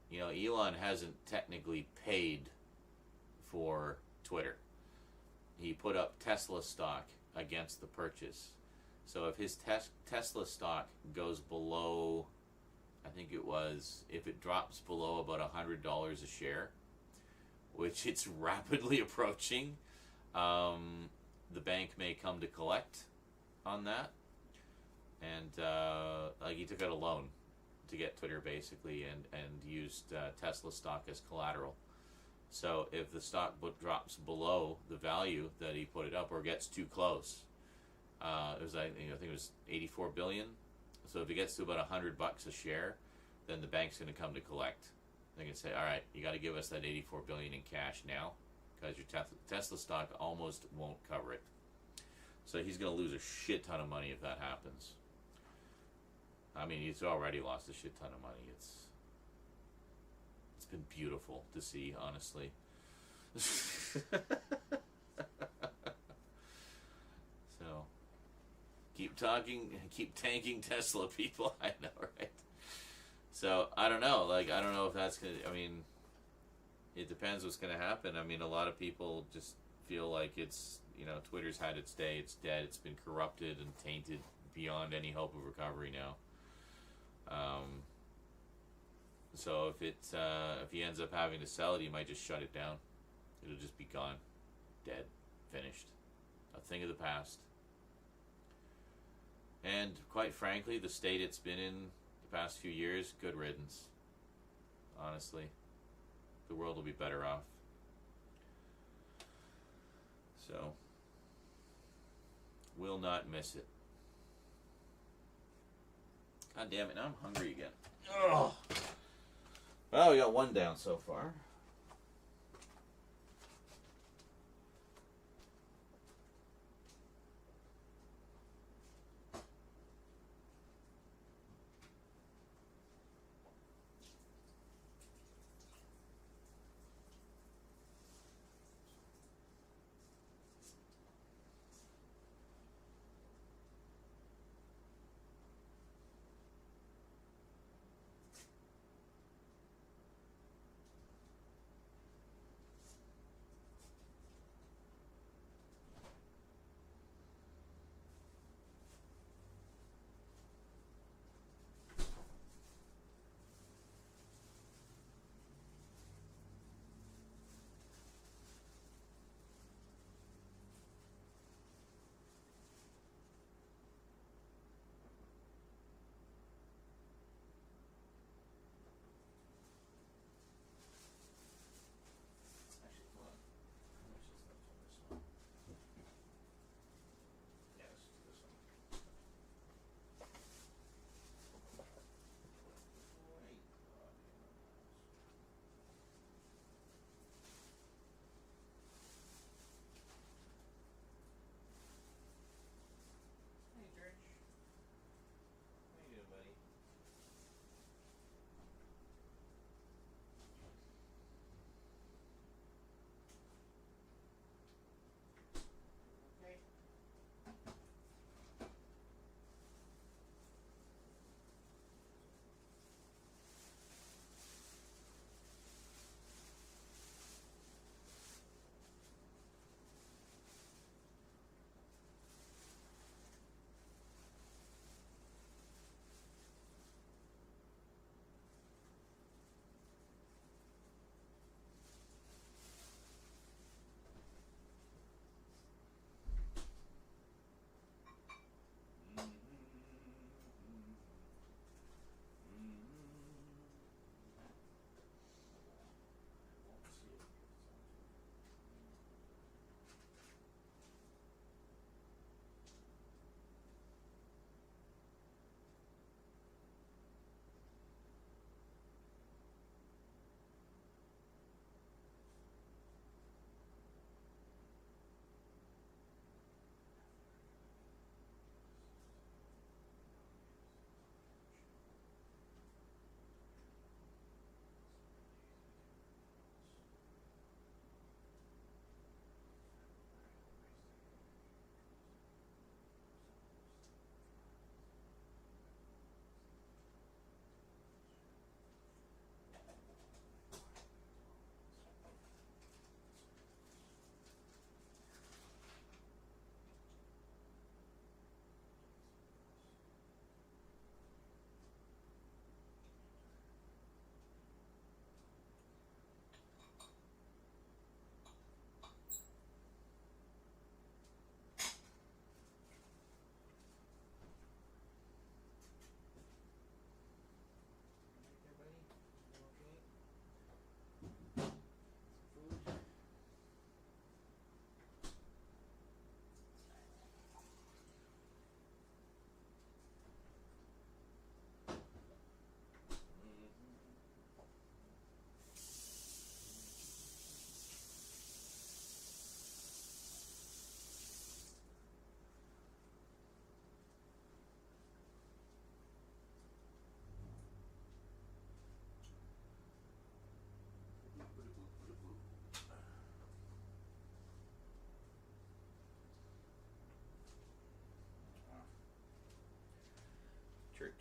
You know, Elon hasn't technically paid for Twitter. He put up Tesla stock against the purchase. So if his Tesla stock goes below, I think it was, if it drops below about $100 a share, which it's rapidly approaching, the bank may come to collect on that. And like, he took out a loan to get Twitter basically, and used Tesla stock as collateral. So if the stock drops below the value that he put it up, or gets too close, it was, I think it was 84 billion. So if it gets to about $100 a share, then the bank's going to come to collect. They can say, all right, you got to give us that 84 billion in cash now, because your Tesla stock almost won't cover it. So he's going to lose a shit ton of money if that happens. I mean, he's already lost a shit ton of money. It's been beautiful to see, honestly. So, keep tanking Tesla, people. I know, right? So, I don't know. Like, I don't know if that's gonna, I mean, it depends what's gonna happen. I mean, a lot of people just feel like it's, you know, Twitter's had its day, it's dead, it's been corrupted and tainted beyond any hope of recovery now. So if he ends up having to sell it, he might just shut it down. It'll just be gone, dead, finished, a thing of the past. And quite frankly, the state it's been in the past few years, good riddance. Honestly, the world will be better off. So, will not miss it. God damn it, now I'm hungry again. Ugh. Well, we got one down so far.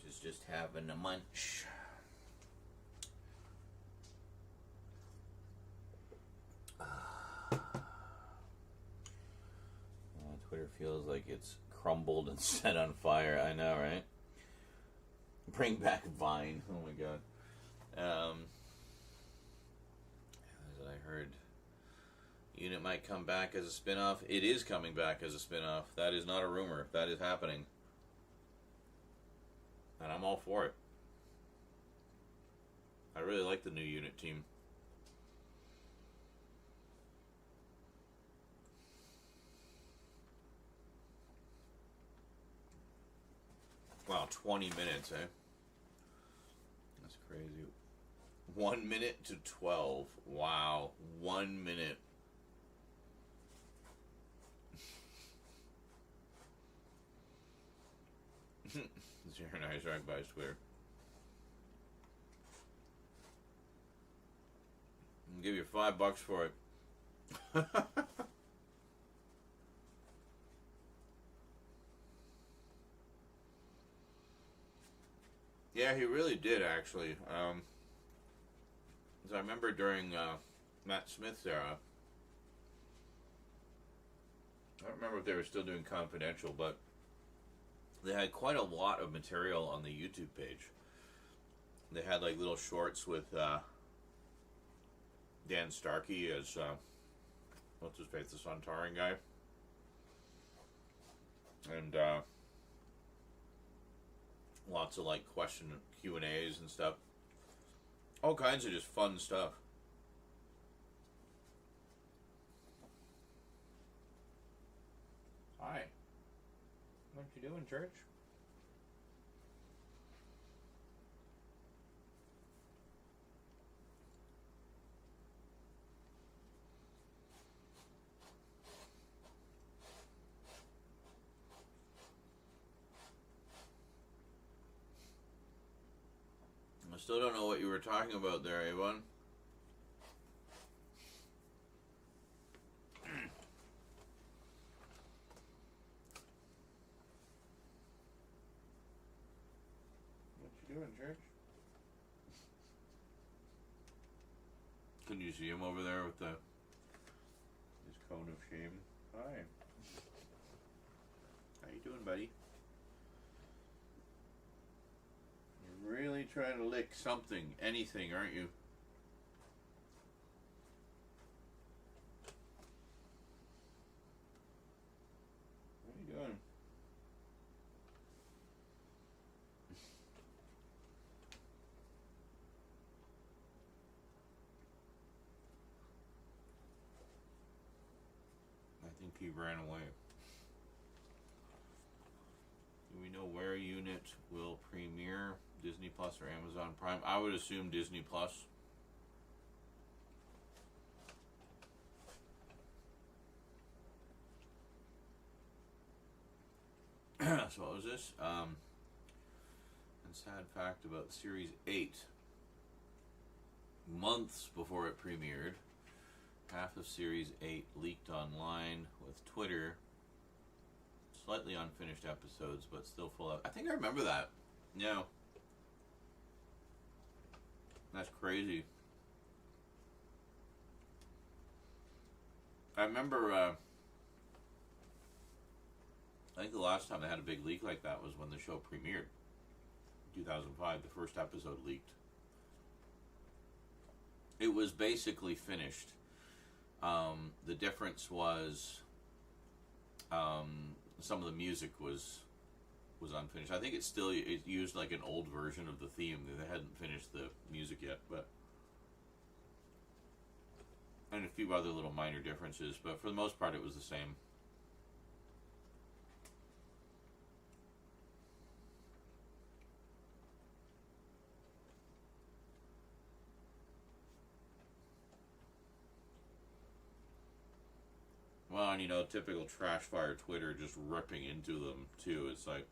is just having a munch. Twitter feels like it's crumbled and set on fire. I know, right? Bring back Vine. Oh my god. As I heard, Unit might come back as a spin-off. It is coming back as a spin-off. That is not a rumor. That is happening. And I'm all for it. I really like the new Unit team. Wow, 20 minutes, eh? That's crazy. 1 minute to 12. Wow, 1 minute. Zero Nice Rock by Twitter. I'll give you $5 for it. Yeah, he really did, actually. As I remember during Matt Smith's era, I don't remember if they were still doing Confidential, but they had quite a lot of material on the YouTube page. They had like little shorts with Dan Starkey as what's his face, the Sontaran guy, and lots of like question Q&As and stuff. All kinds of just fun stuff. Hi. What you doing, church? I still don't know what you were talking about there, Avon. What you doing, church? Can you see him over there with his cone of shame? Hi. How you doing, buddy? You're really trying to lick something, anything, aren't you? What are you doing? I think he ran away. Do we know where Unit will premiere? Disney Plus or Amazon Prime? I would assume Disney Plus. So what was this? And sad fact about Series 8. Months before it premiered, half of Series 8 leaked online with Twitter. Slightly unfinished episodes, but still full of... I think I remember that. Yeah. That's crazy. I remember, I think the last time they had a big leak like that was when the show premiered. In 2005, the first episode leaked. It was basically finished. The difference was some of the music was unfinished. I think it used like an old version of the theme. They hadn't finished the music yet, but and a few other little minor differences, but for the most part it was the same. Well, and you know, typical trash fire Twitter just ripping into them too. It's like,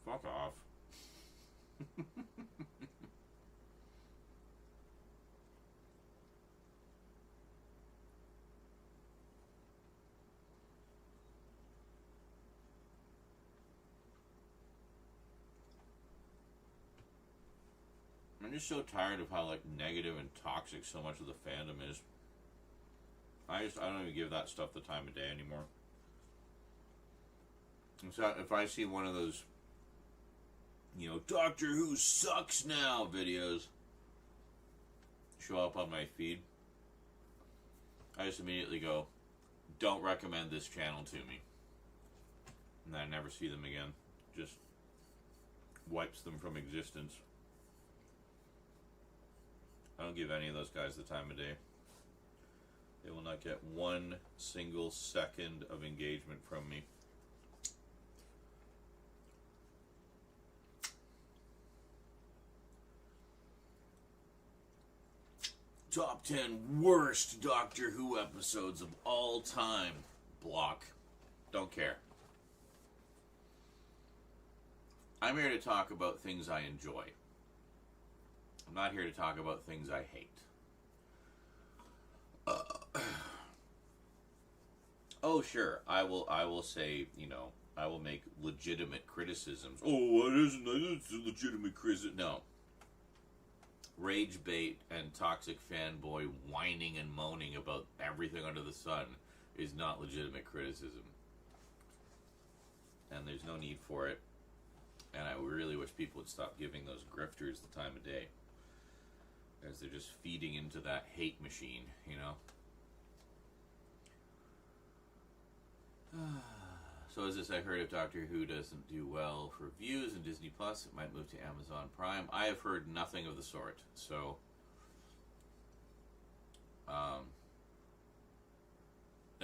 fuck off. just so tired of how like negative and toxic so much of the fandom is. I don't even give that stuff the time of day anymore. And so if I see one of those, you know, Doctor Who sucks now videos show up on my feed, I just immediately go, don't recommend this channel to me. And I never see them again. Just wipes them from existence. I don't give any of those guys the time of day. They will not get 1 single second of engagement from me. Top 10 worst Doctor Who episodes of all time. Block. Don't care. I'm here to talk about things I enjoy. I'm not here to talk about things I hate. Oh, sure. I will say, you know, I will make legitimate criticisms. Oh, what isn't that? It's a legitimate criticism. No. Rage bait and toxic fanboy whining and moaning about everything under the sun is not legitimate criticism. And there's no need for it. And I really wish people would stop giving those grifters the time of day. As they're just feeding into that hate machine, you know? So as this, I heard if Doctor Who doesn't do well for views in Disney Plus, it might move to Amazon Prime. I have heard nothing of the sort, so that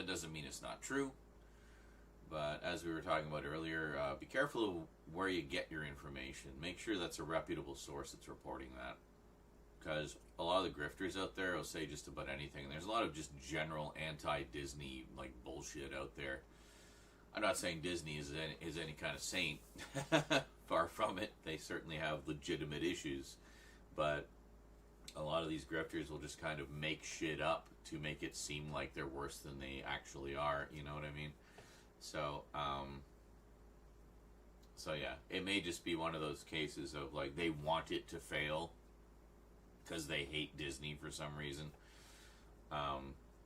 doesn't mean it's not true. But as we were talking about earlier, be careful of where you get your information. Make sure that's a reputable source that's reporting that. Because a lot of the grifters out there will say just about anything. There's a lot of just general anti-Disney like bullshit out there. I'm not saying Disney is any kind of saint. Far from it. They certainly have legitimate issues. But a lot of these grifters will just kind of make shit up to make it seem like they're worse than they actually are. You know what I mean? So, so yeah. It may just be one of those cases of like they want it to fail because they hate Disney for some reason.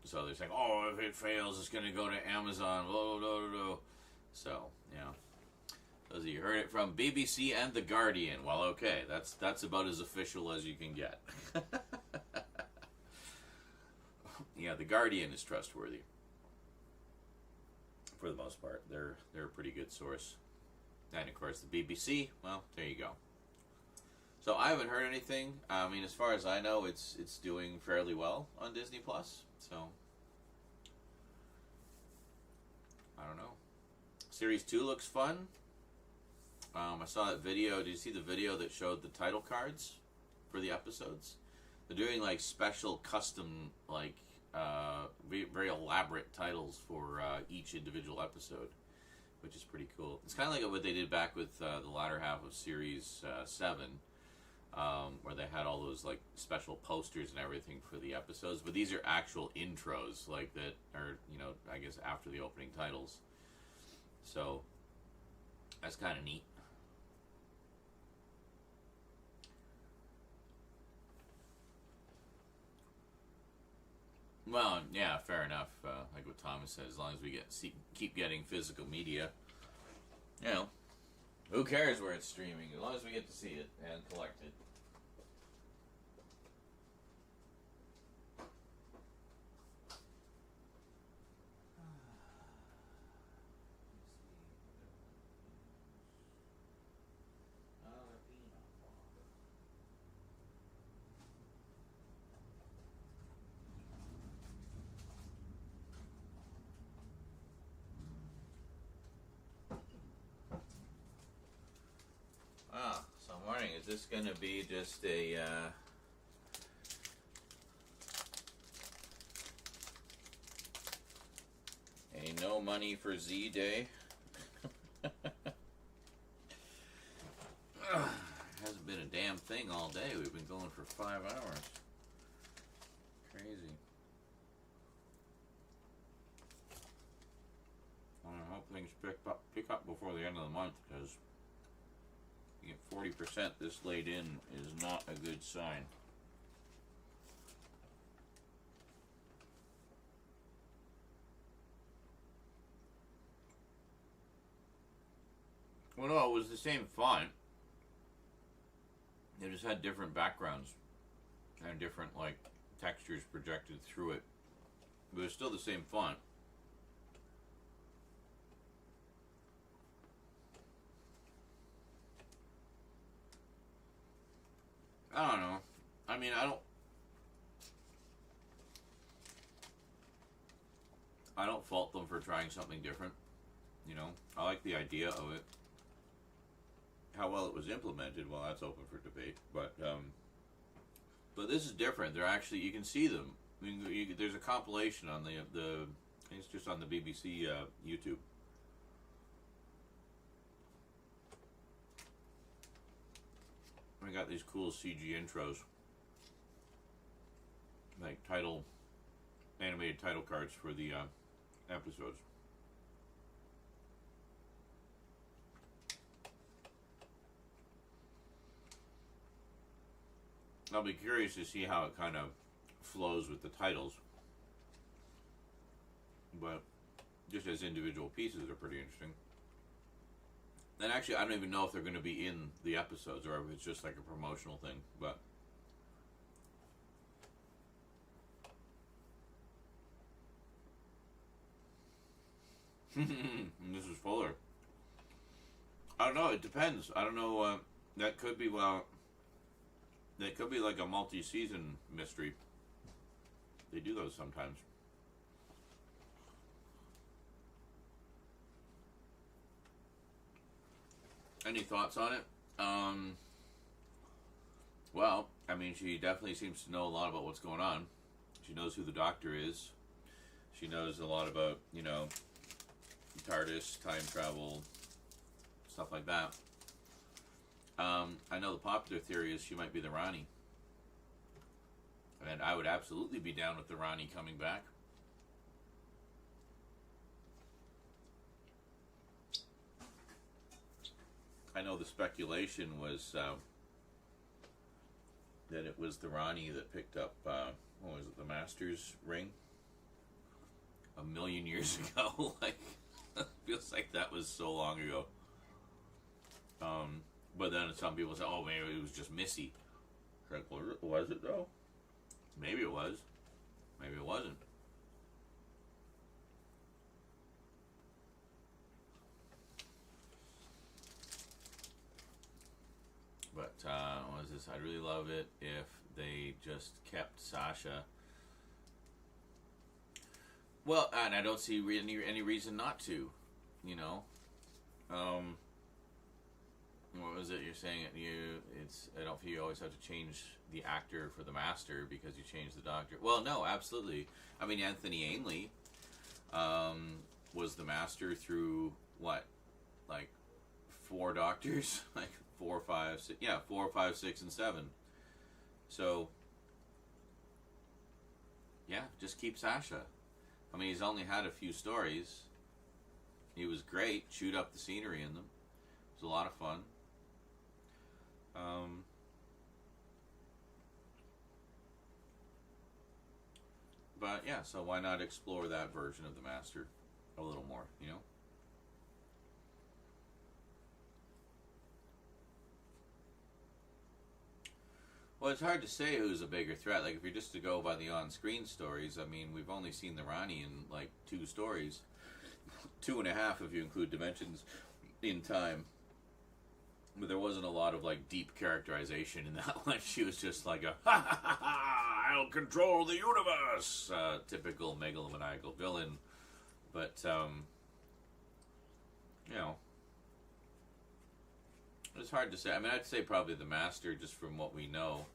So they're saying, oh, if it fails, it's going to go to Amazon, blah, blah, blah, blah. So, you know, those of you heard it from BBC and The Guardian. Well, okay, that's about as official as you can get. Yeah, The Guardian is trustworthy. For the most part. They're a pretty good source. And, of course, the BBC, well, there you go. So I haven't heard anything. I mean, as far as I know, it's doing fairly well on Disney Plus. So I don't know. Series 2 looks fun. I saw that video. Did you see the video that showed the title cards for the episodes? They're doing like special custom, like very elaborate titles for each individual episode, which is pretty cool. It's kind of like what they did back with the latter half of Series 7. Where they had all those like special posters and everything for the episodes, but these are actual intros, like that are, you know, I guess after the opening titles. So that's kind of neat. Well, yeah, fair enough. Like what Thomas said, as long as we keep getting physical media, you know, who cares where it's streaming? As long as we get to see it and collect it. So I'm wondering, is this going to be just a no money for Z day? Hasn't been a damn thing all day. We've been going for 5 hours. Crazy. I hope things pick up before the end of the month, because You get 40% this late in is not a good sign. Well, no, it was the same font. They just had different backgrounds and different, like, textures projected through it. But it's still the same font. I don't know. I mean, I don't fault them for trying something different. You know, I like the idea of it. How well it was implemented, well, that's open for debate. But this is different. They're actually, you can see them. I mean, there's a compilation on the it's just on the BBC YouTube. I got these cool CG intros, like animated title cards for the episodes. I'll be curious to see how it kind of flows with the titles, but just as individual pieces, they're pretty interesting. And actually, I don't even know if they're going to be in the episodes or if it's just like a promotional thing, but and this is Fuller. I don't know, it depends. I don't know, that could be, that could be like a multi-season mystery. They do those sometimes. Any thoughts on it? Well, I mean, she definitely seems to know a lot about what's going on. She knows who the Doctor is. She knows a lot about, you know, TARDIS, time travel, stuff like that. I know the popular theory is she might be the Rani. And I would absolutely be down with the Rani coming back. I know the speculation was that it was the Rani that picked up, what was it, the Master's ring? 1,000,000 years ago. Like, feels like that was so long ago. But then some people say, oh, maybe it was just Missy. Like, was it though? Maybe it was. Maybe it wasn't. But, what is this? I'd really love it if they just kept Sasha. Well, and I don't see any reason not to, you know. What was it you're saying? I don't feel you always have to change the actor for the Master because you changed the Doctor. Well, no, absolutely. I mean, Anthony Ainley was the Master through what, like 4 Doctors, like 4, 5, 6, yeah, 4, 5, 6, and 7. So, yeah, just keep Sasha. I mean, he's only had a few stories. He was great. Chewed up the scenery in them. It was a lot of fun. But yeah, so why not explore that version of the Master a little more, you know? Well, it's hard to say who's a bigger threat. Like, if you're just to go by the on-screen stories, I mean, we've only seen the Rani in, like, 2 stories. 2.5 if you include Dimensions in Time. But there wasn't a lot of, like, deep characterization in that one. She was just like a, ha ha ha ha, I'll control the universe! Typical megalomaniacal villain. But, you know, it's hard to say. I mean, I'd say probably the Master, just from what we know.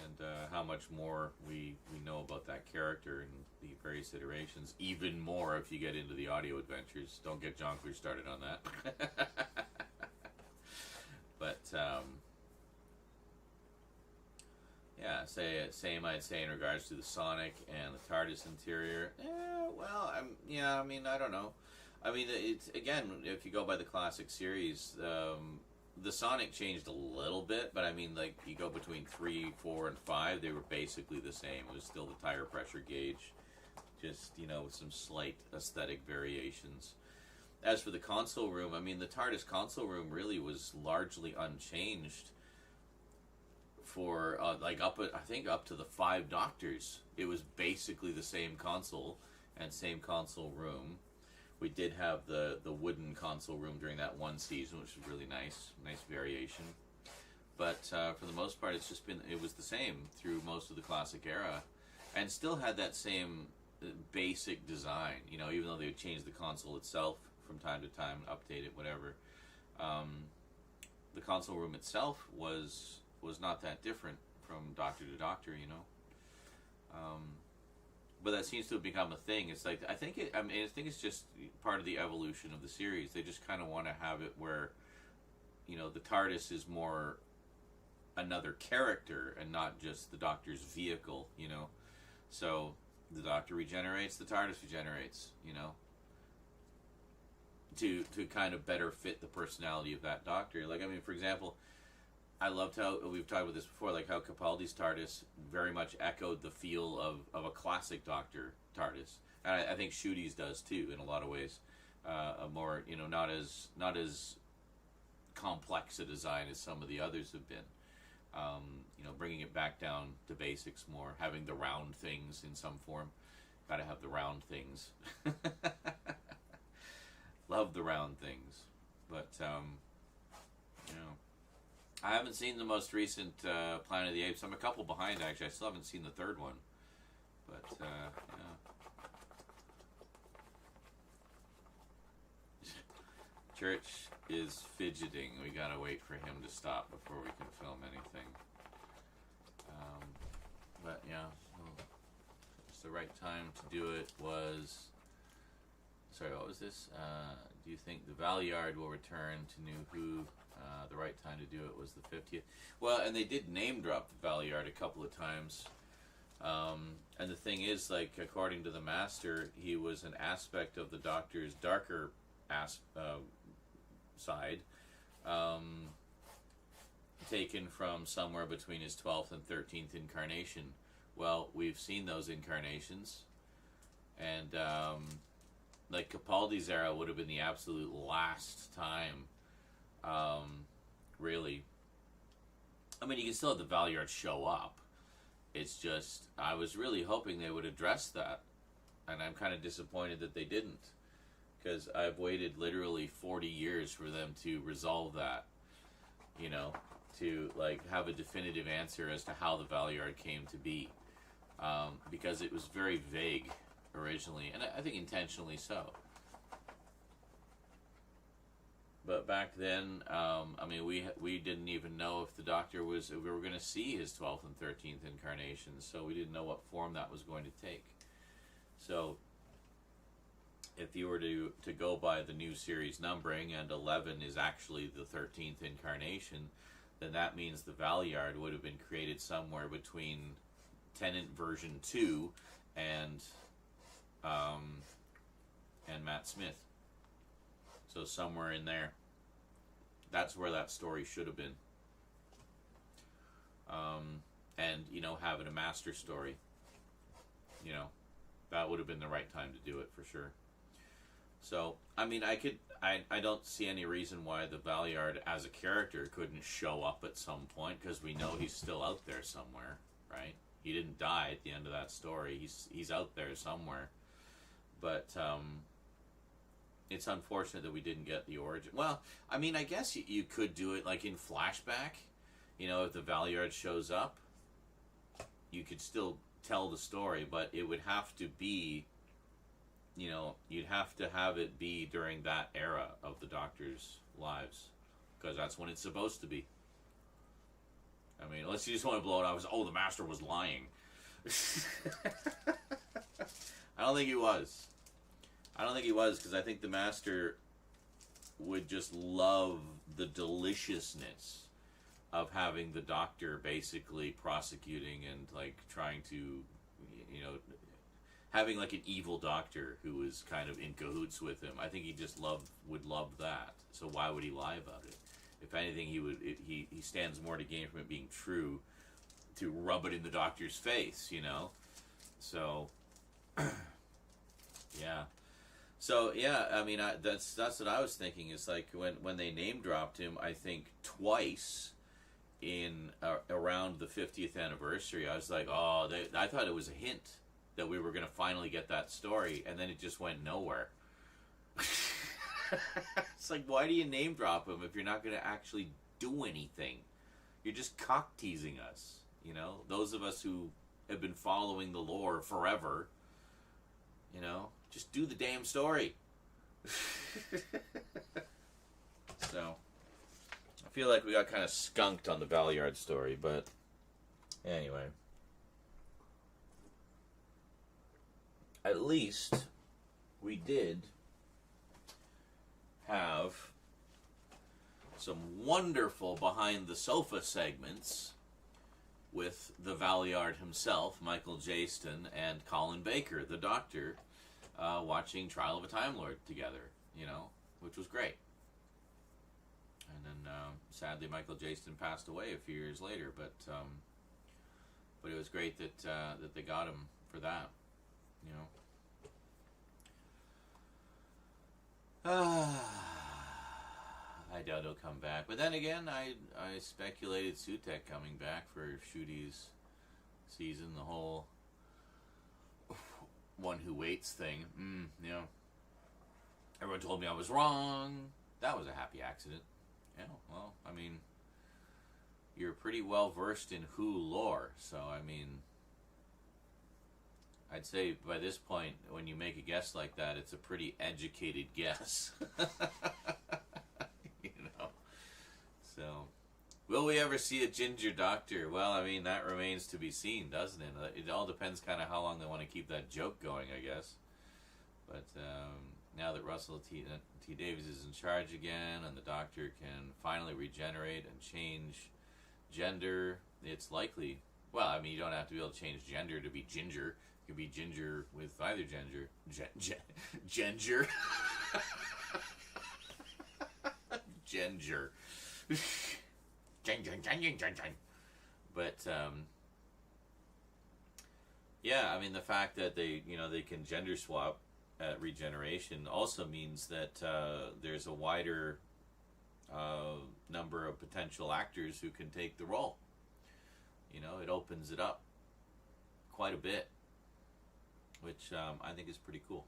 And how much more we know about that character and the various iterations. Even more if you get into the audio adventures. Don't get Jonkler started on that. But, yeah, same I'd say in regards to the Sonic and the TARDIS interior. Well, I mean, I don't know. I mean, it's, again, if you go by the classic series, the Sonic changed a little bit, but I mean, like, you go between 3, 4, and 5, they were basically the same. It was still the tire pressure gauge, just, you know, with some slight aesthetic variations. As for the console room, I mean, the TARDIS console room really was largely unchanged for, like, I think up to the 5 Doctors. It was basically the same console and same console room. We did have the wooden console room during that one season, which was really nice variation. But for the most part, it was the same through most of the classic era, and still had that same basic design. You know, even though they would change the console itself from time to time, update it, whatever. The console room itself was not that different from Doctor to Doctor, you know. But that seems to have become a thing. It's like, I think it's just part of the evolution of the series. They just kind of want to have it where, you know, the TARDIS is more another character and not just the Doctor's vehicle, you know. So the Doctor regenerates, the TARDIS regenerates, you know, to kind of better fit the personality of that Doctor. Like, I mean, for example, I loved how, we've talked about this before, like how Capaldi's TARDIS very much echoed the feel of a classic Doctor TARDIS. And I think Schuette's does too, in a lot of ways. A more, you know, not as complex a design as some of the others have been. You know, bringing it back down to basics more, having the round things in some form. Gotta have the round things. Love the round things. But, you know, I haven't seen the most recent Planet of the Apes. I'm a couple behind, actually. I still haven't seen the third one. But, yeah. Church is fidgeting. We gotta wait for him to stop before we can film anything. But, yeah. It's the right time to do it was... Sorry, what was this? Do you think the Valeyard will return to New Who? The right time to do it was the 50th. Well, and they did name drop the Valeyard a couple of times. And the thing is, like, according to the Master, he was an aspect of the Doctor's darker side, taken from somewhere between his 12th and 13th incarnation. Well, we've seen those incarnations. And, like, Capaldi's era would have been the absolute last time, really. I mean, you can still have the Valeyard show up. It's just, I was really hoping they would address that. And I'm kind of disappointed that they didn't. Because I've waited literally 40 years for them to resolve that. You know, to, like, have a definitive answer as to how the Valeyard came to be. Because it was very vague originally, and I think intentionally so. But back then, I mean, we didn't even know if the Doctor if we were going to see his 12th and 13th incarnations, so we didn't know what form that was going to take. So, if you were to go by the new series numbering, and 11 is actually the 13th incarnation, then that means the Valeyard would have been created somewhere between Tennant version 2 and Matt Smith. So somewhere in there. That's where that story should have been. And, you know, having a Master story. You know, that would have been the right time to do it for sure. So, I mean, I don't see any reason why the Valeyard as a character couldn't show up at some point, because we know he's still out there somewhere, right? He didn't die at the end of that story. He's out there somewhere. But it's unfortunate that we didn't get the origin. Well, I mean, I guess you could do it like in flashback. You know, if the Valeyard shows up, you could still tell the story, but it would have to be, you know, you'd have to have it be during that era of the Doctor's lives, because that's when it's supposed to be. I mean, unless you just want to blow it off as, oh, the Master was lying. I don't think he was. I don't think he was, because I think the Master would just love the deliciousness of having the Doctor basically prosecuting and, like, trying to, you know, having, like, an evil Doctor who was kind of in cahoots with him. I think he just would love that. So why would he lie about it? if anything, he stands more to gain from it being true, to rub it in the Doctor's face, you know. So, yeah. So yeah, I mean, that's what I was thinking. Is like when they name dropped him, I think twice in around the 50th anniversary. I was like, oh, I thought it was a hint that we were going to finally get that story, and then it just went nowhere. It's like, why do you name drop him if you're not going to actually do anything? You're just cock teasing us, you know. Those of us who have been following the lore forever, you know, just do the damn story. So, I feel like we got kind of skunked on the Valeyard story, but anyway. At least we did have some wonderful behind the sofa segments with the Valeyard himself, Michael Jaston, and Colin Baker, the Doctor, watching Trial of a Time Lord together, you know, which was great. And then, sadly, Michael Jaston passed away a few years later, but it was great that that they got him for that, you know. I doubt he'll come back. But then again, I speculated Sutek coming back for Ncuti's season, the whole one who waits thing. You know, everyone told me I was wrong. That was a happy accident. Yeah, well, I mean, you're pretty well versed in Who lore, so I mean, I'd say by this point, when you make a guess like that, it's a pretty educated guess. You know. So, will we ever see a ginger Doctor? Well, I mean, that remains to be seen, doesn't it? It all depends kind of how long they want to keep that joke going, I guess. But now that Russell T. Davies is in charge again, and the Doctor can finally regenerate and change gender, it's likely. Well, I mean, you don't have to be able to change gender to be ginger. You can be ginger with either gender. Ginger. Ginger. But yeah, I mean, the fact that they can gender swap at regeneration also means that there's a wider number of potential actors who can take the role. You know, it opens it up quite a bit, which I think is pretty cool.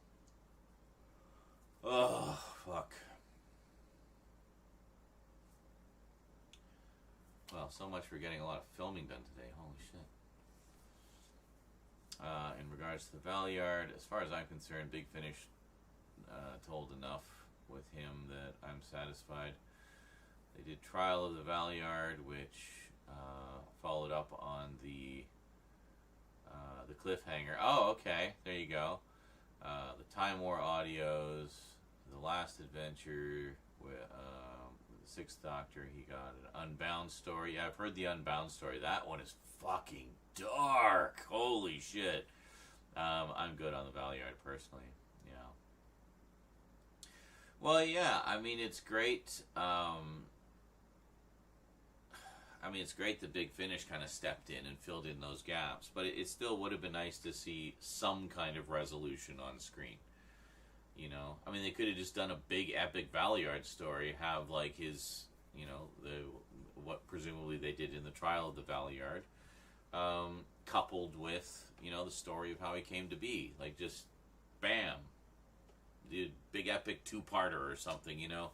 Oh, fuck. Well, so much for getting a lot of filming done today. Holy shit. In regards to the Valeyard, as far as I'm concerned, Big Finish told enough with him that I'm satisfied. They did Trial of the Valeyard, which followed up on the cliffhanger. Oh, okay. There you go. The Time War audios, The Last Adventure with the Sixth Doctor. He got an Unbound story. Yeah, I've heard the Unbound story. That one is fucking dark. Holy shit. I'm good on the Valeyard personally. Yeah. Well, yeah. I mean, it's great. I mean, it's great that Big Finish kind of stepped in and filled in those gaps, but it still would have been nice to see some kind of resolution on screen. You know, I mean, they could have just done a big epic Valeyard story, have like his, you know, what presumably they did in the Trial of the Valeyard, coupled with, you know, the story of how he came to be. Like, just bam, the big epic two-parter or something, you know.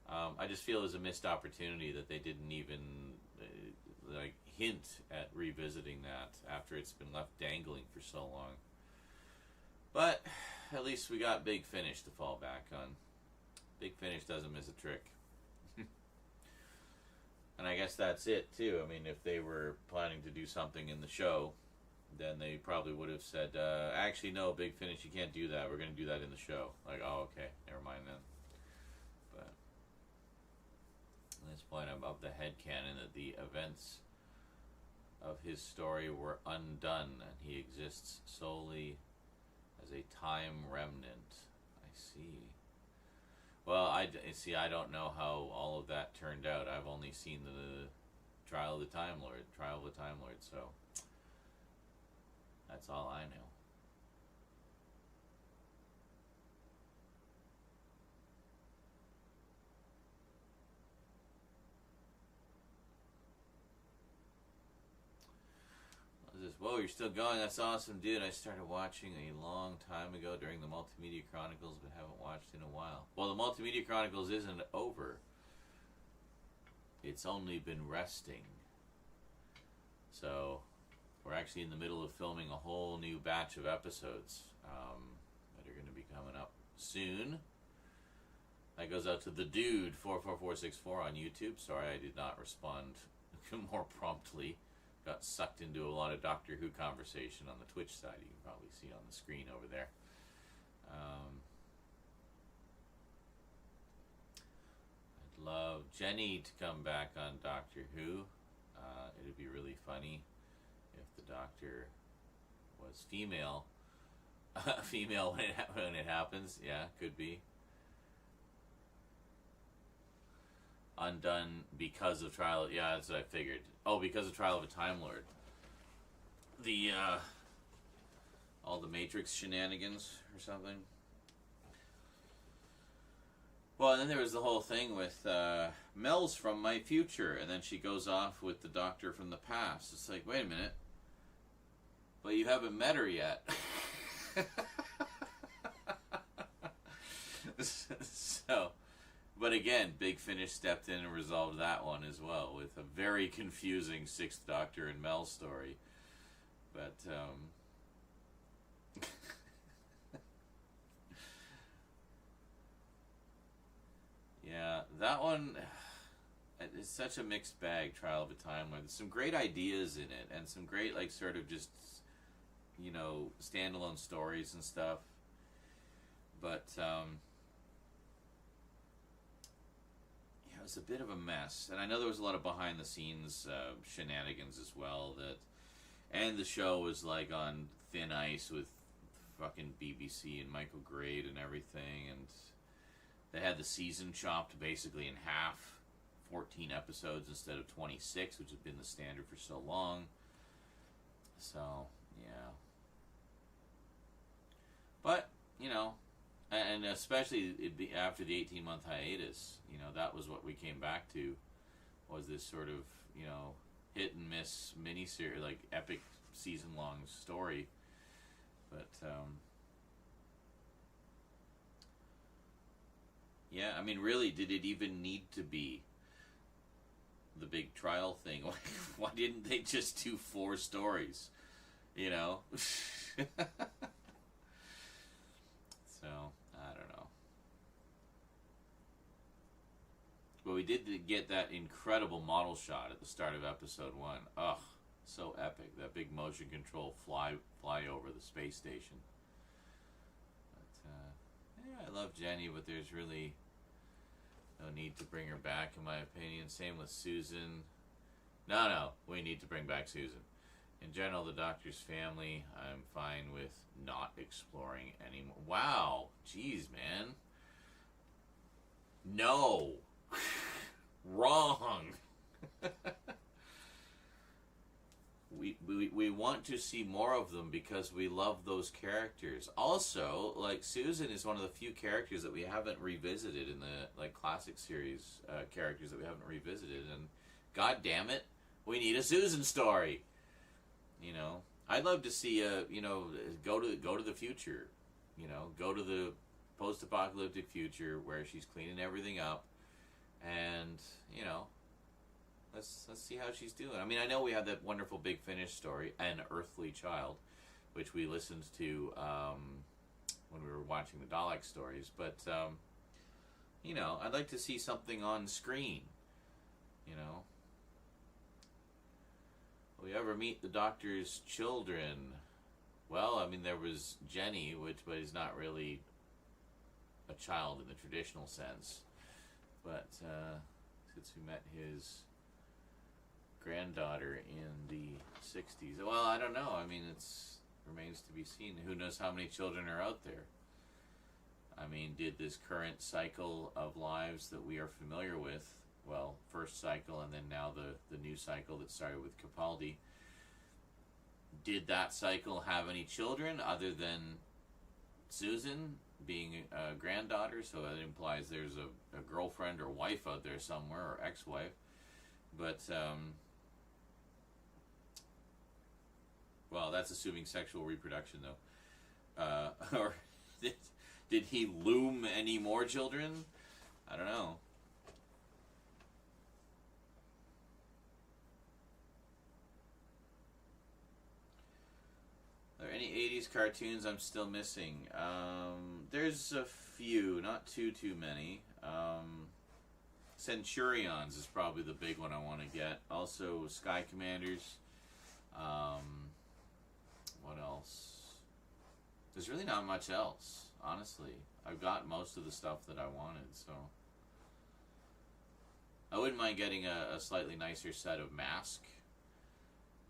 I just feel it was a missed opportunity that they didn't even like hint at revisiting that after it's been left dangling for so long. But at least we got Big Finish to fall back on. Big Finish doesn't miss a trick. And I guess that's it too. I mean, if they were planning to do something in the show, then they probably would have said, actually no, Big Finish, you can't do that. We're going to do that in the show. Like, oh, okay, never mind then. But at this point, I'm of the headcanon that the events of his story were undone, and he exists solely as a time remnant. I see. Well, I see. I don't know how all of that turned out. I've only seen the Trial of the Time Lord, so that's all I know. Whoa, you're still going? That's awesome, dude. I started watching a long time ago during the Multimedia Chronicles, but haven't watched in a while. Well, the Multimedia Chronicles isn't over. It's only been resting. So, we're actually in the middle of filming a whole new batch of episodes that are going to be coming up soon. That goes out to the dude 44464 on YouTube. Sorry I did not respond more promptly. Got sucked into a lot of Doctor Who conversation on the Twitch side. You can probably see on the screen over there. I'd love Jenny to come back on Doctor Who. It'd be really funny if the Doctor was female. Female when it happens. Yeah, could be. Undone because of Trial. Yeah, that's what I figured. Oh, because of Trial of a Time Lord. The all the Matrix shenanigans or something. Well, and then there was the whole thing with Mel's from my future, and then she goes off with the Doctor from the past. It's like, wait a minute, but you haven't met her yet. So. But again, Big Finish stepped in and resolved that one as well with a very confusing Sixth Doctor and Mel story. But, yeah, that one is such a mixed bag, Trial of a Time Lord. There's some great ideas in it and some great, like, sort of just, you know, standalone stories and stuff. But, it was a bit of a mess, and I know there was a lot of behind-the-scenes shenanigans as well. And the show was like on thin ice with fucking BBC and Michael Grade and everything, and they had the season chopped basically in half, 14 episodes instead of 26, which had been the standard for so long. So yeah, but you know. And especially it'd be after the 18-month hiatus, you know, that was what we came back to, was this sort of, you know, hit and miss miniseries, like epic season-long story. But yeah, I mean, really, did it even need to be the big trial thing? Why didn't they just do 4 stories? You know. So, I don't know. But we did get that incredible model shot at the start of episode 1. Ugh, so epic. That big motion control fly over the space station. But, yeah, I love Jenny, but there's really no need to bring her back, in my opinion. Same with Susan. No, we need to bring back Susan. In general, the Doctor's family, I'm fine with not exploring anymore. Wow. Jeez, man. No. Wrong. we want to see more of them because we love those characters. Also, like, Susan is one of the few characters that we haven't revisited in the, like, classic series characters that we haven't revisited. And god damn it, we need a Susan story. You know, I'd love to see you know, go to the future. You know, go to the post-apocalyptic future where she's cleaning everything up, and you know, let's see how she's doing. I mean, I know we have that wonderful Big Finish story, An Earthly Child, which we listened to when we were watching the Dalek stories. But you know, I'd like to see something on screen. You know. We ever meet the Doctor's children? Well, I mean, there was Jenny, but he's not really a child in the traditional sense. But since we met his granddaughter in the 60s, well, I don't know. I mean, it remains to be seen. Who knows how many children are out there? I mean, did this current cycle of lives that we are familiar with, well, first cycle and then now the new cycle that started with Capaldi, did that cycle have any children other than Susan being a granddaughter? So that implies there's a girlfriend or wife out there somewhere, or ex-wife. But, well, that's assuming sexual reproduction, though. Or did he loom any more children? I don't know. Are there any 80s cartoons I'm still missing? There's a few, not too many. Centurions is probably the big one I want to get. Also, Sky Commanders. What else? There's really not much else, honestly. I've got most of the stuff that I wanted, so... I wouldn't mind getting a slightly nicer set of Mask,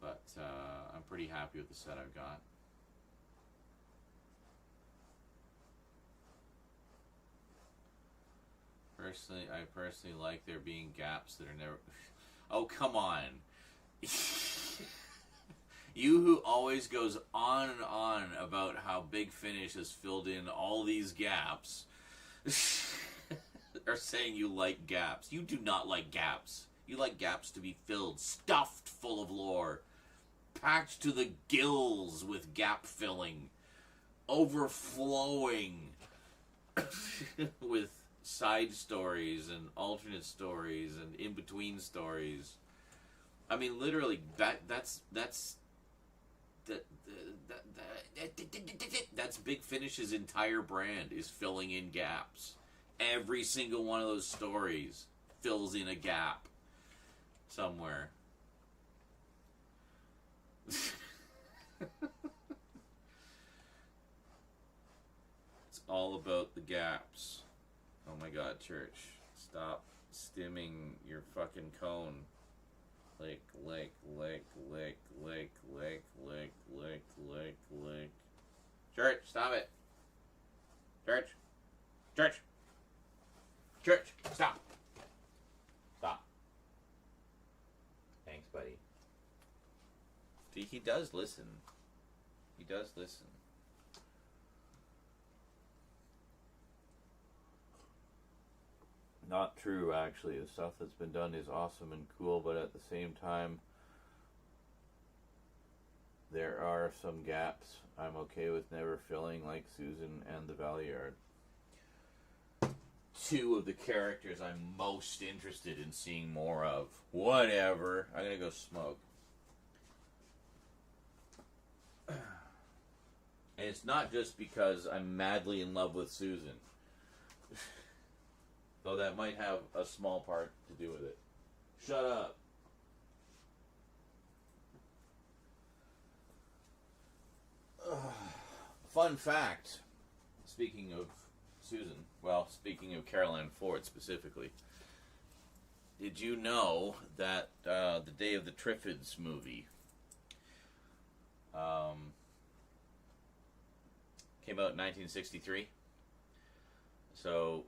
but I'm pretty happy with the set I've got. I personally like there being gaps that are never... Oh, come on. You who always goes on and on about how Big Finish has filled in all these gaps are saying you like gaps. You do not like gaps. You like gaps to be filled, stuffed full of lore, packed to the gills with gap filling, overflowing with side stories and alternate stories and in-between stories. I mean, literally, that's Big Finish's entire brand, is filling in gaps. Every single one of those stories fills in a gap somewhere. It's all about the gaps. Oh my god, Church. Stop stimming your fucking cone. Lick. Church, stop it. Church, stop. Stop. Thanks, buddy. See, he does listen. He does listen. Not true, actually. The stuff that's been done is awesome and cool, but at the same time, there are some gaps I'm okay with never filling, like Susan and the Valeyard. Two of the characters I'm most interested in seeing more of. Whatever. I'm gonna go smoke. And it's not just because I'm madly in love with Susan. Though that might have a small part to do with it. Shut up. Fun fact, speaking of Susan, well, speaking of Carol Ann Ford specifically, did you know that the Day of the Triffids movie came out in 1963? So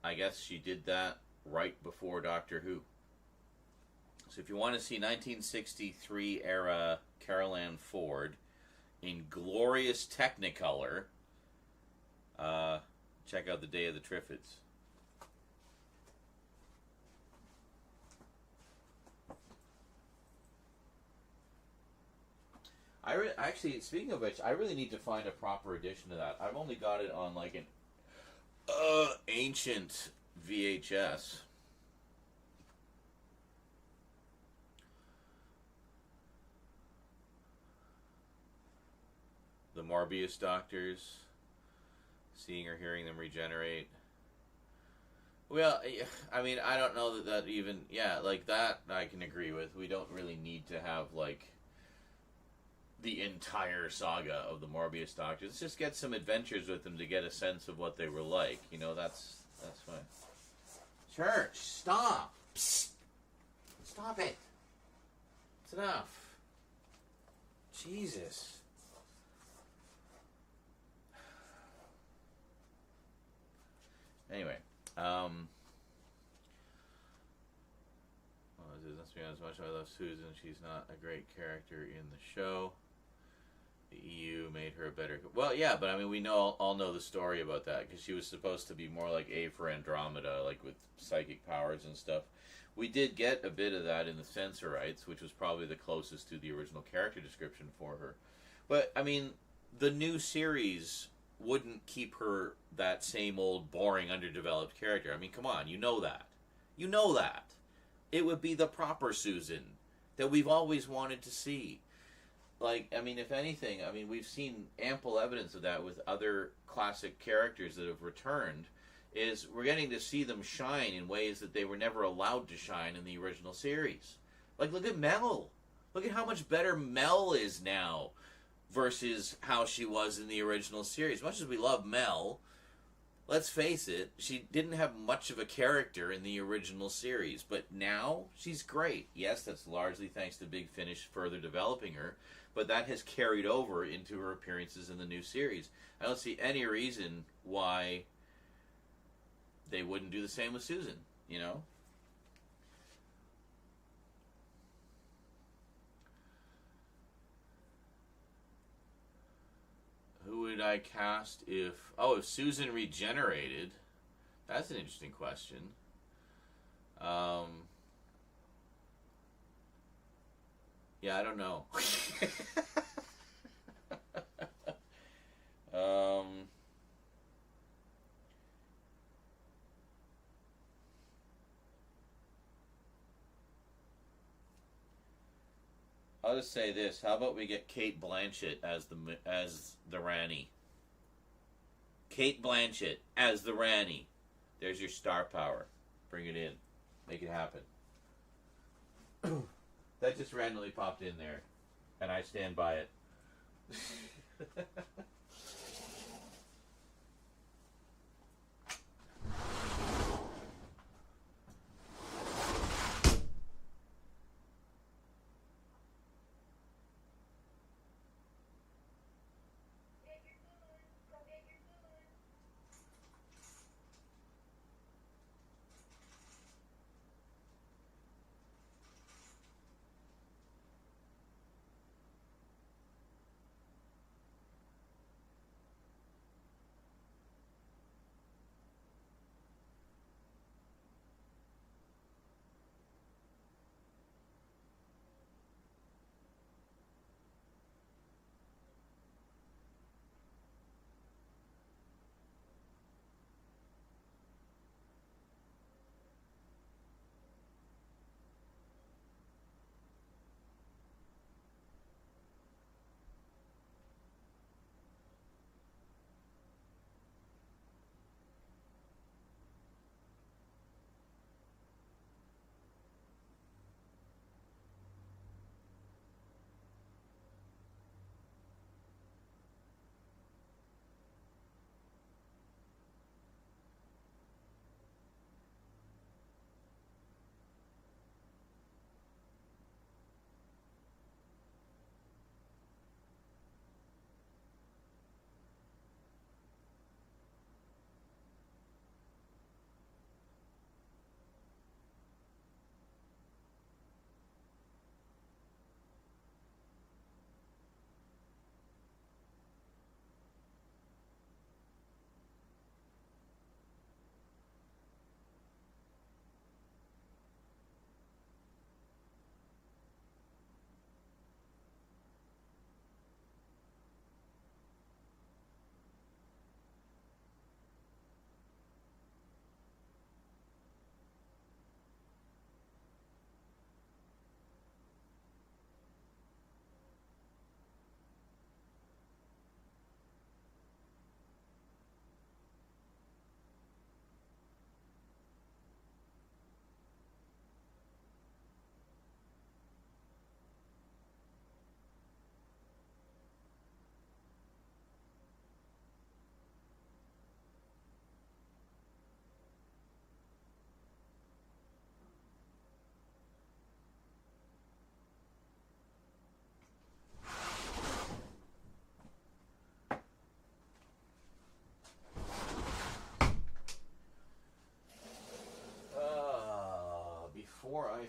I guess she did that right before Doctor Who. So if you want to see 1963 era Carol Ann Ford in glorious Technicolor, check out the Day of the Triffids. Actually, speaking of which, I really need to find a proper edition of that. I've only got it on like an ancient VHS. The Morbius doctors, seeing or hearing them regenerate. Well, I mean, I don't know that even, yeah, like that I can agree with. We don't really need to have, like, the entire saga of the Morbius doctors. Let's just get some adventures with them to get a sense of what they were like. You know, that's fine. Church, stop! Psst. Stop it! It's enough. Jesus. Anyway, let's be honest, much as I love Susan, she's not a great character in the show. The EU made her a better. Well, yeah, but I mean, we all know the story about that because she was supposed to be more like A for Andromeda, like with psychic powers and stuff. We did get a bit of that in the Censorites, which was probably the closest to the original character description for her. But I mean, the new series wouldn't keep her that same old boring underdeveloped character. I mean, come on, you know that. You know that. It would be the proper Susan that we've always wanted to see. Like, I mean, if anything, I mean, we've seen ample evidence of that with other classic characters that have returned, is we're getting to see them shine in ways that they were never allowed to shine in the original series. Like, look at Mel. Look at how much better Mel is now versus how she was in the original series. As much as we love Mel, let's face it, she didn't have much of a character in the original series, but now she's great. Yes, that's largely thanks to Big Finish further developing her, but that has carried over into her appearances in the new series. I don't see any reason why they wouldn't do the same with Susan, you know? Who would I cast if Susan regenerated? That's an interesting question. Yeah, I don't know. I'll just say this. How about we get Kate Blanchett as the Rani? Kate Blanchett as the Rani. There's your star power. Bring it in. Make it happen. That just randomly popped in there, and I stand by it.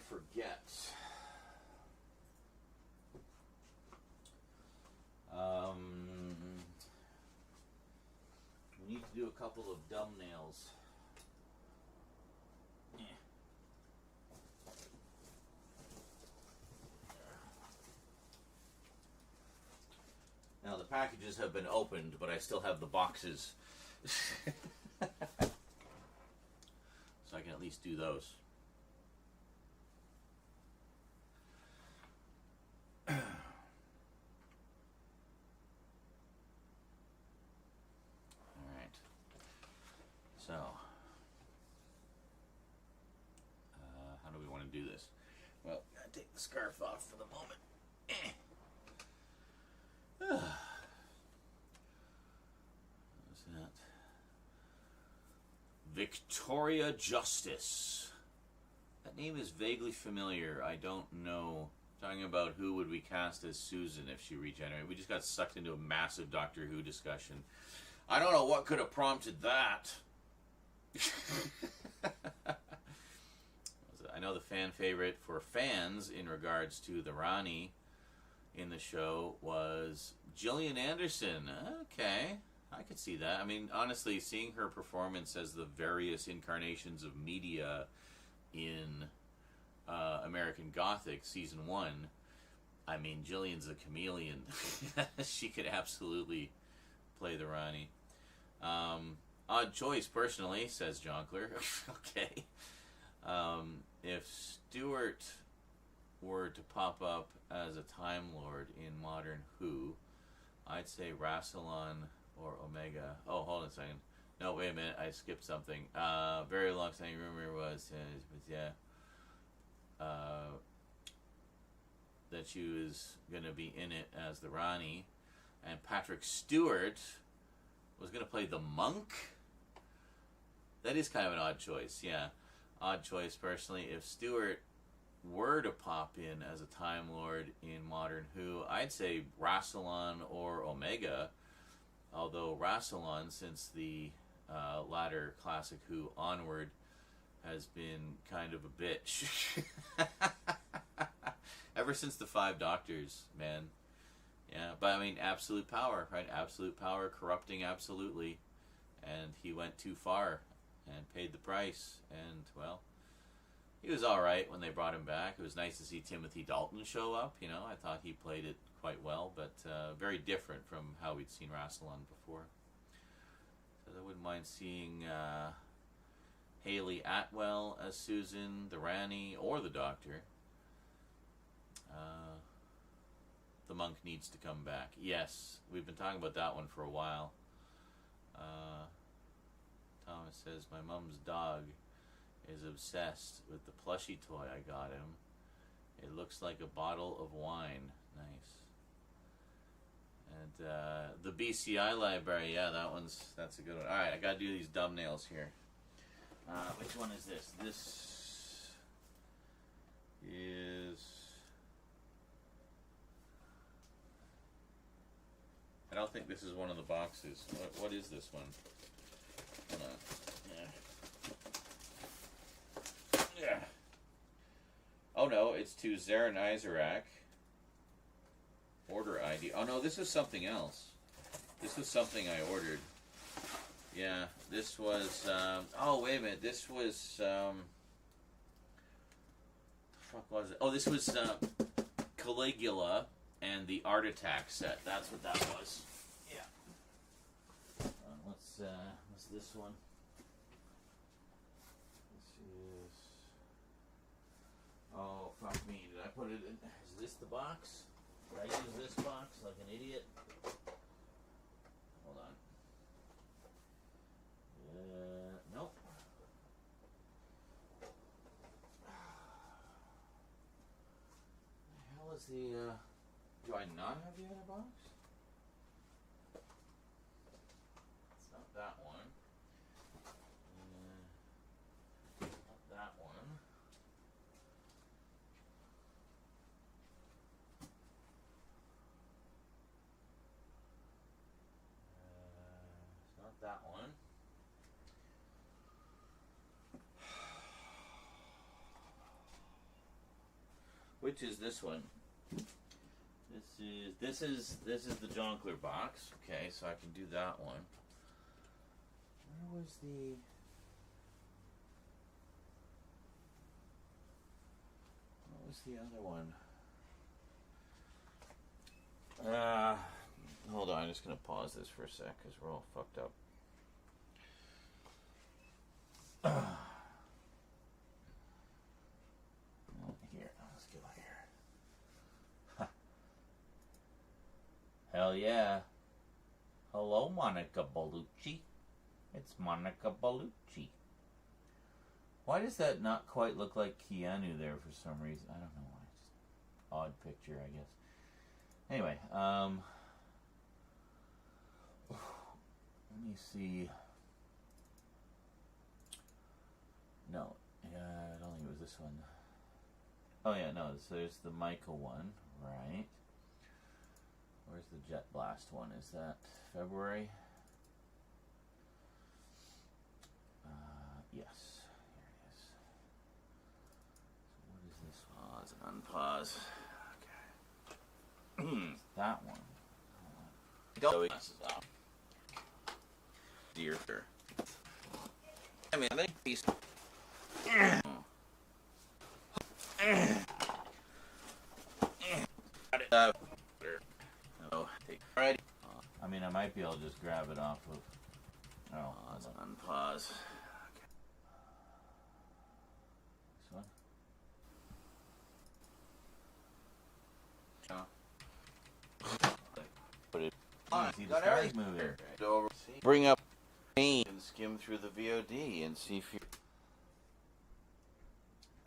forget. We need to do a couple of dumb nails. Now the packages have been opened, but I still have the boxes. So I can at least do those. Alright. So, how do we want to do this? Well, gotta take the scarf off for the moment. What's that? Victoria Justice. That name is vaguely familiar. I don't know. Talking about who would we cast as Susan if she regenerated. We just got sucked into a massive Doctor Who discussion. I don't know what could have prompted that. I know the fan favorite for fans in regards to the Rani in the show was Gillian Anderson. Okay, I could see that. I mean, honestly, seeing her performance as the various incarnations of media in American Gothic season 1, I mean, Gillian's a chameleon. She could absolutely play the Rani. Odd choice, personally, says Jonkler. Okay. If Stewart were to pop up as a Time Lord in Modern Who, I'd say Rassilon or Omega. Oh, hold on a second. No, wait a minute. I skipped something. Very long standing rumor was, that she was going to be in it as the Rani, and Patrick Stewart was going to play the monk. That is kind of an odd choice, yeah. Odd choice, personally. If Stewart were to pop in as a Time Lord in Modern Who, I'd say Rassilon or Omega. Although Rassilon, since the latter Classic Who onward, has been kind of a bitch. Ever since the 5 Doctors, man. Yeah, but I mean, absolute power, right? Absolute power, corrupting absolutely. And he went too far and paid the price. And, well, he was alright when they brought him back. It was nice to see Timothy Dalton show up, you know. I thought he played it quite well, but very different from how we'd seen Rassilon before. So I wouldn't mind seeing Hayley Atwell as Susan, the Rani, or the Doctor. The monk needs to come back. Yes, we've been talking about that one for a while. Thomas says, my mom's dog is obsessed with the plushie toy I got him. It looks like a bottle of wine. Nice. And the BCI library, yeah, that's a good one. Alright, I gotta do these dumb nails here. Which one is this? This is... I don't think this is one of the boxes. What is this one? Hold on. Yeah. Oh no, it's to Zarin Izarak. Order ID. Oh no, this is something else. This was something I ordered. Yeah, this was, oh wait a minute, this was, the fuck was it? Oh, this was, Caligula and the Art Attack set. That's what that was. Yeah. What's this one? This is, oh, fuck me, did I put it in, is this the box? Did I use this box like an idiot? Hold on. Nope. The hell is the, do I not have the other box? It's not that one. Not that one. It's not that one. which is this one. This is the Jonkler box. Okay, so I can do that one. Where was the? What was the other one? Hold on, I'm just gonna pause this for a sec because we're all fucked up. Here, let's go here. Hell yeah. Hello, Monica Bellucci. It's Monica Bellucci. Why does that not quite look like Keanu there for some reason? I don't know why. Just odd picture, I guess. Anyway, let me see. No, I don't think it was this one. Oh yeah, no, so there's the Michael one, right? Where's the Jet Blast one? Is that February? Yes, here it is. So what is this one? Pause and unpause. Okay. That one. Don't glasses off. Dear sir. I mean, I think he's. Alright. I mean, I might be able to just grab it off of. Oh, let's unpause. This one. Put it. See the stars move here. Bring up paint and skim through the VOD and see if you.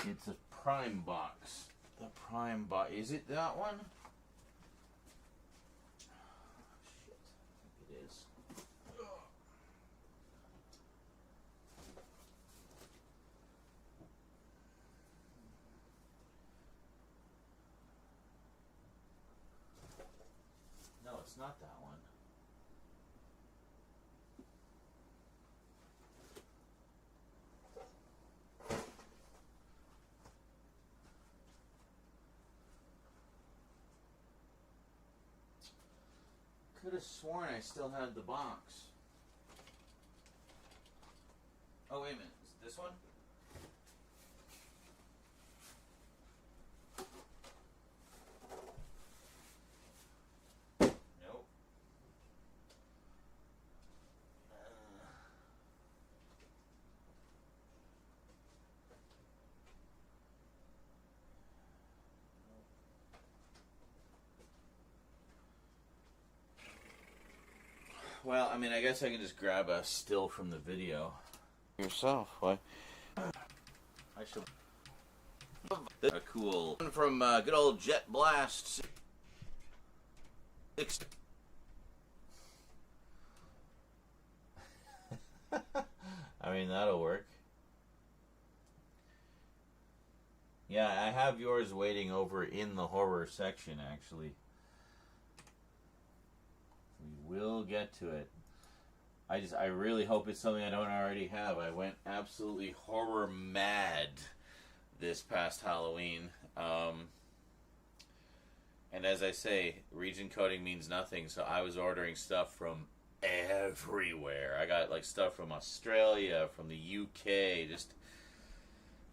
It's a Prime box. The Prime box. Is it that one? Shit. It is. No, it's not that one. Could have sworn I still had the box. Oh, wait a minute. Is it this one? Nope. Well, I mean, I guess I can just grab a still from the video. Yourself, why? I should. A cool one from good old Jet Blast. I mean, that'll work. Yeah, I have yours waiting over in the horror section, actually. We will get to it. I really hope it's something I don't already have. I went absolutely horror mad this past Halloween. And as I say, region coding means nothing, so I was ordering stuff from everywhere. I got like stuff from Australia, from the UK, just,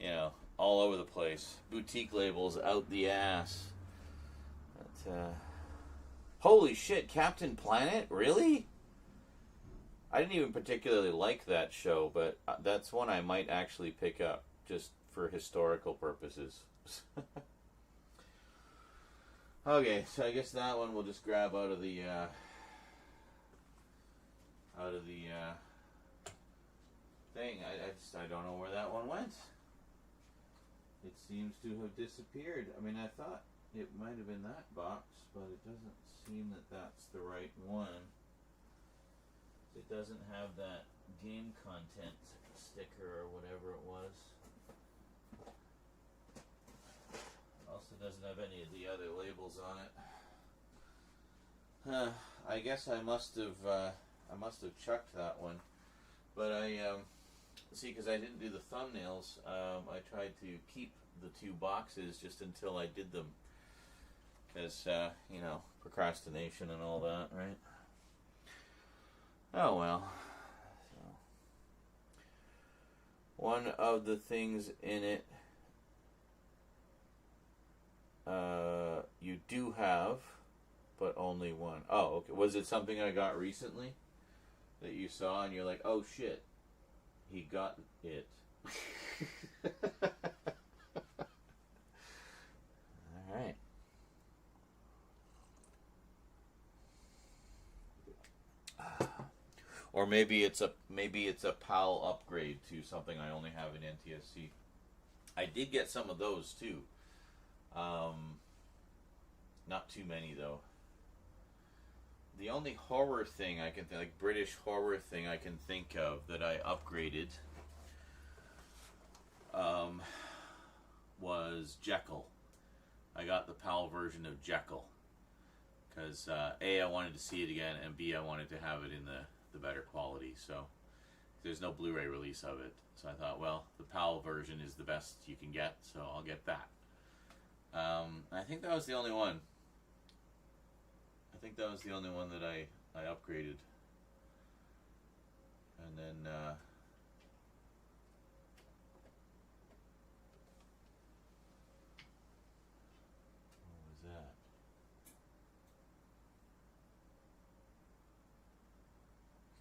you know, all over the place. Boutique labels out the ass. But, holy shit, Captain Planet? Really? I didn't even particularly like that show, but that's one I might actually pick up, just for historical purposes. Okay, so I guess that one we'll just grab out of the thing. I don't know where that one went. It seems to have disappeared. I mean, I thought it might have been that box, but it doesn't seem that that's the right one. It doesn't have that game content sticker or whatever it was. Also doesn't have any of the other labels on it. I guess I must have chucked that one, but I see, because I didn't do the thumbnails, I tried to keep the two boxes just until I did them. Because, you know, procrastination and all that, right? Oh, well. So, one of the things in it you do have, but only one. Oh, okay. Was it something I got recently that you saw and you're like, oh shit, he got it? All right. Or maybe it's a PAL upgrade to something I only have in NTSC. I did get some of those too. Not too many though. The only horror thing I can think, like British horror thing I can think of that I upgraded, was Jekyll. I got the PAL version of Jekyll because A, I wanted to see it again, and B, I wanted to have it in the better quality. So there's no Blu-ray release of it, so I thought, well, the PAL version is the best you can get, so I'll get that. I think that was the only one. I think that was the only one that I upgraded. And then what was that?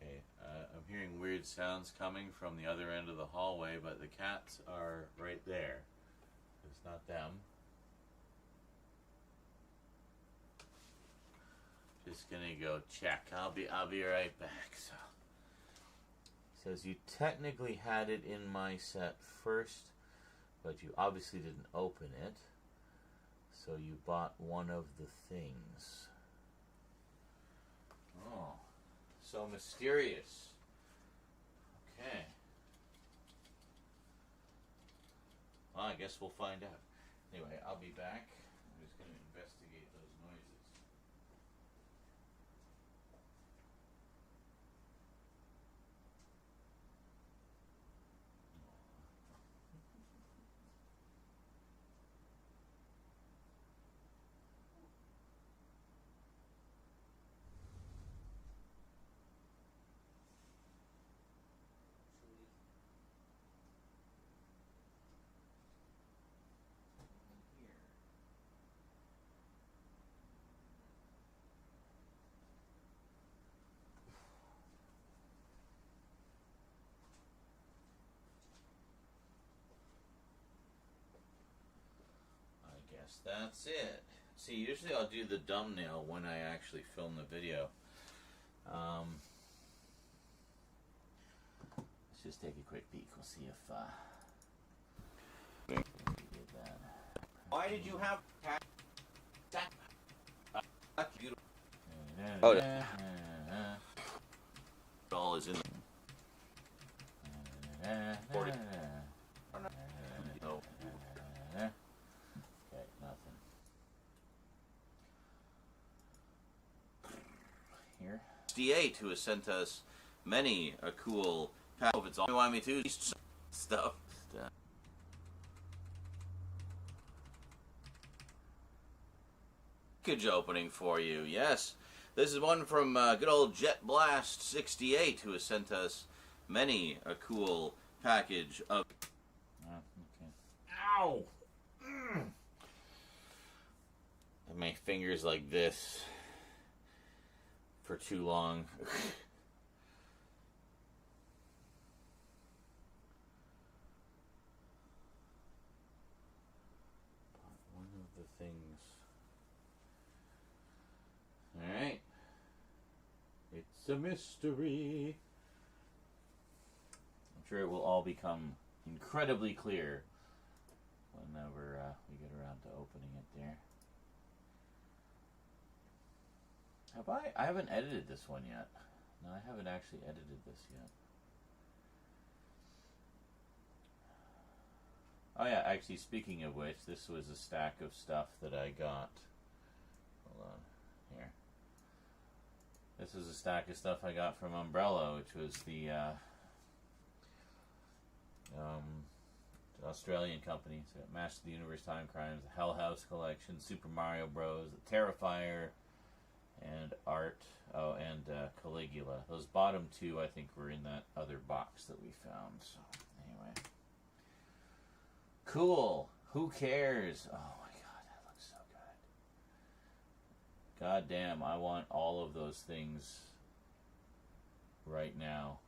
Okay, I'm hearing weird sounds coming from the other end of the hallway, but the cats are right there. It's not them. Just gonna go check. I'll be right back. So says you technically had it in my set first, but you obviously didn't open it. So you bought one of the things. Oh, so mysterious. Okay. Well, I guess we'll find out. Anyway, I'll be back. I'm just gonna investigate those noises. That's it. See, usually I'll do the thumbnail when I actually film the video. Let's just take a quick peek. We'll see if we did that. Why did you have Oh, yeah. It all is in there. No. Okay, nothing. Here. D8, who has sent us many a cool pack of its all. You want me to stuff. Package opening for you. Yes, this is one from good old Jet Blast 68, who has sent us many a cool package of. Okay. Ow! My fingers like this for too long. One of the things. Alright. It's a mystery. I'm sure it will all become incredibly clear whenever we get around to opening it there. I haven't edited this one yet. No, I haven't actually edited this yet. Oh yeah, actually, speaking of which, this was a stack of stuff that I got. Hold on, here. This was a stack of stuff I got from Umbrella, which was the Australian company. So Master of the Universe Time Crimes, the Hell House Collection, Super Mario Bros, the Terrifier, and Art. Oh, and Caligula. Those bottom two, I think, were in that other box that we found. So, anyway. Cool. Who cares? Oh my god, that looks so good. God damn, I want all of those things right now.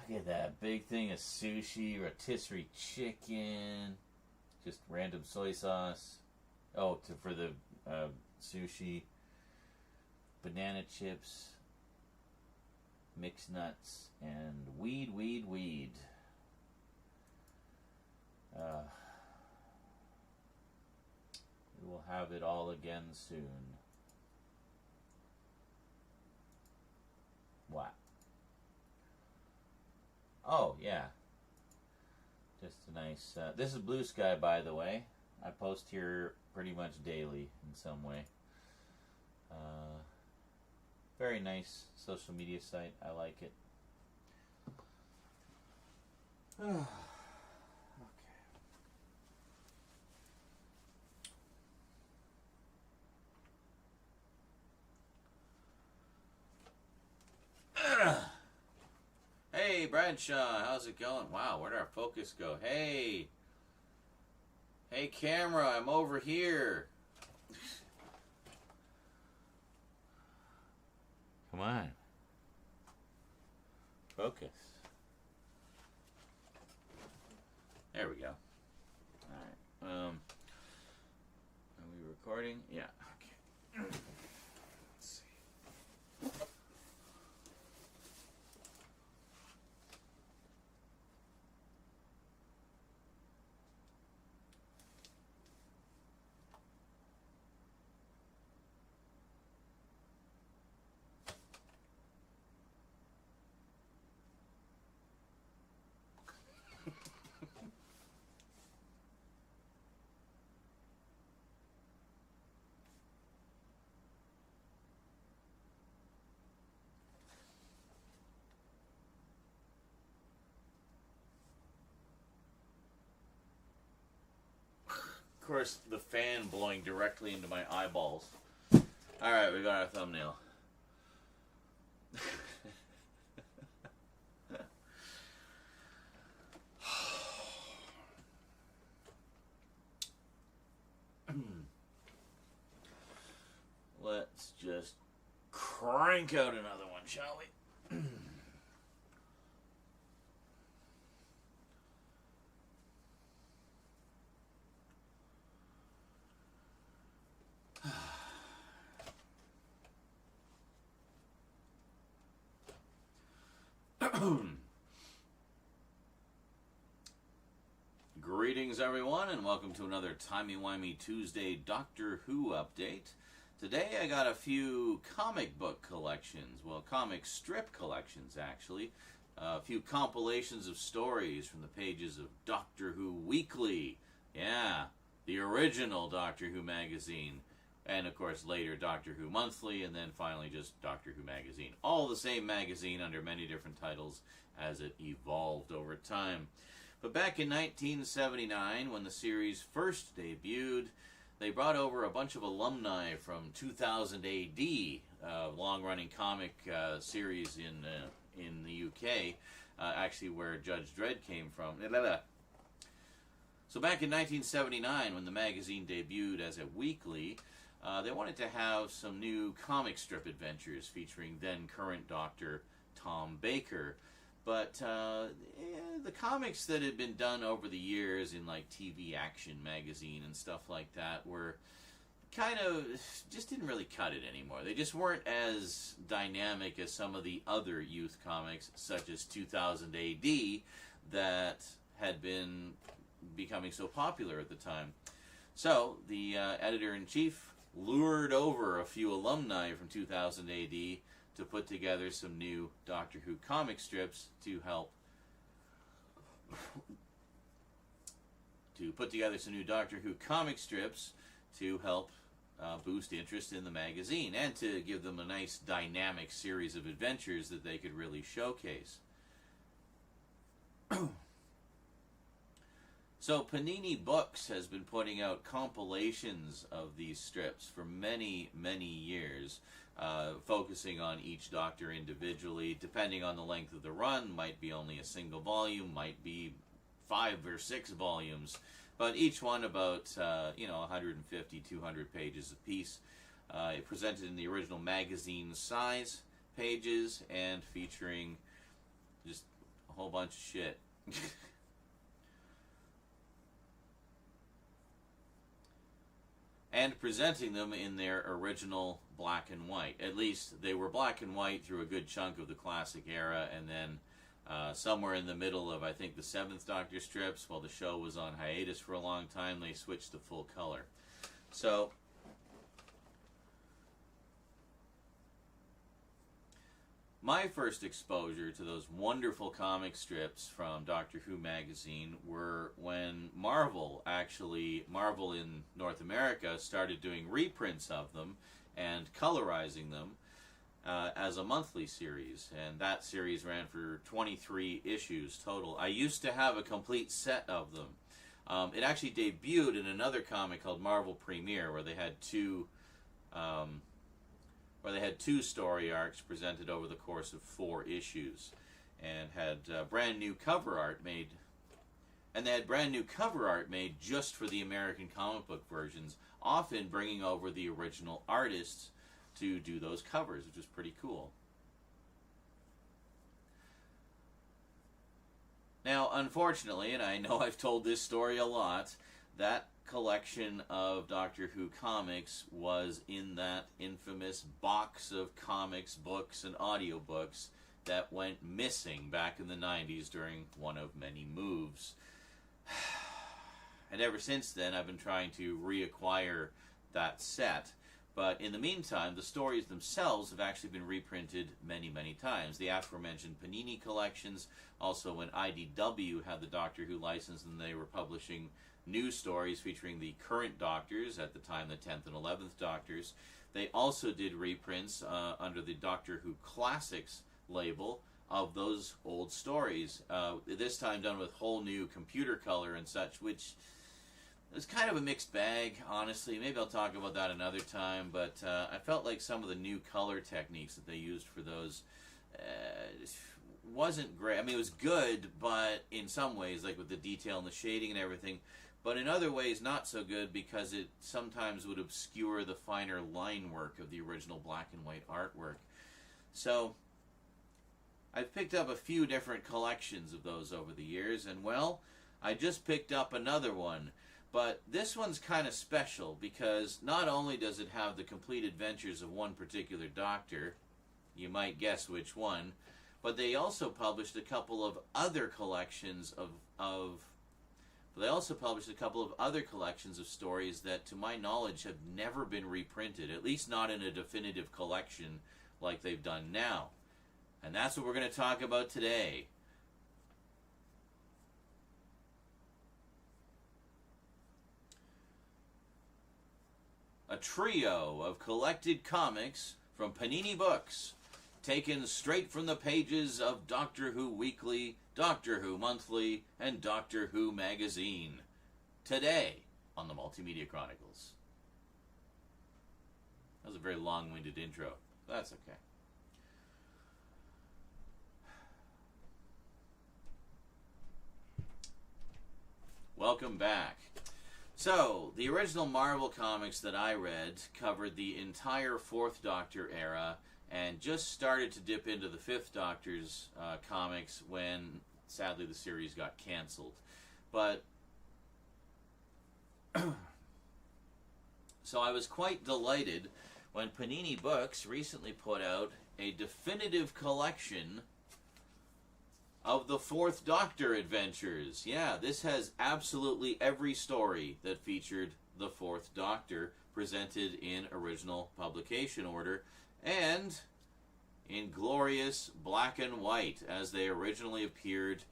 Look at that big thing of sushi, rotisserie chicken, just random soy sauce. Oh, for the sushi, banana chips, mixed nuts, and weed. We will have it all again soon. What? Oh, yeah. Just a nice... this is Blue Sky, by the way. I post here pretty much daily in some way. Very nice social media site. I like it. Okay. Hey, Bradshaw, how's it going? Wow, where'd our focus go? Hey, camera, I'm over here. Come on. Focus. There we go. All right. Are we recording? Yeah. Okay. Let's see. Of course, the fan blowing directly into my eyeballs. Alright, we got our thumbnail. Let's just crank out another one, shall we? Greetings, everyone, and welcome to another Timey-Wimey Tuesday Doctor Who update. Today I got a few comic book collections, well, comic strip collections, actually. A few compilations of stories from the pages of Doctor Who Weekly. Yeah, the original Doctor Who magazine. And, of course, later Doctor Who Monthly, and then finally just Doctor Who Magazine. All the same magazine under many different titles as it evolved over time. But back in 1979, when the series first debuted, they brought over a bunch of alumni from 2000 AD, long-running comic series in the UK, actually where Judge Dredd came from. So back in 1979, when the magazine debuted as a weekly, they wanted to have some new comic strip adventures featuring then-current Doctor Tom Baker. But the comics that had been done over the years in like TV Action magazine and stuff like that were kind of just didn't really cut it anymore. They just weren't as dynamic as some of the other youth comics, such as 2000 AD, that had been becoming so popular at the time. So the editor-in-chief lured over a few alumni from 2000 AD to put together some new Doctor Who comic strips to help boost interest in the magazine and to give them a nice dynamic series of adventures that they could really showcase. So Panini Books has been putting out compilations of these strips for many, many years, focusing on each Doctor individually. Depending on the length of the run, might be only a single volume, might be 5 or 6 volumes, but each one about 150, 200 pages apiece. Presented in the original magazine size pages and featuring just a whole bunch of shit. And presenting them in their original black and white. At least they were black and white through a good chunk of the classic era, and then somewhere in the middle of, I think, the 7th Doctor strips, while the show was on hiatus for a long time, they switched to full color. So, my first exposure to those wonderful comic strips from Doctor Who magazine were when Marvel in North America started doing reprints of them and colorizing them as a monthly series, and that series ran for 23 issues total. I used to have a complete set of them. It actually debuted in another comic called Marvel Premiere, where they had two story arcs presented over the course of 4 issues, and had brand new cover art made. And they had brand new cover art made just for the American comic book versions, often bringing over the original artists to do those covers, which was pretty cool. Now, unfortunately, and I know I've told this story a lot, that collection of Doctor Who comics was in that infamous box of comics, books, and audiobooks that went missing back in the 90s during one of many moves. And ever since then, I've been trying to reacquire that set. But in the meantime, the stories themselves have actually been reprinted many, many times. The aforementioned Panini collections, also when IDW had the Doctor Who license and they were publishing new stories featuring the current Doctors, at the time the 10th and 11th Doctors. They also did reprints under the Doctor Who Classics label of those old stories, this time done with whole new computer color and such, which is kind of a mixed bag, honestly. Maybe I'll talk about that another time, but I felt like some of the new color techniques that they used for those wasn't great. I mean, it was good, but in some ways, like with the detail and the shading and everything, but in other ways not so good, because it sometimes would obscure the finer line work of the original black and white artwork. So I've picked up a few different collections of those over the years, and well, I just picked up another one. But this one's kind of special because not only does it have the complete adventures of one particular Doctor, you might guess which one, but they also published a couple of other collections of stories that, to my knowledge, have never been reprinted, at least not in a definitive collection like they've done now. And that's what we're going to talk about today. A trio of collected comics from Panini Books, taken straight from the pages of Doctor Who Weekly, Doctor Who Monthly, and Doctor Who Magazine. Today on the Multimedia Chronicles. That was a very long-winded intro. That's okay. Welcome back. So, the original Marvel comics that I read covered the entire 4th Doctor era and just started to dip into the 5th Doctor's comics when, sadly, the series got canceled. But, so I was quite delighted when Panini Books recently put out a definitive collection of the 4th Doctor adventures. Yeah, this has absolutely every story that featured the 4th Doctor presented in original publication order and in glorious black and white as they originally appeared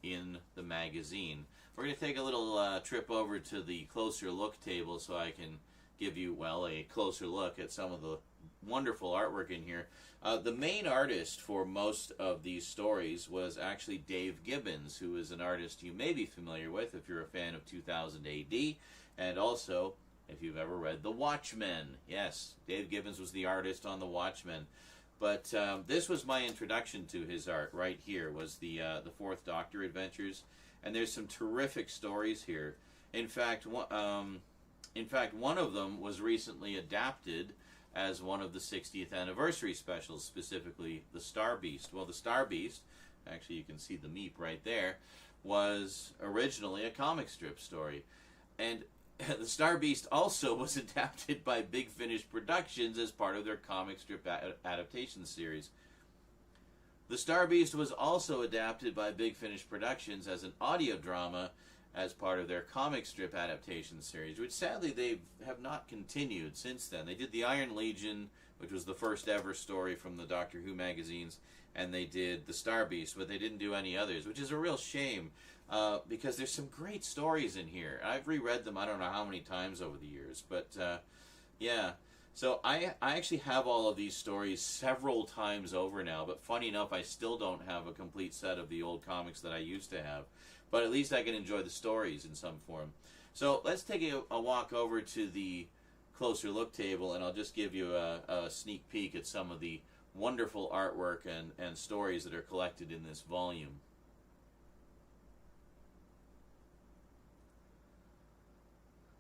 in the magazine. We're going to take a little trip over to the closer look table so I can give you, well, a closer look at some of the wonderful artwork in here. The main artist for most of these stories was actually Dave Gibbons, who is an artist you may be familiar with if you're a fan of 2000 AD, and also if you've ever read The Watchmen. Yes, Dave Gibbons was the artist on The Watchmen. But this was my introduction to his art right here, was the Fourth Doctor adventures, and there's some terrific stories here. In fact, one of them was recently adapted as one of the 60th anniversary specials, specifically the Star Beast. Well, the Star Beast, actually you can see the meep right there, was originally a comic strip story. And the Star Beast also was adapted by Big Finish Productions as part of their comic strip adaptation series. The Star Beast was also adapted by Big Finish Productions as an audio drama as part of their comic strip adaptation series, which sadly they have not continued since then. They did the Iron Legion, which was the first ever story from the Doctor Who magazines, and they did the Star Beast, but they didn't do any others, which is a real shame, because there's some great stories in here. I've reread them I don't know how many times over the years, but yeah. So I actually have all of these stories several times over now, but funny enough, I still don't have a complete set of the old comics that I used to have. But at least I can enjoy the stories in some form. So let's take a walk over to the closer look table, and I'll just give you a sneak peek at some of the wonderful artwork and stories that are collected in this volume.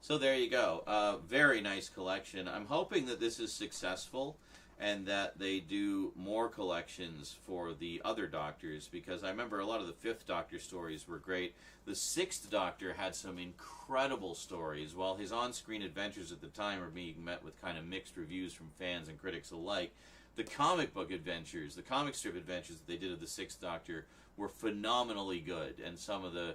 So there you go. Very nice collection. I'm hoping that this is successful and that they do more collections for the other Doctors, because I remember a lot of the Fifth Doctor stories were great. The Sixth Doctor had some incredible stories, while his on-screen adventures at the time were being met with kind of mixed reviews from fans and critics alike. The comic book adventures, the comic strip adventures that they did of the Sixth Doctor were phenomenally good, and some of the,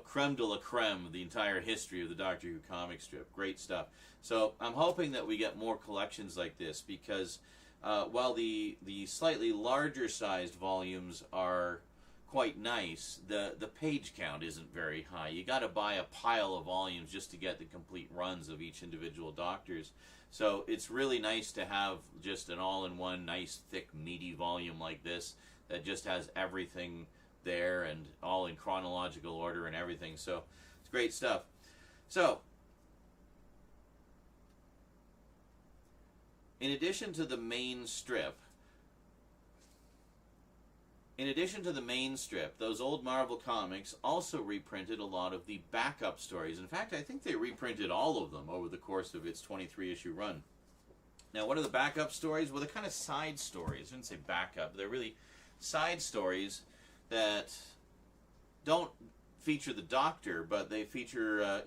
creme de la creme of the entire history of the Doctor Who comic strip. Great stuff. So I'm hoping that we get more collections like this, because while the slightly larger sized volumes are quite nice, the page count isn't very high. You got to buy a pile of volumes just to get the complete runs of each individual Doctors. So it's really nice to have just an all-in-one nice thick meaty volume like this that just has everything there and all in chronological order and everything. So it's great stuff. So in addition to the main strip, those old Marvel comics also reprinted a lot of the backup stories. In fact, I think they reprinted all of them over the course of its 23-issue run. Now, what are the backup stories? Well, they're kind of side stories. I shouldn't say backup. They're really side stories that don't feature the Doctor, but they feature,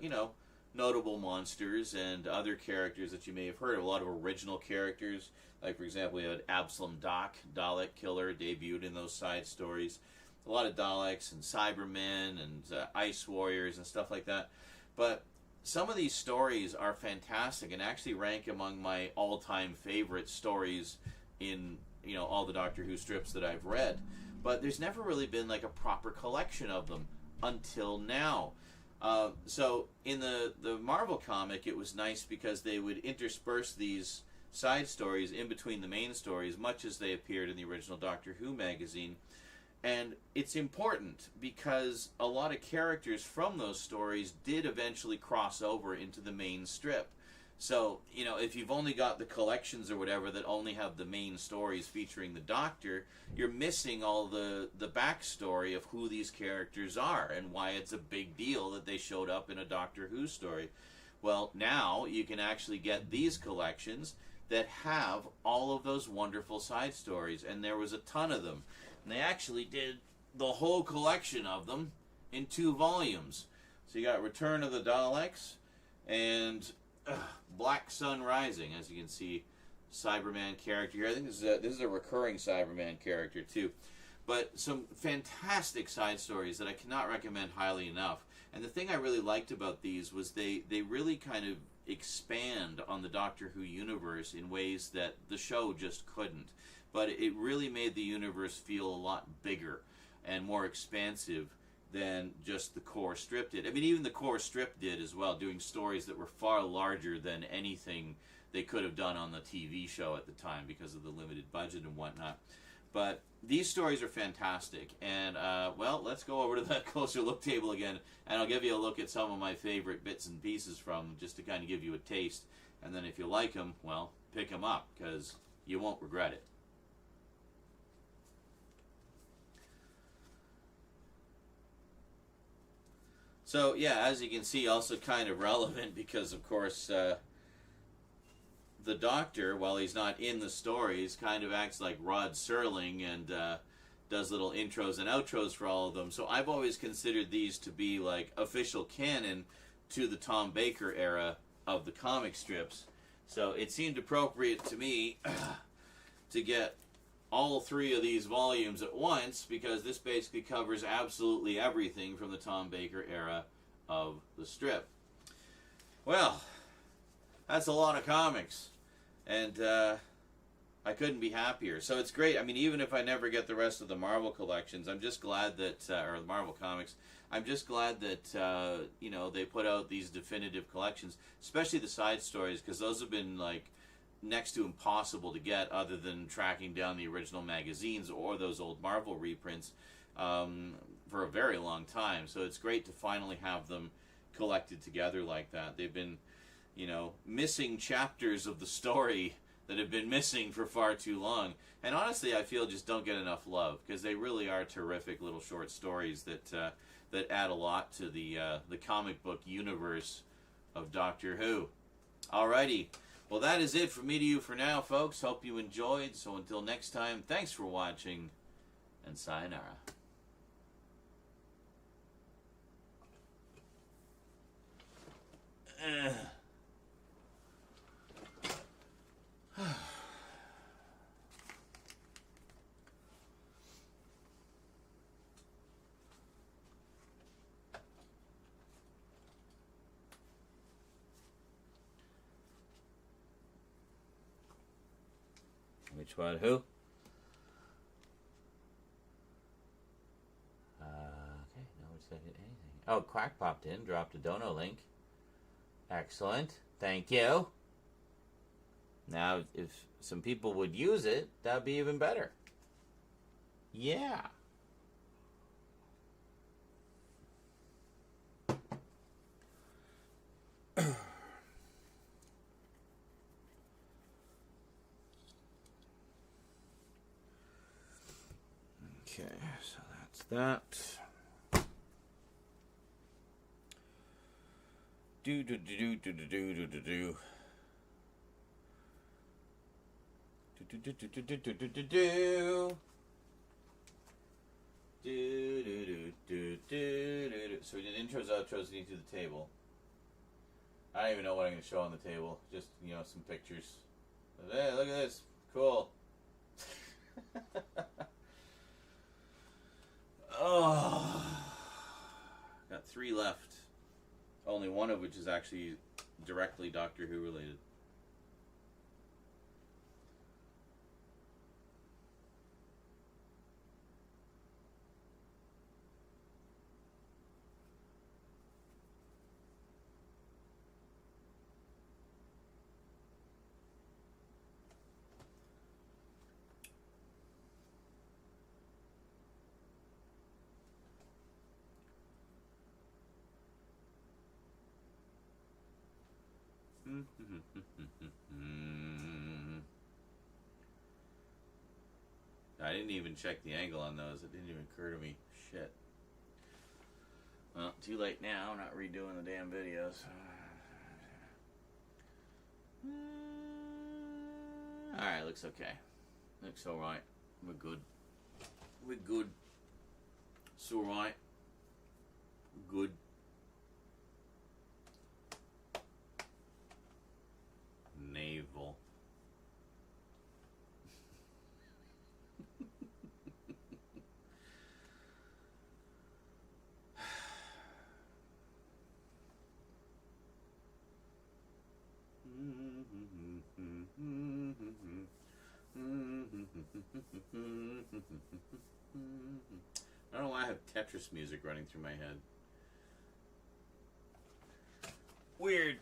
notable monsters and other characters that you may have heard of. A lot of original characters, like, for example, we had Absalom Doc, Dalek Killer, debuted in those side stories. A lot of Daleks and Cybermen and Ice Warriors and stuff like that. But some of these stories are fantastic and actually rank among my all-time favorite stories in, all the Doctor Who strips that I've read. But there's never really been like a proper collection of them until now. So in the Marvel comic, it was nice because they would intersperse these side stories in between the main stories, much as they appeared in the original Doctor Who magazine. And it's important because a lot of characters from those stories did eventually cross over into the main strip. So, if you've only got the collections or whatever that only have the main stories featuring the Doctor, you're missing all the backstory of who these characters are and why it's a big deal that they showed up in a Doctor Who story. Well, now you can actually get these collections that have all of those wonderful side stories, and there was a ton of them. And they actually did the whole collection of them in 2 volumes. So you got Return of the Daleks and Black Sun Rising. As you can see, Cyberman character here. I think this is a recurring Cyberman character too. But some fantastic side stories that I cannot recommend highly enough. And the thing I really liked about these was they really kind of expand on the Doctor Who universe in ways that the show just couldn't. But it really made the universe feel a lot bigger and more expansive than just the core strip did. I mean, even the core strip did as well, doing stories that were far larger than anything they could have done on the TV show at the time because of the limited budget and whatnot. But these stories are fantastic. And, well, let's go over to that closer look table again, and I'll give you a look at some of my favorite bits and pieces from them, just to kind of give you a taste. And then if you like them, well, pick them up, because you won't regret it. So, yeah, as you can see, also kind of relevant because, of course, the Doctor, while he's not in the stories, kind of acts like Rod Serling and does little intros and outros for all of them. So I've always considered these to be like official canon to the Tom Baker era of the comic strips. So it seemed appropriate to me to get all three of these volumes at once, because this basically covers absolutely everything from the Tom Baker era of the strip. Well, that's a lot of comics, and I couldn't be happier. So it's great. I mean, even if I never get the rest of the Marvel collections, I'm just glad that, or the Marvel comics, I'm just glad that, you know, they put out these definitive collections, especially the side stories, because those have been, like, next to impossible to get other than tracking down the original magazines or those old Marvel reprints for a very long time. So it's great to finally have them collected together like that. They've been, you know, missing chapters of the story that have been missing for far too long. And honestly, I feel just don't get enough love, because they really are terrific little short stories that that add a lot to the comic book universe of Doctor Who. Alrighty. Well, that is it from me to you for now, folks. Hope you enjoyed. So until next time, thanks for watching, and sayonara. Which one? Who? Okay, no one said anything. Oh, Quack popped in, dropped a dono link. Excellent. Thank you. Now, if some people would use it, that'd be even better. Yeah. Okay, so that's that. Do do do do do do do do do do. Do do do do do do do do do. Do do do do do do. So we did intros, outros, and to the table. I don't even know what I'm going to show on the table. Just, you know, some pictures. Hey, look at this. Cool. Oh, got 3 left. Only one of which is actually directly Doctor Who related. I didn't even check the angle on those. It didn't even occur to me. Shit. Well, too late now. I'm not redoing the damn videos. Alright, looks okay. Looks alright. We're good. We're good. It's alright. We're good. Navel. I don't know why I have Tetris music running through my head. Weird.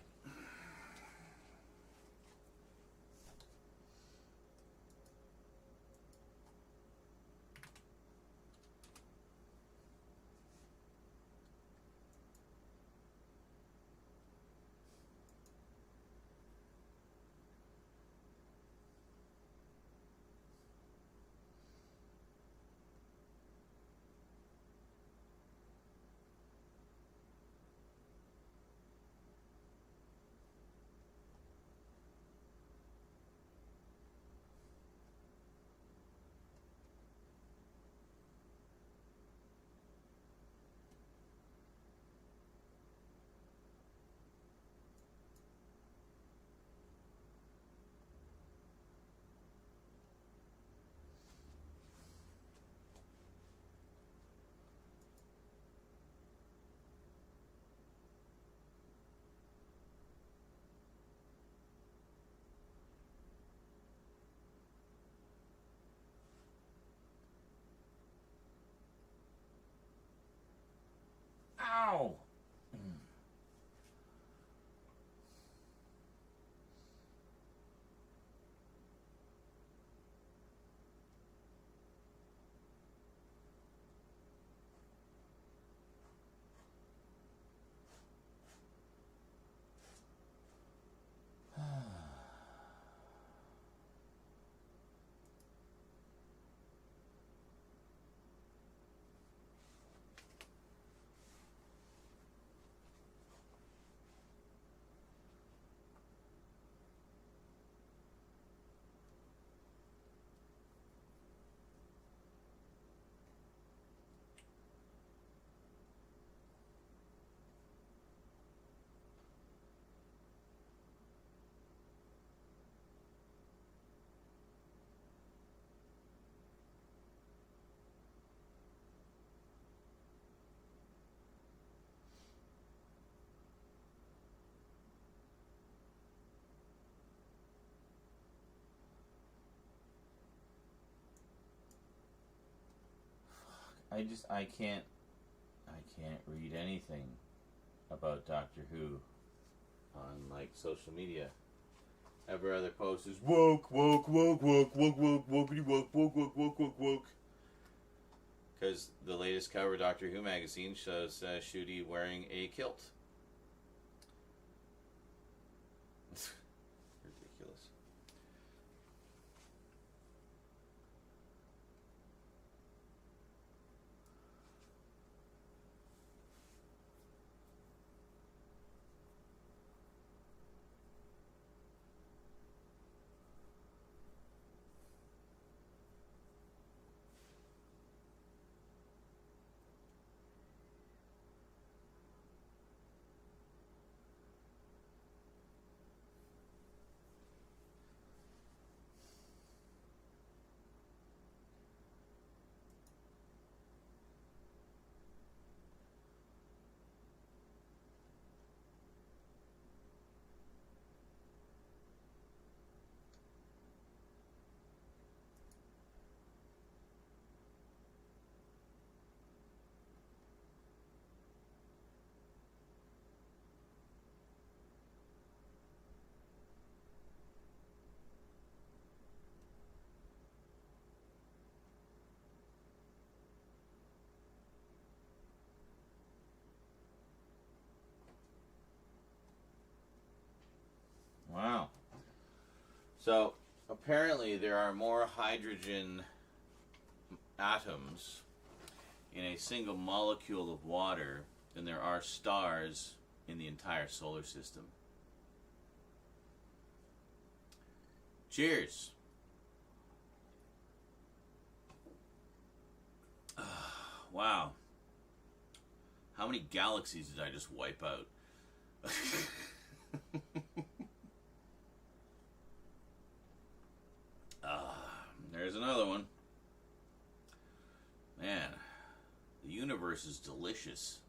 Ow! I can't read anything about Doctor Who on like social media. Every other post is woke, woke, woke, woke, woke, woke, woke, woke, woke, woke, woke, woke, woke. Because the latest cover of Doctor Who magazine shows Ncuti wearing a kilt. Ridiculous. Wow. So, apparently there are more hydrogen atoms in a single molecule of water than there are stars in the entire solar system. Cheers. Wow. How many galaxies did I just wipe out? There's another one. Man, the universe is delicious.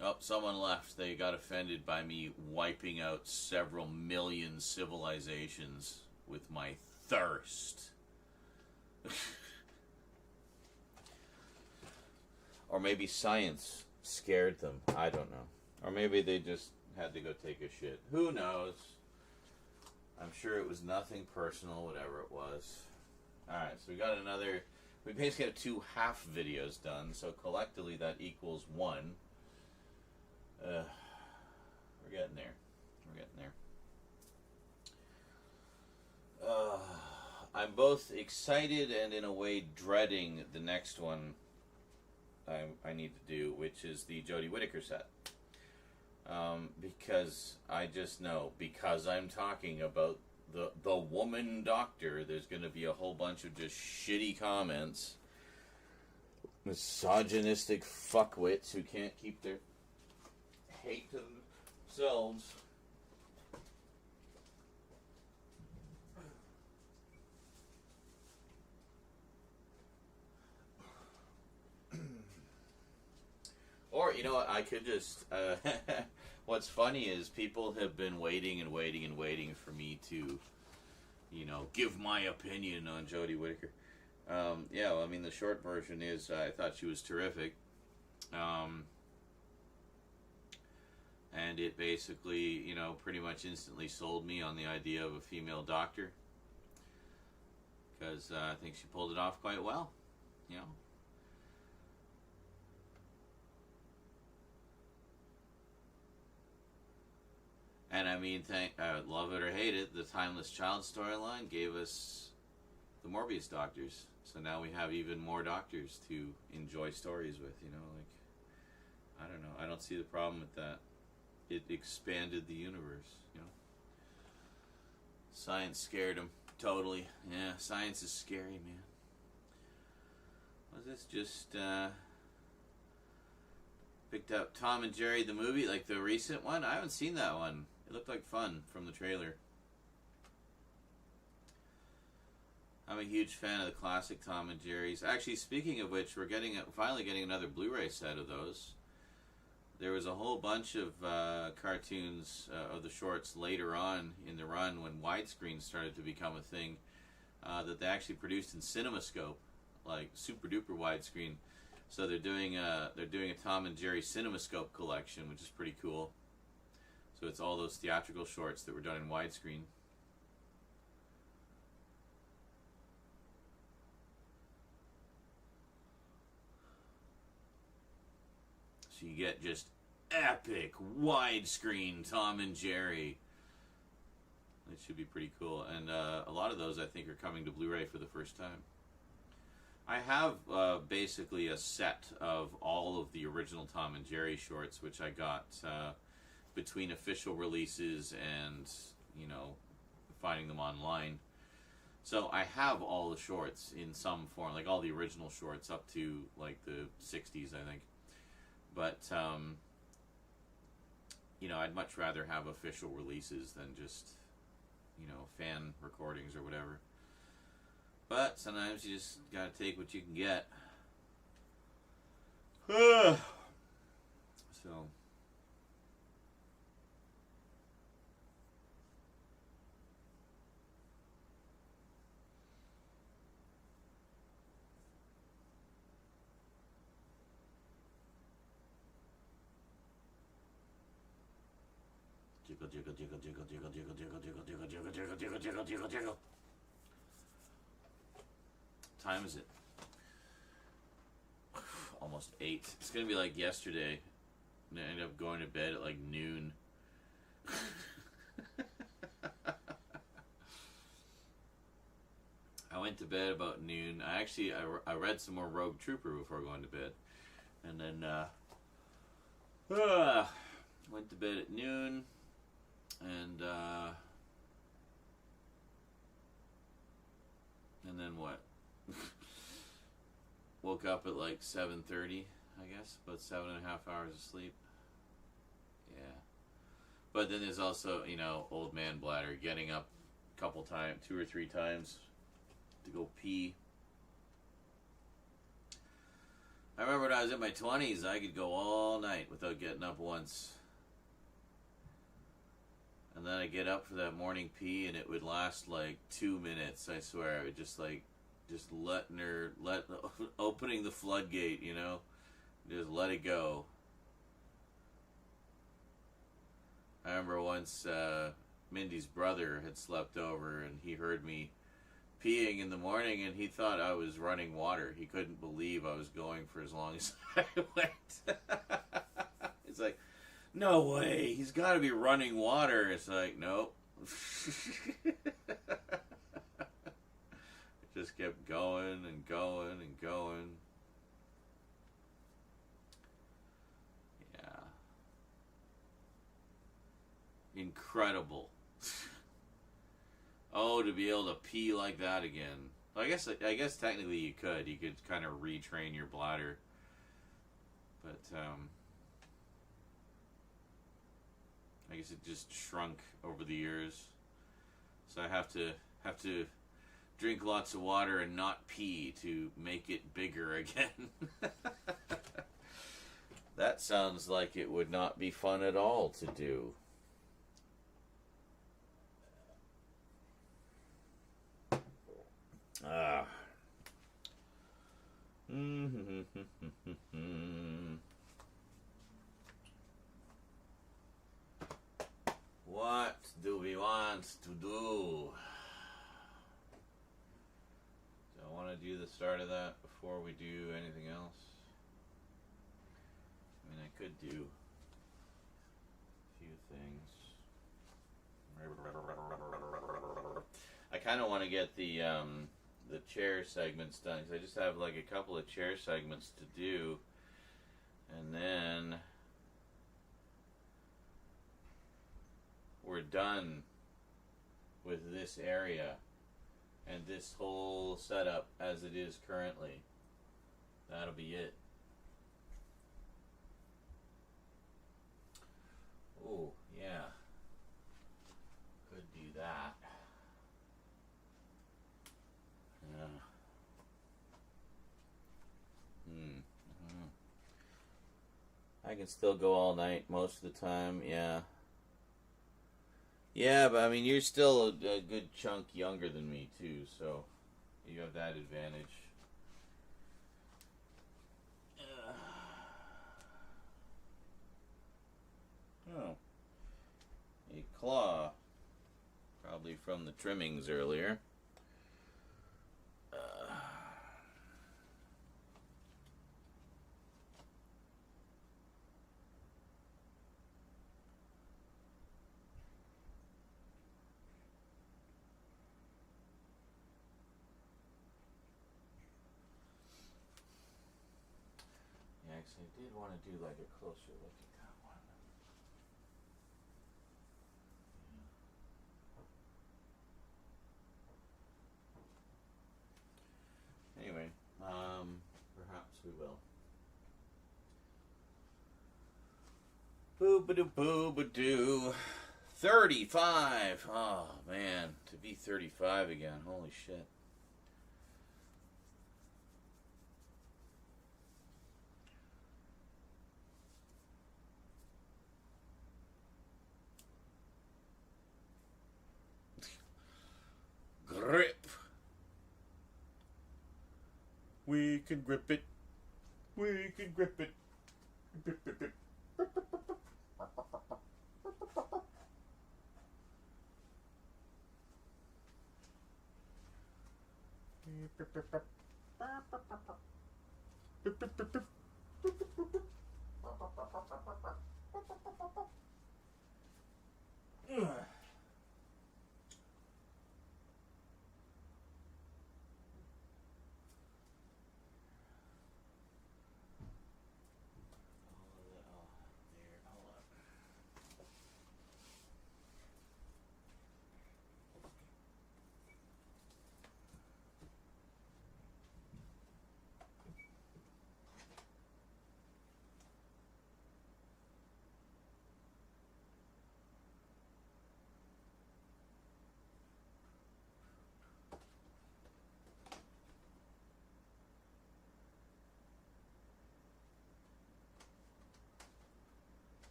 Oh, someone left. They got offended by me wiping out several million civilizations with my thirst. Or maybe science scared them. I don't know. Or maybe they just had to go take a shit. Who knows? I'm sure it was nothing personal, whatever it was. Alright, so we got another... We basically have 2 half videos done, so collectively that equals 1. We're getting there. We're getting there. I'm both excited and in a way dreading the next one I need to do, which is the Jodie Whittaker set. Because I just know, because I'm talking about the woman doctor, there's going to be a whole bunch of just shitty comments. Misogynistic fuckwits who can't keep their hate to themselves. Or, you know what, I could just... what's funny is people have been waiting and waiting and waiting for me to, you know, give my opinion on Jodie Whittaker. Yeah, well, I mean, the short version is I thought she was terrific. And it basically, you know, pretty much instantly sold me on the idea of a female doctor. Because I think she pulled it off quite well, you know. And I mean, love it or hate it, the Timeless Child storyline gave us the Morbius doctors. So now we have even more doctors to enjoy stories with, you know, like, I don't know. I don't see the problem with that. It expanded the universe, you know. Science scared him, totally. Yeah, science is scary, man. Was this just, picked up Tom and Jerry the movie, like the recent one? I haven't seen that one. It looked like fun from the trailer. I'm a huge fan of the classic Tom and Jerry's. Actually, speaking of which, we're finally getting another Blu-ray set of those. There was a whole bunch of cartoons of the shorts later on in the run when widescreen started to become a thing that they actually produced in CinemaScope, like super duper widescreen. So they're doing a Tom and Jerry CinemaScope collection, which is pretty cool. So it's all those theatrical shorts that were done in widescreen. So you get just epic widescreen Tom and Jerry. It should be pretty cool. And a lot of those I think are coming to Blu-ray for the first time. I have basically a set of all of the original Tom and Jerry shorts, which I got between official releases and, you know, finding them online. So I have all the shorts in some form, like all the original shorts up to like the 60s, I think. But, you know, I'd much rather have official releases than just, you know, fan recordings or whatever. But sometimes you just gotta take what you can get. So. Jiggle, jiggle, jiggle, jiggle, jiggle, jiggle, jiggle, jiggle, jiggle, jiggle, jiggle, jiggle, jiggle, jiggle, jiggle. Time is it? Almost 8. It's gonna be like yesterday. I ended up going to bed at like noon. I went to bed about noon. I read some more Rogue Trooper before going to bed, and then went to bed at noon, and then what? Woke up at like 7:30, I guess, about 7.5 hours of sleep. Yeah, but then there's also, you know, old man bladder, getting up a couple times, 2 or 3 times to go pee. I remember when I was in my 20s, I could go all night without getting up once. And then I get up for that morning pee, and it would last like 2 minutes, I swear. It would just opening the floodgate, you know? Just let it go. I remember once Mindy's brother had slept over and he heard me peeing in the morning and he thought I was running water. He couldn't believe I was going for as long as I went. It's like, no way, he's got to be running water. It's like, nope. It just kept going and going and going. Yeah. Incredible. Oh, to be able to pee like that again. I guess technically you could. You could kind of retrain your bladder. But I guess it just shrunk over the years. So I have to drink lots of water and not pee to make it bigger again. That sounds like it would not be fun at all to do. Ah. What do we want to do? Do I want to do the start of that before we do anything else? I mean, I could do a few things. I kind of want to get the chair segments done because I just have like a couple of chair segments to do, and then we're done with this area and this whole setup as it is currently. That'll be it. Oh, yeah. Could do that. Yeah. I can still go all night most of the time, yeah. Yeah, but I mean, you're still a good chunk younger than me, too, so you have that advantage. Oh. A claw. Probably from the trimmings earlier. Actually, I did want to do like a closer look at that one. Yeah. Anyway, perhaps we will. Boo-ba-doo, 35! Oh, man. To be 35 again. Holy shit. Grip. We can grip it. We can grip it. Grip it.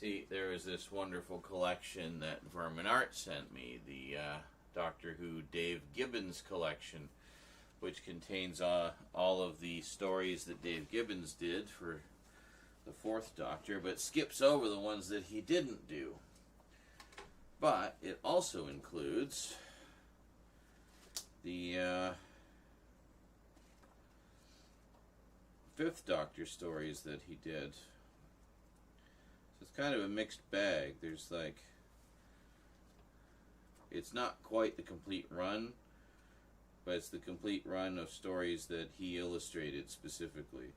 See, there was this wonderful collection that Vermin Art sent me, the Doctor Who Dave Gibbons collection, which contains all of the stories that Dave Gibbons did for the Fourth Doctor, but skips over the ones that he didn't do. But it also includes the Fifth Doctor stories that he did. So it's kind of a mixed bag. There's like, it's not quite the complete run, but it's the complete run of stories that he illustrated specifically.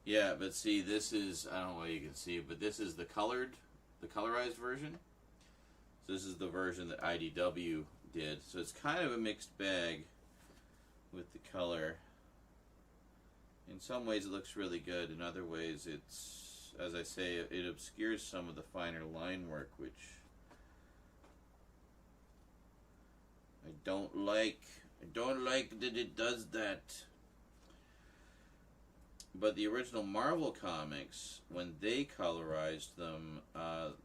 Yeah, but see, this is, I don't know why you can see it, but this is the colorized version. So this is the version that IDW did. So it's kind of a mixed bag with the color. In some ways it looks really good. In other ways it's, as I say, it obscures some of the finer line work, which I don't like. I don't like that it does that. But the original Marvel comics, when they colorized them,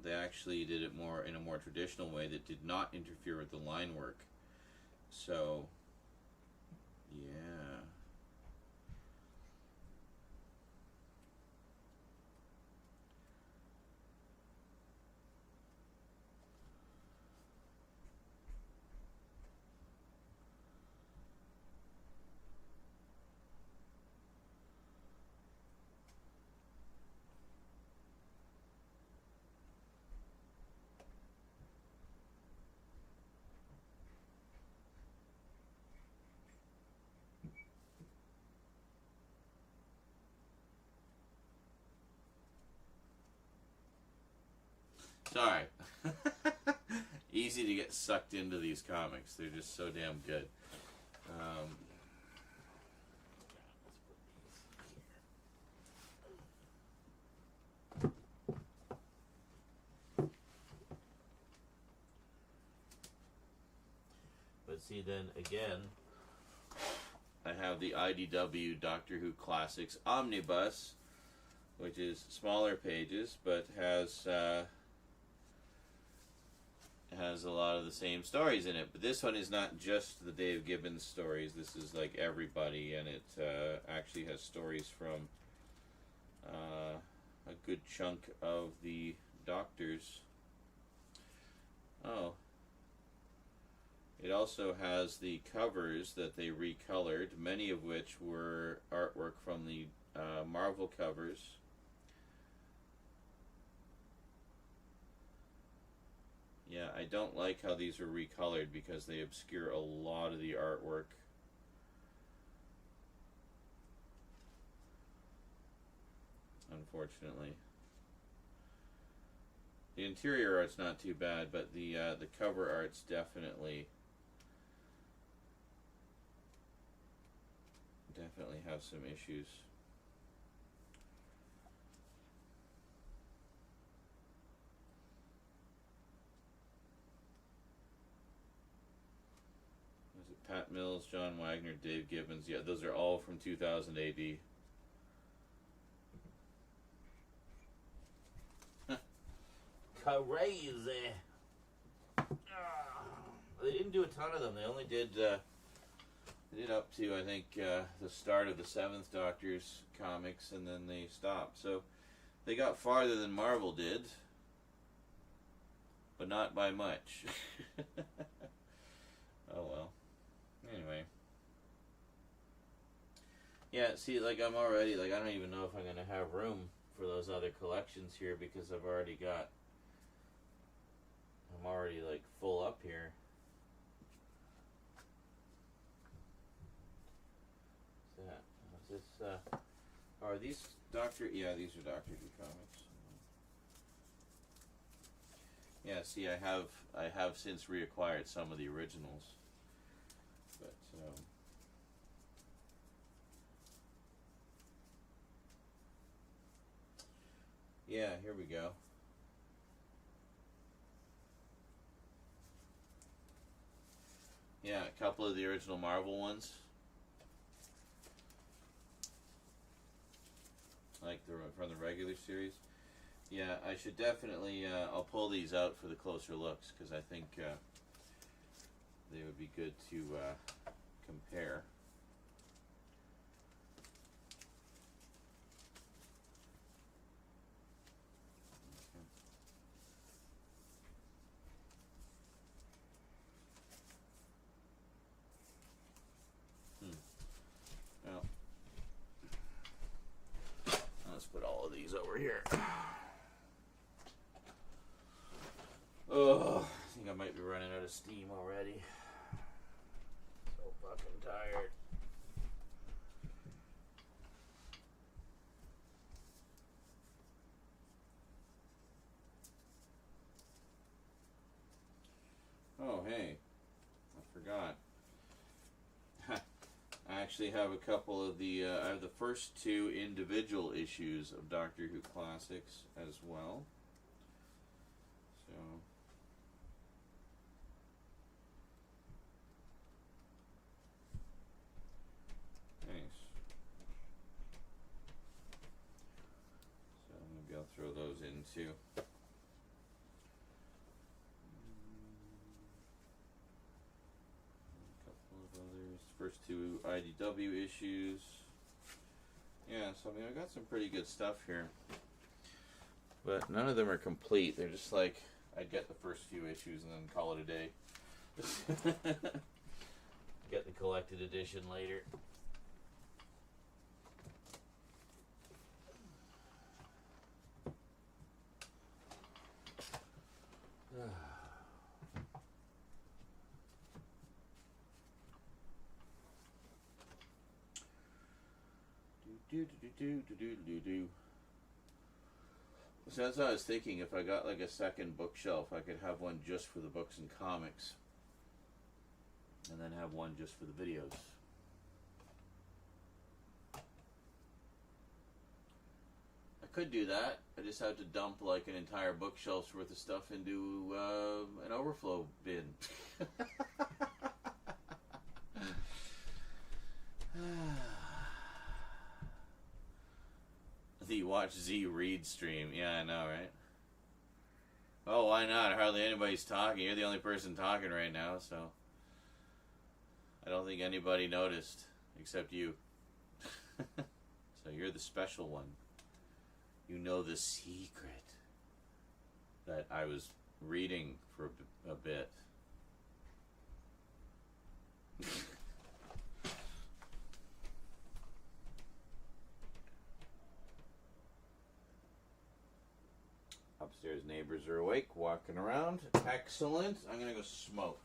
they actually did it more in a more traditional way that did not interfere with the line work. So, yeah. Sorry. Easy to get sucked into these comics. They're just so damn good. But see, then again, I have the IDW Doctor Who Classics Omnibus, which is smaller pages, but has a lot of the same stories in it. But this one is not just the Dave Gibbons stories. This is like everybody, and it actually has stories from a good chunk of the Doctors. Oh. It also has the covers that they recolored, many of which were artwork from the Marvel covers. Yeah, I don't like how these are recolored because they obscure a lot of the artwork. Unfortunately. The interior art's not too bad, but the cover art's definitely have some issues. Was it Pat Mills, John Wagner, Dave Gibbons? Yeah, those are all from 2000 AD. Crazy. They didn't do a ton of them. They only did up to, I think, the start of the Seventh Doctor's comics, and then they stopped. So they got farther than Marvel did, but not by much. Oh well. Anyway. Yeah, see, like, I'm already, like, I don't even know if I'm going to have room for those other collections here because I'm already, like, full up here. What's that? Is this, are these Doctor... Yeah, these are Doctor Who comics. Yeah, see, I have since reacquired some of the originals, but yeah, here we go. Yeah, a couple of the original Marvel ones, like from the regular series. Yeah, I should definitely. I'll pull these out for the closer looks because I think they would be good to compare. Well, let's put all of these over here. Oh, I think I might be running out of steam already. So fucking tired. Oh, hey, I forgot. I actually have a couple of the, I have the first two individual issues of Doctor Who Classics as well. So, nice. So maybe I'll throw those in too. First two IDW issues. Yeah, so I mean, I got some pretty good stuff here. But none of them are complete. They're just like, I'd get the first few issues and then call it a day. Get the collected edition later. So that's what I was thinking. If I got like a second bookshelf, I could have one just for the books and comics, and then have one just for the videos. I could do that. I just have to dump like an entire bookshelf's worth of stuff into an overflow bin. The Watch Z read stream. Yeah, I know, right? Oh, why not? Hardly anybody's talking. You're the only person talking right now, so I don't think anybody noticed except you. So you're the special one. You know the secret that I was reading for a bit. Upstairs neighbors are awake, walking around. Excellent. I'm gonna go smoke.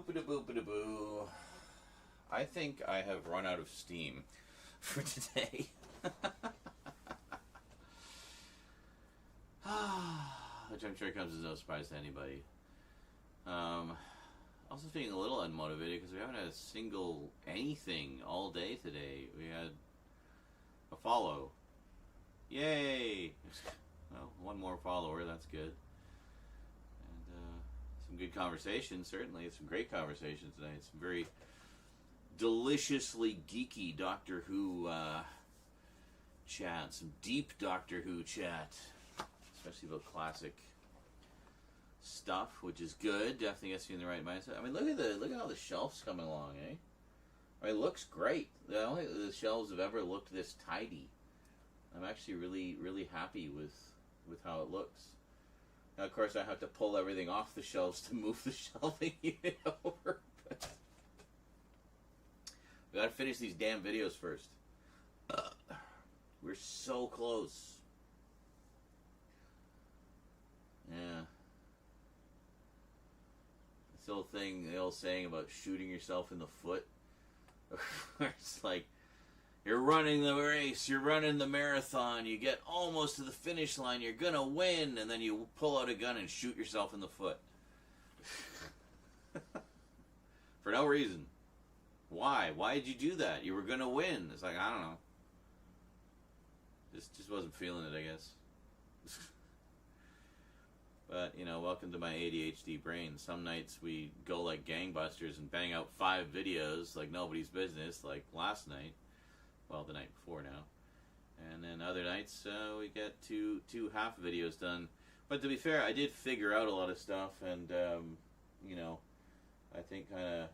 Boop-a-da-boop-a-da-boo. I think I have run out of steam for today. Which I'm sure comes as no surprise to anybody. Also feeling a little unmotivated because we haven't had a single anything all day today. We had a follow. Yay! Well, one more follower, that's good. And some good conversation, certainly. It's some great conversation tonight. Some very deliciously geeky Doctor Who chat. Some deep Doctor Who chat. Especially about classic stuff, which is good. Definitely gets you in the right mindset. I mean, look at how the shelves coming along, eh? I mean, it looks great. I don't think the shelves have ever looked this tidy. I'm actually really happy with how it looks. Now, of course, I have to pull everything off the shelves to move the shelving unit over. But we gotta finish these damn videos first. We're so close. Yeah. This old thing, the old saying about shooting yourself in the foot. It's like, you're running the race, you're running the marathon, you get almost to the finish line, you're gonna win, and then you pull out a gun and shoot yourself in the foot. For no reason. Why? Why did you do that? You were gonna win. It's like, I don't know. Just wasn't feeling it, I guess. But, you know, welcome to my ADHD brain. Some nights we go like gangbusters and bang out 5 videos like nobody's business, like last night. Well, the night before now. And then other nights we get two half videos done. But to be fair, I did figure out a lot of stuff, and, you know, I think kind of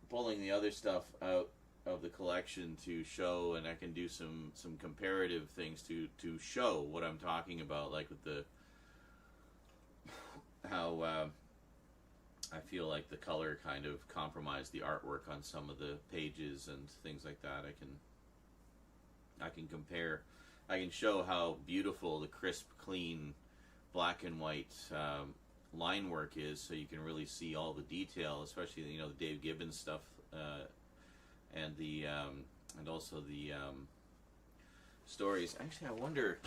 pulling the other stuff out of the collection to show, and I can do some comparative things to show what I'm talking about, like with the how I feel like the color kind of compromised the artwork on some of the pages and things like that. I can compare, I can show how beautiful the crisp, clean, black and white line work is, so you can really see all the detail, especially, you know, the Dave Gibbons stuff. And the and also the stories. Actually, I wonder,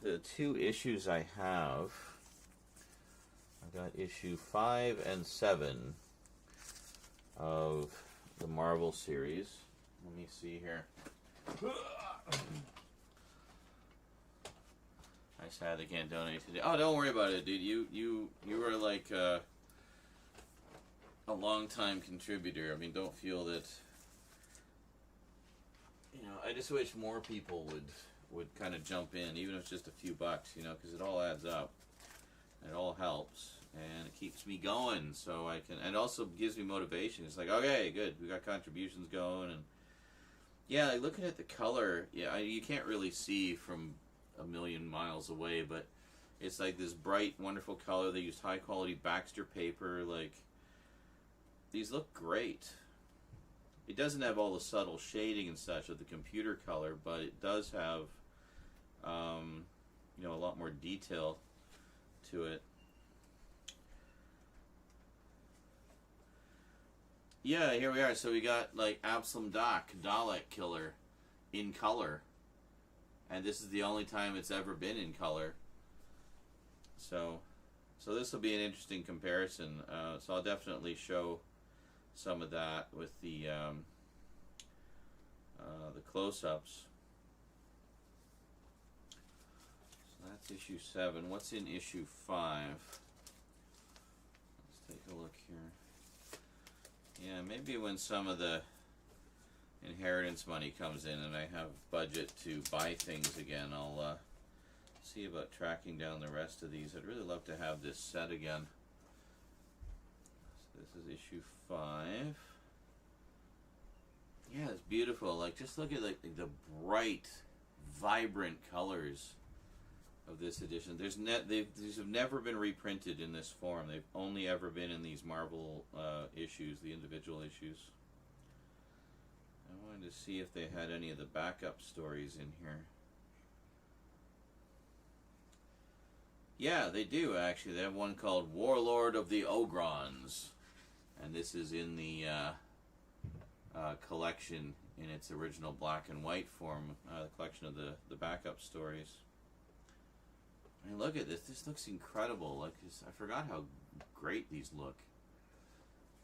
the 2 issues I have. I got issue 5 and 7 of the Marvel series. Let me see here. I sad they can't donate today. Oh, don't worry about it, dude. You were like a long-time contributor. I mean, don't feel that. You know, I just wish more people would kind of jump in, even if it's just a few bucks, you know, because it all adds up. It all helps, and it keeps me going, so I can, and also gives me motivation. It's like, okay, good, we got contributions going, and yeah, like looking at the color, yeah, you can't really see from a million miles away, but it's like this bright, wonderful color. They used high-quality Baxter paper. Like, these look great. It doesn't have all the subtle shading and such of the computer color, but it does have, you know, a lot more detail to it. Yeah, here we are. So we got like Absalom Doc, Dalek Killer, in color, and this is the only time it's ever been in color. So this will be an interesting comparison. So I'll definitely show some of that with the close-ups. So that's issue 7. What's in issue 5? Let's take a look here. Yeah, maybe when some of the inheritance money comes in and I have budget to buy things again, I'll see about tracking down the rest of these. I'd really love to have this set again. So this is issue 5. Yeah, it's beautiful. Like, just look at like the bright, vibrant colors of this edition. These have never been reprinted in this form. They've only ever been in these Marvel issues, the individual issues. I wanted to see if they had any of the backup stories in here. Yeah, they do actually. They have one called Warlord of the Ogrons, and this is in the collection in its original black and white form. The collection of the backup stories. I mean, look at this. This looks incredible. Like, I forgot how great these look.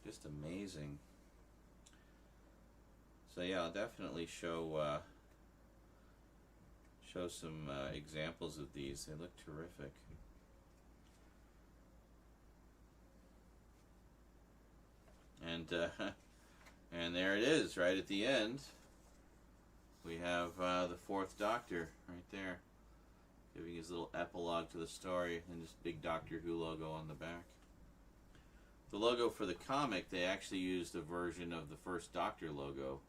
Just amazing. So yeah, I'll definitely show some examples of these. They look terrific. And and there it is, right at the end. We have the Fourth Doctor right there, giving his little epilogue to the story, and this big Doctor Who logo on the back. The logo for the comic, they actually used a version of the First Doctor logo,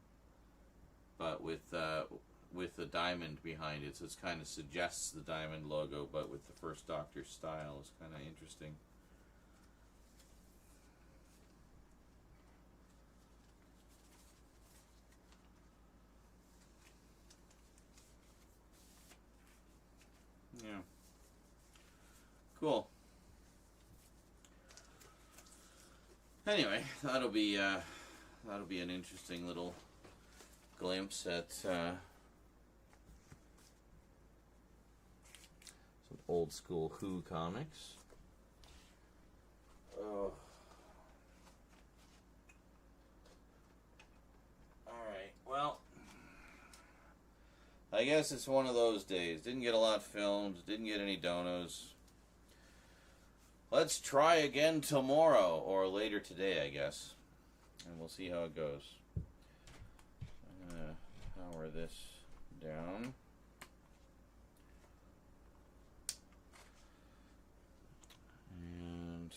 but with the diamond behind it, so it kind of suggests the diamond logo, but with the First Doctor style. It's kind of interesting. Yeah. Cool. Anyway, that'll be an interesting little glimpse at some old school Who comics. Oh. Alright, well, I guess it's one of those days. Didn't get a lot filmed, didn't get any donos. Let's try again tomorrow, or later today, I guess. And we'll see how it goes. I'm going to power this down. And,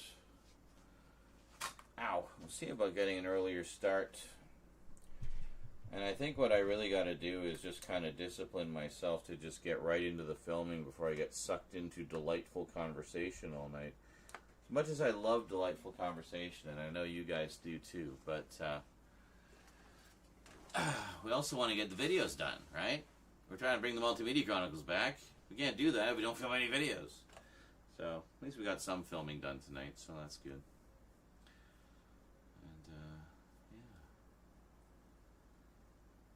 ow, we'll see about getting an earlier start. And I think what I really got to do is just kind of discipline myself to just get right into the filming before I get sucked into delightful conversation all night. As much as I love delightful conversation, and I know you guys do too, but we also want to get the videos done, right? We're trying to bring the Multimedia Chronicles back. We can't do that if we don't film any videos. So, at least we got some filming done tonight, so that's good. And, yeah.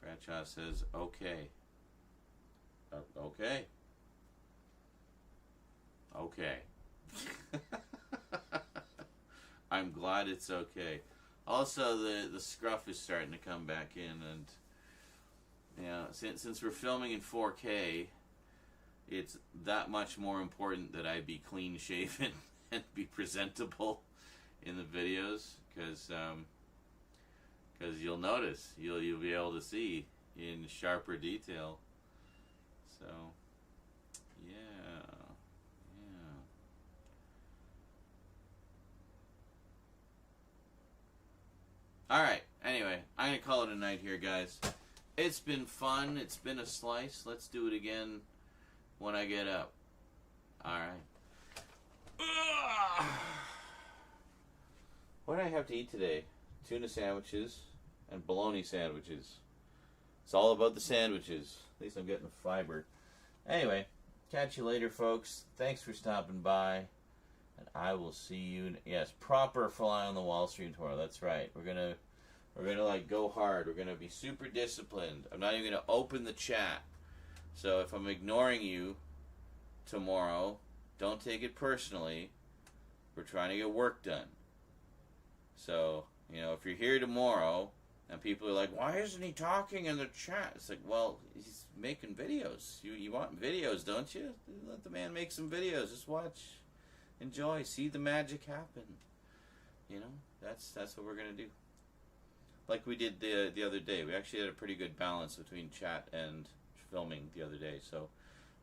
Bradshaw says, okay. Okay. Okay. I'm glad it's okay. Also, the scruff is starting to come back in, and since we're filming in 4K, it's that much more important that I be clean shaven and be presentable in the videos, because you'll notice, you'll be able to see in sharper detail. So yeah. Alright, anyway, I'm going to call it a night here, guys. It's been fun. It's been a slice. Let's do it again when I get up. Alright. What do I have to eat today? Tuna sandwiches and bologna sandwiches. It's all about the sandwiches. At least I'm getting the fiber. Anyway, catch you later, folks. Thanks for stopping by. And I will see you. Yes, proper Fly on the Wall stream tomorrow. That's right. We're gonna like go hard. We're gonna be super disciplined. I'm not even gonna open the chat. So if I'm ignoring you tomorrow, don't take it personally. We're trying to get work done. So, if you're here tomorrow and people are like, why isn't he talking in the chat? It's like, well, he's making videos. You want videos, don't you? Let the man make some videos. Just watch. Enjoy, see the magic happen. That's what we're gonna do. Like we did the other day. We actually had a pretty good balance between chat and filming the other day. So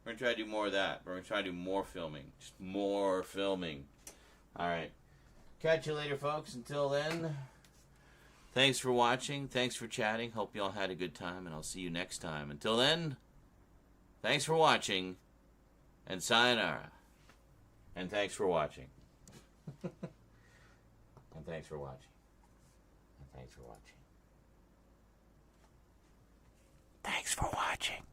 we're gonna try to do more of that. We're gonna try to do more filming. Just more filming. Alright. Catch you later, folks. Until then, thanks for watching. Thanks for chatting. Hope you all had a good time, and I'll see you next time. Until then, thanks for watching, and sayonara. And thanks for watching. And thanks for watching. And thanks for watching. Thanks for watching.